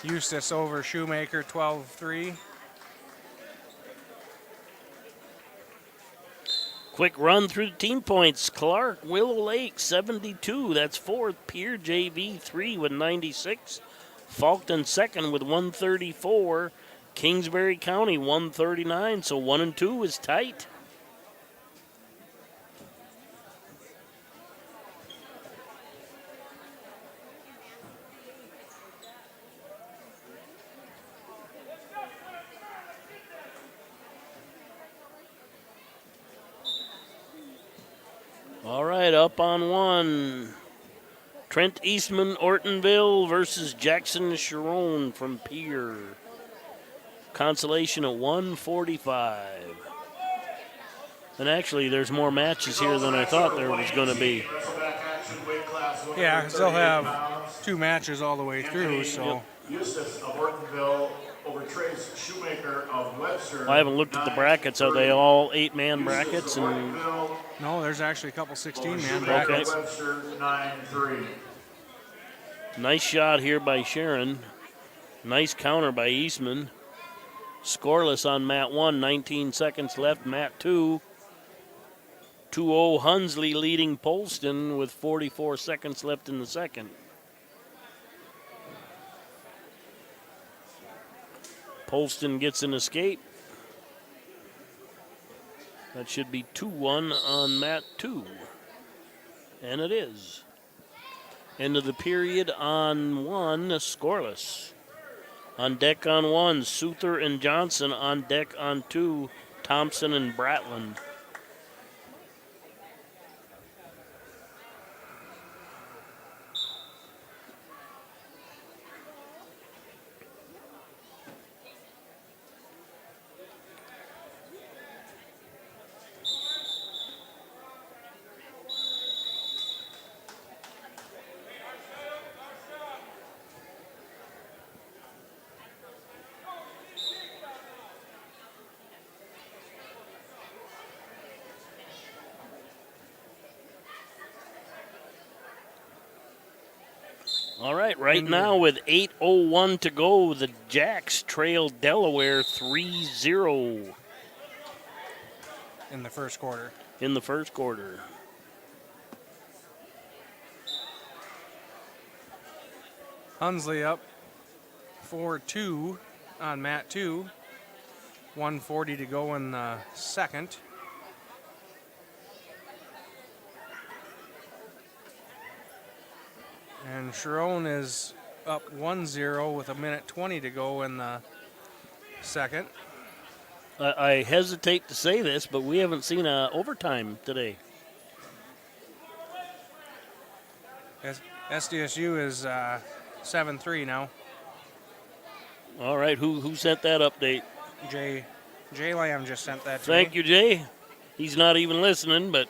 Eustace over Shoemaker 12-3. Quick run through the team points. Clark, Willow Lake, 72. That's fourth. Pier JV, 3 with 96. Faulkton, second with 134. Kingsbury County, 139. So 1 and 2 is tight. All right, up on 1. Trent Eastman, Ortonville versus Jackson Sharon from Pier. Consolation at 145. And actually, there's more matches here than I thought there was going to be. Yeah, they'll have 2 matches all the way through, so. Eustace of Ortonville over Trace Shoemaker of Webster. Well, I haven't looked at the brackets. Are they all 8-man brackets? And no, there's actually a couple 16-man brackets. Webster 9-3. Nice shot here by Sharon. Nice counter by Eastman. Scoreless on mat 1, 19 seconds left. Mat 2, 2-0 Hunsley leading Polston with 44 seconds left in the second. Polston gets an escape. That should be 2-1 on mat 2. And it is. End of the period on 1, scoreless. On deck on 1, Souther and Johnson. On deck on 2, Thompson and Bratland. All right, right now with 8:01 to go, the Jacks trail Delaware 3-0. In the first quarter. In the first quarter. Hunsley up 4-2 on mat 2. 1:40 to go in the second. And Sharon is up 1-0 with 1:20 to go in the second. I hesitate to say this, but we haven't seen overtime today. SDSU is 7-3 now. All right, who sent that update? Jay Lamb just sent that to Thank me. you, Jay. He's not even listening, but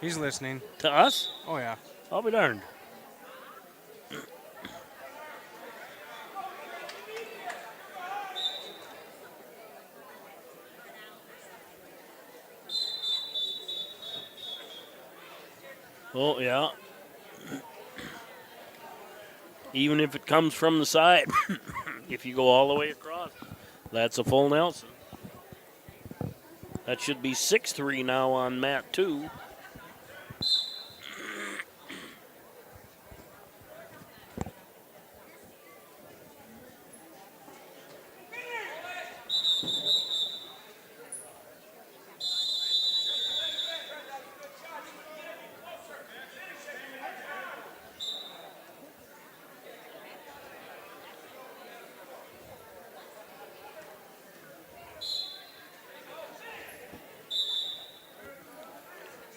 He's listening. to us? Oh, yeah. I'll be darned. Oh, yeah. Even if it comes from the side, if you go all the way across, that's a full Nelson. That should be 6-3 now on mat 2.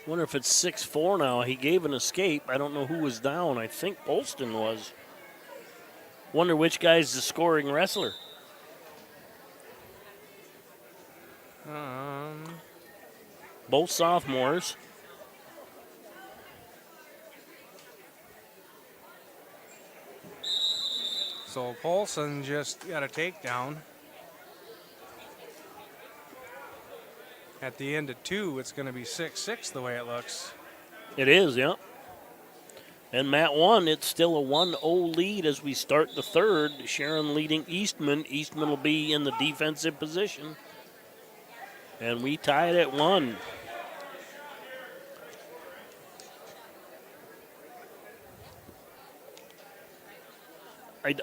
Wonder if it's 6-4 now. He gave an escape. I don't know who was down. I think Polston was. Wonder which guy's the scoring wrestler. Both sophomores. So Polson just got a takedown. At the end of 2, it's going to be 6-6 the way it looks. It is, yeah. And mat 1, it's still a 1-0 lead as we start the third. Sharon leading Eastman. Eastman will be in the defensive position. And we tied at 1.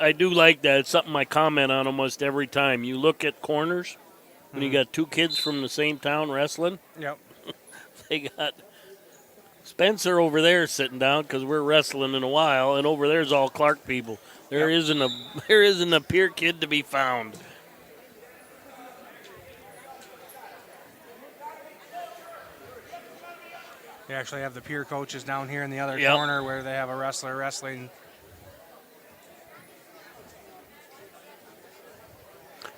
I do like that. It's something I comment on almost every time. You look at corners, when you got two kids from the same town wrestling. Yep. They got Spencer over there sitting down because we're wrestling in a while, and over there's all Clark people. There isn't a Pier kid to be found. They actually have the Pier coaches down here in the other Yep. corner where they have a wrestler wrestling.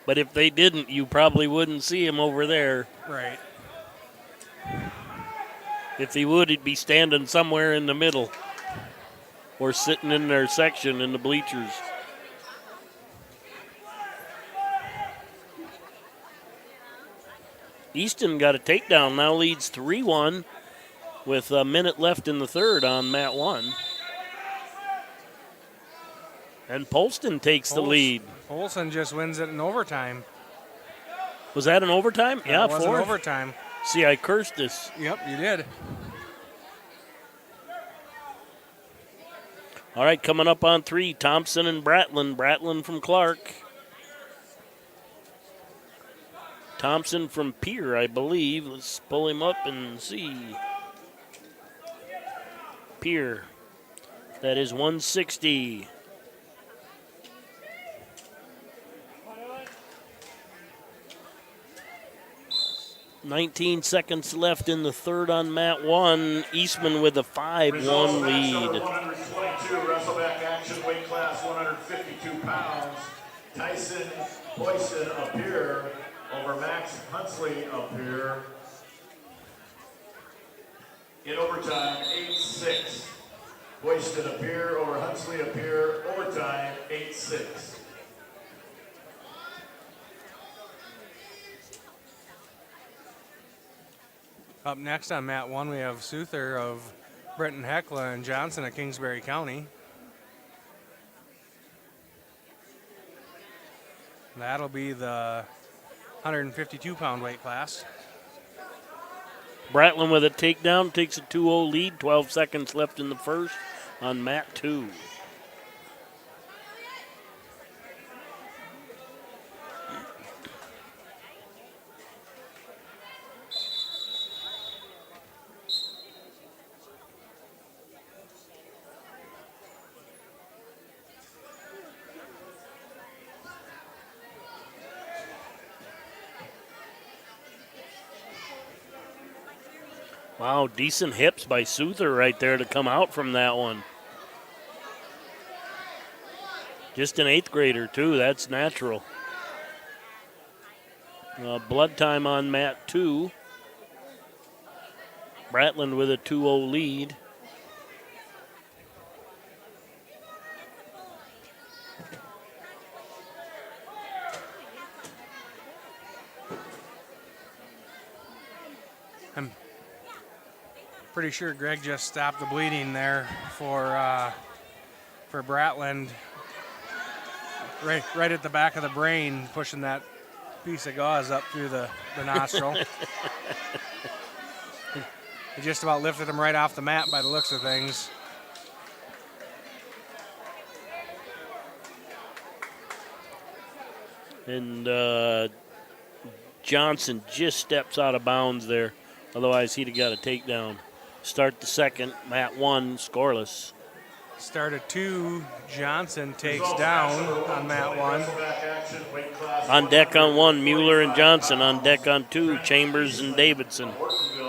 But if they didn't, you probably wouldn't see him over there. Right. If he would, he'd be standing somewhere in the middle or sitting in their section in the bleachers. Easton got a takedown, now leads 3-1 with a minute left in the third on mat 1. And Polston takes the lead. Polson just wins it in overtime. Was that an overtime? Yeah, it was an 4. overtime. See, I cursed this. Yep, you did. All right, coming up on 3, Thompson and Bratlin. Bratlin from Clark. Thompson from Pier, I believe. Let's pull him up and see. Pier. That is 160. 19 seconds left in the third on mat 1. Eastman with a 5-1 lead. 122 wrestleback action, weight class 152 pounds. Tyson Boyson up here over Max Hunsley up here. In overtime, 8-6. Boyson up here over Hunsley up here. Overtime, 8-6. Up next on mat 1, we have Souther of Brenton Heckla and Johnson of Kingsbury County. That'll be the 152-pound weight class. Bratlin with a takedown, takes a 2-0 lead. 12 seconds left in the first on mat 2. Wow, decent hips by Souther right there to come out from that one. Just an 8th grader, too. That's natural. Blood time on mat 2. Bratland with a 2-0 lead. I'm pretty sure Greg just stopped the bleeding there for Bratland. Right at the back of the brain, pushing that piece of gauze up through the nostril. He just about lifted him right off the mat by the looks of things. And Johnson just steps out of bounds there. Otherwise, he'd have got a takedown. Start the second, mat 1, scoreless. Start at 2, Johnson takes down on mat 1. On deck on 1, Mueller and Johnson. On deck on 2, Chambers and Davidson.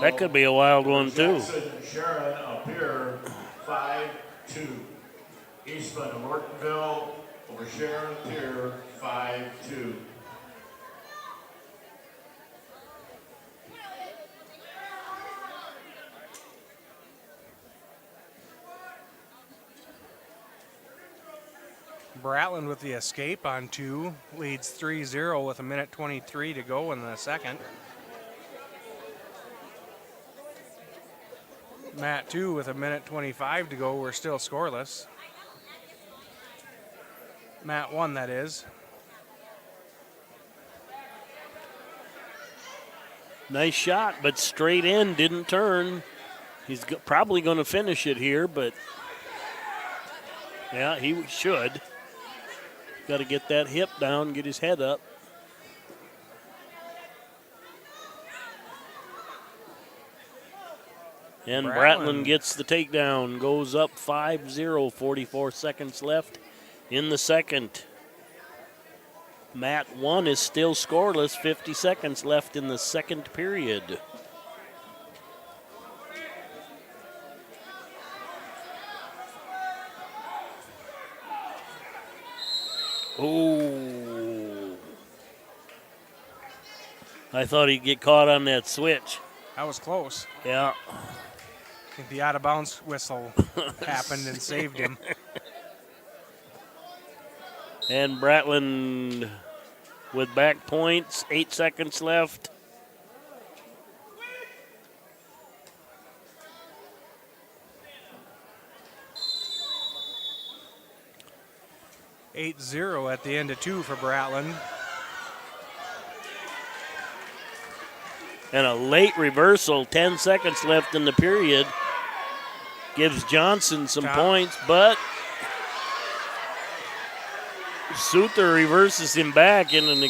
That could be a wild one, too. Sharon up here, 5-2. Eastman of Ortonville over Sharon Pier, 5-2. Bratland with the escape on 2, leads 3-0 with 1:23 to go in the second. Mat 2 with 1:25 to go, we're still scoreless. Mat 1, that is. Nice shot, but straight in, didn't turn. He's probably going to finish it here, but yeah, he should. Got to get that hip down, get his head up. And Bratland gets the takedown, goes up 5-0, 44 seconds left in the second. Mat 1 is still scoreless, 50 seconds left in the second period. Oh. I thought he'd get caught on that switch. That was close. Yeah. I think the out of bounds whistle happened and saved him. And Bratland with back points, 8 seconds left. (8-0) at the end of 2 for Bratland. And a late reversal, 10 seconds left in the period. Gives Johnson some points, but Suther reverses him back in an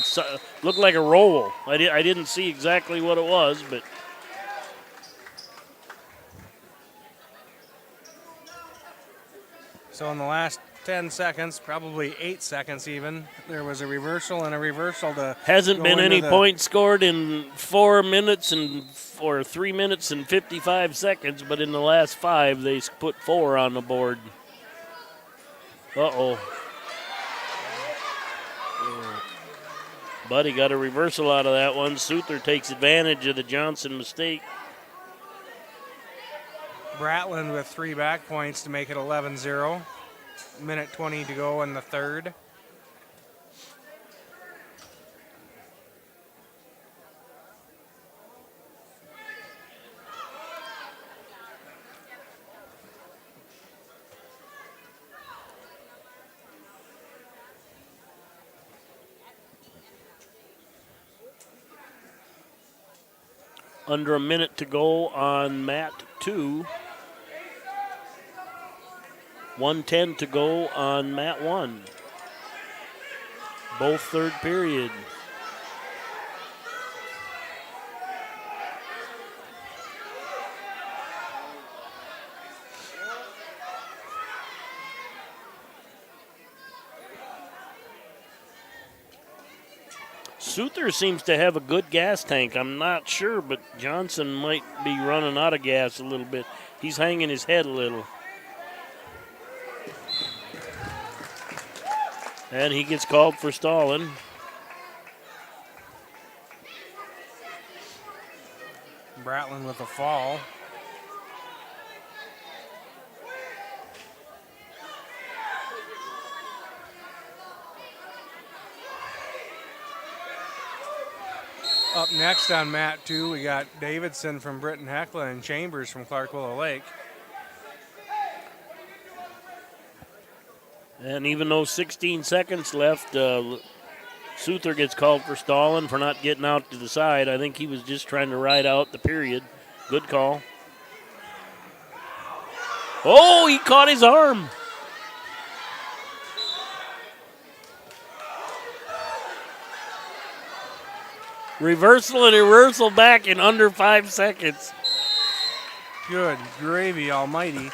looked like a roll. I didn't see exactly what it was, but so in the last 10 seconds, probably 8 seconds even, there was a reversal and a reversal to hasn't go been into any the points scored in 4 minutes or 3 minutes and 55 seconds, but in the last 5 they put 4 on the board. Uh-oh. Buddy got a reversal out of that one. Suther takes advantage of the Johnson mistake. Bratland with 3 back points to make it 11-0. 1:20 to go in the third. Under a minute to go on mat 2. 1:10 to go on mat 1. Both third period. Suther seems to have a good gas tank. I'm not sure, but Johnson might be running out of gas a little bit. He's hanging his head a little. And he gets called for stalling. Bratland with a fall. Up next on mat 2, we got Davidson from Britton Hecla and Chambers from Clark Willow Lake. And even though 16 seconds left, Souther gets called for stalling for not getting out to the side. I think he was just trying to ride out the period. Good call. Oh, he caught his arm. Reversal and reversal back in under 5 seconds. Good gravy almighty.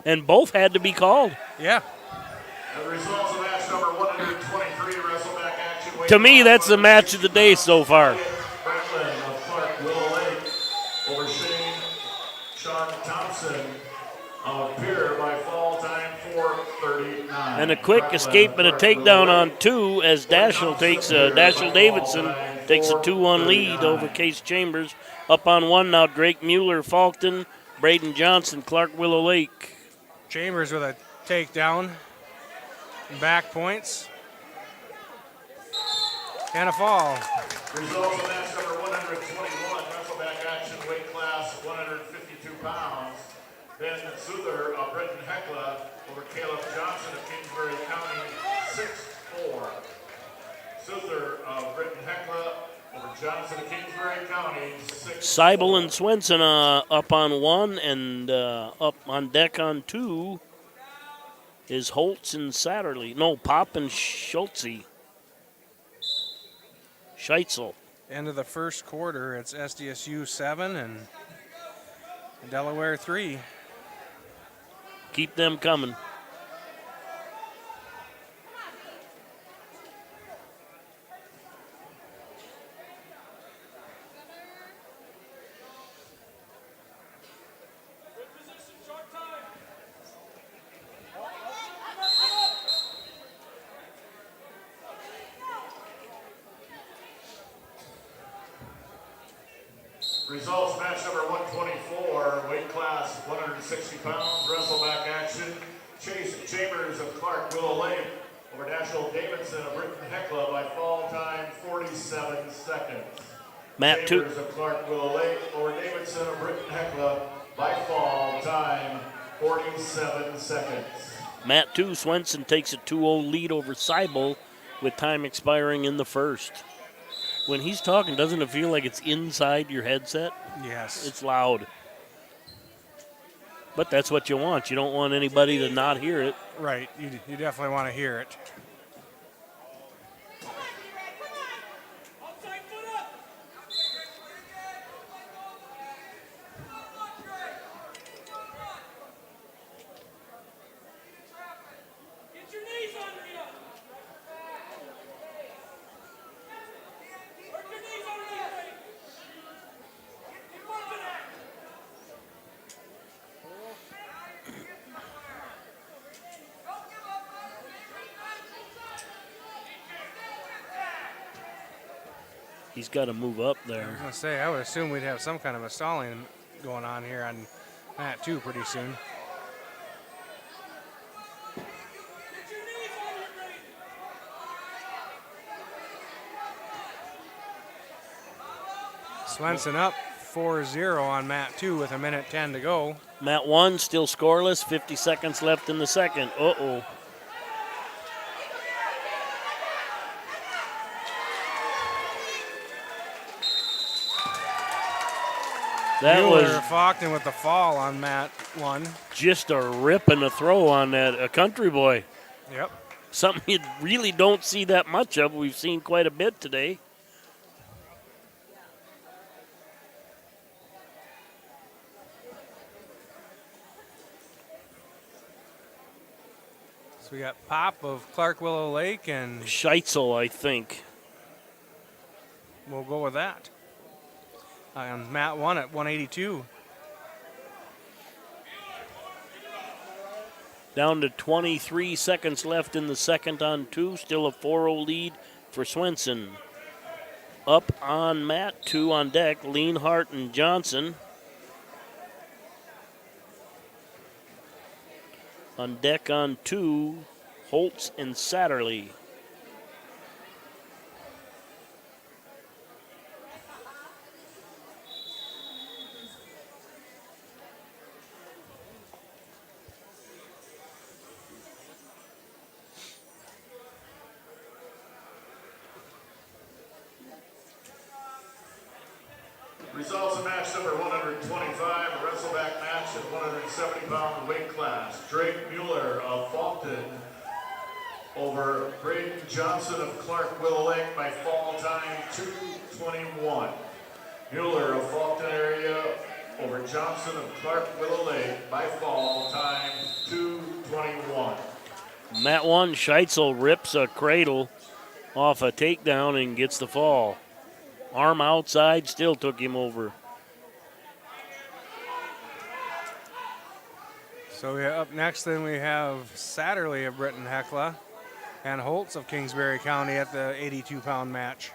And both had to be called. Yeah. The results of match number 123, wrestleback action. To me, that's the match of the day so far. Bratland of Clark Willow Lake over Sean Thompson of Pier by fall time 4:39. And a quick escape and a takedown on 2 as Dashiell Davidson takes a 2-1 lead over Case Chambers. Up on 1 now, Drake Mueller, Faulkton, Braden Johnson, Clark Willow Lake. Chambers with a takedown. Back points. And a fall. Results of match number 121, wrestleback action, weight class 152 pounds. Ben Souther of Britton Hecla over Caleb Johnson of Kingsbury County, 6-4. Souther of Britton Hecla over Johnson of Kingsbury County, 6-4. Seibel and Swenson up on 1 and up on deck on 2 is Holtz and Satterley. No, Pop and Scheitzel. End of the first quarter, it's SDSU 7 and Delaware 3. Keep them coming. Results match number 124, weight class 160 pounds, wrestleback action. Chase Chambers of Clark Willow Lake over Dashiell Davidson of Britton Hecla by fall time 47 seconds. Matt Chambers of Clark Willow Lake over Davidson of Britton Hecla by fall time 47 seconds. Matt 2, Swenson takes a 2-0 lead over Seibel with time expiring in the first. When he's talking, doesn't it feel like it's inside your headset? Yes. It's loud. But that's what you want. You don't want anybody to not hear it. Right. You definitely want to hear it. He's got to move up I was there. going to say, I would assume we'd have some kind of a stalling going on here on Mat 2 pretty soon. Swenson up 4-0 on Mat 2 with 1:10 to go. Mat 1 still scoreless, 50 seconds left in the second. Uh-oh. That Mueller, was Faulkton with the fall on Mat 1. just a rip and a throw on a country boy. Yep. Something you really don't see that much of. We've seen quite a bit today. So we got Pop of Clark Willow Lake and Scheitzel, I think. We'll go with that. On Mat 1 at 182. Down to 23 seconds left in the second on 2. Still a 4-0 lead for Swenson. Up on mat, 2 on deck, Leanhart and Johnson. On deck on 2, Holtz and Satterley. Results of match number 125, a wrestleback match at 170-pound weight class. Drake Mueller of Faulkton over Braden Johnson of Clark Willow Lake by fall time 2:21. Mueller of Faulkton area over Johnson of Clark Willow Lake by fall time 2:21. Mat 1, Scheitzel rips a cradle off a takedown and gets the fall. Arm outside, still took him over. So up next then we have Satterley of Britton Hecla and Holtz of Kingsbury County at the 82-pound match.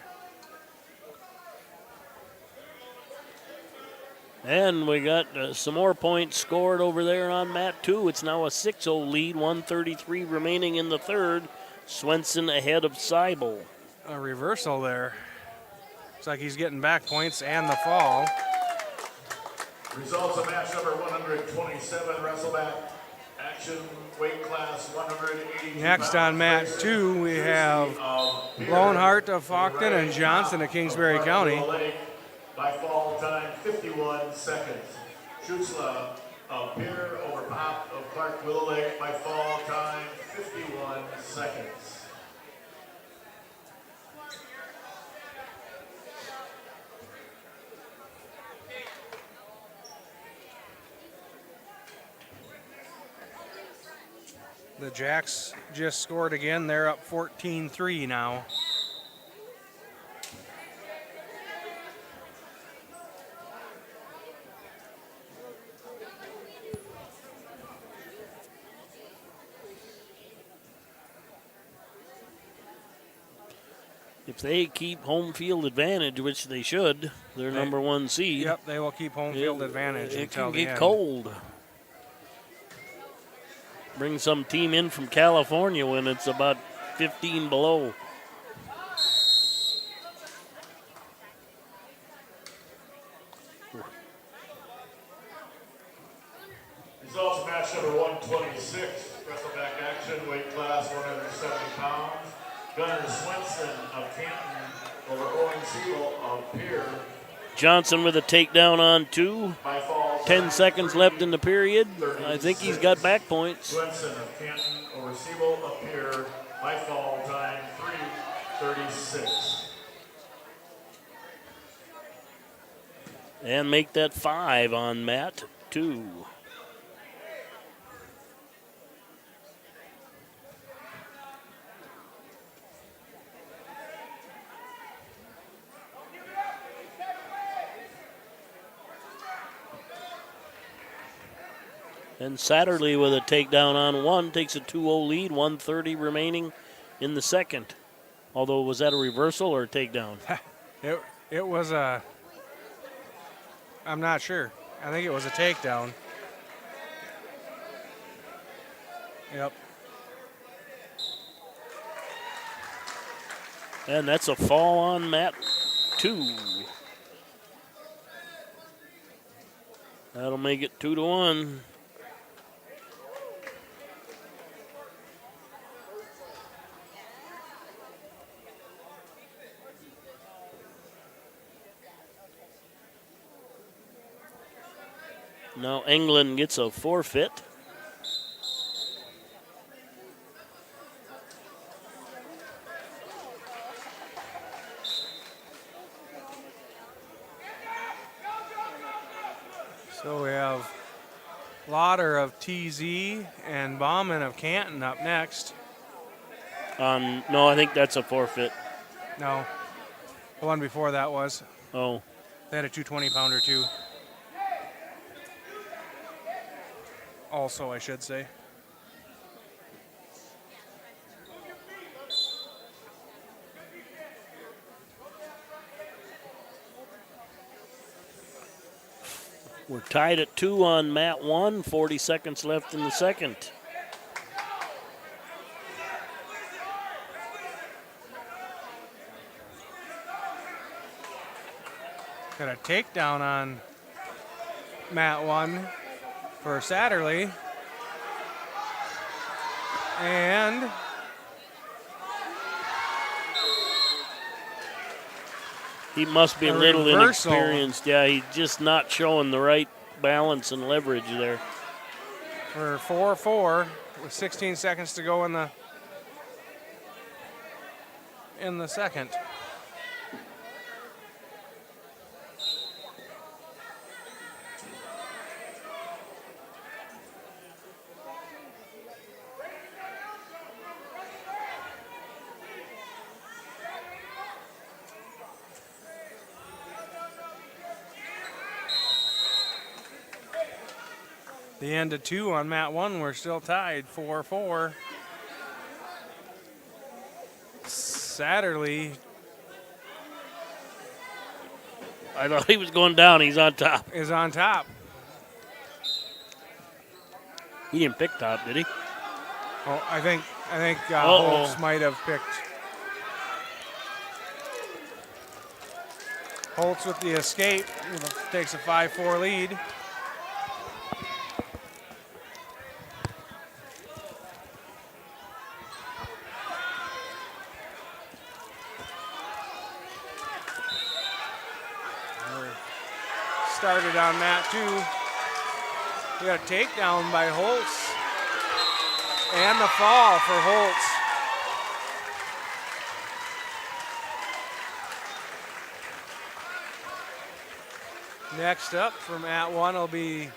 And we got some more points scored over there on mat 2. It's now a 6-0 lead, 1:33 remaining in the third. Swenson ahead of Seibel. A reversal there. Looks like he's getting back points and the fall. Results of match number 127, wrestleback action weight class 180. Next on mat 2 we have Lonehart of Faulkton and Johnson of Kingsbury County. By fall time 51 seconds. Schutzla of Beer over Pop of Clark Willow Lake by fall time 51 seconds. The Jacks just scored again. They're up 14-3 now. If they keep home field advantage, which they should, they're number 1 seed. Yep, they will keep home field advantage It until can the get end. cold. Bring some team in from California when it's about 15 below. Results of match number 126, wrestleback action, weight class 170 pounds. Gunnar Swenson of Canton over Owen Siegel of Pier. Johnson with a takedown on 2. 10 seconds left in the period. I think he's got back points. Swenson of Canton over Siegel of Pier by fall time 3:36. And make that 5 on mat 2. And Satterley with a takedown on 1 takes a 2-0 lead, 1:30 remaining in the second. Although, was that a reversal or a takedown? It was a, I'm not sure. I think it was a takedown. Yep. And that's a fall on mat 2. That'll make it 2-1. Now England gets a forfeit. So we have Lauder of TZ and Bauman of Canton up next. No, I think that's a forfeit. No, the one before that was. Oh. They had a 220-pounder too. Also, I should say. We're tied at 2 on mat 1, 40 seconds left in the second. Got a takedown on mat 1 for Satterley. And he must be a little inexperienced. Yeah, he's just not showing the right balance and leverage there. For 4-4 with 16 seconds to go in the second. The end of 2 on mat 1, we're still tied, 4-4. Satterley. I thought he was going down. He's on top. Is on top. He didn't pick top, did he? Oh, I think Holtz might have picked. Holtz with the escape takes a 5-4 lead. Started on mat 2. We got a takedown by Holtz. And the fall for Holtz. Next up from mat 1 will be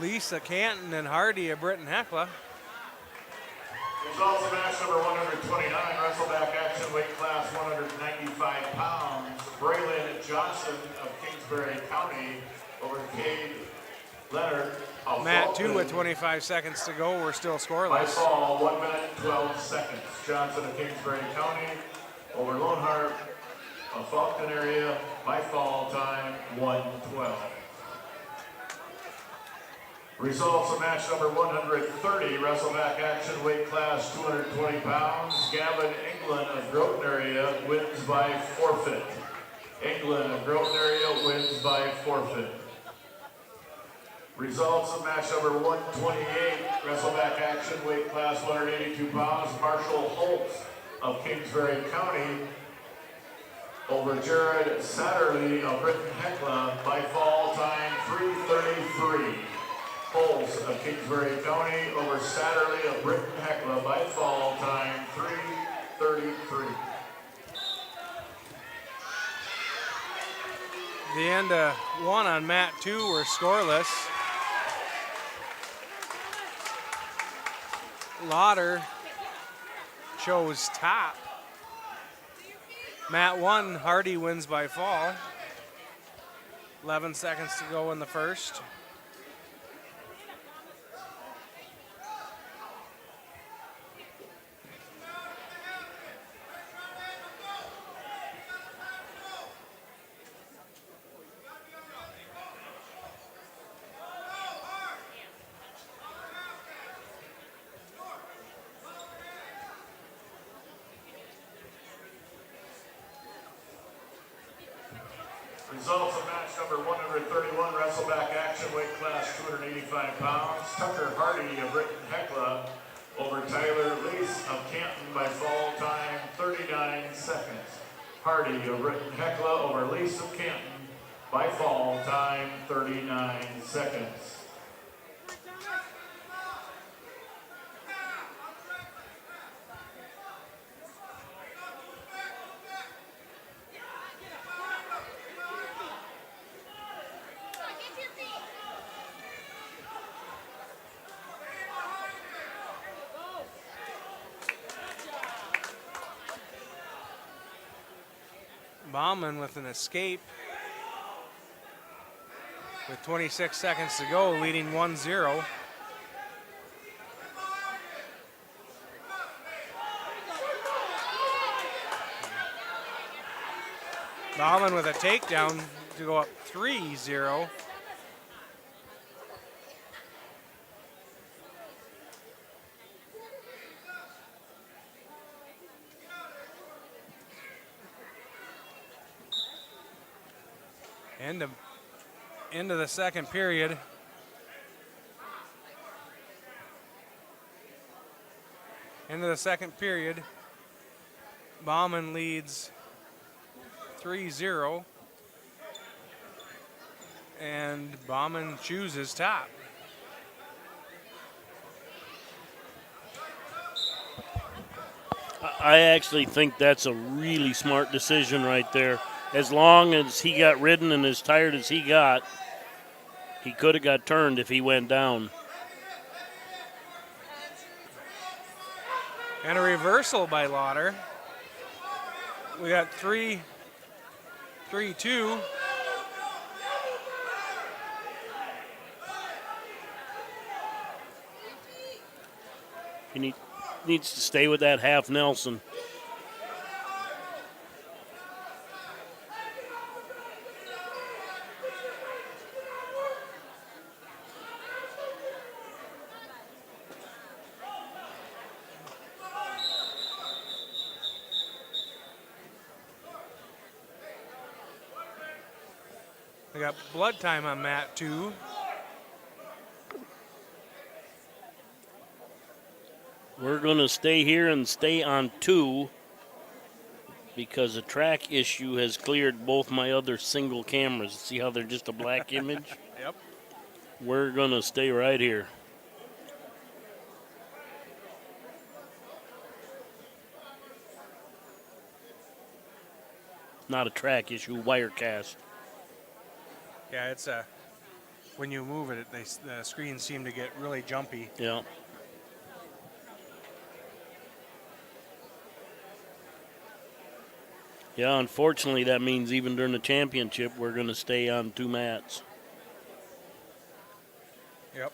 Lisa Canton and Hardy of Britton Hecla. Results of match number 129, wrestleback action, weight class 195 pounds. Braylon Johnson of Kingsbury County over Cade Leonard of Mat 2 Fulton. with 25 seconds to go. We're still By scoreless. fall, 1 minute, 12 seconds. Johnson of Kingsbury County over Lone Hart of Fulton area. By fall time, 1:12. Results of match number 130, wrestleback action, weight class 220 pounds. Gavin England of Groton area wins by forfeit. England of Groton area wins by forfeit. Results of match number 128, wrestleback action, weight class 182 pounds. Marshall Holtz of Kingsbury County over Jared Satterley of Britton Hecla by fall time 3:33. Holtz of Kingsbury County over Satterley of Britton Hecla by fall time 3:33. The end of 1 on mat 2, we're scoreless. Lauder chose top. Mat 1, Hardy wins by fall. 11 seconds to go in the first. Results of match number 131, wrestleback action, weight class 285 pounds. Tucker Hardy of Britton Hecla over Tyler Lease of Canton by fall time 39 seconds. Hardy of Britton Hecla over Lease of Canton by fall time 39 seconds. Bauman with an escape. With 26 seconds to go, leading 1-0. Bauman with a takedown to go up 3-0. Into the second period. Into the second period. Bauman leads 3-0. And Bauman chooses top. I actually think that's a really smart decision right there. As long as he got ridden and as tired as he got, he could have got turned if he went down. And a reversal by Lauder. We got 3-2. He needs to stay with that half Nelson. We got blood time on mat 2. We're going to stay here and stay on 2 because a track issue has cleared both my other single cameras. See how they're just a black image? Yep. We're going to stay right here. Not a track issue, Wirecast. Yeah, it's when you move it, the screens seem to get really jumpy. Yeah. Yeah, unfortunately, that means even during the championship, we're going to stay on 2 mats. Yep.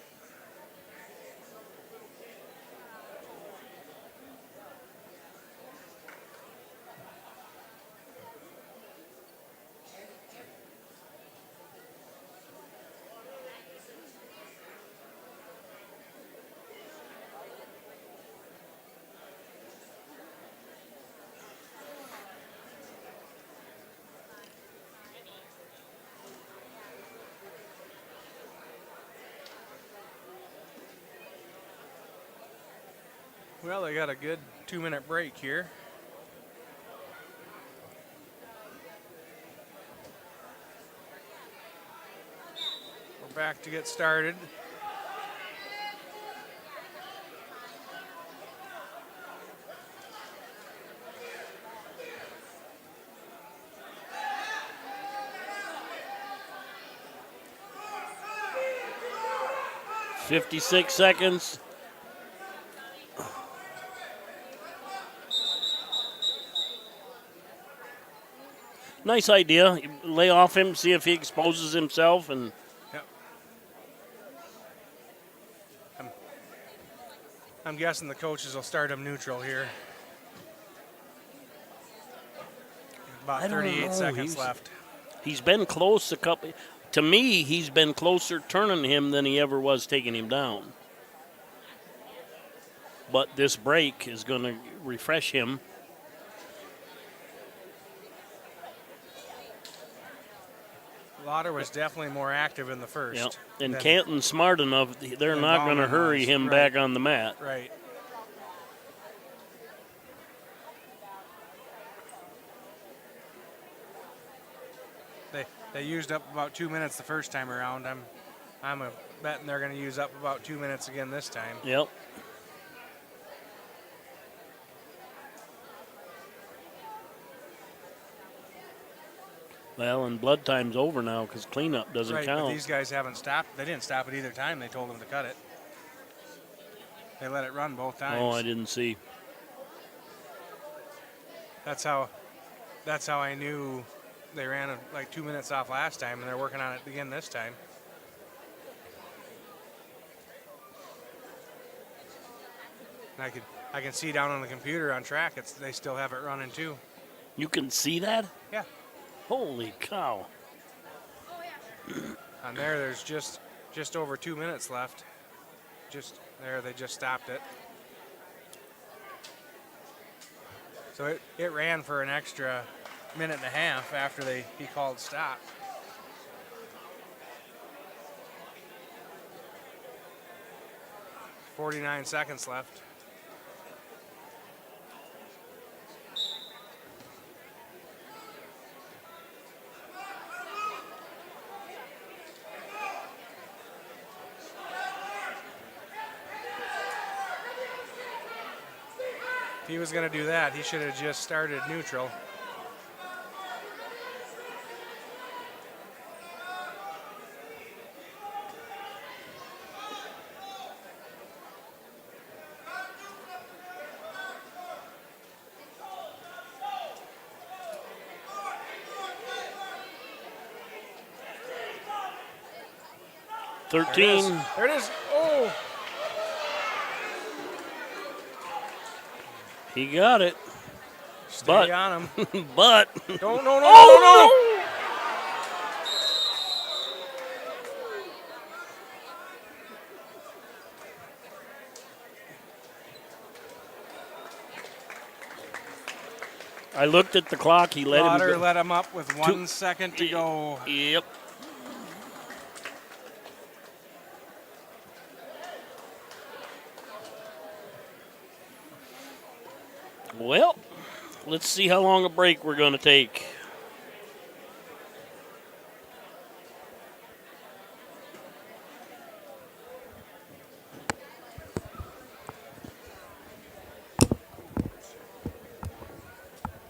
Well, they got a good 2-minute break here. We're back to get started. .56 seconds. Nice idea. Lay off him, see if he exposes himself, and yep. I'm guessing the coaches will start him neutral here. About 38 seconds left. He's been close a couple. To me, he's been closer turning him than he ever was taking him down. But this break is going to refresh him. Lauder was definitely more active in the first. Yep. And Canton's smart enough, they're not going to hurry him back on the mat. Right. They used up about 2 minutes the first time around. I'm betting they're going to use up about 2 minutes again this time. Yep. Well, and blood time's over now because cleanup doesn't count. But these guys haven't stopped. They didn't stop it either time. They told them to cut it. They let it run both times. Oh, I didn't see. That's how I knew they ran like 2 minutes off last time, and they're working on it again this time. And I can see down on the computer on track. They still have it running too. You can see that? Yeah. Holy cow. On there's just over 2 minutes left. Just there, they just stopped it. So it ran for an extra minute and a half after he called stop. 49 seconds left. If he was going to do that, he should have just started neutral. There it is. There it is. Oh! He got it. Stay on him. But. No, no, no, Oh, no, no! I looked at the clock. He let him go. Let him up with 1 second to go. Yep. Well, let's see how long a break we're going to take.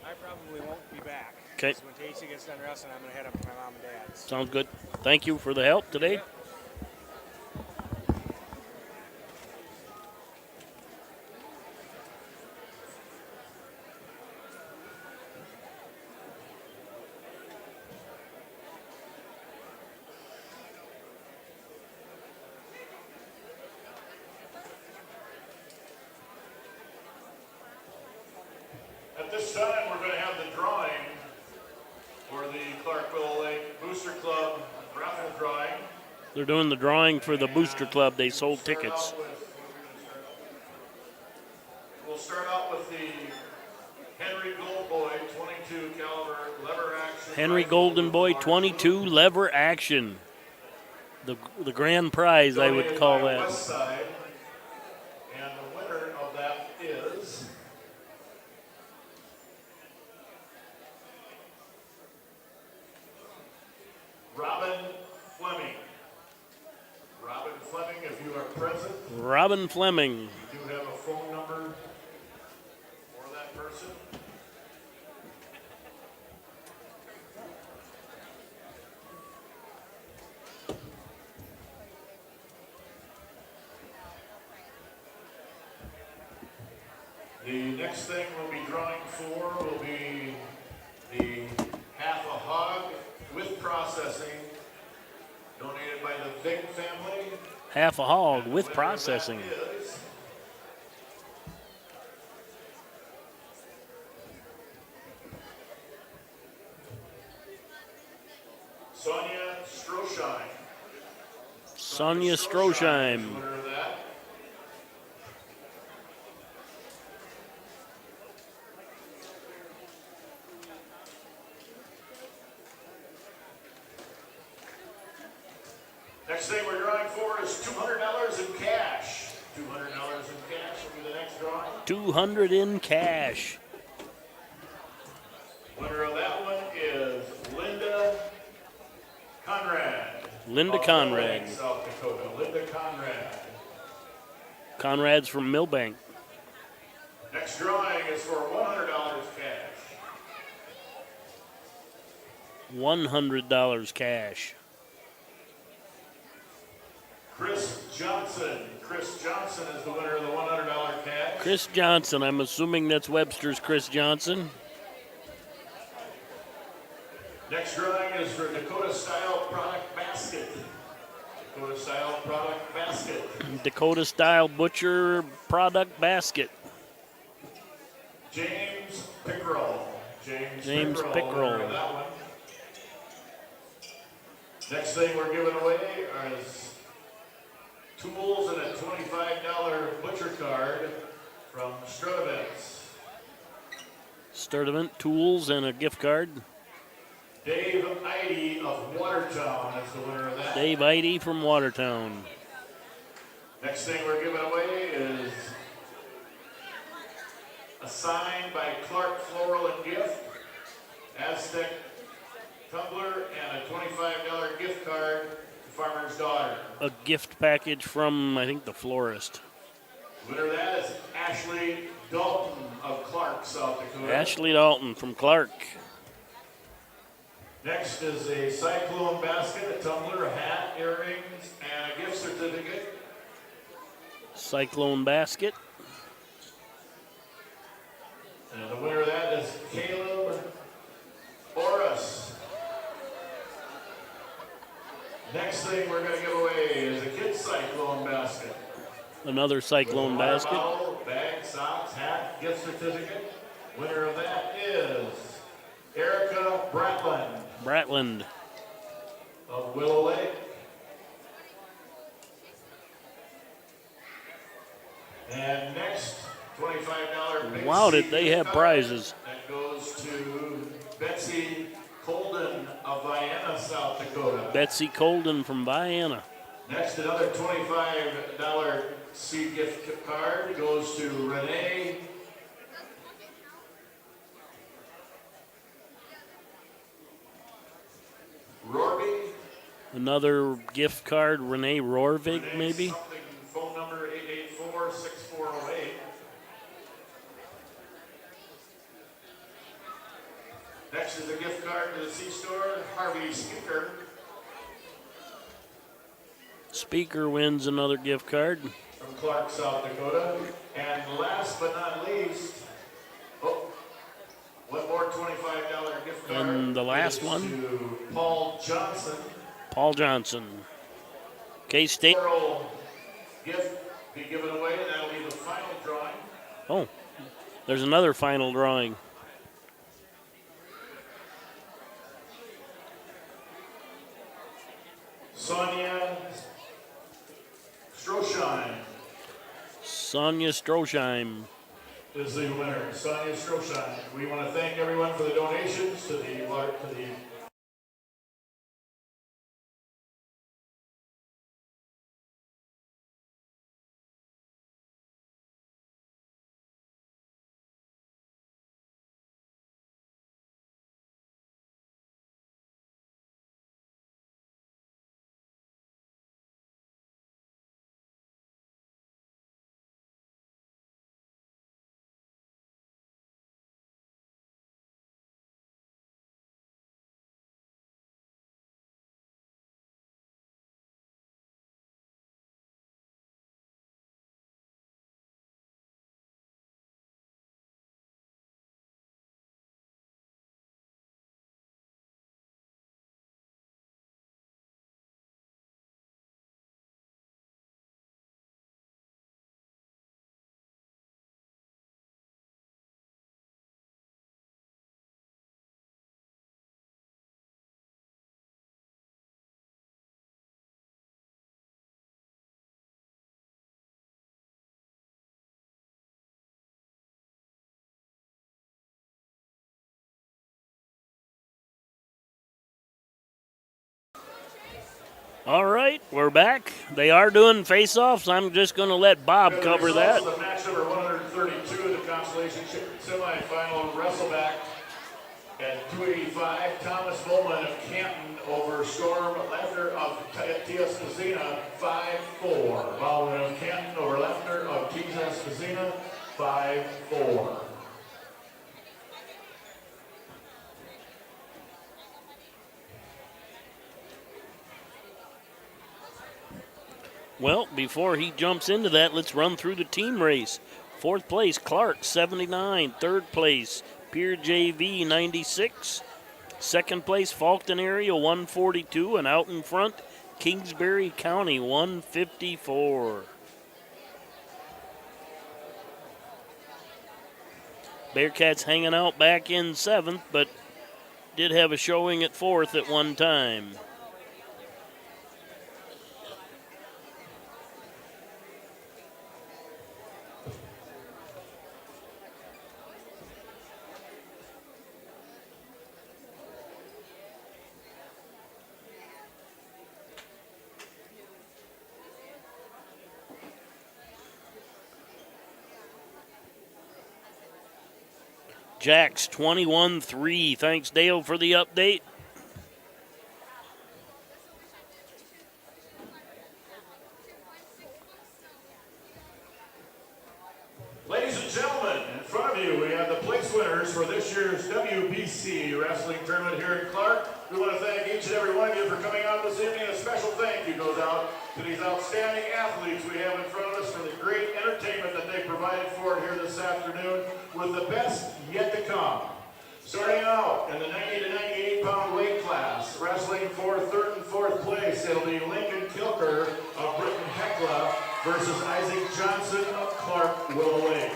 I probably won't be back. Okay. When Casey gets done wrestling, I'm going to head up to my mom and dad's. Sounds good. Thank you for the help today. At this time, we're going to have the drawing for the Clarkville Lake Booster Club raffle drawing. They're doing the drawing for the Booster Club. They sold tickets. We'll start out with the Henry Goldboy 22 caliber lever action. Henry Golden Boy 22 lever action. The grand prize, I would call that. West Side. And the winner of that is Robin Fleming. Robin Fleming, if you are present. Robin Fleming. You do have a phone number for that person. The next thing we'll be drawing for will be the half a hog with processing donated by the Big family. Half a hog with processing. Is Sonia Stroschein. Sonia Stroschein. Winner of that. Next thing we're drawing for is $200 in cash. $200 in cash will be the next drawing. 200 in cash. Winner of that one is Linda Conrad. Linda of Conrad. Milbank, South Dakota. Linda Conrad. Conrad's from Milbank. Next drawing is for $100 cash. $100 cash. Chris Johnson. Chris Johnson is the winner of the $100 cash. Chris Johnson. I'm assuming that's Webster's Chris Johnson. Next drawing is for Dakota Style Product Basket. Dakota Style Product Basket. Dakota Style Butcher Product Basket. James Pickrell. James Pickrell. Winner of that one. Next thing we're giving away is tools and a $25 butcher card from Sturdivants. Sturdivant tools and a gift card. Dave Eide of Watertown is the winner of that. Dave Eide from Watertown. Next thing we're giving away is a sign by Clark Floral and Gift, Aztec tumbler, and a $25 gift card to Farmer's Daughter. A gift package from, I think, the florist. Winner of that is Ashley Dalton of Clark, South Dakota. Ashley Dalton from Clark. Next is a Cyclone basket, a tumbler, a hat, earrings, and a gift certificate. Cyclone basket. And the winner of that is Caleb Oris. Next thing we're going to give away is a kid's Cyclone basket. Another Cyclone basket. Bottle, bag, socks, hat, gift certificate. Winner of that is Erica Bratland. Bratland. Of Willow Lake. And next, $25 big Wow, did they have prizes? That goes to Betsy Colden of Vienna, South Dakota. Betsy Colden from Vienna. Next, another $25 seed gift card goes to Renee Rorby. Another gift card, Renee Rorvig, maybe? Phone number 884-6408. Next is a gift card to the C-Store, Harvey Speaker. Speaker wins another gift card. From Clark, South Dakota. And last but not least, one more $25 gift card. And the last is one? to Paul Johnson. Paul Johnson. K-State. Gift be given away, and that'll be the final drawing. Oh, there's another final drawing. Sonia Stroschein Sonia Stroschein is the winner. Sonia Stroschein. We want to thank everyone for the donations to the All right, we're back. They are doing face-offs. I'm just going to let Bob cover that. The match number 132, the consolation semifinal wrestleback at 285. Thomas Bowman of Canton over Storm Lafner of Tia Spazina, 5-4. Bowman of Canton over Lafner of Tia Spazina, 5-4. Well, before he jumps into that, let's run through the team race. Fourth place, Clark, 79. Third place, Pier JV, 96. Second place, Faulkton area, 142. And out in front, Kingsbury County, 154. Bearcats hanging out back in seventh, but did have a showing at fourth at one time. Jacks 21-3. Thanks, Dale, for the update. Ladies and gentlemen, in front of you, we have the place winners for this year's WBC Wrestling Tournament here in Clark. We want to thank each and every one of you for coming out this evening. A special thank you goes out to these outstanding athletes we have in front of us for the great entertainment that they provided for it here this afternoon, with the best yet to come. Starting out in the 90 to 98 pound weight class, wrestling for third and fourth place, it'll be Lincoln Kilker of Britton Hecla versus Isaac Johnson of Clark Willow Lake.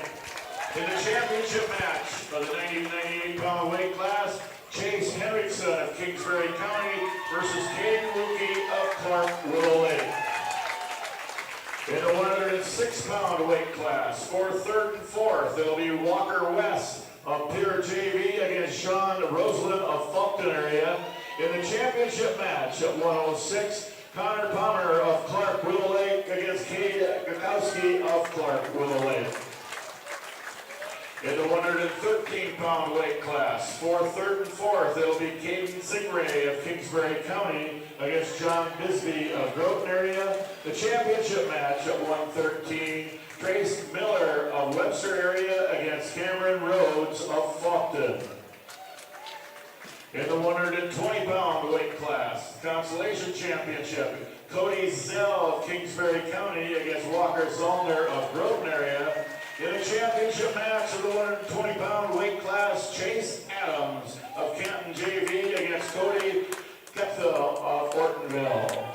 In the championship match of the 90 to 98 pound weight class, Chase Henriksen of Kingsbury County versus Caden Lukey of Clark Willow Lake. In the 106 pound weight class, for third and fourth, it'll be Walker West of Pier JV against Sean Roseland of Fulton area. In the championship match at 106, Connor Palmer of Clark Willow Lake against Cade Gakowski of Clark Willow Lake. In the 113 pound weight class, for third and fourth, it'll be Caden Singray of Kingsbury County against John Bisbee of Groton area. The championship match at 113, Trace Miller of Webster area against Cameron Rhodes of Faulkton. In the 120 pound weight class, consolation championship, Cody Zell of Kingsbury County against Walker Zollner of Groton area. In the championship match of the 120 pound weight class, Chase Adams of Canton JV against Cody Kepthel of Ortonville.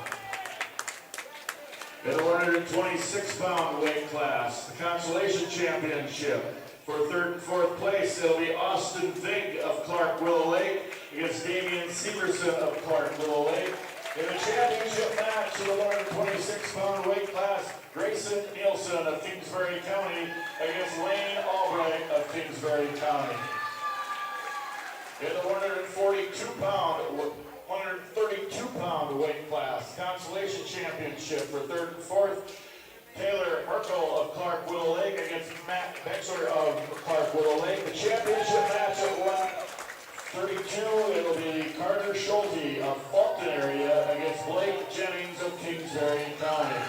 In the 126 pound weight class, the consolation championship, for third and fourth place, it'll be Austin Vig of Clark Willow Lake against Damian Severson of Clark Willow Lake. In the championship match of the 126 pound weight class, Grayson Nielsen of Kingsbury County against Lane Albright of Kingsbury County. In the 132 pound weight class, consolation championship for third and fourth, Taylor Merkel of Clark Willow Lake against Matt Bexler of Clark Willow Lake. The championship match at 132, it'll be Carter Schulte of Fulton area against Blake Jennings of Kingsbury County.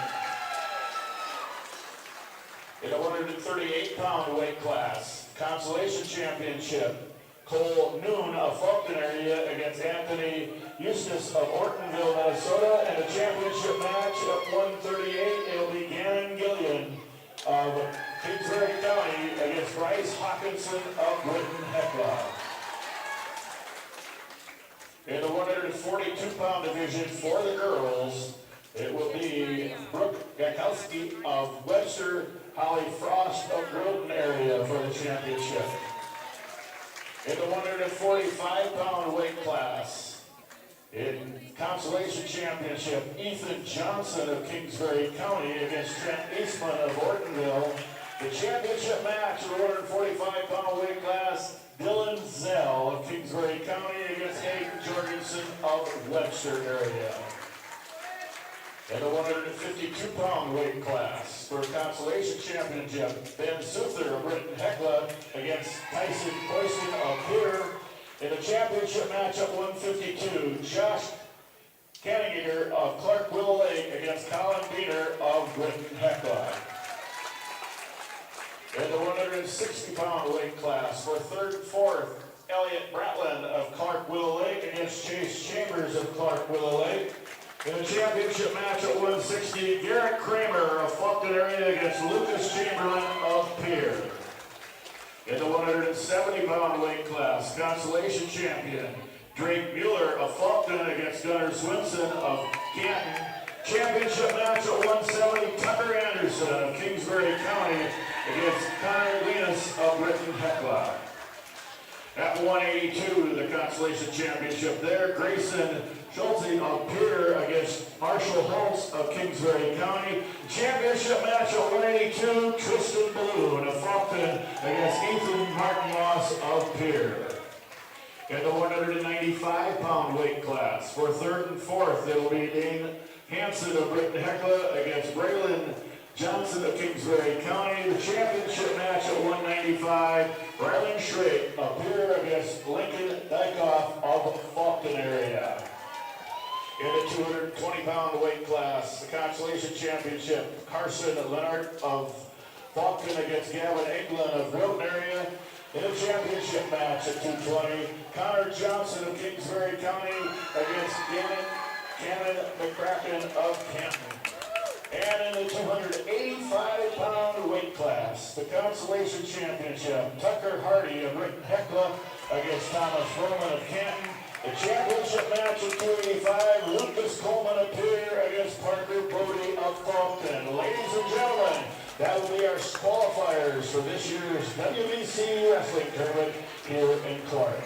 In the 138 pound weight class, consolation championship, Cole Noon of Fulton area against Anthony Eustace of Ortonville, Minnesota. And the championship match at 138, it'll be Gannon Gillian of Kingsbury County against Bryce Hawkinson of Britton Hecla. In the 142 pound division for the girls, it will be Brooke Gakowski of Webster, Holly Frost of Groton area for the championship. In the 145 pound weight class, in consolation championship, Ethan Johnson of Kingsbury County against Trent Eastman of Ortonville. The championship match in the 145 pound weight class, Dylan Zell of Kingsbury County against Hayden Jorgensen of Webster area. In the 152 pound weight class for consolation championship, Ben Suther of Britton Hecla against Tyson Poiston of Pier. In the championship match at 152, Josh Canninger of Clark Willow Lake against Colin Beener of Britton Hecla. In the 160 pound weight class for third and fourth, Elliot Bratland of Clark Willow Lake against Chase Chambers of Clark Willow Lake. In the championship match at 160, Garrett Kramer of Fulton area against Lucas Chamberlain of Pier. In the 170 pound weight class, consolation champion, Drake Mueller of Fulton against Gunnar Swinson of Canton. Championship match at 170, Tucker Anderson of Kingsbury County against Connor Linus of Britton Hecla. At 182, the consolation championship there, Grayson Schulte of Pier against Marshall Holtz of Kingsbury County. Championship match at 182, Tristan Balloon of Fulton against Ethan Martin Moss of Pier. In the 195 pound weight class, for third and fourth, it'll be Dane Hansen of Britton Hecla against Braylon Johnson of Kingsbury County. The championship match at 195, Rylan Schrake appear against Lincoln Dykoff of Faulkton area. In the 220-pound weight class, the consolation championship, Carson Leonard of Faulkton against Gavin England of Wilton area. In the championship match at 220, Connor Johnson of Kingsbury County against Cannon McCracken of Canton. And in the 285-pound weight class, the consolation championship, Tucker Hardy of Britton Hecla against Thomas Roman of Canton. The championship match at 285, Lucas Coleman appear against Parker Brody of Faulkton. Ladies and gentlemen, that will be our qualifiers for this year's WBC Wrestling Tournament here in Clark.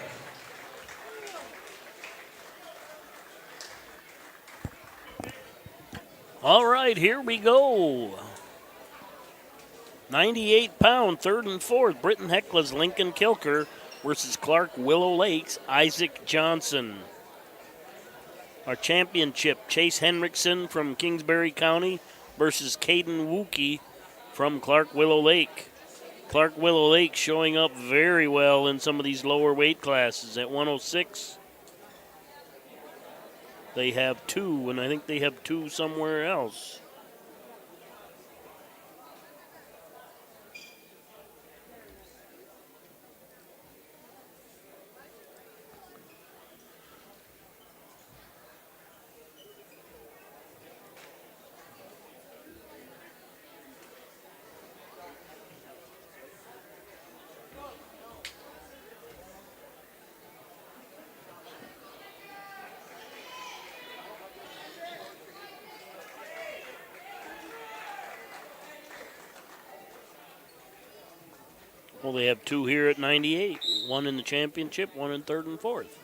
All right, here we go. 98-pound, third and fourth, Britton Hecla's Lincoln Kilker versus Clark Willow Lakes, Isaac Johnson. Our championship, Chase Henriksen from Kingsbury County versus Caden Wookie from Clark Willow Lake. Clark Willow Lake showing up very well in some of these lower weight classes. At 106, they have two, and I think they have two somewhere else. Well, they have two here at 98. One in the championship, one in third and fourth.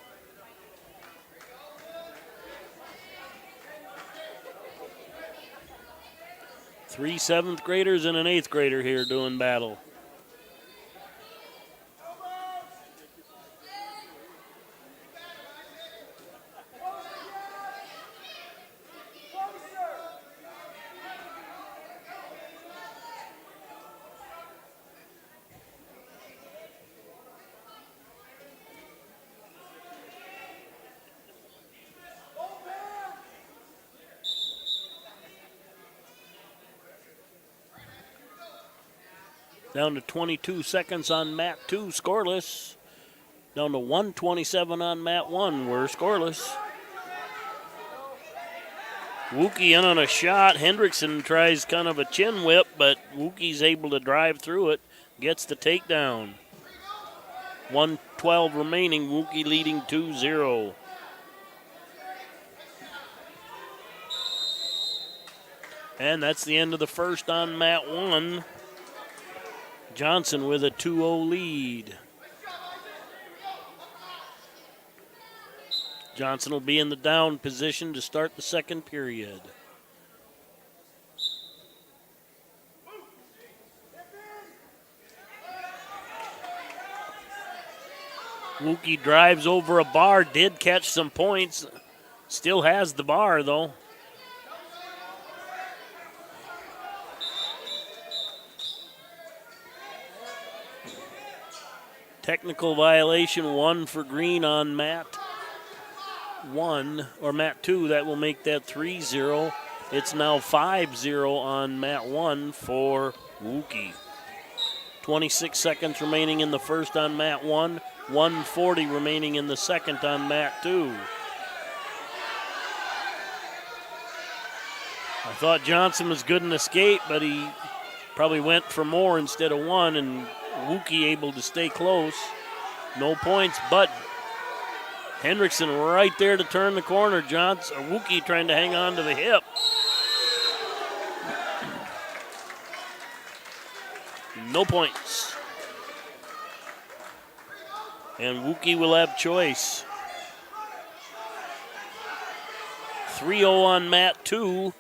Three seventh graders and an eighth grader here doing battle. Down to 22 seconds on mat 2, scoreless. Down to 1:27 on mat 1, we're scoreless. Wookie in on a shot. Hendrickson tries kind of a chin whip, but Wookie's able to drive through it, gets the takedown. 1:12 remaining, Wookie leading 2-0. And that's the end of the first on mat 1. Johnson with a 2-0 lead. Johnson will be in the down position to start the second period. Wookie drives over a bar, did catch some points. Still has the bar, though. Technical violation, 1 for Green on mat 1, or mat 2. That will make that 3-0. It's now 5-0 on mat 1 for Wookie. 26 seconds remaining in the first on mat 1. 1:40 remaining in the second on mat 2. I thought Johnson was good in escape, but he probably went for more instead of 1, and Wookie able to stay close. No points, but Hendrickson right there to turn the corner. Wookie trying to hang on to the hip. No points. And Wookie will have choice. 3-0 on mat 2.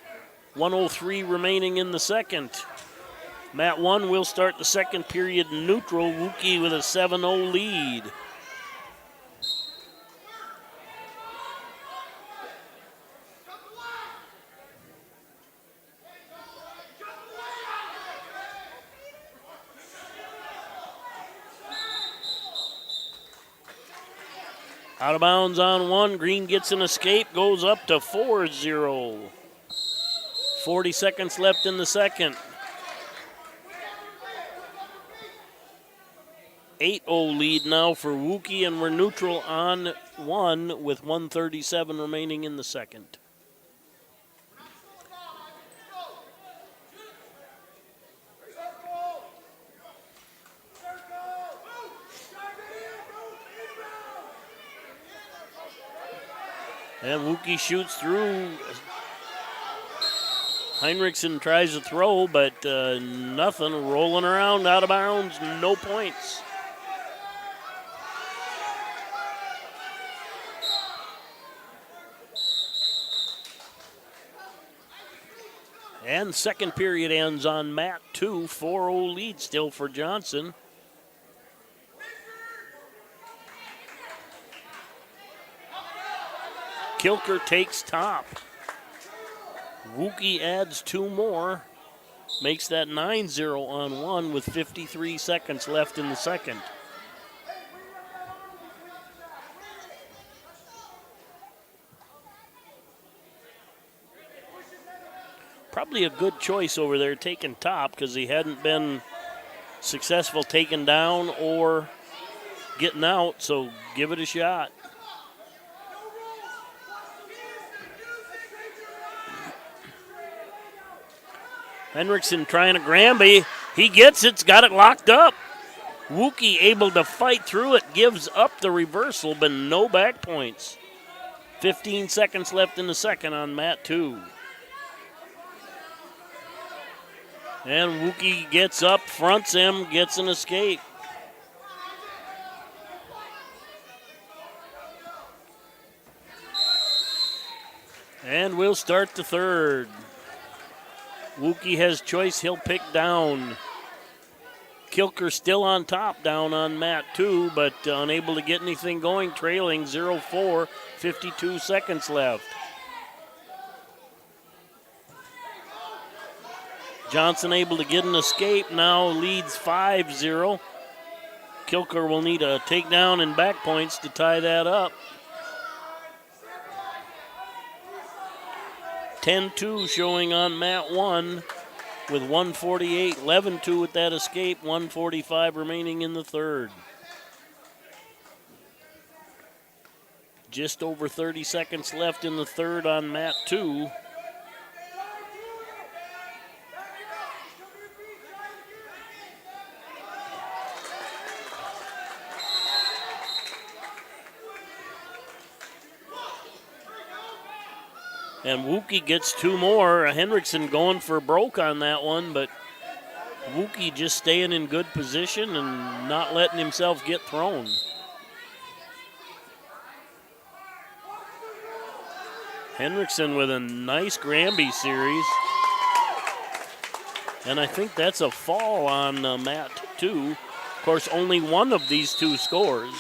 1:03 remaining in the second. Mat 1 will start the second period neutral. Wookie with a 7-0 lead. Out of bounds on one. Green gets an escape, goes up to 4-0. 40 seconds left in the second. 8-0 lead now for Wookie, and we're neutral on one with 1:37 remaining in the second. And Wookie shoots through. Heinrichsen tries to throw, but nothing. Rolling around, out of bounds, no points. And second period ends on mat 2, 4-0 lead still for Johnson. Kilker takes top. Wookie adds 2 more, makes that 9-0 on one with 53 seconds left in the second. Probably a good choice over there taking top because he hadn't been successful taking down or getting out, so give it a shot. Henriksen trying to Granby. He gets it, got it locked up. Wookie able to fight through it, gives up the reversal, but no back points. 15 seconds left in the second on mat 2. And Wookie gets up, fronts him, gets an escape. And we'll start the third. Wookie has choice, he'll pick down. Kilker still on top down on mat 2, but unable to get anything going, trailing 0-4, 52 seconds left. Johnson able to get an escape, now leads 5-0. Kilker will need a takedown and back points to tie that up. 10-2 showing on mat 1 with 1:48, 11-2 with that escape, 1:45 remaining in the third. Just over 30 seconds left in the third on mat 2. And Wookie gets 2 more. Henriksen going for broke on that one, but Wookie just staying in good position and not letting himself get thrown. Henriksen with a nice Granby series. And I think that's a fall on mat 2. Of course, only one of these 2 scores.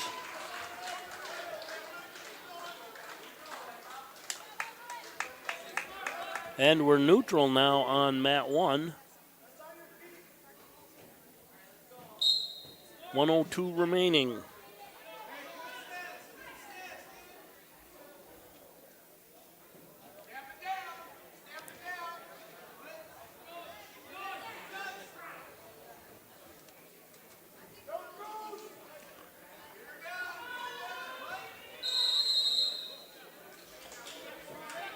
And we're neutral now on mat 1. 1:02 remaining.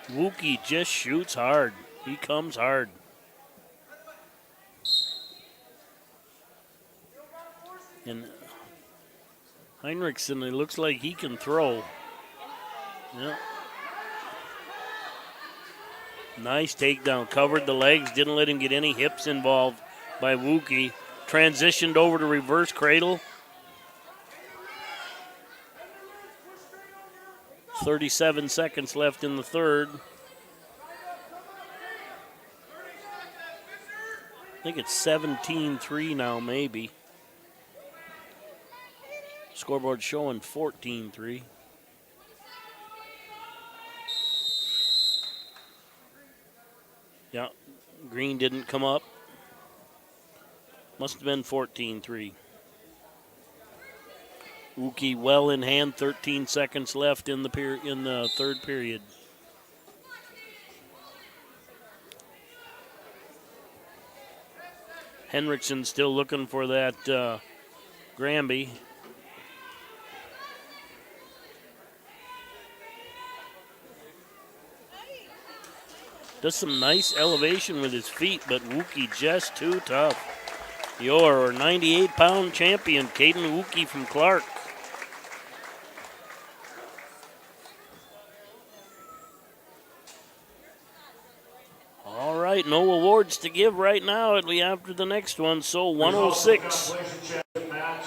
Wookie just shoots hard. He comes hard. And Heinrichsen, it looks like he can throw. Yeah. Nice takedown. Covered the legs. Didn't let him get any hips involved by Wookie. Transitioned over to reverse cradle. 37 seconds left in the third. I think it's 17-3 now, maybe. Scoreboard showing 14-3. Yeah, Green didn't come up. Must have been 14-3. Uki well in hand, 13 seconds left in the third period. Henriksen still looking for that Granby. Does some nice elevation with his feet, but Wookie just too tough. Your 98-pound champion, Caden Wookie from Clark. All right, no awards to give right now. It'll be after the next one, so 106. Match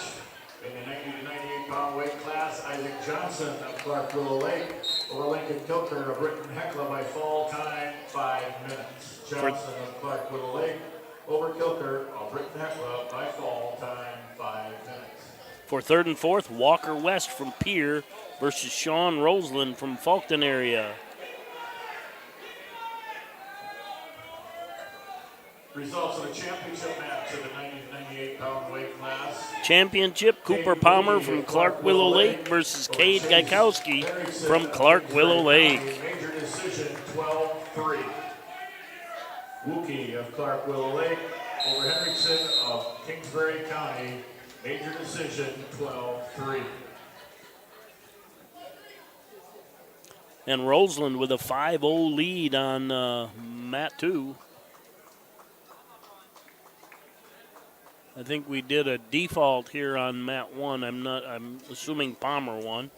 in the 90 to 98-pound weight class, Isaac Johnson of Clark Willow Lake over Lincoln Kilker of Britton Heckla by fall time, 5 minutes. Johnson of Clark Willow Lake over Kilker of Britton Heckla by fall time, 5 minutes. For third and fourth, Walker West from Pier versus Sean Roseland from Fulton area. Results of the championship match of the 90 to 98-pound weight class. Championship, Cooper Palmer from Clark Willow Lake versus Cade Gaikowski from Clark Willow Lake. Major decision, 12-3. Wookie of Clark Willow Lake over Henriksen of Kingsbury County. Major decision, 12-3. And Roseland with a 5-0 lead on Mat 2. I think we did a default here on Mat 1. I'm assuming Palmer won.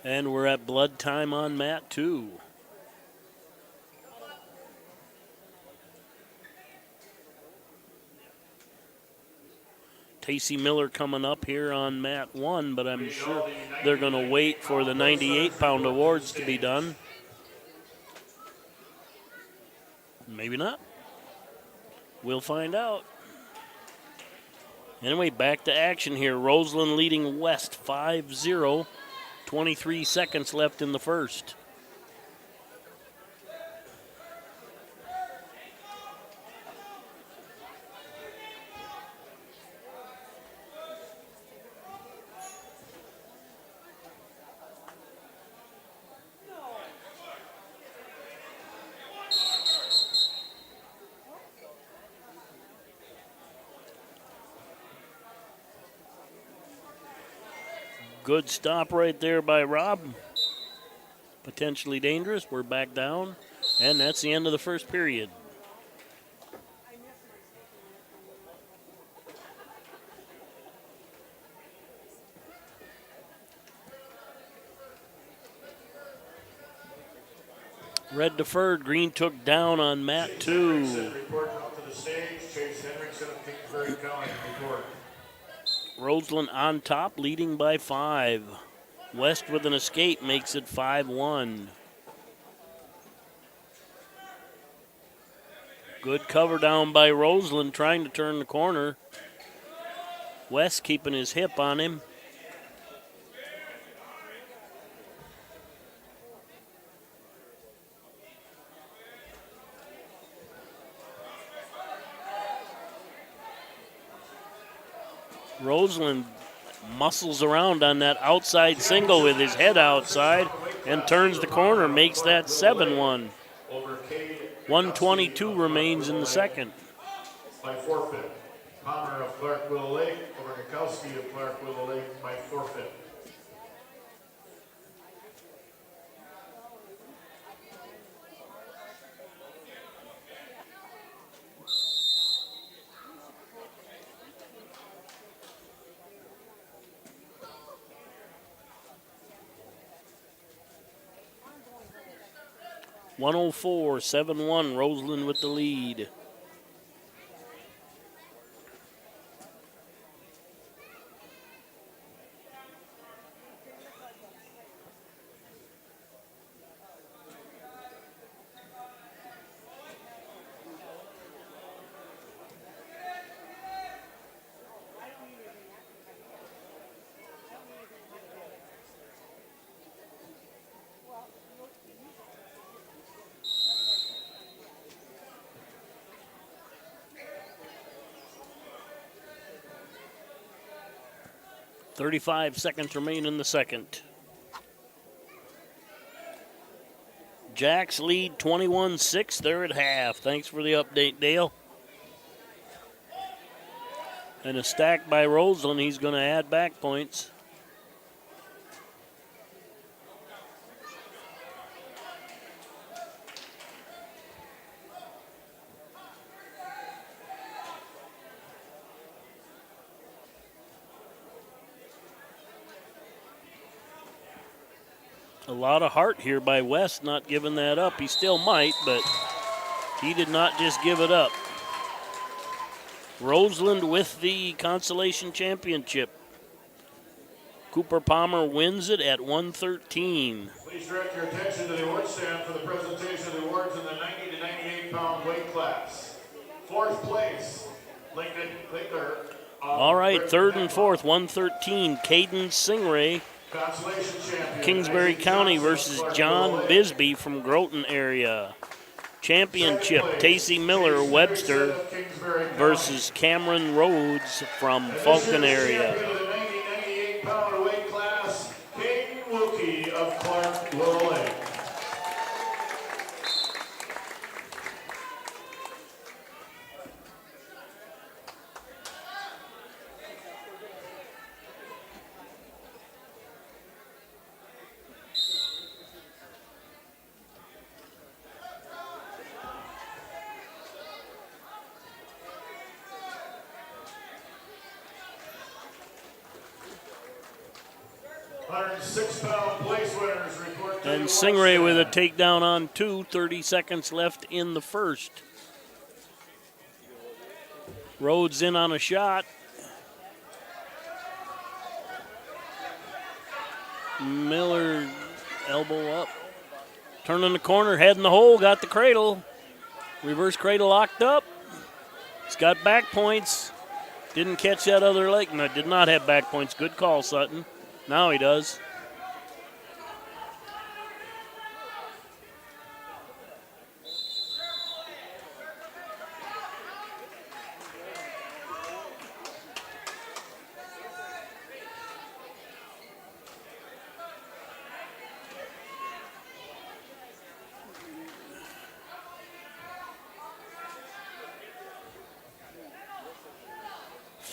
And we're at blood time on Mat 2. Tacey Miller coming up here on Mat 1, but I'm sure they're going to wait for the 98-pound awards to be done. Maybe not. We'll find out. Anyway, back to action here. Roseland leading West 5-0. 23 seconds left in the first. Good stop right there by Rob. Potentially dangerous. We're back down. And that's the end of the first period. Red deferred. Green took down on Mat 2. Reporting up to the stage. Chase Henriksen of Kingsbury County report. Roseland on top, leading by 5. West with an escape makes it 5-1. Good cover down by Roseland, trying to turn the corner. West keeping his hip on him. Roseland muscles around on that outside single with his head outside and turns the corner, makes that 7-1. 122 remains in the second. By forfeit. Palmer of Clark Willow Lake over Gaikowski of Clark Willow Lake by forfeit. .104, 7-1, Roseland with the lead. 35 seconds remain in the second. Jacks lead 21-6. They're at half. Thanks for the update, Dale. And a stack by Roseland. He's going to add back points. A lot of heart here by West, not giving that up. He still might, but he did not just give it up. Roseland with the consolation championship. Cooper Palmer wins it at 113. Please direct your attention to the award stand for the presentation of the awards in the 90 to 98 pound weight class. Fourth place, Lincoln Clicker. All right, third and fourth, 113. Caden Singray. Consolation champion. Kingsbury County versus John Bisbee from Groton area. Championship, Tacey Miller Webster versus Cameron Rhodes from Fulton area. 98 pound weight class, Caden Wookie of Clark Little Lake. And Singray with a takedown on two, 30 seconds left in the first. Rhodes in on a shot. Miller, elbow up. Turning the corner, head in the hole, got the cradle. Reverse cradle locked up. He's got back points. Didn't catch that other leg. No, did not have back points. Good call, Sutton. Now he does.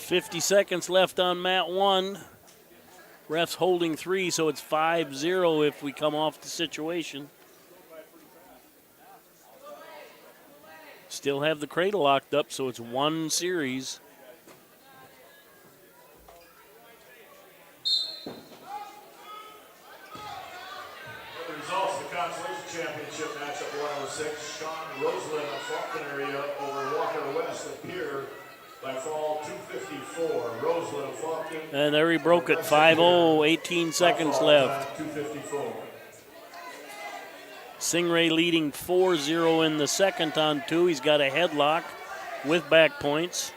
.50 seconds left on mat one. Refs holding three, so it's 5-0 if we come off the situation. Still have the cradle locked up, so it's one series. The results of the Consolation Championship matchup 106. Sean Roseland of Fulton area over Walker West of Pier by fall 254. Roseland of Fulton. And there he broke it, 5-0, 18 seconds left. 254. Singray leading 4-0 in the second on two. He's got a headlock with back points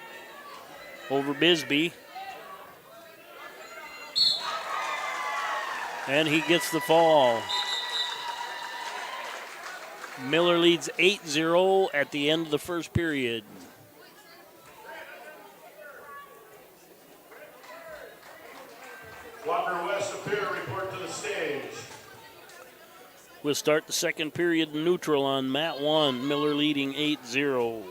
over Bisbee. And he gets the fall. Miller leads 8-0 at the end of the first period. Walker West of Pier, report to the stage. We'll start the second period neutral on mat one. Miller leading 8-0.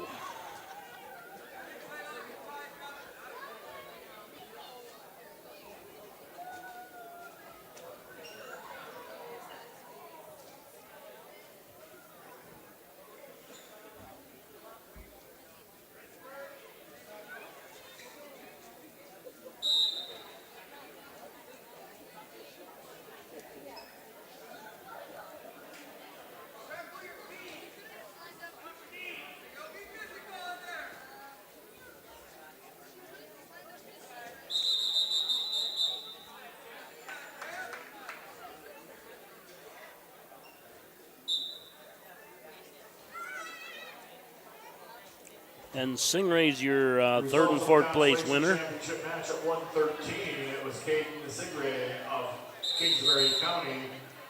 And Singray's your third and fourth place winner. Championship match at 113. It was Caden Singray of Kingsbury County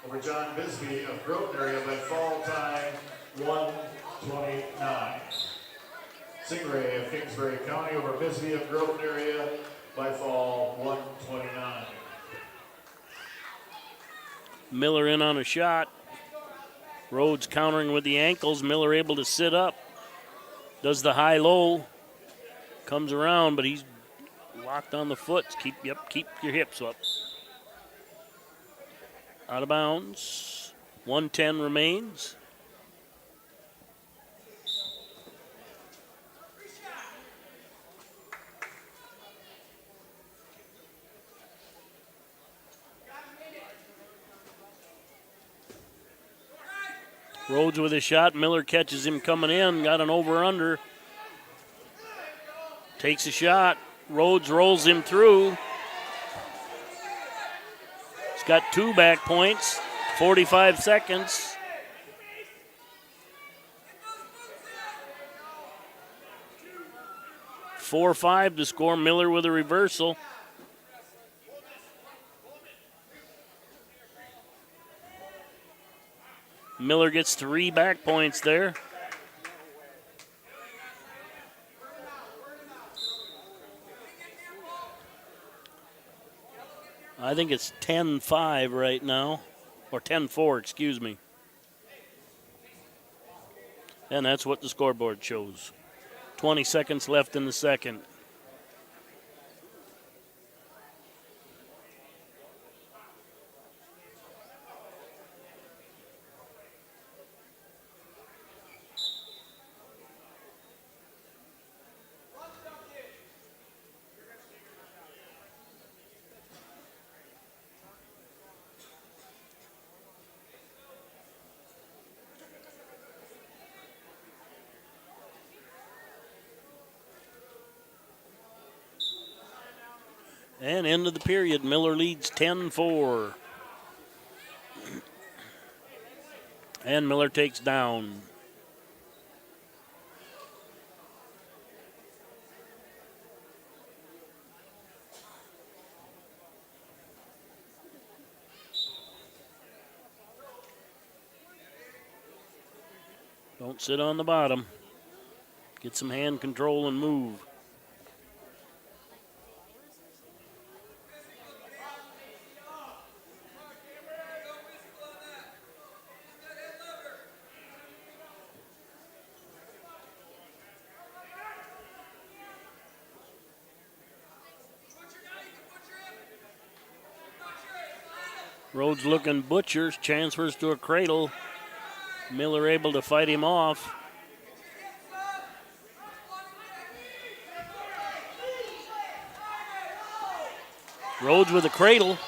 over John Bisbee of Groton area by fall time 1:29. Singray of Kingsbury County over Bisbee of Groton area by fall 129. Miller in on a shot. Rhodes countering with the ankles. Miller able to sit up. Does the high-low. Comes around, but he's locked on the foot. Keep your hips up. Out of bounds. 1:10 remains. Rhodes with a shot. Miller catches him coming in. Got an over-under. Takes a shot. Rhodes rolls him through. He's got 2 back points. 45 seconds. (4-5) to score. Miller with a reversal. Miller gets 3 back points there. I think it's 10-5 right now, or 10-4, excuse me. And that's what the scoreboard shows. 20 seconds left in the second. And end of the period, Miller leads 10-4. And Miller takes down. Don't sit on the bottom. Get some hand control and move. Rhodes looking butchers, transfers to a cradle. Miller able to fight him off. Rhodes with a cradle.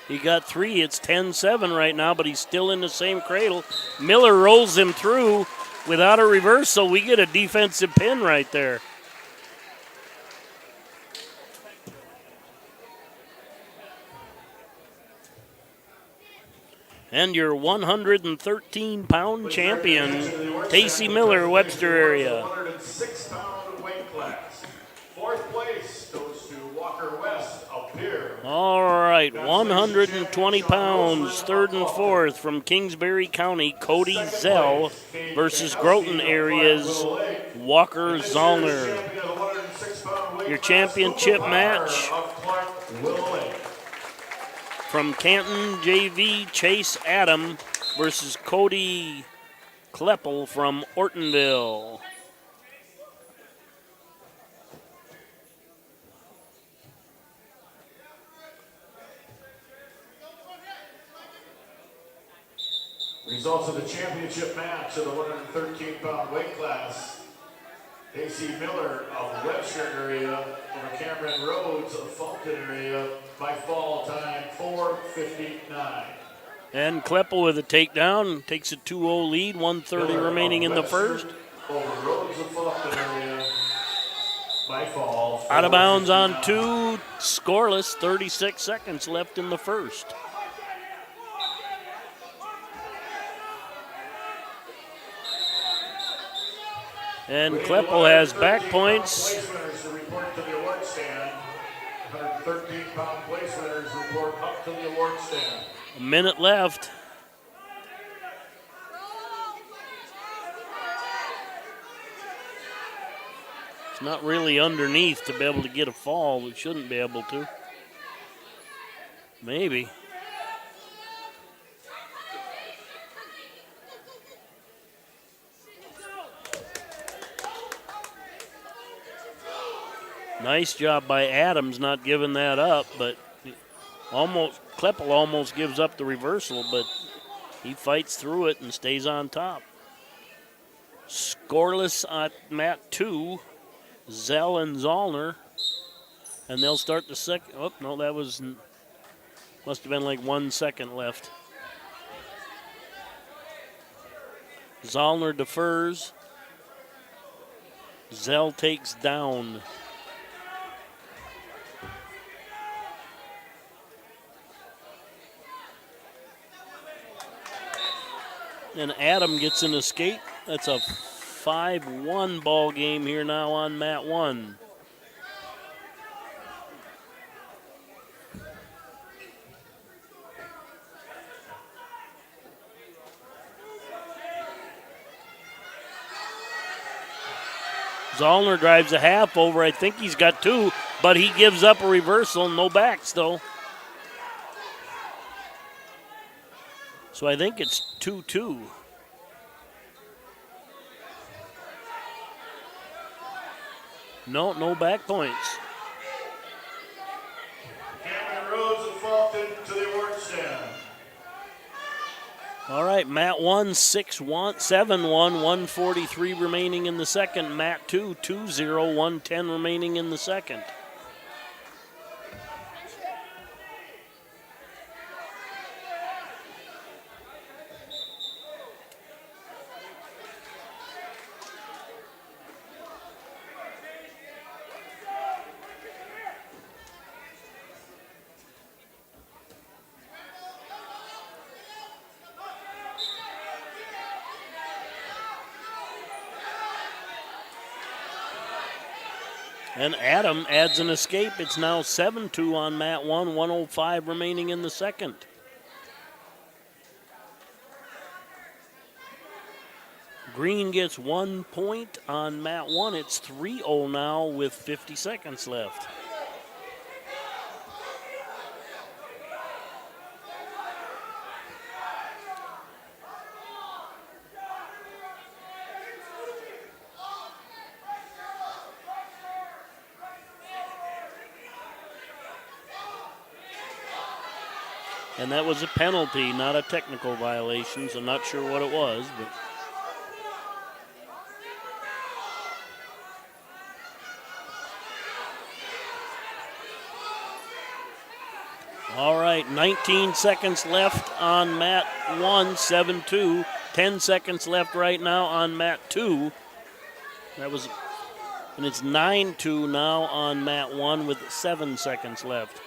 He got 3. It's 10-7 right now, but he's still in the same cradle. Miller rolls him through without a reversal. We get a defensive pin right there. And your 113-pound champion, Tacey Miller, Webster area. 106-pound weight class. 4th place goes to Walker West of Beer. All right, 120 pounds, 3rd and 4th from Kingsbury County, Cody Zell versus Groton area's Walker Zollner. Your championship match from Canton JV, Chase Adam versus Cody Kleppel from Ortonville. Results of the championship match of the 113-pound weight class. Tacey Miller of Webster area over Cameron Rhodes of Fulton area by fall time 4:59. And Kleppel with a takedown, takes a 2-0 lead, 1:30 remaining in the first. Over Rhodes of Fulton area by fall. Out of bounds on 2, scoreless, 36 seconds left in the first. And Kleppel has back points. Place winners to report to the award stand. 113-pound place winners report up to the award stand. A minute left. It's not really underneath to be able to get a fall. It shouldn't be able to. Maybe. Nice job by Adams not giving that up, but Kleppel almost gives up the reversal, but he fights through it and stays on top. Scoreless at mat 2, Zell and Zollner, and they'll start the second. Oh, no, must have been like 1 second left. Zollner defers. Zell takes down. And Adam gets an escape. That's a 5-1 ball game here now on mat 1. Zollner drives a half over. I think he's got 2, but he gives up a reversal. No backs, though. So I think it's 2-2. No back points. Cameron Rhodes of Fulton to the award stand. All right, mat 1, 6-1, 7-1, 1:43 remaining in the second. Mat 2, 2-0, 1:10 remaining in the second. And Adam adds an escape. It's now 7-2 on mat 1, 1:05 remaining in the second. Green gets 1 point on mat 1. It's 3-0 now with 50 seconds left. And that was a penalty, not a technical violation, so not sure what it was. But all right, 19 seconds left on mat 1, 7-2. 10 seconds left right now on mat 2. And it's 9-2 now on mat 1 with 7 seconds left.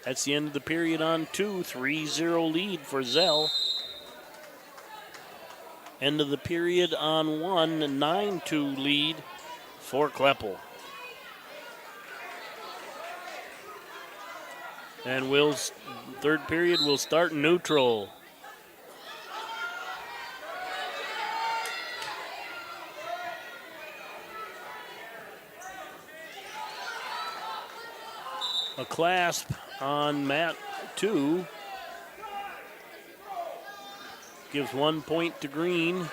That's the end of the period on 2. 3-0 lead for Zell. End of the period on 1. 9-2 lead for Kleppel. And third period will start neutral. A clasp on mat 2 gives 1 point to Green.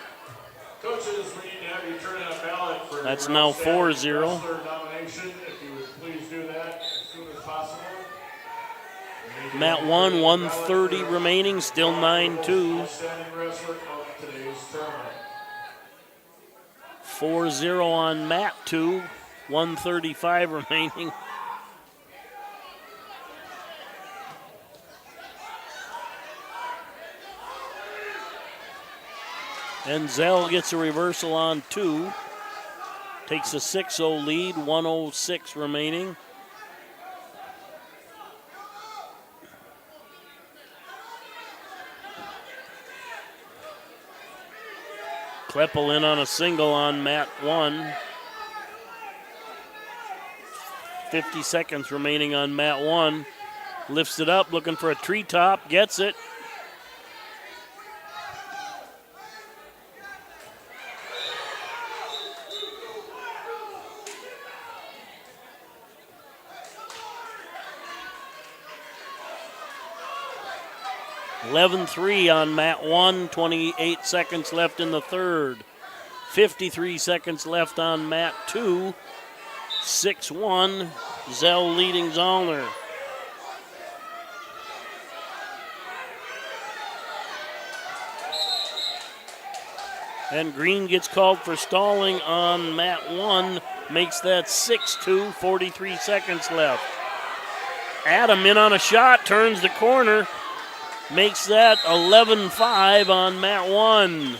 Coaches, we need to have you turn in a ballot for That's your now outstanding 4-0. wrestler nomination. If you would please do that as soon as possible. Mat 1, 1:30 remaining, still 9-2. Outstanding wrestler of today's tournament. 4-0 on mat 2, 1:35 remaining. And Zell gets a reversal on 2. Takes a 6-0 lead, 1:06 remaining. Kleppel in on a single on mat 1. 50 seconds remaining on mat 1. Lifts it up, looking for a treetop, gets it. (11-3) on mat 1, 28 seconds left in the third. 53 seconds left on mat 2. 6-1, Zell leading Zollner. And Green gets called for stalling on mat 1, makes that 6-2, 43 seconds left. Adam in on a shot, turns the corner, makes that 11-5 on mat 1.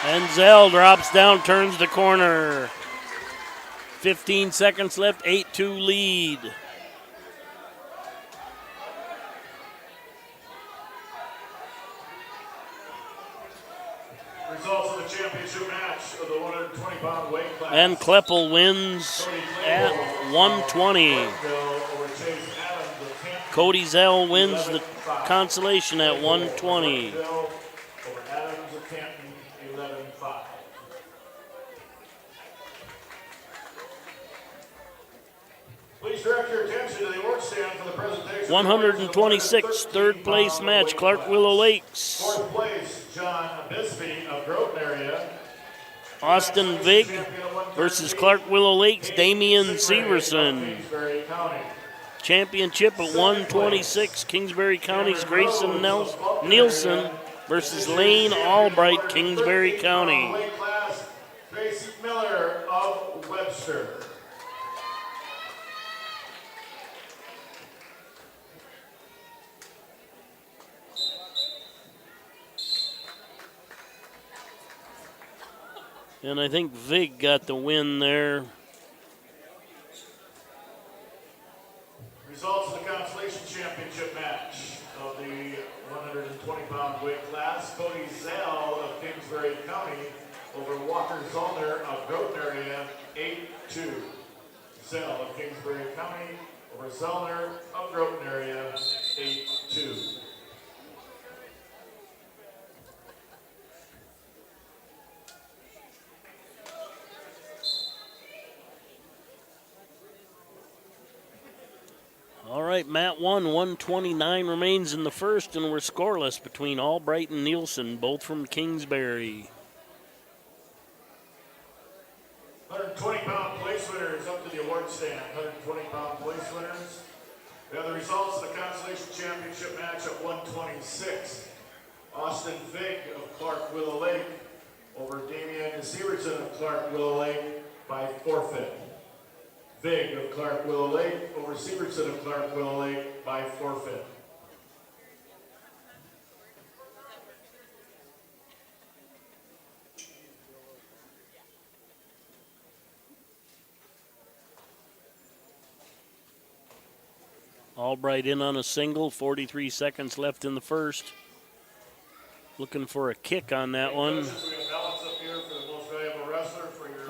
And Zell drops down, turns the corner. 15 seconds left, 8-2 lead. Results of the championship match of the 120-pound weight class. And Kleppel wins at 120. Cody Zell wins the consolation at 120. Please direct your attention to the award stand for the presentation. 126th third place match, Clark Willow Lakes. Fourth place, John Bisbee of Groton area. Austin Vig versus Clark Willow Lakes, Damian Severson. Championship at 126, Kingsbury County's Grayson Nielsen versus Lane Albright, Kingsbury County. Tracy Miller of Webster. And I think Vig got the win there. Results of the consolation championship match of the 120-pound weight class. Cody Zell of Kingsbury County over Walker Zollner of Groton area, 8-2. Zell of Kingsbury County over Zollner of Groton area, 8-2. All right, mat 1, 129 remains in the first, and we're scoreless between Albright and Nielsen, both from Kingsbury. 120-pound place winners up to the award stand. 120-pound place winners. We have the results of the consolation championship match at 126. Austin Vig of Clark Willow Lake over Damian Severson of Clark Willow Lake by forfeit. Vig of Clark Willow Lake over Severson of Clark Willow Lake by forfeit. Albright in on a single, 43 seconds left in the first. Looking for a kick on that one.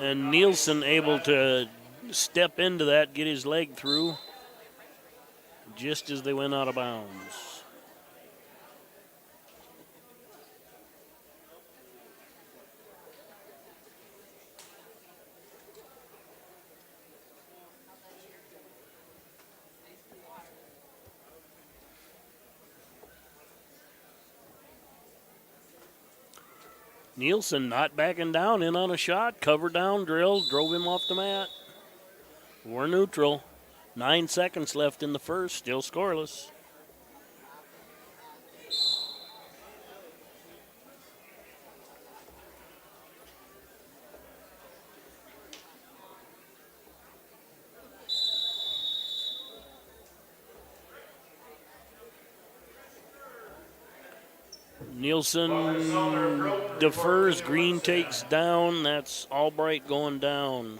And Nielsen able to step into that, get his leg through just as they went out of bounds. Nielsen not backing down, in on a shot, cover down, drilled, drove him off the mat. We're neutral. 9 seconds left in the first, still scoreless. Nielsen defers, Green takes down. That's Albright going down.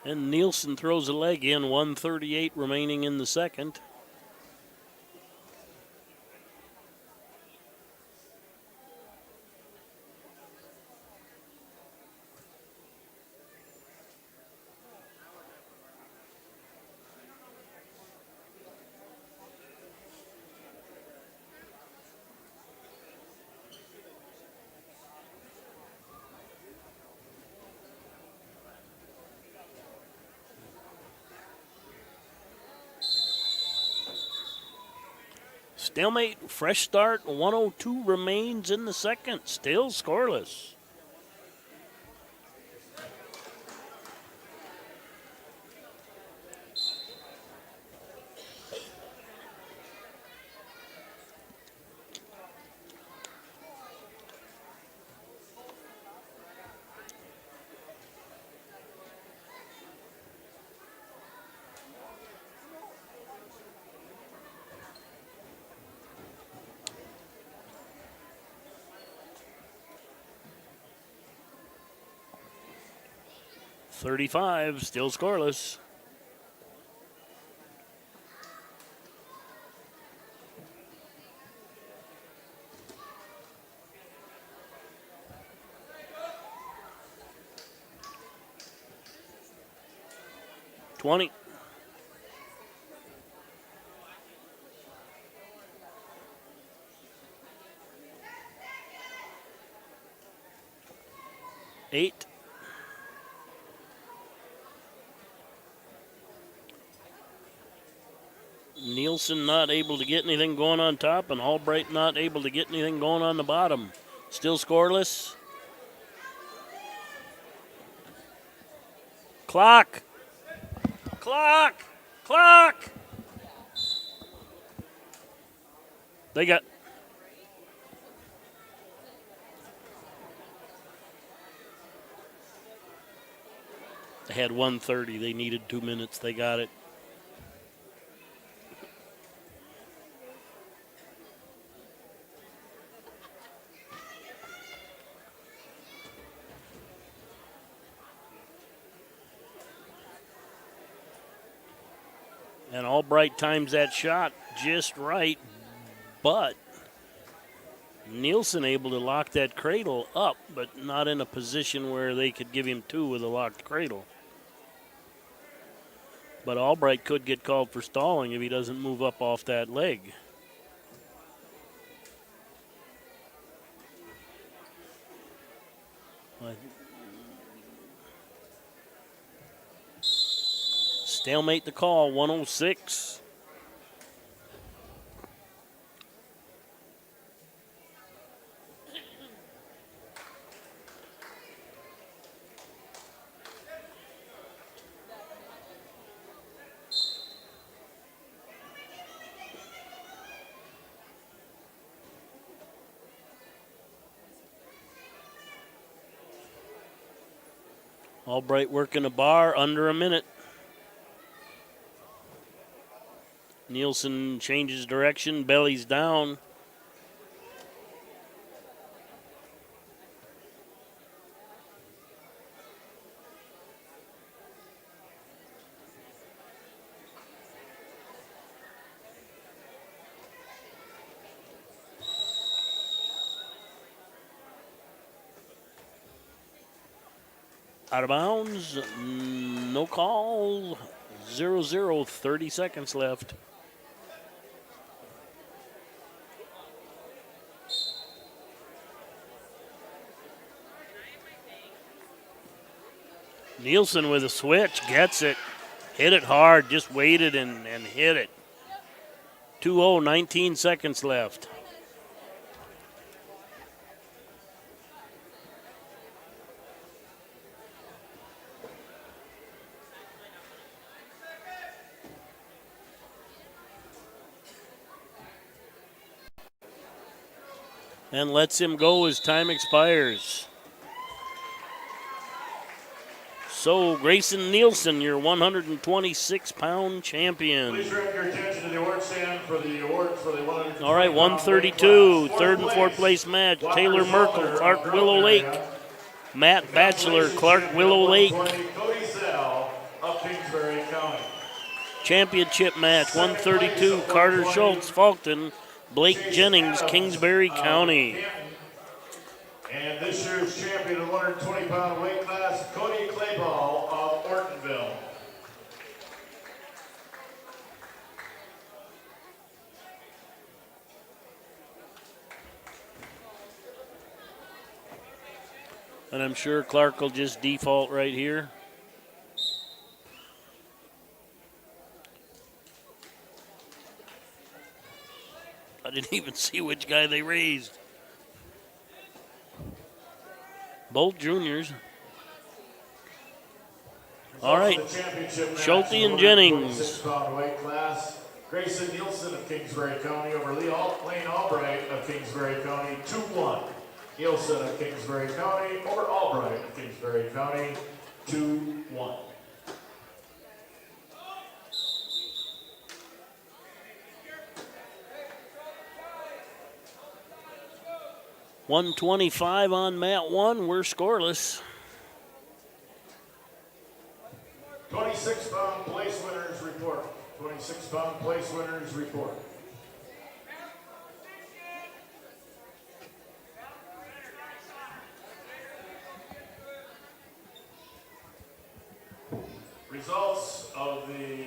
And Nielsen throws a leg in, 1:38 remaining in the second. Stalemate, fresh start, 1:02 remains in the second, still scoreless. .35, still scoreless. .20. .8. Nielsen not able to get anything going on top, and Albright not able to get anything going on the bottom. Still scoreless. Clock. Clock. Clock. They got. They had 1:30. They needed 2 minutes. They got it. And Albright times that shot just right, but Nielsen able to lock that cradle up, but not in a position where they could give him two with a locked cradle. But Albright could get called for stalling if he doesn't move up off that leg. Stalemate the call, 106. Albright working a bar under a minute. Nielsen changes direction, bellies down. Out of bounds, no call, 0-0, 30 seconds left. Nielsen with a switch, gets it, hit it hard, just waited and hit it. 2-0, 19 seconds left. and lets him go as time expires. So Grayson Nielsen, your 126-pound champion. Please direct your attention to the award stand for the awards for the 100. All right, 132, third and fourth place match. Taylor Merkel, Clark Willow Lake. Matt Batchelor, Clark Willow Lake. Cody Zell of Kingsbury County. Championship match, 132, Carter Schultz, Faulkton. Blake Jennings, Kingsbury County. And this year's champion of the 120-pound weight class, Cody Clayball of Ortonville. And I'm sure Clark will just default right here. I didn't even see which guy they raised. Both juniors. All right, Schulte and Jennings. 106-pound weight class. Grayson Nielsen of Kingsbury County over Lane Albright of Kingsbury County, 2-1. Nielsen of Kingsbury County over Albright of Kingsbury County, 2-1. $125 on mat 1. We're scoreless. 26-pound place winners report. 26-pound place winners report. Results of the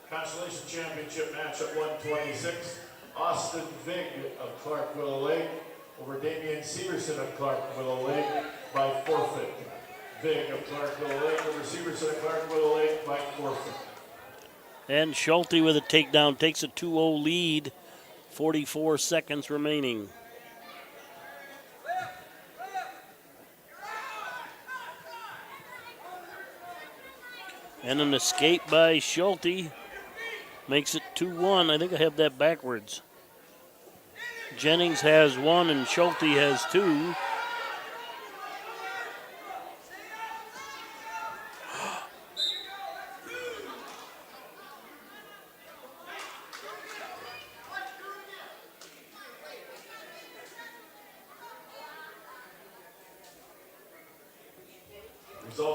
Consolation Championship match at 126. Austin Vig of Clark Willow Lake over Damian Severson of Clark Willow Lake by forfeit. Vig of Clark Willow Lake over Severson of Clark Willow Lake by forfeit. And Schulte with a takedown takes a 2-0 lead. 44 seconds remaining. And an escape by Schulte makes it 2-1. I think I have that backwards. Jennings has 1 and Schulte has 2.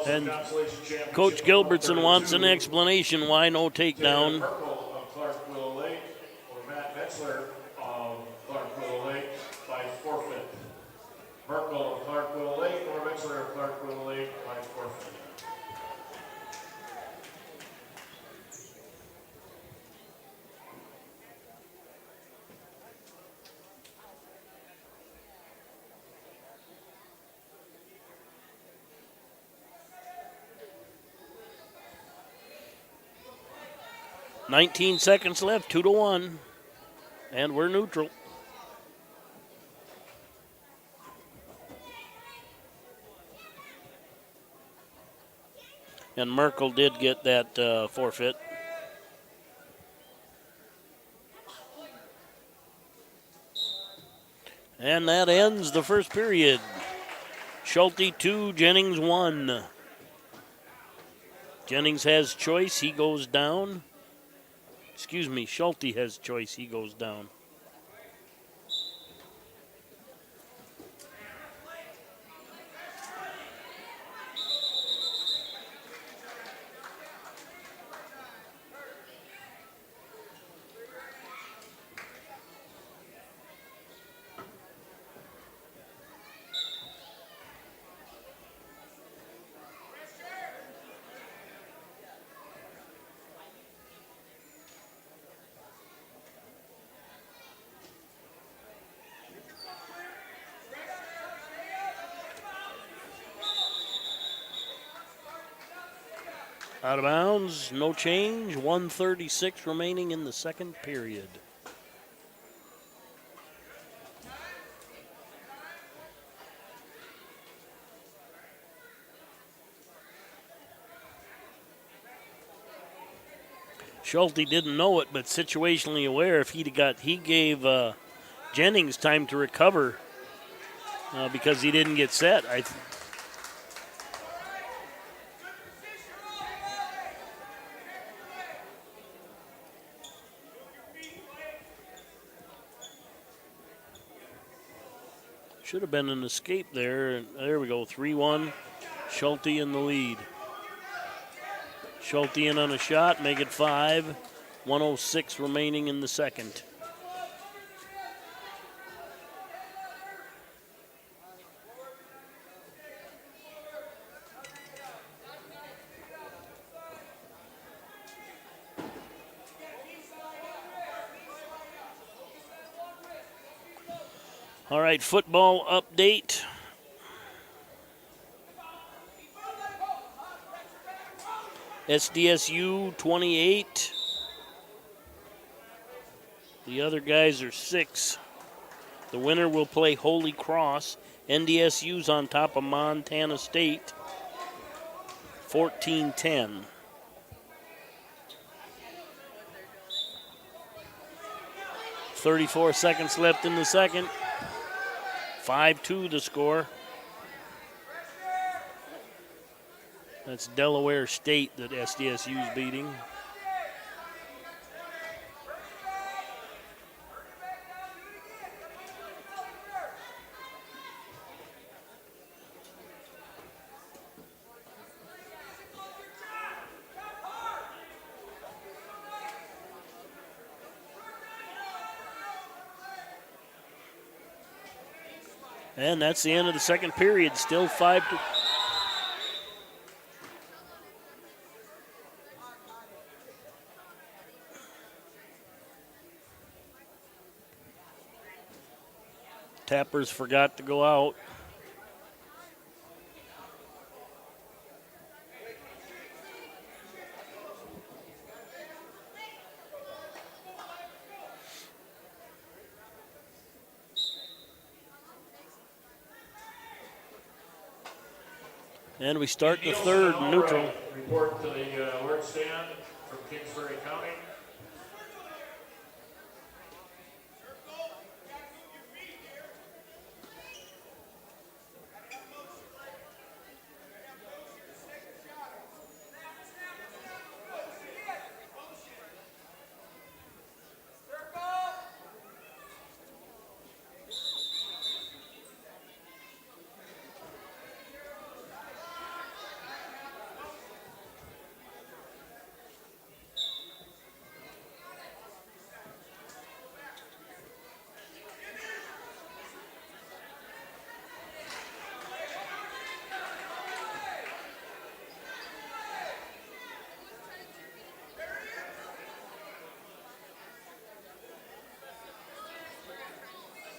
And Coach Gilbertson wants an explanation why no takedown. Merkel of Clark Willow Lake over Matt Metzler of Clark Willow Lake by forfeit. Merkel of Clark Willow Lake over Metzler of Clark Willow Lake by forfeit. $19 seconds left, 2-1, and we're neutral. And Merkel did get that forfeit. And that ends the first period. Schulte 2, Jennings 1. Jennings has choice, he goes down. Excuse me, Schulte has choice, he goes down. Out of bounds, no change, 1:36 remaining in the second period. Schulte didn't know it, but situationally aware, if he gave Jennings time to recover because he didn't get set. Should have been an escape there. And there we go, 3-1. Schulte in the lead. Schulte in on a shot, make it 5. 1:06 remaining in the second. All right, football update. SDSU 28. The other guys are 6. The winner will play Holy Cross. NDSU's on top of Montana State. 14-10. .34 seconds left in the second. 5-2 the score. That's Delaware State that SDSU's beating. And that's the end of the second period. Still 5-2. Tappers forgot to go out. And we start the third neutral. Report to the alert stand from Kingsbury County.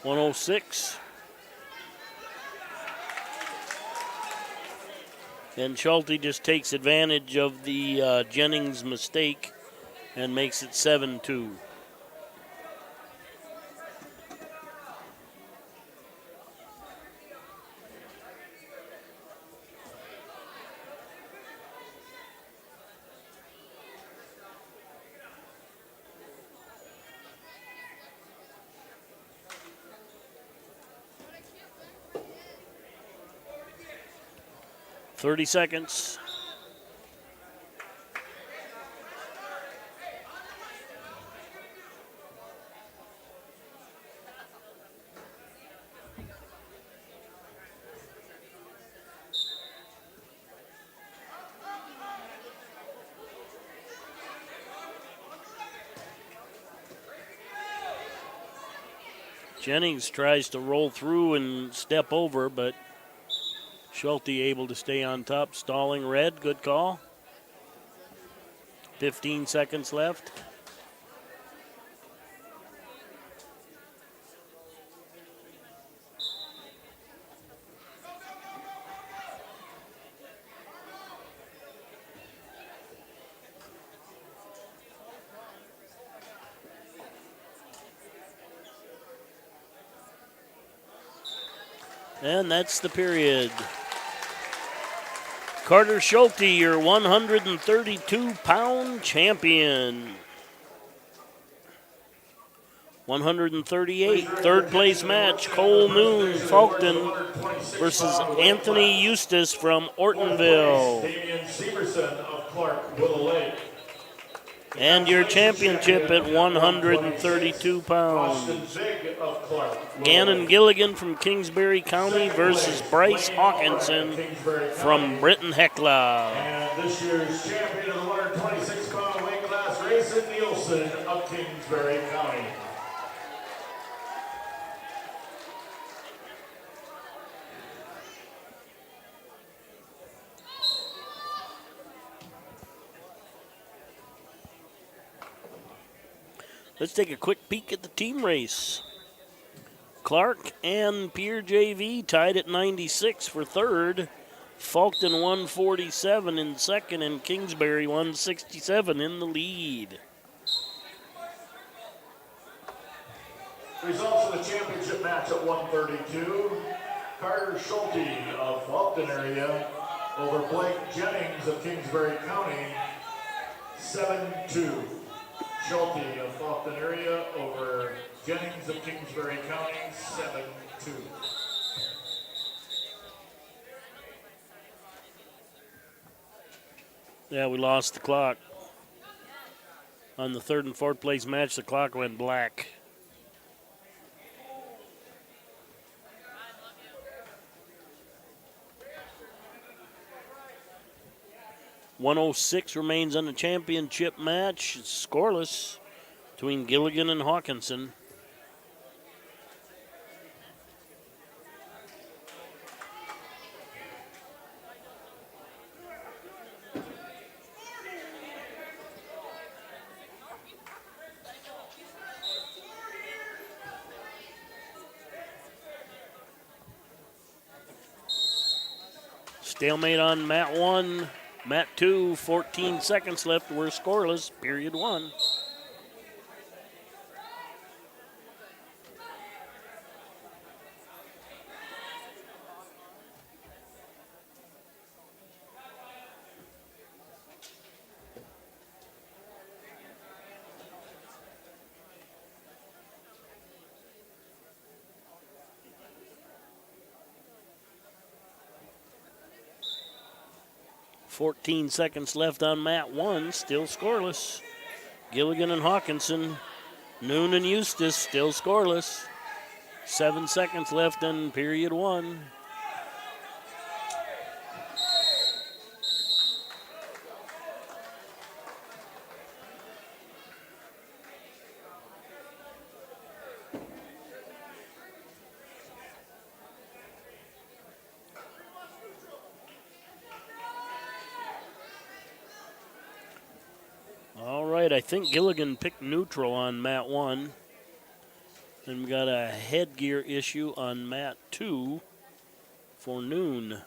.106. And Schulte just takes advantage of the Jennings mistake and makes it 7-2. .30 seconds. Jennings tries to roll through and step over, but Schulte able to stay on top. Stalling red, good call. 15 seconds left. And that's the period. Carter Schulte, your 132-pound champion. 138, third place match, Cole Noon, Faulkton versus Anthony Eustace from Ortonville. Damian Severson of Clark, Willow Lake. And your championship at 132 pounds. Gannon Gilligan from Kingsbury County versus Bryce Hawkinson from Britton Hecla. And this year's champion of the 126-pound weight class, Grayson Nielsen of Kingsbury County. Let's take a quick peek at the team race. Clark and Pier JV tied at 96 for third. Faulkton 147 in second, and Kingsbury 167 in the lead. Results of the championship match at 132. Carter Schulte of Faulkton area over Blake Jennings of Kingsbury County, 7-2. Schulte of Faulkton area over Jennings of Kingsbury County, 7-2. Yeah, we lost the clock. On the third and fourth place match, the clock went black. .106 remains on the championship match. It's scoreless between Gilligan and Hawkinson. Stalemate on mat 1. Mat 2, 14 seconds left. We're scoreless, period 1. .14 seconds left on mat 1, still scoreless. Gilligan and Hawkinson, Noon and Eustace, still scoreless. 7 seconds left in period 1. I think Gilligan picked neutral on mat 1. And we got a headgear issue on mat 2 for Noon.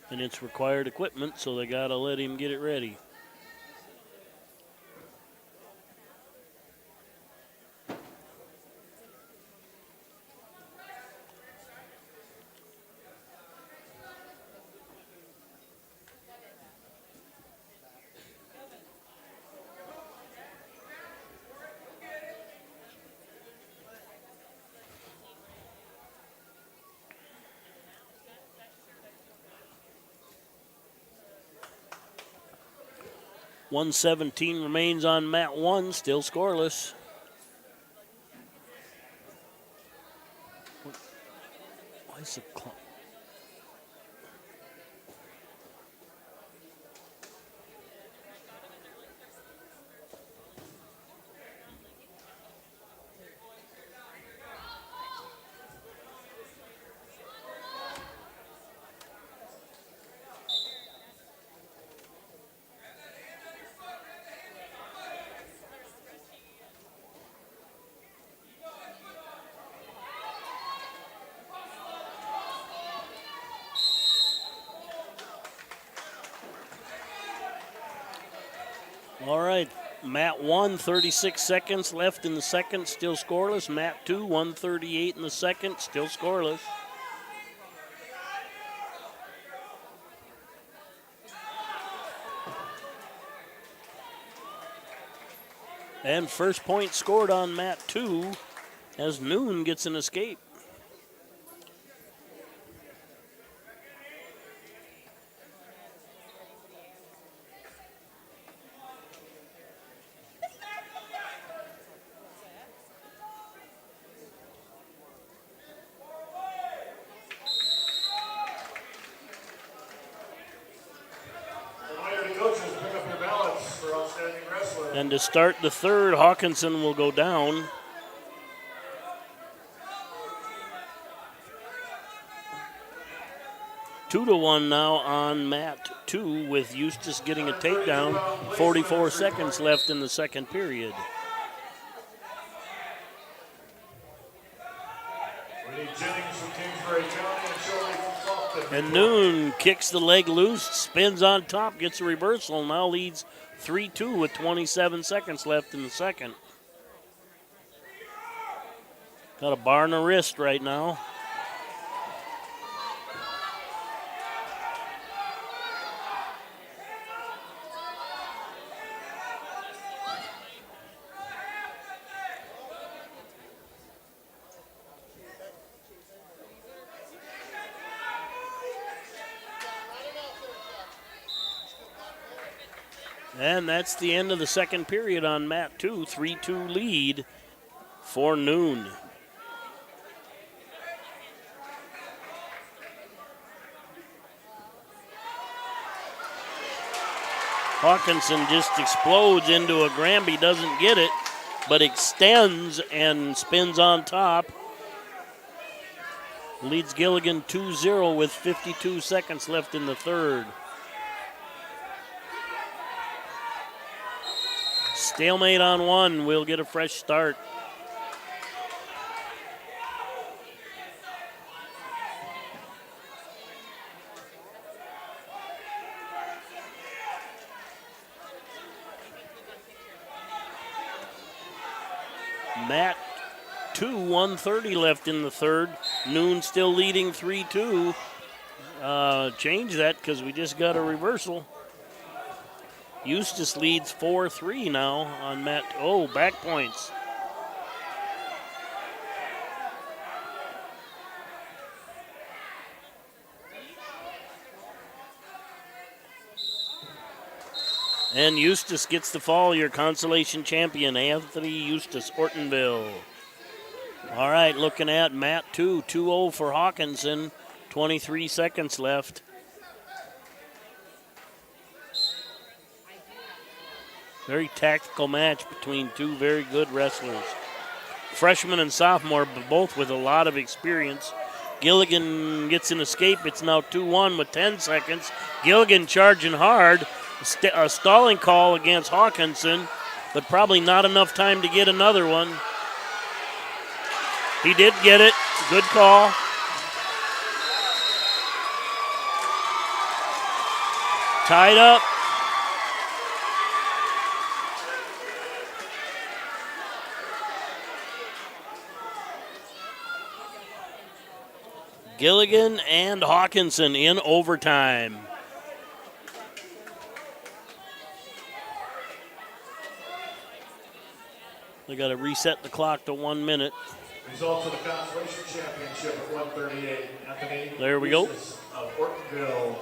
And it's required equipment, so they got to let him get it ready. .117 remains on mat 1, still scoreless. Why is the clock? All right, mat 1, 36 seconds left in the second, still scoreless. Mat 2, 138 in the second, still scoreless. And first point scored on mat 2 as Noon gets an escape. And to start the third, Hawkinson will go down. Two to 1 now on mat 2 with Eustace getting a takedown. 44 seconds left in the second period. And Noon kicks the leg loose, spins on top, gets a reversal, now leads 3-2 with 27 seconds left in the second. Got a bar in the wrist right now. And that's the end of the second period on mat 2. 3-2 lead for Noon. Hawkinson just explodes into a Granby, doesn't get it, but extends and spins on top. Leads Gilligan 2-0 with 52 seconds left in the third. Stalemate on one. We'll get a fresh start. Mat 2, 1:30 left in the third. Noon still leading 3-2. Change that because we just got a reversal. Eustace leads 4-3 now on mat. Oh, back points. And Eustace gets the fall, your consolation champion, Anthony Eustace, Ortonville. All right, looking at mat 2, 2-0 for Hawkinson, 23 seconds left. Very tactical match between two very good wrestlers. Freshman and sophomore, but both with a lot of experience. Gilligan gets an escape. It's now 2-1 with 10 seconds. Gilligan charging hard. A stalling call against Hawkinson, but probably not enough time to get another one. He did get it. Good call. Tied up. Gilligan and Hawkinson in overtime. They got to reset the clock to 1 minute. Results of the consolation championship at 138. Anthony there we go. Of Ortonville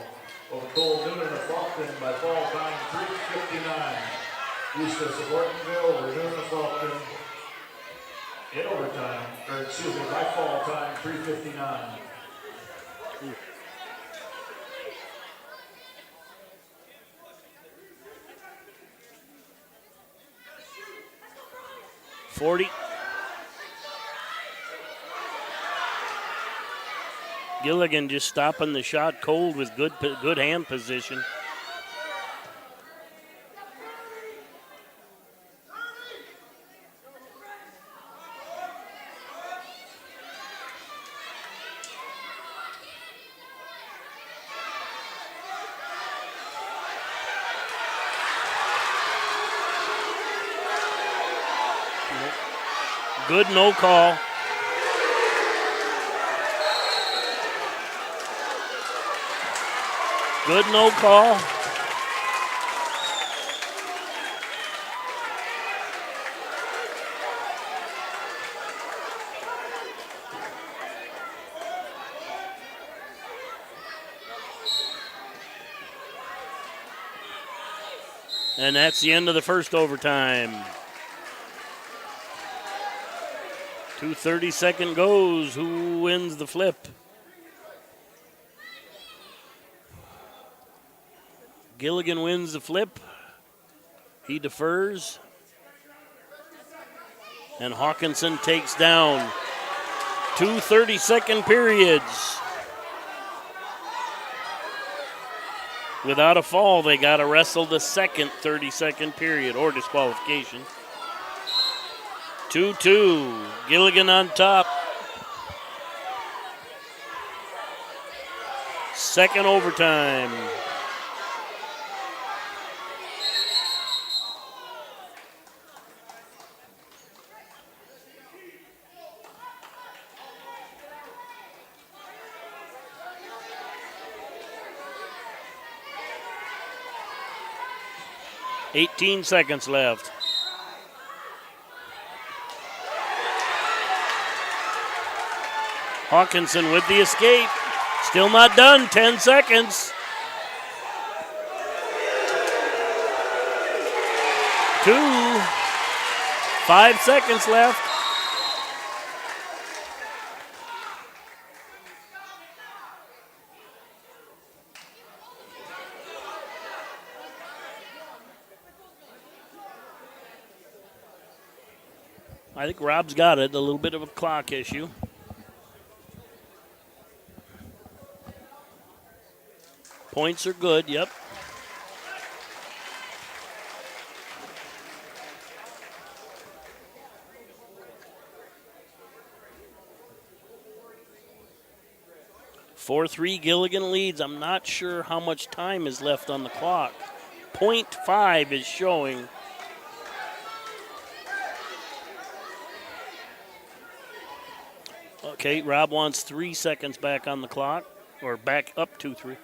over Cole Noonan of Faulkton by fall time 3:59. Eustace of Ortonville over Noonan of Faulkton in overtime, or excuse me, by fall time 3:59. 40. Gilligan just stopping the shot cold with good hand position. Good no call. Good no call. And that's the end of the first overtime. 2:30 goes. Who wins the flip? Gilligan wins the flip. He defers. And Hawkinson takes down. 2 30-second periods. Without a fall, they got to wrestle the second 30-second period or disqualification. 2-2. Gilligan on top. Second overtime. $18 seconds left. Hawkinson with the escape. Still not done. 10 seconds. 5 seconds left. I think Rob's got it. A little bit of a clock issue. Points are good, yep. (4-3) Gilligan leads. I'm not sure how much time is left on the clock. 0.5 is showing. Okay, Rob wants 3 seconds back on the clock, or back up to 3.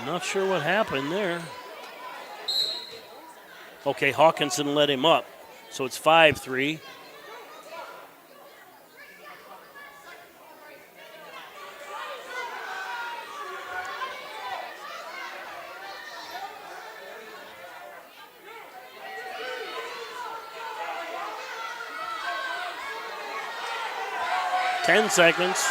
Not sure what happened there. Okay, Hawkinson let him up, so it's 5-3. Ten seconds.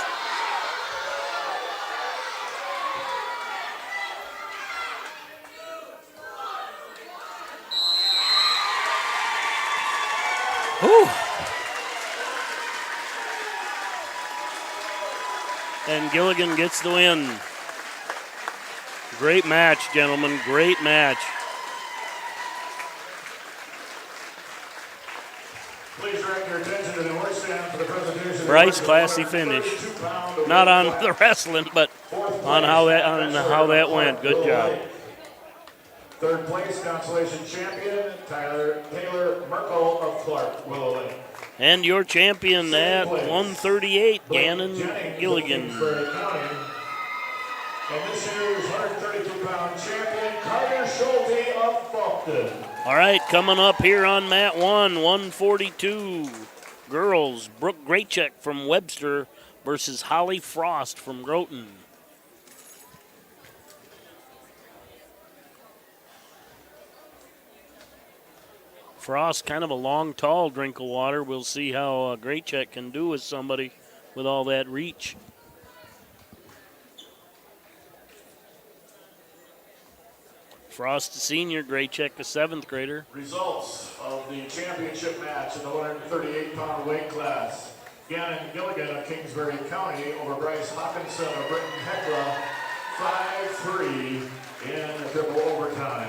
Whew. And Gilligan gets the win. Great match, gentlemen. Great match. Please direct your attention to the horse stand for the presentation. Bryce, classy finish. Not on the wrestling, but on how that went. Good job. Third place consolation champion Taylor Merkel of Clark Willow Lake. And your champion at 138, Gannon Gilligan. And this year's 132-pound champion Carter Schulte of Faulkton. All right, coming up here on mat 142. Girls, Brooke Graycheck from Webster versus Holly Frost from Groton. Frost, kind of a long, tall drink of water. We'll see how Graycheck can do with somebody with all that reach. Frost, a senior, Graycheck, a 7th grader. Results of the championship match in the 138-pound weight class. Gannon Gilligan of Kingsbury County over Bryce Hawkinson of Britton Hecla, 5-3 in triple overtime.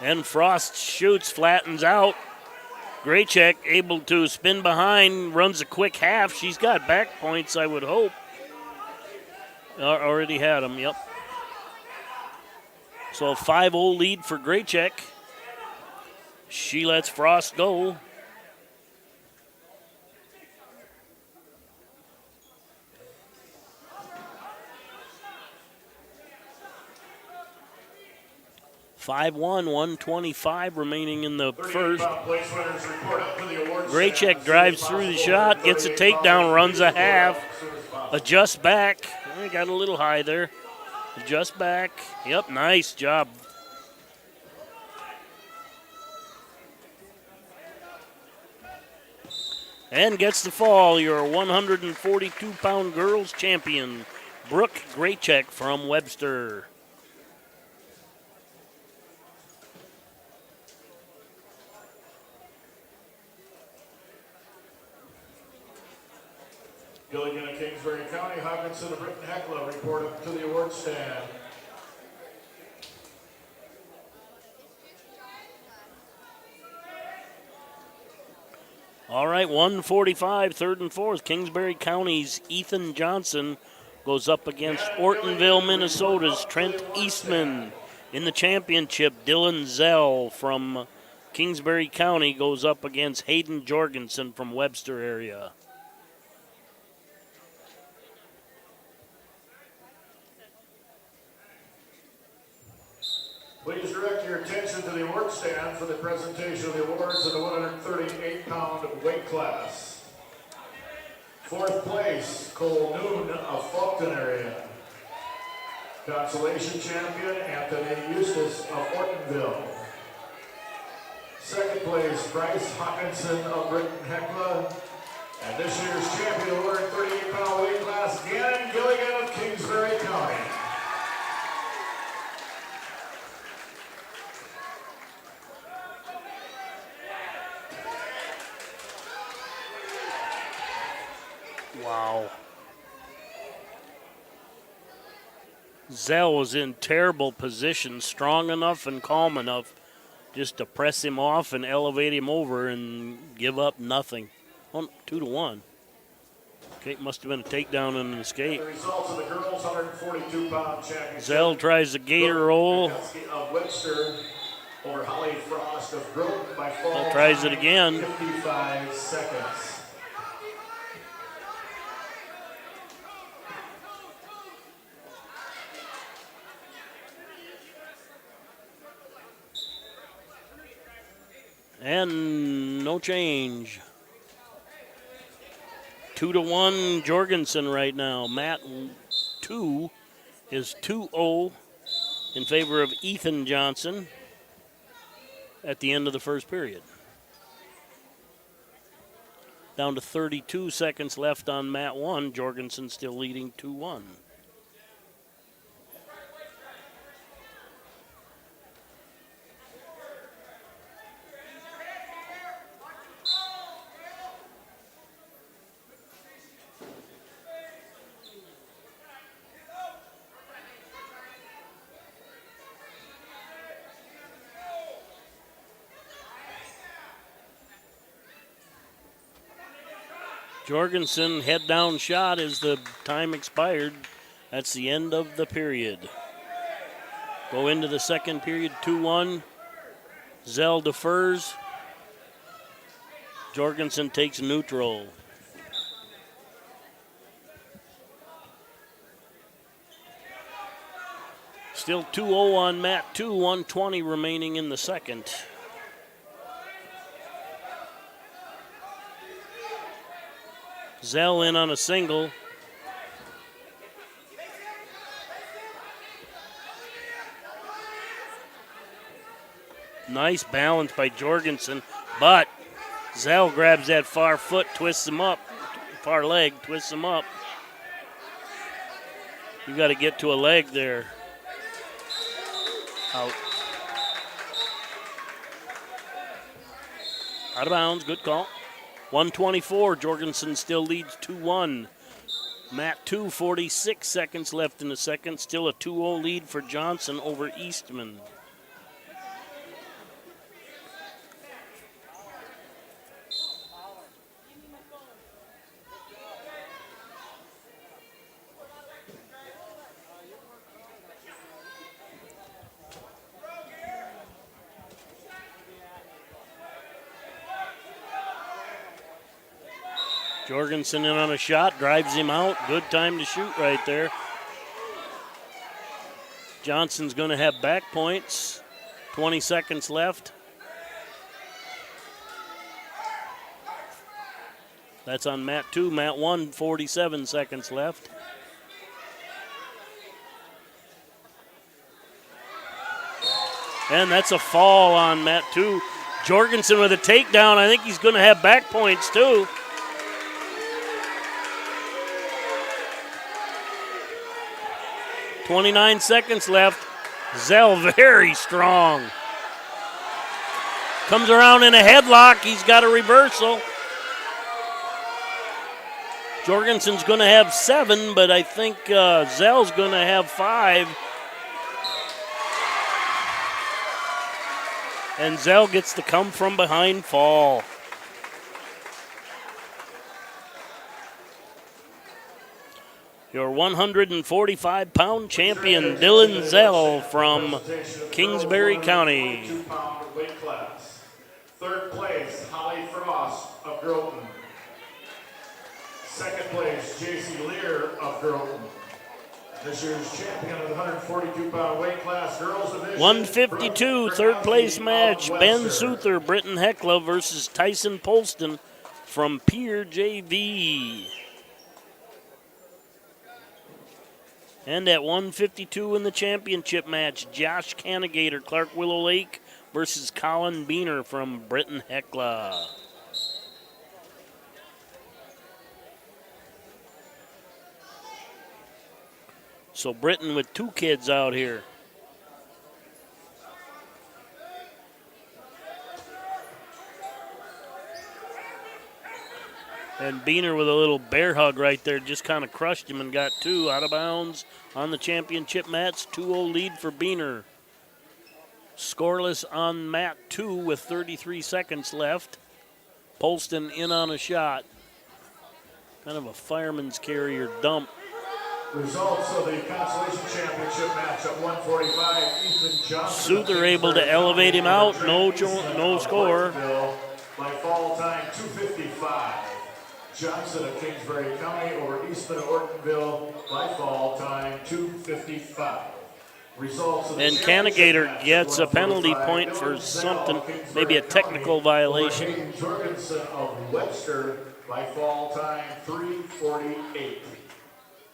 And Frost shoots, flattens out. Graycheck able to spin behind, runs a quick half. She's got back points, I would hope. Already had them, yep. So a 5-0 lead for Graycheck. She lets Frost go. 5-1, 1:25 remaining in the first. Place winners report up to the awards Graycheck stand. drives through the shot, gets a takedown, runs a half, adjusts back. He got a little high there. Adjust back. Yep, nice job. And gets the fall, your 142-pound girls champion, Brooke Graycheck from Webster. Gilligan of Kingsbury County, Hawkinson of Britton Heckler report up to the award stand. All right, 1:45, third and fourth. Kingsbury County's Ethan Johnson goes up against Ortonville, Minnesota's Trent Eastman. In the championship, Dylan Zell from Kingsbury County goes up against Hayden Jorgensen from Webster area. Please direct your attention to the award stand for the presentation of the awards in the 138-pound weight class. Fourth place, Cole Noon of Fulton area. Consolation champion, Anthony Eustace of Ortonville. Second place, Bryce Hawkinson of Britton Heckler. And this year's champion of the 138-pound weight class, Gannon Gilligan of Kingsbury County. Wow. Zell was in terrible position, strong enough and calm enough just to press him off and elevate him over and give up nothing. 2-1. Okay, must have been a takedown and an escape. The results of the girls' 142-pound championship. Zell tries the gator roll. Of Webster over Holly Frost of Groton by fall. Zell tries it again. 55 seconds. And no change. 2-1 Jorgensen right now. Matt 2 is 2-0 in favor of Ethan Johnson at the end of the first period. Down to 32 seconds left on Matt 1. Jorgensen still leading 2-1. Jorgensen head down shot as the time expired. That's the end of the period. Go into the second period, 2-1. Zell defers. Jorgensen takes neutral. Still 2-0 on Matt 2, 1:20 remaining in the second. Zell in on a single. Nice balance by Jorgensen, but Zell grabs that far foot, twists him up, far leg, twists him up. You got to get to a leg there. Out. Out of bounds, good call. 1:24, Jorgensen still leads 2-1. Matt 2, 46 seconds left in the second. Still a 2-0 lead for Johnson over Eastman. Jorgensen in on a shot, drives him out. Good time to shoot right there. Johnson's going to have back points. 20 seconds left. That's on mat 2. Mat 1, 47 seconds left. And that's a fall on mat 2. Jorgensen with a takedown. I think he's going to have back points too. .29 seconds left. Zell very strong. Comes around in a headlock. He's got a reversal. Jorgensen's going to have 7, but I think Zell's going to have 5. And Zell gets the come from behind fall. Your 145-pound champion, Dylan Zell from Kingsbury County. 2-pound weight class. Third place, Holly Frost of Groton. Second place, J.C. Lear of Groton. This year's champion of the 142-pound weight class, girls division. 152, third place match. Ben Souther, Britton Heckla versus Tyson Polston from Pier JV. And at 152 in the championship match, Josh Canagator, Clark Willow Lake versus Colin Beener from Britton Heckla. So Britton with 2 kids out here. And Beener with a little bear hug right there, just kind of crushed him and got 2 out of bounds on the championship match. 2-0 lead for Beener. Scoreless on mat 2 with 33 seconds left. Polston in on a shot. Kind of a fireman's carrier dump. Results of the consolation championship match at 145. Ethan Johnson. Souther able to elevate him out. No score. By fall time 2:55. Johnson of Kingsbury County over Eastman of Ortonville by fall time 2:55. Results of the And Canagator gets a penalty point for something, maybe a technical violation. Over Jorgensen of Webster by fall time 3:48.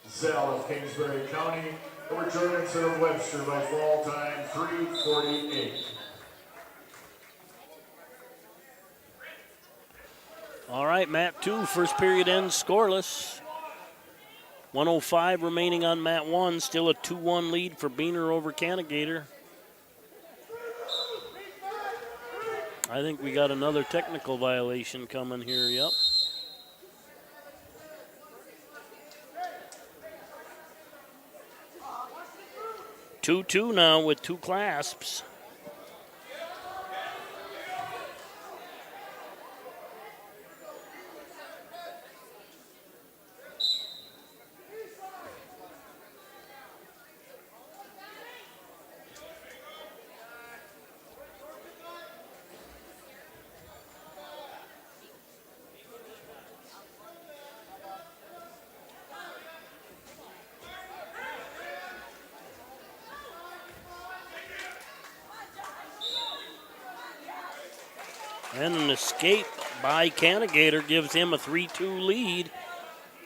Zell of Kingsbury County over Jorgensen of Webster by fall time 3:48. All right, mat 2, first period ends scoreless. 1:05 remaining on mat 1, still a 2-1 lead for Beener over Canagator. I think we got another technical violation coming here, yep. Two now with 2 clasps. And an escape by Canagator gives him a 3-2 lead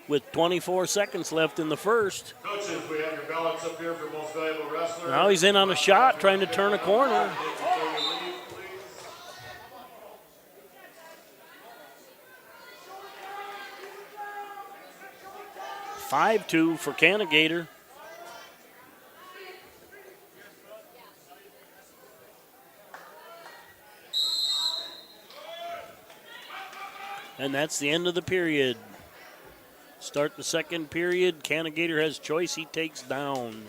with 24 seconds left in the first. Coaches, we have your ballots up here for most valuable wrestler. Now he's in on a shot, trying to turn a corner. 5-2 for Canagator. And that's the end of the period. Start the second period. Canagator has choice. He takes down.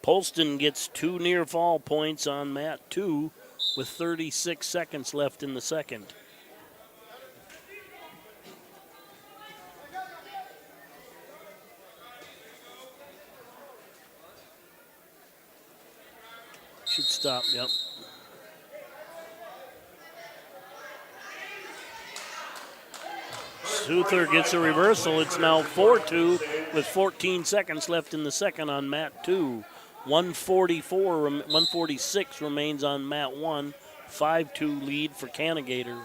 Polston gets 2 near fall points on mat 2 with 36 seconds left in the second. Should stop, yep. Souther gets a reversal. It's now 4-2 with 14 seconds left in the second on mat 2. 146 remains on mat 1. 5-2 lead for Canagator.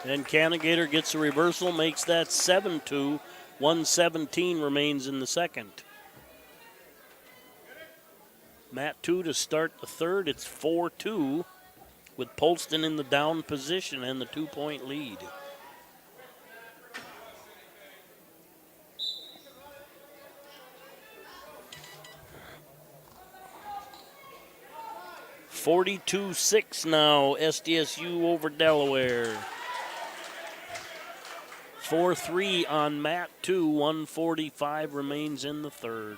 And Canagator gets a reversal, makes that 7-2. 117 remains in the second. Mat 2 to start the third. It's 4-2 with Polston in the down position and the 2-point lead. (42-6) now, SDSU over Delaware. 4-3 on mat 2. 145 remains in the third.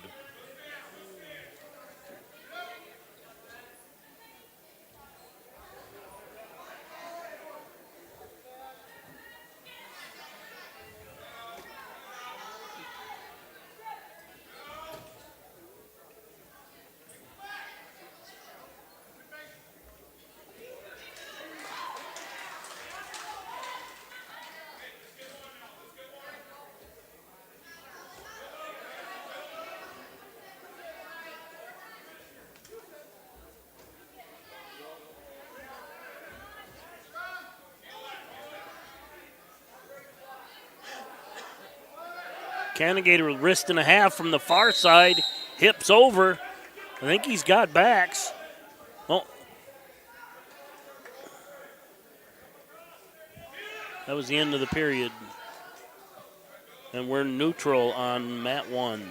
Canagator with wrist and a half from the far side. Hips over. I think he's got backs. Oh. That was the end of the period. And we're neutral on mat 1.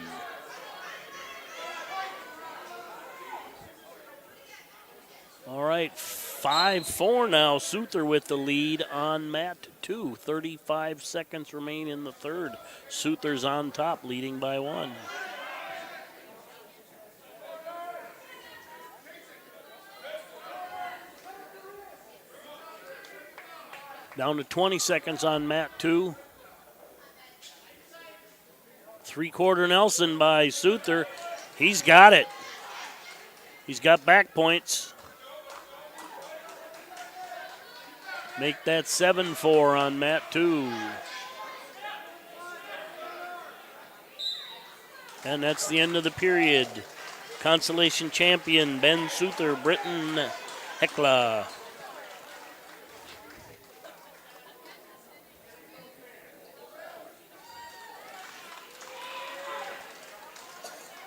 All right, 5-4 now. Souther with the lead on mat 2. 35 seconds remain in the third. Souther's on top, leading by 1. Down to 20 seconds on mat 2. Three-quarter Nelson by Souther. He's got it. He's got back points. Make that 7-4 on mat 2. And that's the end of the period. Consolation champion Ben Souther, Britton Hekla.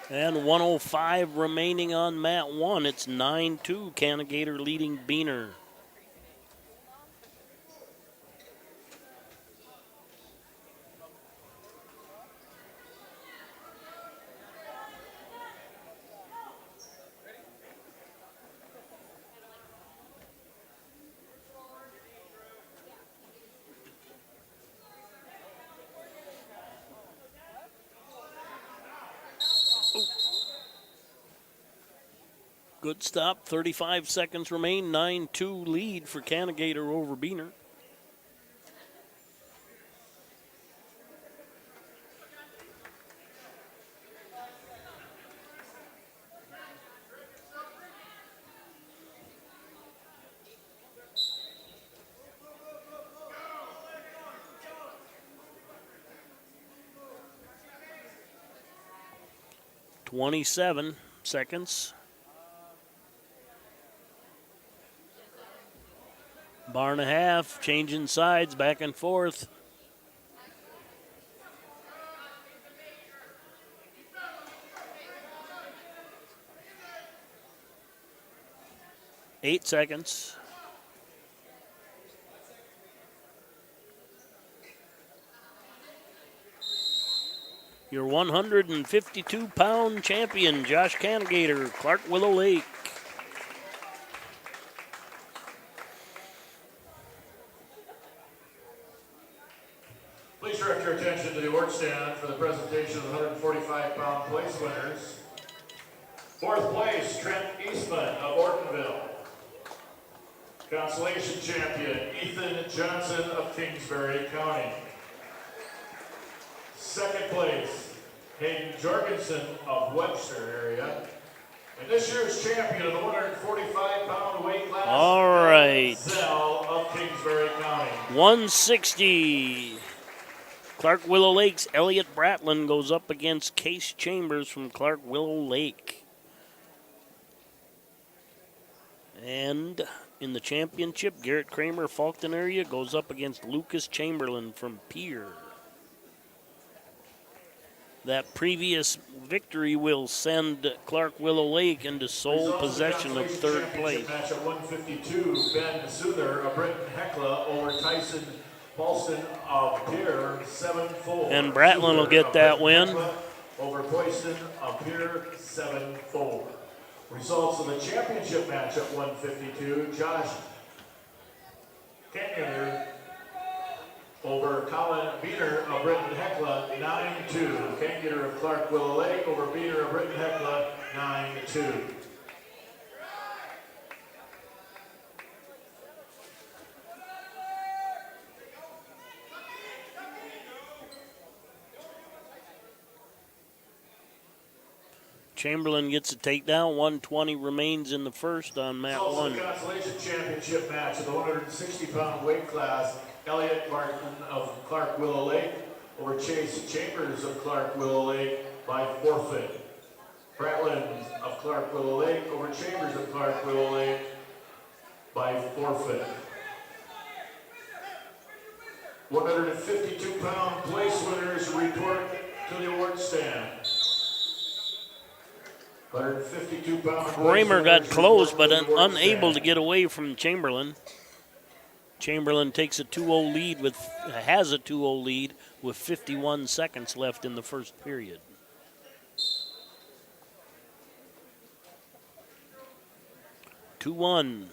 And 105 remaining on mat 1. It's 9-2, Canagator leading Beaner. Good stop. 35 seconds remain. 9-2 lead for Canagator over Beaner. (27 seconds). Bar and a half, changing sides, back and forth. Eight seconds. Your 152-pound champion, Josh Canagator, Clark Willow Lake. Please direct your attention to the award stand for the presentation of the 145-pound place winners. Fourth place, Trent Eastman of Ortonville. Consolation champion, Ethan Johnson of Kingsbury County. Second place, Hayden Jorgensen of Webster area. And this year's champion of the 145-pound weight class, All right. Zell of Kingsbury County. 160. Clark Willow Lake's Elliot Bratlin goes up against Case Chambers from Clark Willow Lake. And in the championship, Garrett Kramer, Faulkton area, goes up against Lucas Chamberlain from Pier. That previous victory will send Clark Willow Lake into sole possession of third place. Match at 152, Ben Souther of Britton Hecla over Tyson Paulson of Pier, 7-4. And Bratlin will get that win. Over Poisson of Pier, 7-4. Results of the championship match at 152, Josh Kenyon over Colin Beater of Britton Hecla, 9-2. Kenyon of Clark Willow Lake over Beater of Britton Hecla, 9-2. Chamberlain gets a takedown. 120 remains in the first on mat Also one. the consolation championship match of the 160-pound weight class. Elliot Martin of Clark Willow Lake over Chase Chambers of Clark Willow Lake by forfeit. Bratlin of Clark Willow Lake over Chambers of Clark Willow Lake by forfeit. 152-pound place winners report to the award stand. 152-pound. Kramer got close, but unable to get away from Chamberlain. Chamberlain takes a 2-0 lead has a 2-0 lead with 51 seconds left in the first period. Two 2-1.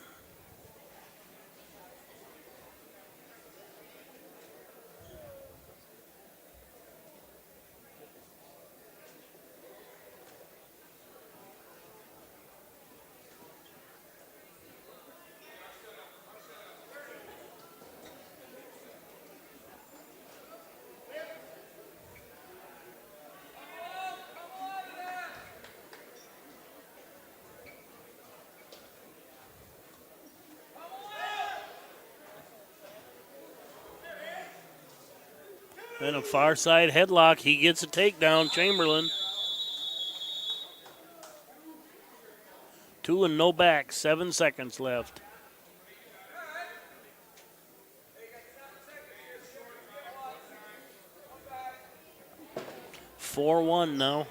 And a far side headlock. He gets a takedown, Chamberlain. 2 and no back, 7 seconds left. Four-1 now.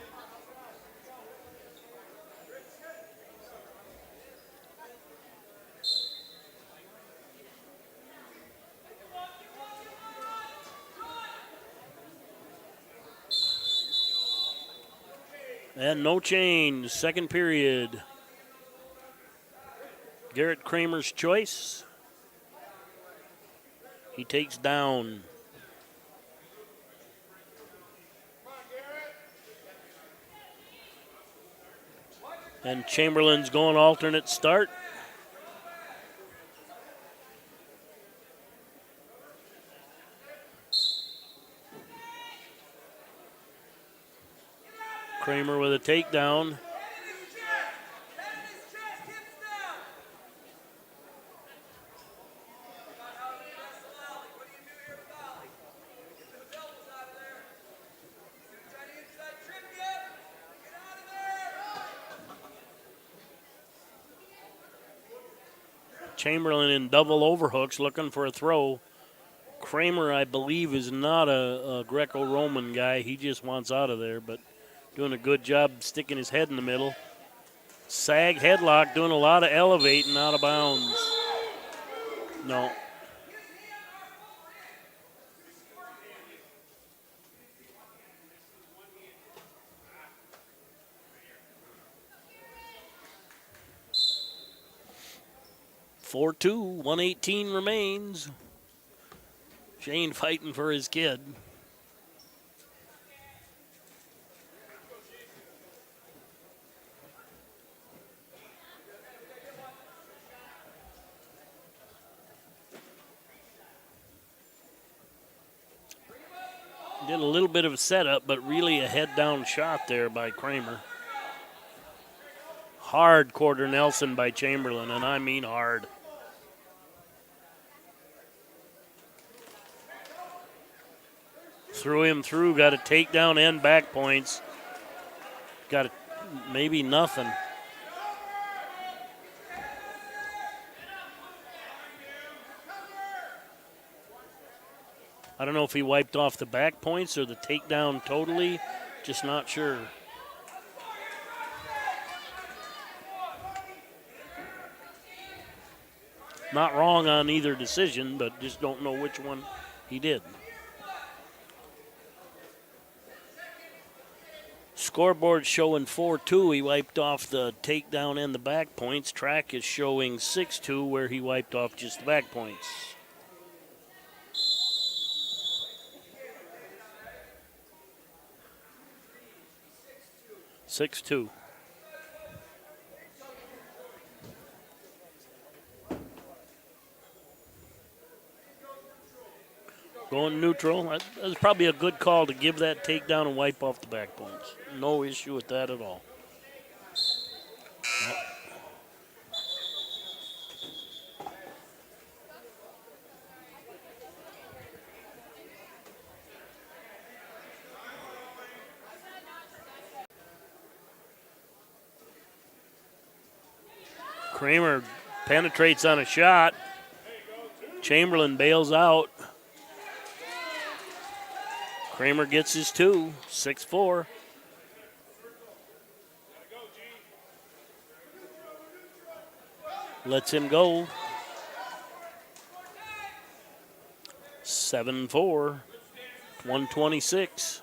And no change, second period. Garrett Kramer's choice. He takes down. And Chamberlain's going alternate start. Kramer with a takedown. Chamberlain in double overhooks looking for a throw. Kramer, I believe, is not a Greco-Roman guy. He just wants out of there, but doing a good job sticking his head in the middle. Sag headlock, doing a lot of elevating out of bounds. No. Four-2, 118 remains. Shane fighting for his kid. Did a little bit of a setup, but really a head-down shot there by Kramer. Hard quarter Nelson by Chamberlain, and I mean hard. Threw him through, got a takedown and back points. Got maybe nothing. I don't know if he wiped off the back points or the takedown totally. Just not sure. Not wrong on either decision, but just don't know which one he did. Scoreboard showing 4-2. He wiped off the takedown and the back points. Track is showing 6-2, where he wiped off just the back points. Six-two. Going neutral. That was probably a good call to give that takedown and wipe off the back points. No issue with that at all. Kramer penetrates on a shot. Chamberlain bails out. Kramer gets his 2, 6-4. Lets him go. 7-4, 126.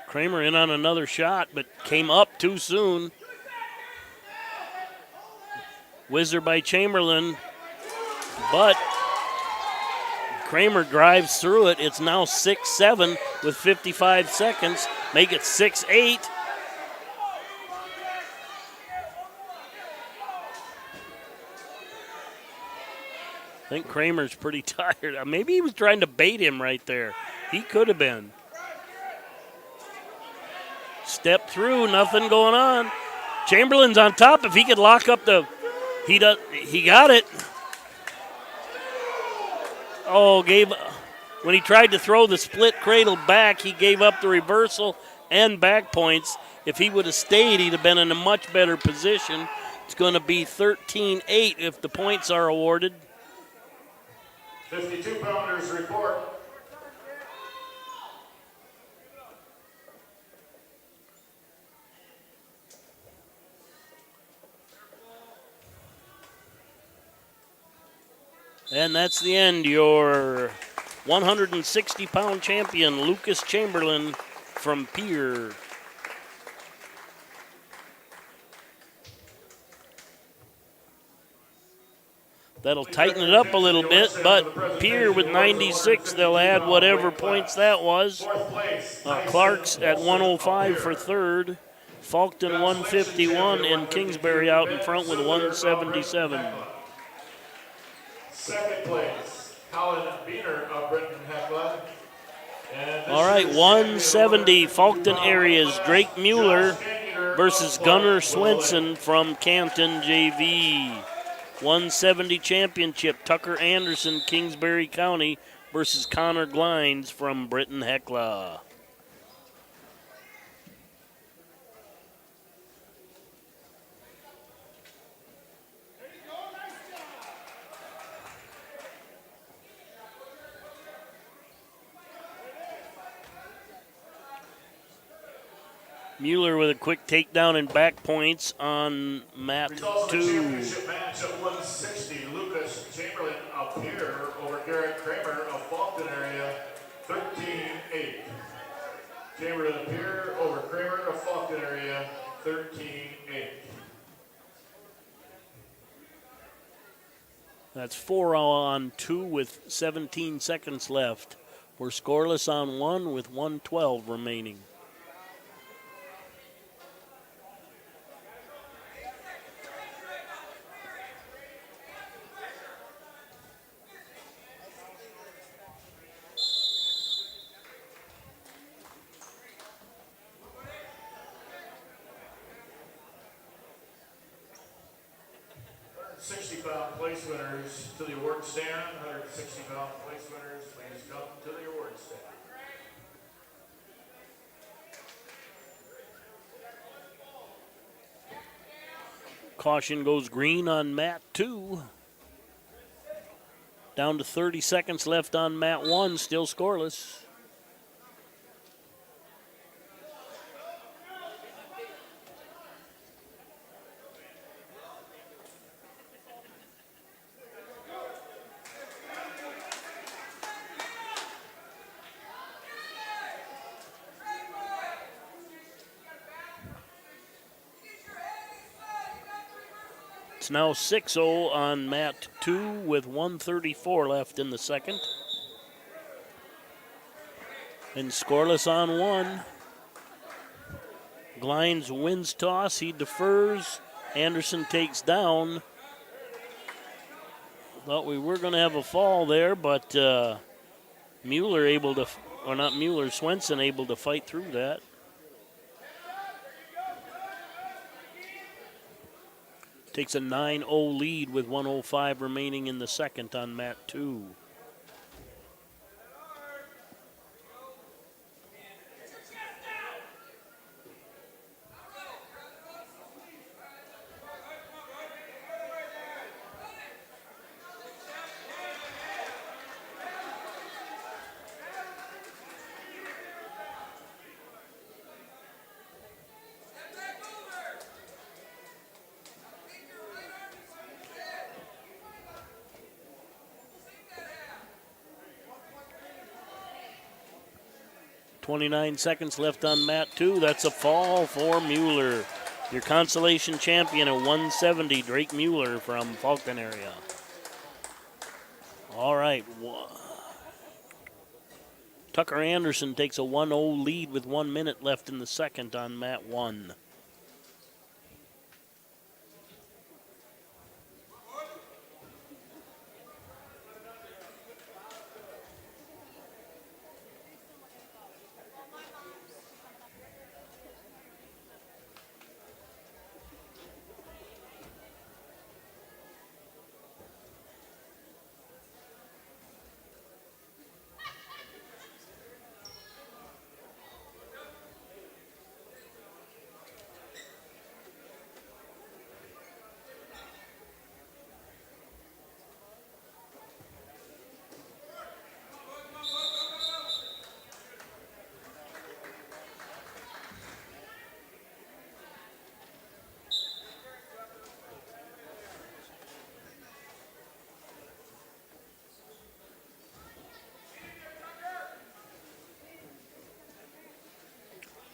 Kramer in on another shot, but came up too soon. Whizzer by Chamberlain, but Kramer drives through it. It's now 6-7 with 55 seconds. Make it 6-8. I think Kramer's pretty tired. Maybe he was trying to bait him right there. He could have been. Step through, nothing going on. Chamberlain's on top. If he could lock up he got it. Oh, when he tried to throw the split cradle back, he gave up the reversal and back points. If he would have stayed, he'd have been in a much better position. It's going to be 13-8 if the points are awarded. 52-pounders report. And that's the end. Your 160-pound champion, Lucas Chamberlain from Pierre. That'll tighten it up a little bit, but Pierre with 96, they'll add whatever points that was. Clark's at 105 for third. Falkton 151, and Kingsbury out in front with 177. Second place, Colin Beener of Britton Hecla. All right, 170, Falkton areas, Drake Mueller versus Gunnar Swenson from Canton JV. 170 championship, Tucker Anderson, Kingsbury County versus Connor Glines from Britton Hecla. Mueller with a quick takedown and back points on mat 2. Championship match at 160. Lucas Chamberlain of Pierre over Garrett Kramer of Falkton area, 13-8. Chamberlain of Pierre over Kramer of Falkton area, 13-8. That's 4-on-2 with 17 seconds left. We're scoreless on one with 1:12 remaining. Place winners to the award stand. 160-pound place winners, please come to the award stand. Caution goes green on mat 2. Down to 30 seconds left on mat 1, still scoreless. It's now 6-0 on mat 2 with 1:34 left in the second. And scoreless on 1. Glines wins toss, he defers. Anderson takes down. Thought we were going to have a fall there, but Mueller able to, or not Mueller, Swenson able to fight through that. Takes a 9-0 lead with 1:05 remaining in the second on mat 2. .29 seconds left on mat 2. That's a fall for Mueller. Your consolation champion at 170, Drake Mueller from Falcon area. All right. Tucker Anderson takes a 1-0 lead with 1 minute left in the second on mat 1.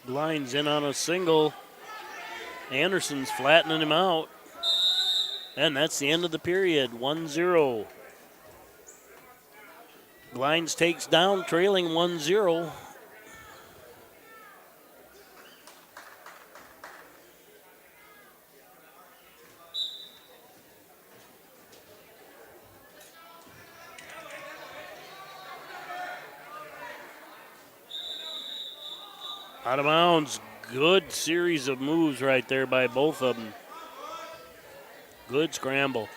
Lines in on a single. Anderson's flattening him out. And that's the end of the period, 1-0. Glines takes down, trailing 1-0. Out of bounds. Good series of moves right there by both of them. Good scramble.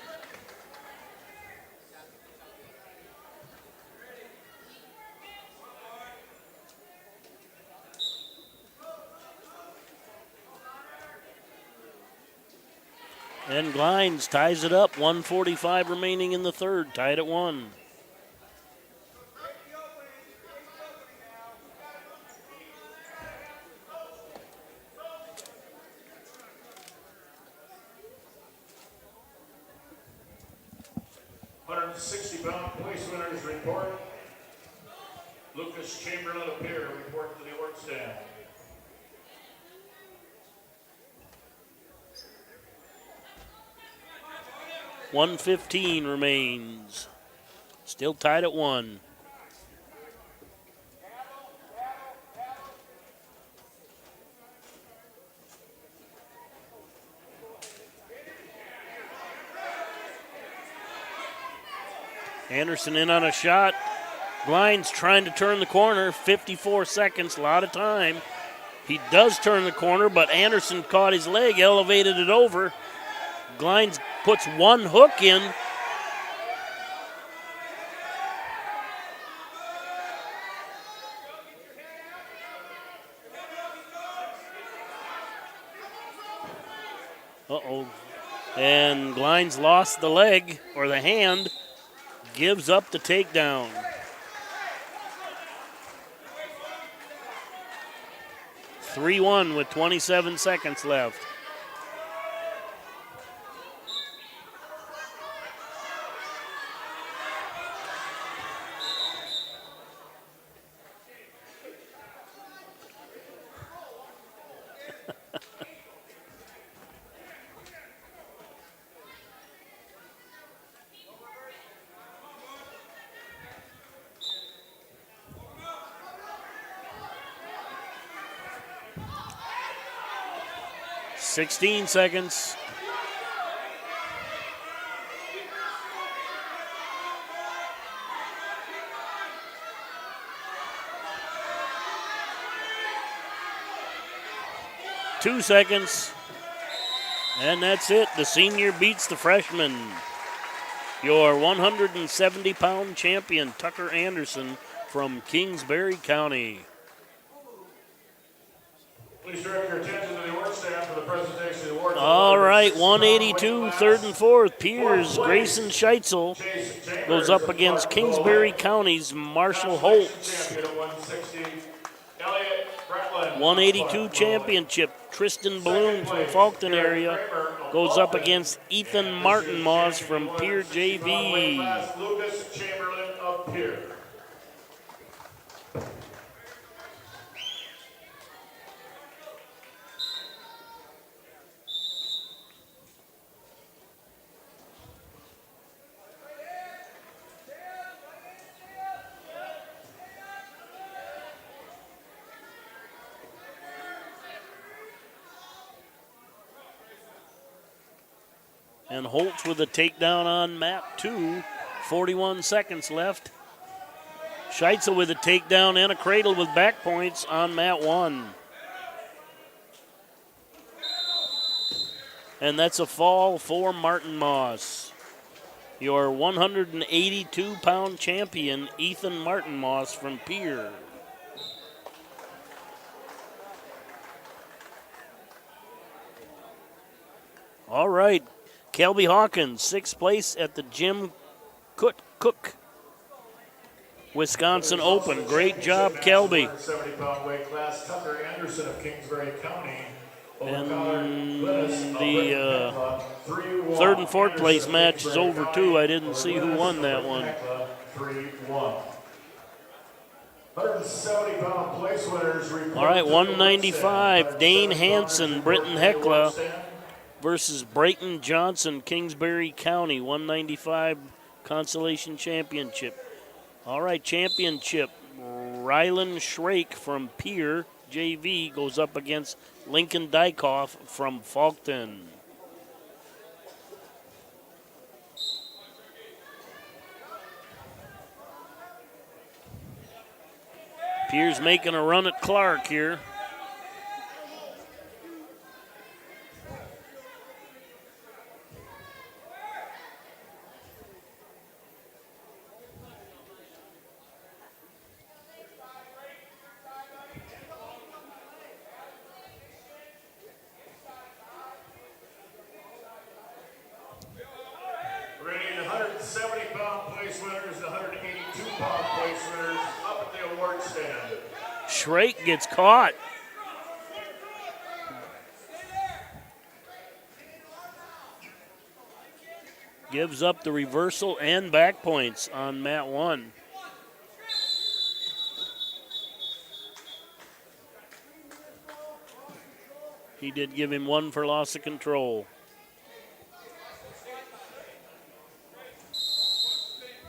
And Glines ties it up. 1:45 remaining in the third. Tied at 1. Place winners report. Lucas Chamberlain of Pierre report to the award stand. .115 remains. Still tied at 1. Anderson in on a shot. Glines trying to turn the corner. 54 seconds, a lot of time. He does turn the corner, but Anderson caught his leg, elevated it over. Glines puts one hook in. Uh-oh. And Glines lost the leg, or the hand, gives up the takedown. (3-1) with 27 seconds left. (16 seconds). (2 seconds). And that's it. The senior beats the freshman. Your 170-pound champion, Tucker Anderson from Kingsbury County. Please direct your attention to the award stand for the presentation of the awards. All right, 182, third and fourth. Piers Grayson Scheitzel goes up against Kingsbury County's Marshall Holtz. 182 championship. Tristan Bloom from Faulkton area goes up against Ethan Martin Moss from Pier JV. Lucas Chamberlain of Pier. And Holtz with a takedown on mat 2. 41 seconds left. Scheitzel with a takedown and a cradle with back points on mat 1. And that's a fall for Martin Moss. Your 182-pound champion, Ethan Martin Moss from Pier. All right. Kelby Hawkins, 6th place at the Jim Cook Wisconsin Open. Great job, Kelby. 70-pound weight class, Tucker Anderson of Kingsbury County. And the third and fourth place match is over, too. I didn't see who won that one. 3-1. 170-pound place winners. All right, 195, Dane Hansen, Britton Hecla versus Brayton Johnson, Kingsbury County, 195 Consolation Championship. All right, championship, Rylan Shrake from Pier JV goes up against Lincoln Dykoff from Faulkton. Pier's making a run at Clark here. Rating 170-pound place winners, 182-pound place winners up at the award stand. Shrake gets caught. Gives up the reversal and back points on mat 1. He did give him 1 for loss of control.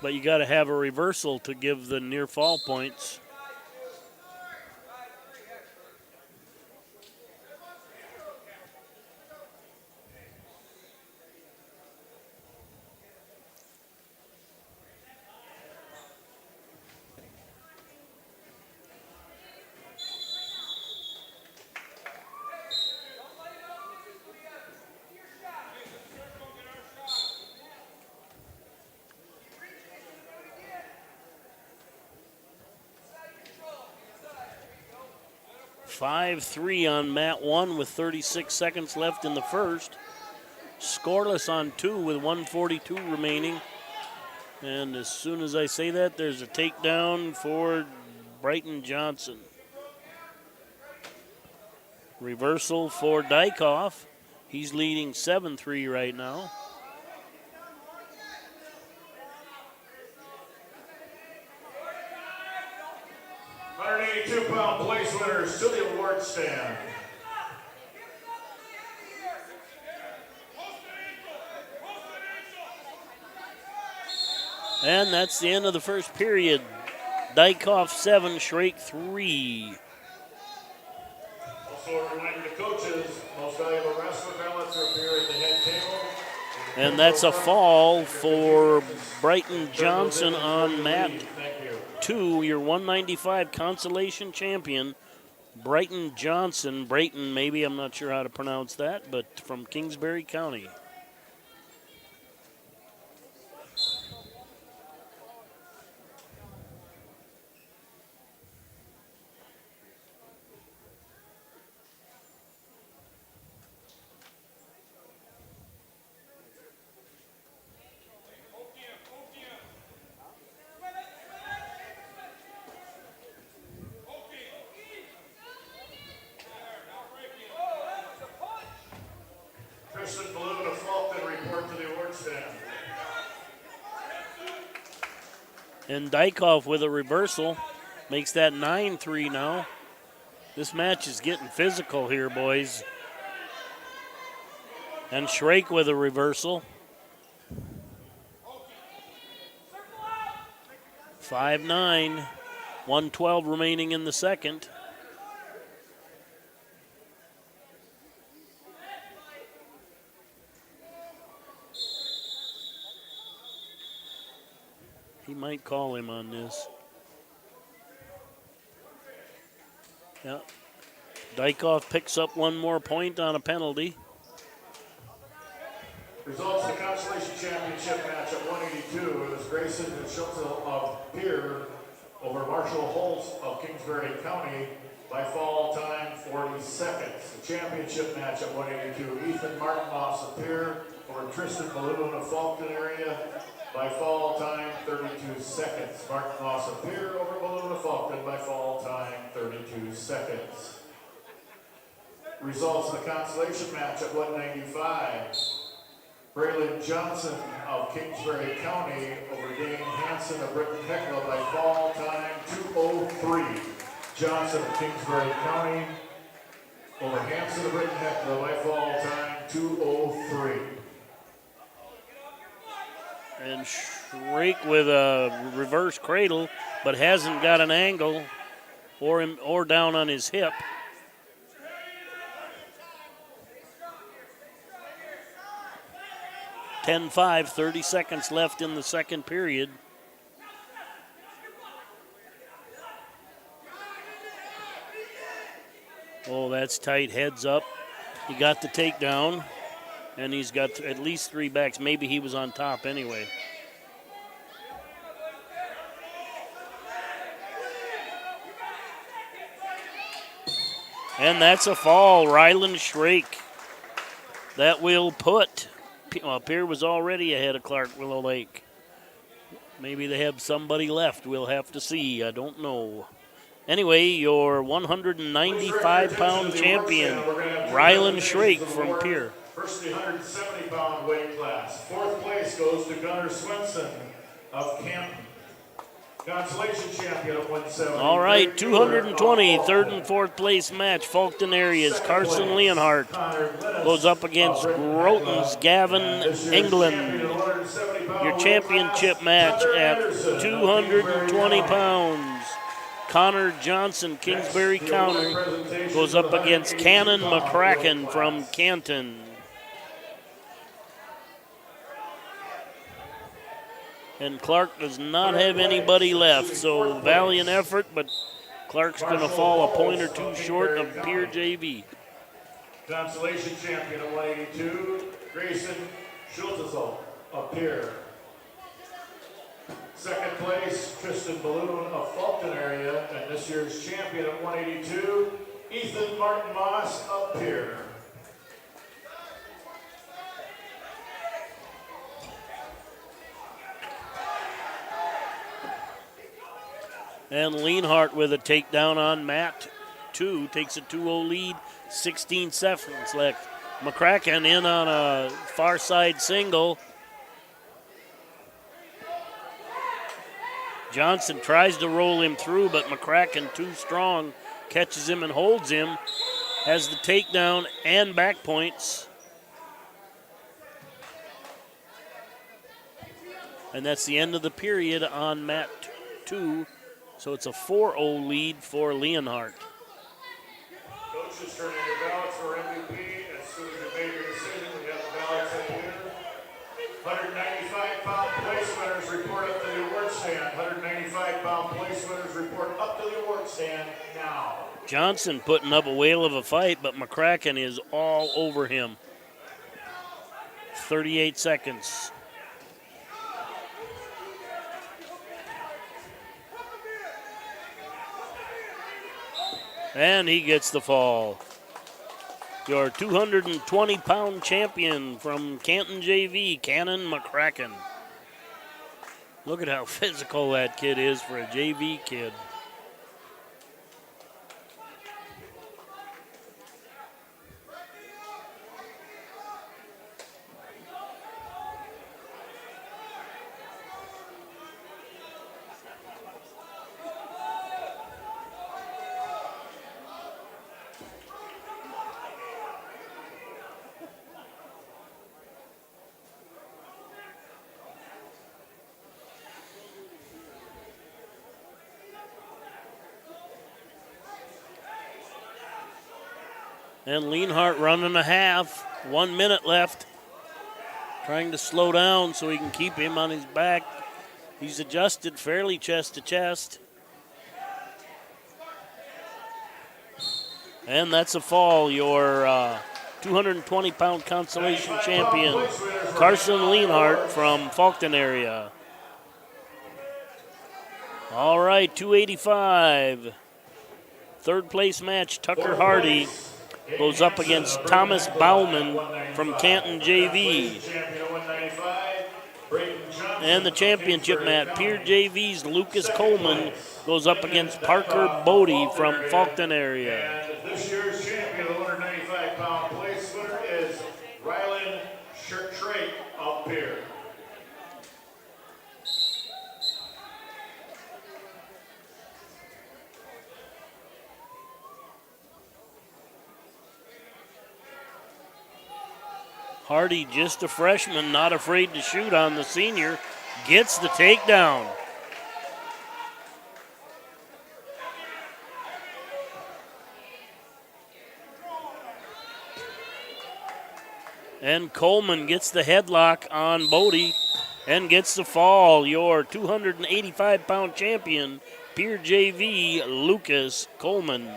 But you got to have a reversal to give the near fall points. 5-3 on mat 1 with 36 seconds left in the first. Scoreless on 2 with 1:42 remaining. And as soon as I say that, there's a takedown for Brighton Johnson. Reversal for Dykoff. He's leading 7-3 right now. £182 place winners to the award stand. And that's the end of the first period. Dykoff 7, Schrake 3. Also a reminder to coaches, most valuable wrestler ballots are up here at the head table. And that's a fall for Brighton Johnson on mat 2, your 195 consolation champion, Brighton Johnson. Brayton, maybe, I'm not sure how to pronounce that, but from Kingsbury County. And Dykoff with a reversal makes that 9-3 now. This match is getting physical here, boys. And Schrake with a reversal. 5-9, 1:12 remaining in the second. He might call him on this. Yeah. Dykoff picks up one more point on a penalty. Results of the Consolation Championship match at 182. It was Grayson and Schultz of Pier over Marshall Holtz of Kingsbury County by fall time 40 seconds. The championship match at 182. Ethan Martin Moss of Pier over Tristan Balloon of Faulkton area by fall time 32 seconds. Martin Moss of Pier over Balloon of Faulkton by fall time 32 seconds. Results of the consolation match at 195. Braylon Johnson of Kingsbury County over Dane Hanson of Britton Hecla by fall time 2:03. Johnson of Kingsbury County over Hanson of Britton Hecla by fall time 2:03. And Schrake with a reverse cradle, but hasn't got an angle or down on his hip. (10-5), 30 seconds left in the second period. Oh, that's tight. Heads up. He got the takedown, and he's got at least 3 backs. Maybe he was on top anyway. And that's a fall. Ryland Schrake. That will put... Well, Pier was already ahead of Clark Willow Lake. Maybe they have somebody left. We'll have to see. I don't know. Anyway, your 195-pound champion, Ryland Schrake from Pier. First, the 170-pound weight class. Fourth place goes to Gunnar Swenson of Canton. Consolation champion at 170. All right, 220, third and fourth place match. Faulkton areas. Carson Leonhardt goes up against Groton's Gavin England. Your championship match at 220 pounds. Connor Johnson, Kingsbury County, goes up against Cannon McCracken from Canton. And Clark does not have anybody left, so valiant effort, but Clark's going to fall a point or two short of Pier JV. Consolation champion at 182, Grayson Schultzel of Pier. Second place, Tristan Balloon of Faulkton area, and this year's champion at 182, Ethan Martin Moss up here. And Leanhart with a takedown on Matt 2, takes a 2-0 lead, 16 seconds left. McCracken in on a far side single. Johnson tries to roll him through, but McCracken, too strong, catches him and holds him. Has the takedown and back points. And that's the end of the period on Mat 2. So it's a 4-0 lead for Leonhardt. Coaches turn in your ballots for MVP. As soon as you make your decision, we have the ballots in here. 195-pound place winners report up to the award stand. 195-pound place winners report up to the award stand now. Johnson putting up a whale of a fight, but McCracken is all over him. 38 seconds. And he gets the fall. Your 220-pound champion from Canton JV, Cannon McCracken. Look at how physical that kid is for a JV kid. And Leanhart running a half. 1 minute left. Trying to slow down so he can keep him on his back. He's adjusted fairly chest to chest. And that's a fall. Your 220-pound consolation champion, Carson Leanhart from Faulkton area. All right, 285. Third place match, Tucker Hardy goes up against Thomas Bauman from Canton JV. And the championship match, Pier JV's Lucas Coleman goes up against Parker Bodie from Faulkton area. And this year's champion, the 195-pound place winner, is Rylan Trny up here. Hardy, just a freshman, not afraid to shoot on the senior, gets the takedown. And Coleman gets the headlock on Bodie and gets the fall. Your 285-pound champion, Pier JV, Lucas Coleman.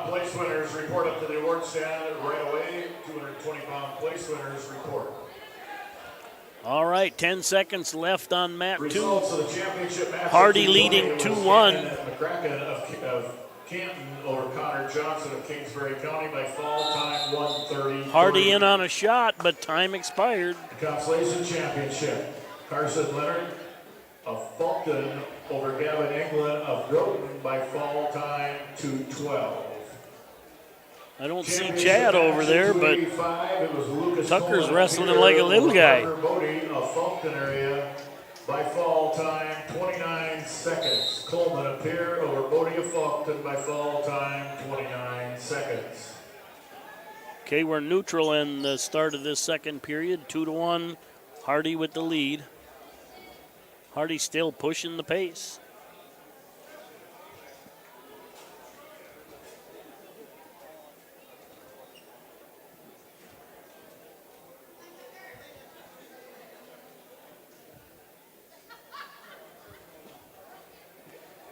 Place winners report up to the award stand right away. 220-pound place winners report. All right, 10 seconds left on Mat 2. Results of the championship match. Hardy leading 2-1. McCracken of Canton over Connor Johnson of Kingsbury County by fall time 1:30. Hardy in on a shot, but time expired. The consolation championship. Carson Leonard of Faulkton over Gavin England of Groton by fall time 2:12. I don't see Chad over there, but Tucker's wrestling like a little guy. Bodie of Faulkton area by fall time 29 seconds. Coleman of Pier over Bodie of Faulkton by fall time 29 seconds. Okay, we're neutral in the start of this second period. 2-1, Hardy with the lead. Hardy still pushing the pace.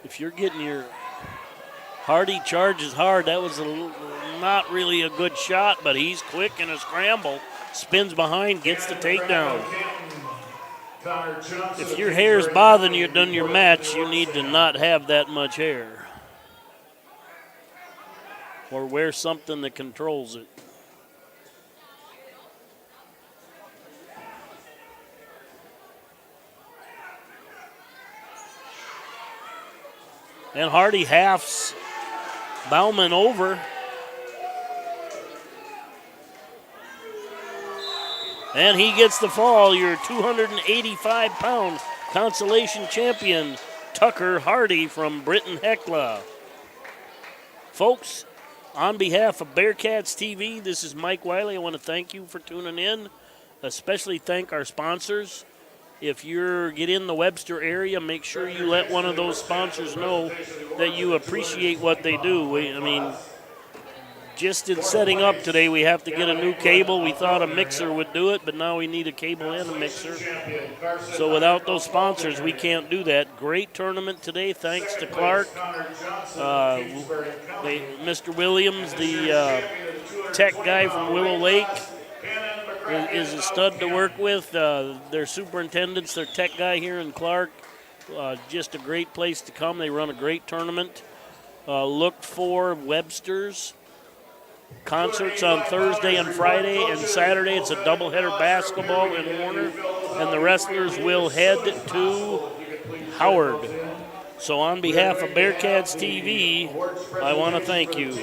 If you're getting your Hardy charges hard, that was not really a good shot, but he's quick in a scramble. Spins behind, gets the takedown. If your hair's bothering you during your match, you need to not have that much hair. Or wear something that controls it. And Hardy halves Bauman over. And he gets the fall. Your 285-pound consolation champion, Tucker Hardy from Britton Hecla. Folks, on behalf of Bearcats TV, this is Mike Wiley. I want to thank you for tuning in. Especially thank our sponsors. If you get in the Webster area, make sure you let one of those sponsors know that you appreciate what they do. I mean, just in setting up today, we have to get a new cable. We thought a mixer would do it, but now we need a cable and a mixer. So without those sponsors, we can't do that. Great tournament today, thanks to Clark. Mr. Williams, the tech guy from Willow Lake, is a stud to work with. Their superintendents, their tech guy here in Clark, just a great place to come. They run a great tournament. Look for Webster's concerts on Thursday and Friday, and Saturday it's a doubleheader basketball in Warner, and the wrestlers will head to Howard. So on behalf of Bearcats TV, I want to thank you.